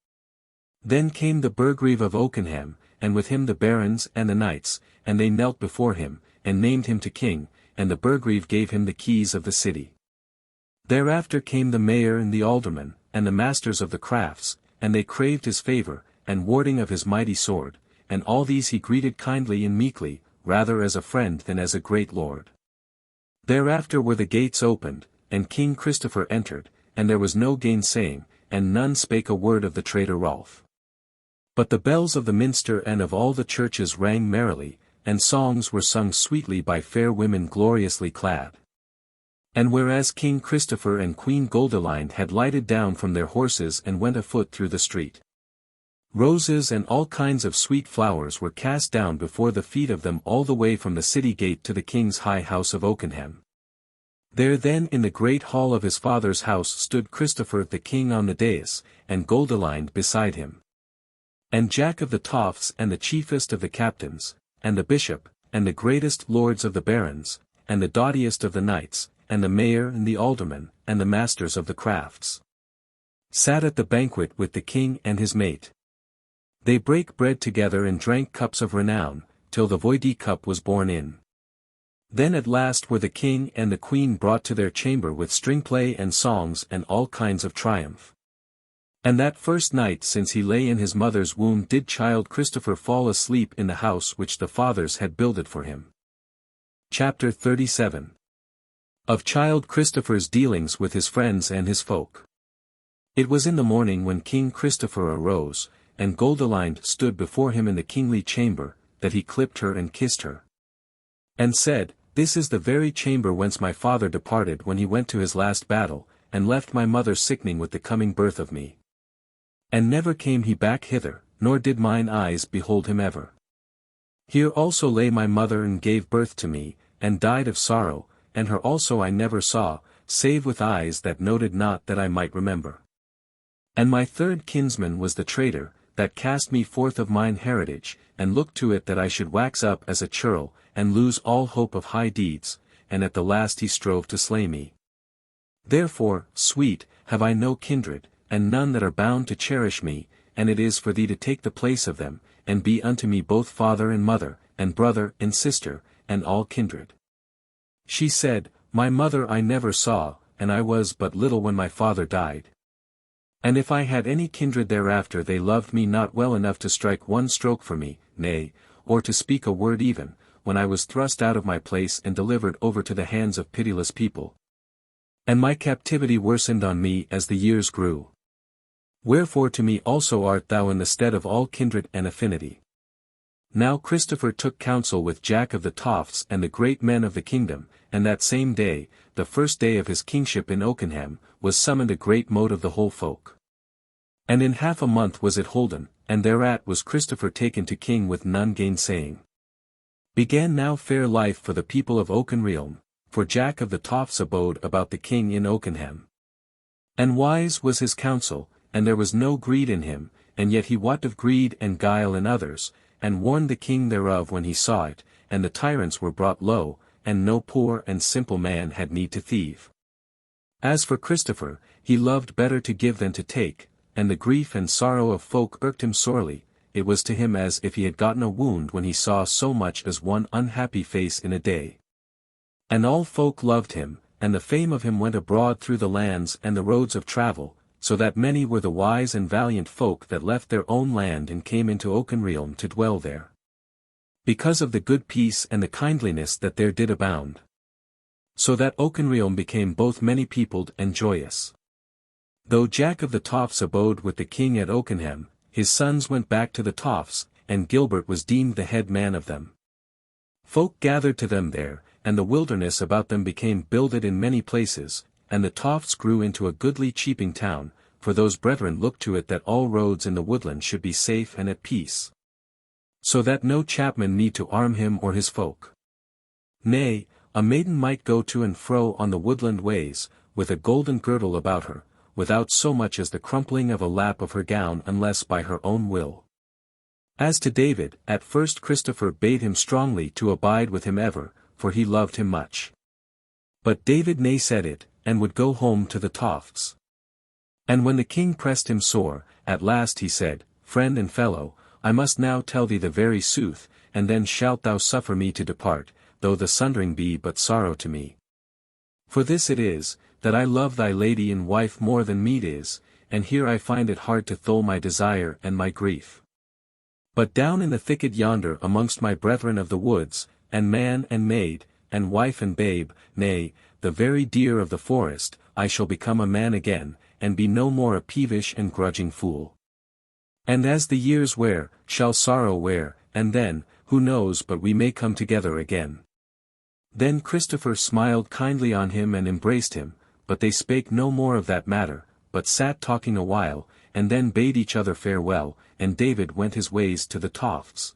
Then came the burgrave of Oakenham, and with him the barons and the knights, and they knelt before him, and named him to king, and the burgrave gave him the keys of the city. Thereafter came the mayor and the aldermen, and the masters of the crafts, and they craved his favour, and warding of his mighty sword, and all these he greeted kindly and meekly, rather as a friend than as a great lord. Thereafter were the gates opened, and King Christopher entered, and there was no gainsaying, and none spake a word of the traitor Rolf. But the bells of the minster and of all the churches rang merrily, and songs were sung sweetly by fair women gloriously clad. And whereas King Christopher and Queen Goldilind had lighted down from their horses and went afoot through the street, roses and all kinds of sweet flowers were cast down before the feet of them all the way from the city gate to the king's high house of Oakenham. There then in the great hall of his father's house stood Christopher the king on the dais, and Goldilind beside him. And Jack of the Tofts and the chiefest of the captains, and the bishop, and the greatest lords of the barons, and the doughtiest of the knights, and the mayor and the aldermen, and the masters of the crafts, sat at the banquet with the king and his mate. They brake bread together and drank cups of renown, till the Voidee cup was borne in. Then at last were the king and the queen brought to their chamber with string play and songs and all kinds of triumph. And that first night since he lay in his mother's womb did child Christopher fall asleep in the house which the fathers had builded for him. Chapter 37. Of child Christopher's dealings with his friends and his folk. It was in the morning when King Christopher arose, and Goldilind stood before him in the kingly chamber, that he clipped her and kissed her, and said, This is the very chamber whence my father departed when he went to his last battle, and left my mother sickening with the coming birth of me. And never came he back hither, nor did mine eyes behold him ever. Here also lay my mother and gave birth to me, and died of sorrow, and her also I never saw, save with eyes that noted not that I might remember. And my third kinsman was the traitor, that cast me forth of mine heritage, and looked to it that I should wax up as a churl, and lose all hope of high deeds, and at the last he strove to slay me. Therefore, sweet, have I no kindred, and none that are bound to cherish me, and it is for thee to take the place of them, and be unto me both father and mother, and brother and sister, and all kindred. She said, My mother I never saw, and I was but little when my father died. And if I had any kindred thereafter they loved me not well enough to strike one stroke for me, nay, or to speak a word even, when I was thrust out of my place and delivered over to the hands of pitiless people. And my captivity worsened on me as the years grew. Wherefore to me also art thou in the stead of all kindred and affinity. Now Christopher took counsel with Jack of the Tofts and the great men of the kingdom, and that same day, the first day of his kingship in Oakenham, was summoned a great mote of the whole folk. And in half a month was it holden, and thereat was Christopher taken to king with none gainsaying. Began now fair life for the people of Oakenrealm, for Jack of the Tofts abode about the king in Oakenham. And wise was his counsel, and there was no greed in him, and yet he wot of greed and guile in others, and warned the king thereof when he saw it, and the tyrants were brought low, and no poor and simple man had need to thieve. As for Christopher, he loved better to give than to take, and the grief and sorrow of folk irked him sorely. It was to him as if he had gotten a wound when he saw so much as one unhappy face in a day. And all folk loved him, and the fame of him went abroad through the lands and the roads of travel, so that many were the wise and valiant folk that left their own land and came into Oakenrealm to dwell there. Because of the good peace and the kindliness that there did abound. So that Oakenrealm became both many-peopled and joyous. Though Jack of the Tofts abode with the king at Oakenham, his sons went back to the Tofts, and Gilbert was deemed the head man of them. Folk gathered to them there, and the wilderness about them became builded in many places, and the Tofts grew into a goodly cheaping town, for those brethren looked to it that all roads in the woodland should be safe and at peace. So that no chapman need to arm him or his folk. Nay, a maiden might go to and fro on the woodland ways, with a golden girdle about her, without so much as the crumpling of a lap of her gown unless by her own will. As to David, at first Christopher bade him strongly to abide with him ever, for he loved him much. But David nay-said it, and would go home to the Tofts. And when the king pressed him sore, at last he said, Friend and fellow, I must now tell thee the very sooth, and then shalt thou suffer me to depart, though the sundering be but sorrow to me. For this it is, that I love thy lady and wife more than meet is, and here I find it hard to thole my desire and my grief. But down in the thicket yonder amongst my brethren of the woods, and man and maid, and wife and babe, nay, the very deer of the forest, I shall become a man again, and be no more a peevish and grudging fool. And as the years wear, shall sorrow wear, and then, who knows but we may come together again. Then Christopher smiled kindly on him and embraced him, but they spake no more of that matter, but sat talking a while, and then bade each other farewell, and David went his ways to the Tofts.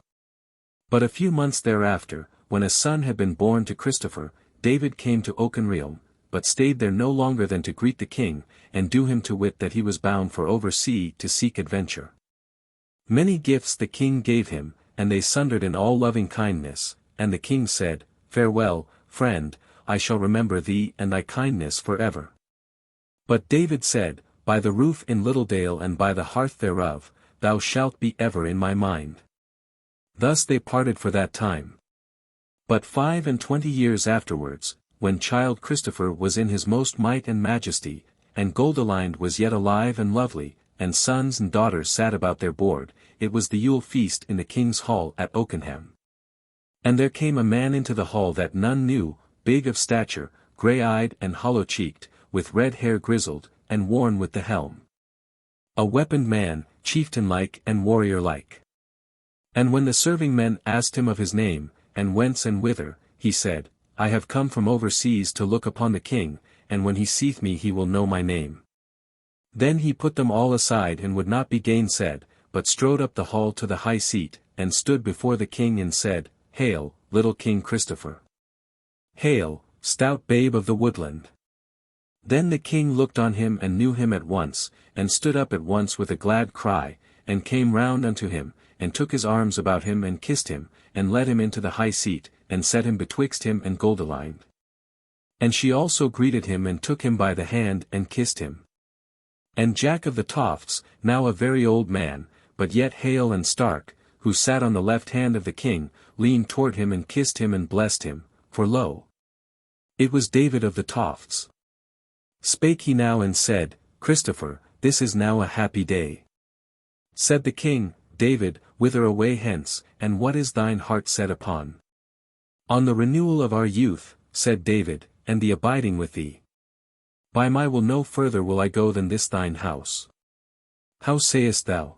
But a few months thereafter, when a son had been born to Christopher, David came to Oakenrealm, but stayed there no longer than to greet the king, and do him to wit that he was bound for oversea to seek adventure. Many gifts the king gave him, and they sundered in all loving kindness, and the king said, Farewell, friend, I shall remember thee and thy kindness for ever. But David said, By the roof in Littledale and by the hearth thereof, thou shalt be ever in my mind. Thus they parted for that time. But 25 years afterwards, when child Christopher was in his most might and majesty, and Goldilind was yet alive and lovely, and sons and daughters sat about their board, it was the Yule feast in the king's hall at Oakenham. And there came a man into the hall that none knew, big of stature, grey-eyed and hollow-cheeked, with red hair grizzled, and worn with the helm. A weaponed man, chieftain-like and warrior-like. And when the serving men asked him of his name, and whence and whither, he said, I have come from overseas to look upon the king, and when he seeth me he will know my name. Then he put them all aside and would not be gainsaid, but strode up the hall to the high seat, and stood before the king and said, Hail, little King Christopher. Hail, stout babe of the woodland. Then the king looked on him and knew him at once, and stood up at once with a glad cry, and came round unto him, and took his arms about him and kissed him, and led him into the high seat, and set him betwixt him and Goldilind. And she also greeted him and took him by the hand and kissed him. And Jack of the Tofts, now a very old man, but yet hale and stark, who sat on the left hand of the king, leaned toward him and kissed him and blessed him, for lo! It was David of the Tofts. Spake he now and said, Christopher, this is now a happy day. Said the king, David, whither away hence, and what is thine heart set upon? On the renewal of our youth, said David, and the abiding with thee. By my will no further will I go than this thine house. How sayest thou?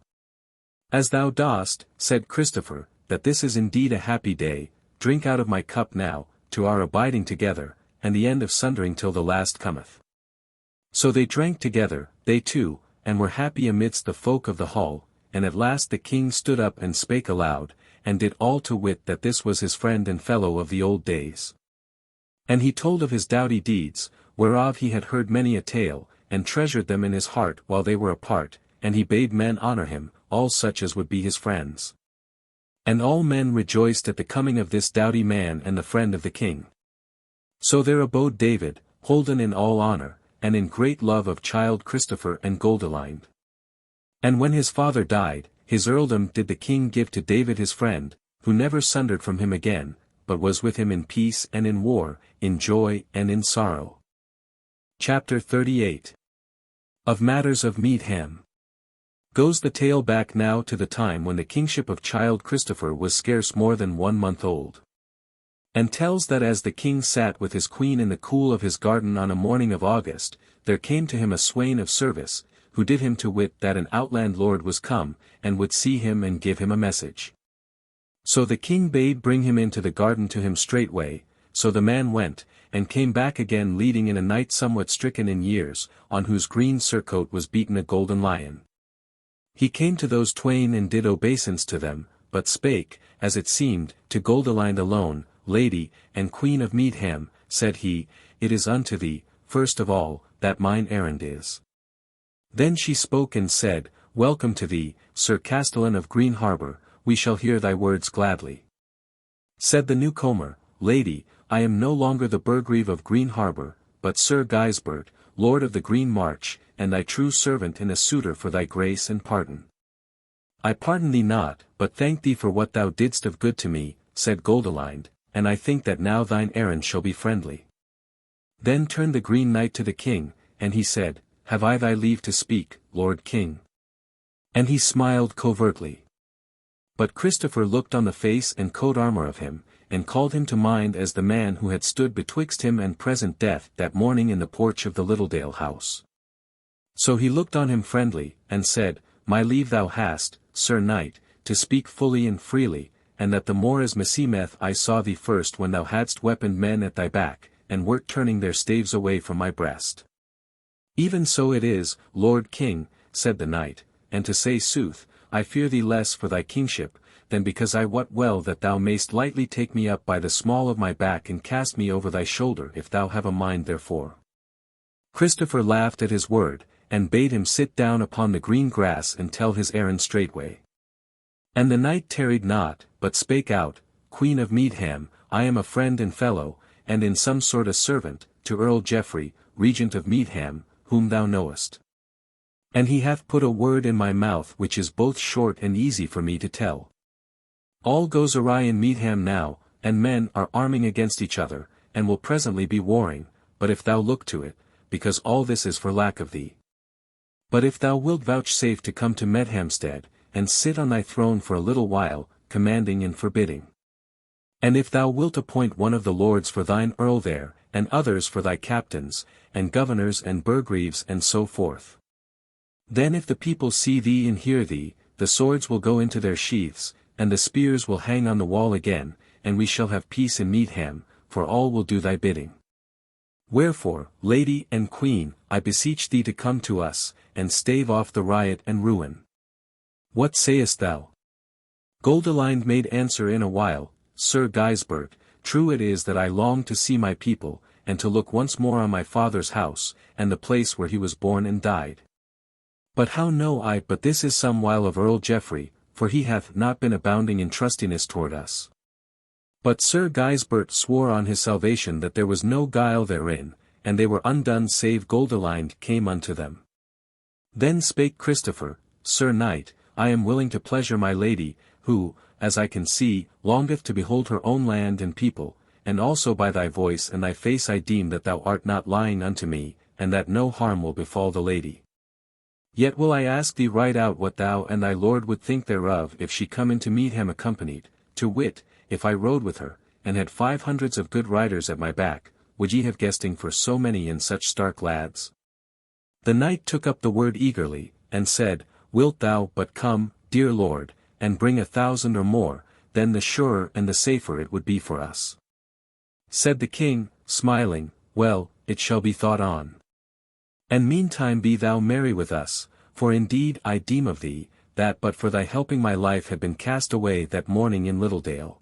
As thou dost, said Christopher, that this is indeed a happy day, drink out of my cup now, to our abiding together, and the end of sundering till the last cometh. So they drank together, they two, and were happy amidst the folk of the hall, and at last the king stood up and spake aloud, and did all to wit that this was his friend and fellow of the old days. And he told of his doughty deeds, whereof he had heard many a tale, and treasured them in his heart while they were apart, and he bade men honor him, all such as would be his friends. And all men rejoiced at the coming of this doughty man and the friend of the king. So there abode David, holden in all honor, and in great love of child Christopher and Goldilind. And when his father died, his earldom did the king give to David his friend, who never sundered from him again, but was with him in peace and in war, in joy and in sorrow. Chapter 38. Of Matters of Meadham. Goes the tale back now to the time when the kingship of child Christopher was scarce more than 1 month old. And tells that as the king sat with his queen in the cool of his garden on a morning of August, there came to him a swain of service, who did him to wit that an outland lord was come, and would see him and give him a message. So the king bade bring him into the garden to him straightway, so the man went, and came back again leading in a knight somewhat stricken in years, on whose green surcoat was beaten a golden lion. He came to those twain and did obeisance to them, but spake, as it seemed, to Goldilind alone, Lady, and Queen of Meadham, said he, It is unto thee, first of all, that mine errand is. Then she spoke and said, Welcome to thee, Sir Castellan of Greenharbour, we shall hear thy words gladly. Said the newcomer, Lady, I am no longer the Burgrave of Greenharbour, but Sir Gisbert, Lord of the Green March, and thy true servant and a suitor for thy grace and pardon. I pardon thee not, but thank thee for what thou didst of good to me, said Goldilind, and I think that now thine errand shall be friendly. Then turned the Green Knight to the king, and he said, Have I thy leave to speak, Lord King? And he smiled covertly. But Christopher looked on the face and coat armour of him, and called him to mind as the man who had stood betwixt him and present death that morning in the porch of the Littledale house. So he looked on him friendly, and said, My leave thou hast, Sir Knight, to speak fully and freely, and that the more as meseemeth I saw thee first when thou hadst weaponed men at thy back, and wert turning their staves away from my breast. Even so it is, Lord King, said the knight, and to say sooth, I fear thee less for thy kingship, than because I wot well that thou mayst lightly take me up by the small of my back and cast me over thy shoulder if thou have a mind therefore. Christopher laughed at his word, and bade him sit down upon the green grass and tell his errand straightway. And the knight tarried not, but spake out, Queen of Meadham, I am a friend and fellow, and in some sort a servant, to Earl Geoffrey, Regent of Meadham, whom thou knowest. And he hath put a word in my mouth which is both short and easy for me to tell. All goes awry in Meadham now, and men are arming against each other, and will presently be warring, but if thou look to it, because all this is for lack of thee. But if thou wilt vouchsafe to come to Meadhamstead, and sit on thy throne for a little while, commanding and forbidding. And if thou wilt appoint one of the lords for thine earl there, and others for thy captains, and governors and burgreaves and so forth. Then if the people see thee and hear thee, the swords will go into their sheaths, and the spears will hang on the wall again, and we shall have peace in Meadham, for all will do thy bidding. Wherefore, Lady and Queen, I beseech thee to come to us, and stave off the riot and ruin. What sayest thou? Goldilind made answer in a while, Sir Gisbert, true it is that I long to see my people, and to look once more on my father's house, and the place where he was born and died. But how know I but this is some while of Earl Geoffrey, for he hath not been abounding in trustiness toward us. But Sir Gisbert swore on his salvation that there was no guile therein, and they were undone save Goldilind came unto them. Then spake Christopher, Sir Knight, I am willing to pleasure my lady, who, as I can see, longeth to behold her own land and people, and also by thy voice and thy face I deem that thou art not lying unto me, and that no harm will befall the lady. Yet will I ask thee right out what thou and thy lord would think thereof if she come into Meadham accompanied, to wit, if I rode with her, and had 500 of good riders at my back, would ye have guesting for so many and such stark lads? The knight took up the word eagerly, and said, Wilt thou but come, dear lord, and bring 1,000 or more, then the surer and the safer it would be for us. Said the king, smiling, Well, it shall be thought on. And meantime be thou merry with us, for indeed I deem of thee, that but for thy helping my life had been cast away that morning in Littledale.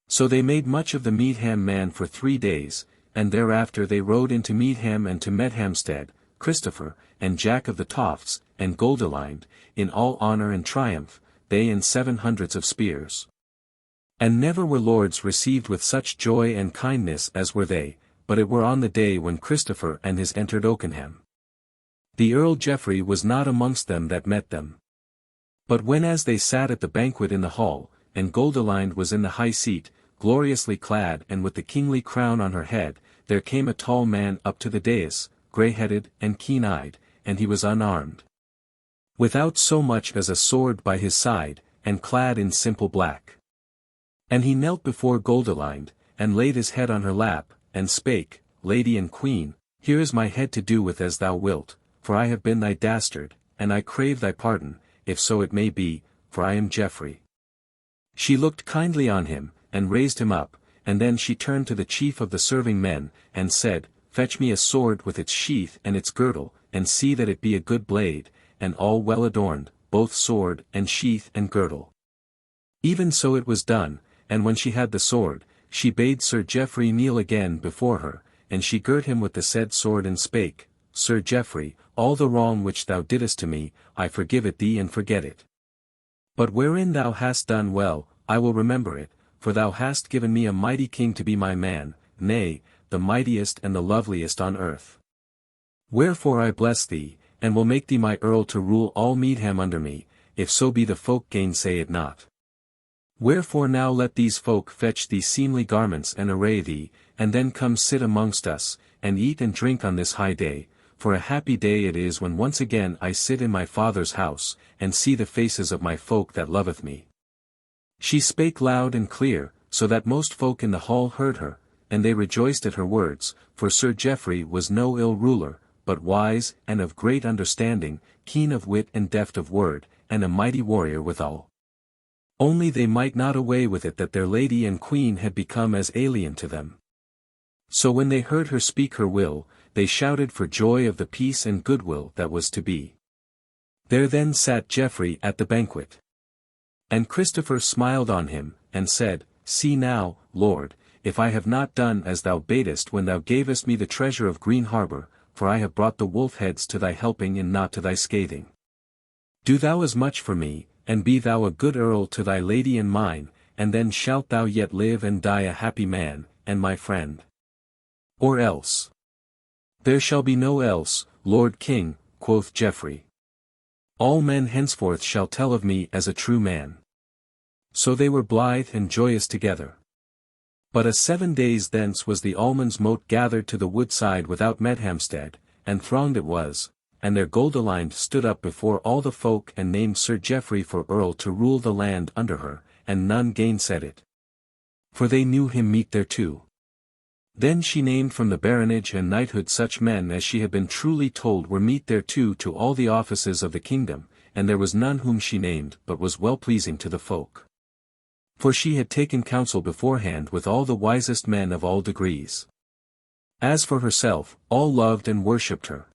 So they made much of the Meadham man for 3 days, and thereafter they rode into Meadham and to Meadhamstead, Christopher, and Jack of the Tofts, and Goldilind, in all honour and triumph, they and 700 of spears. And never were lords received with such joy and kindness as were they, but it were on the day when Christopher and his entered Oakenham. The Earl Geoffrey was not amongst them that met them. But when as they sat at the banquet in the hall, and Goldilind was in the high seat, gloriously clad and with the kingly crown on her head, there came a tall man up to the dais, grey-headed and keen-eyed, and he was unarmed, without so much as a sword by his side, and clad in simple black. And he knelt before Goldilind, and laid his head on her lap, and spake, Lady and Queen, here is my head to do with as thou wilt, for I have been thy dastard, and I crave thy pardon, if so it may be, for I am Geoffrey. She looked kindly on him, and raised him up, and then she turned to the chief of the serving men, and said, Fetch me a sword with its sheath and its girdle, and see that it be a good blade, and all well adorned, both sword and sheath and girdle. Even so it was done, and when she had the sword, she bade Sir Geoffrey kneel again before her, and she girt him with the said sword and spake, Sir Geoffrey, all the wrong which thou didst to me, I forgive it thee and forget it. But wherein thou hast done well, I will remember it, for thou hast given me a mighty king to be my man, nay, the mightiest and the loveliest on earth. Wherefore I bless thee, and will make thee my earl to rule all Meadham under me, if so be the folk gainsay it not. Wherefore now let these folk fetch thee seemly garments and array thee, and then come sit amongst us, and eat and drink on this high day, for a happy day it is when once again I sit in my father's house, and see the faces of my folk that loveth me. She spake loud and clear, so that most folk in the hall heard her, and they rejoiced at her words, for Sir Geoffrey was no ill ruler, but wise, and of great understanding, keen of wit and deft of word, and a mighty warrior withal. Only they might not away with it that their lady and queen had become as alien to them. So when they heard her speak her will, they shouted for joy of the peace and goodwill that was to be. There then sat Geoffrey at the banquet. And Christopher smiled on him, and said, See now, Lord, if I have not done as thou badest when thou gavest me the treasure of Greenharbour, for I have brought the wolf heads to thy helping and not to thy scathing. Do thou as much for me, and be thou a good earl to thy lady and mine, and then shalt thou yet live and die a happy man, and my friend. Or else. There shall be no else, Lord King, quoth Geoffrey. All men henceforth shall tell of me as a true man. So they were blithe and joyous together. But a 7 days thence was the almonds mote gathered to the woodside without Meadhamstead, and thronged it was, and their Goldilind stood up before all the folk and named Sir Geoffrey for earl to rule the land under her, and none gainsaid it. For they knew him meet thereto. Then she named from the baronage and knighthood such men as she had been truly told were meet thereto to all the offices of the kingdom, and there was none whom she named but was well pleasing to the folk. For she had taken counsel beforehand with all the wisest men of all degrees. As for herself, all loved and worshipped her.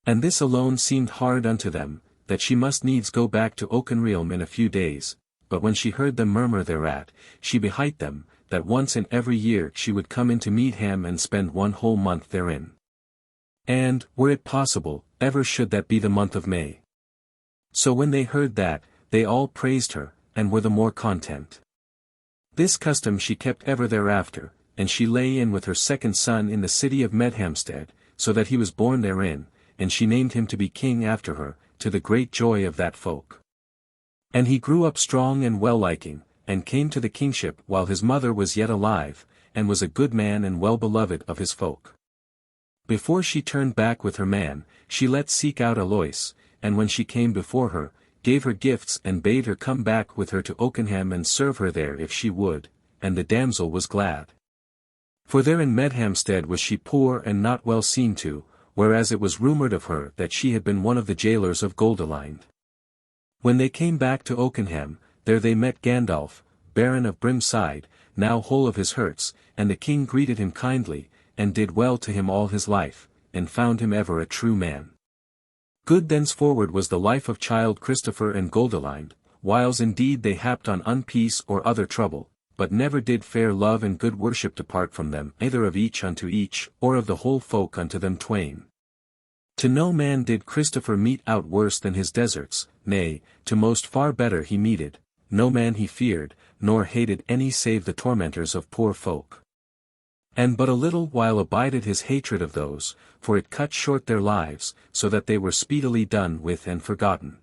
And this alone seemed hard unto them, that she must needs go back to Oakenrealm in a few days, but when she heard them murmur thereat, she behight them, that once in every year she would come into Meadham and spend 1 whole month therein. And, were it possible, ever should that be the month of May. So when they heard that, they all praised her, and were the more content. This custom she kept ever thereafter, and she lay in with her second son in the city of Meadhamstead, so that he was born therein, and she named him to be king after her, to the great joy of that folk. And he grew up strong and well-liking, and came to the kingship while his mother was yet alive, and was a good man and well beloved of his folk. Before she turned back with her man, she let seek out Alois, and when she came before her, gave her gifts and bade her come back with her to Oakenham and serve her there if she would, and the damsel was glad. For there in Meadhamstead was she poor and not well seen to, whereas it was rumoured of her that she had been one of the jailers of Goldilind. When they came back to Oakenham, there they met Gandalf, Baron of Brimside, now whole of his hurts, and the king greeted him kindly, and did well to him all his life, and found him ever a true man. Good thenceforward was the life of child Christopher and Goldilind, whiles indeed they happed on unpeace or other trouble, but never did fair love and good worship depart from them either of each unto each, or of the whole folk unto them twain. To no man did Christopher mete out worse than his deserts, nay, to most far better he meted, no man he feared, nor hated any save the tormentors of poor folk. And but a little while abided his hatred of those, for it cut short their lives, so that they were speedily done with and forgotten.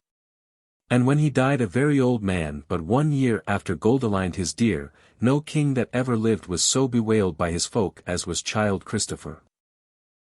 And when he died a very old man but 1 year after Goldilind his dear, no king that ever lived was so bewailed by his folk as was child Christopher.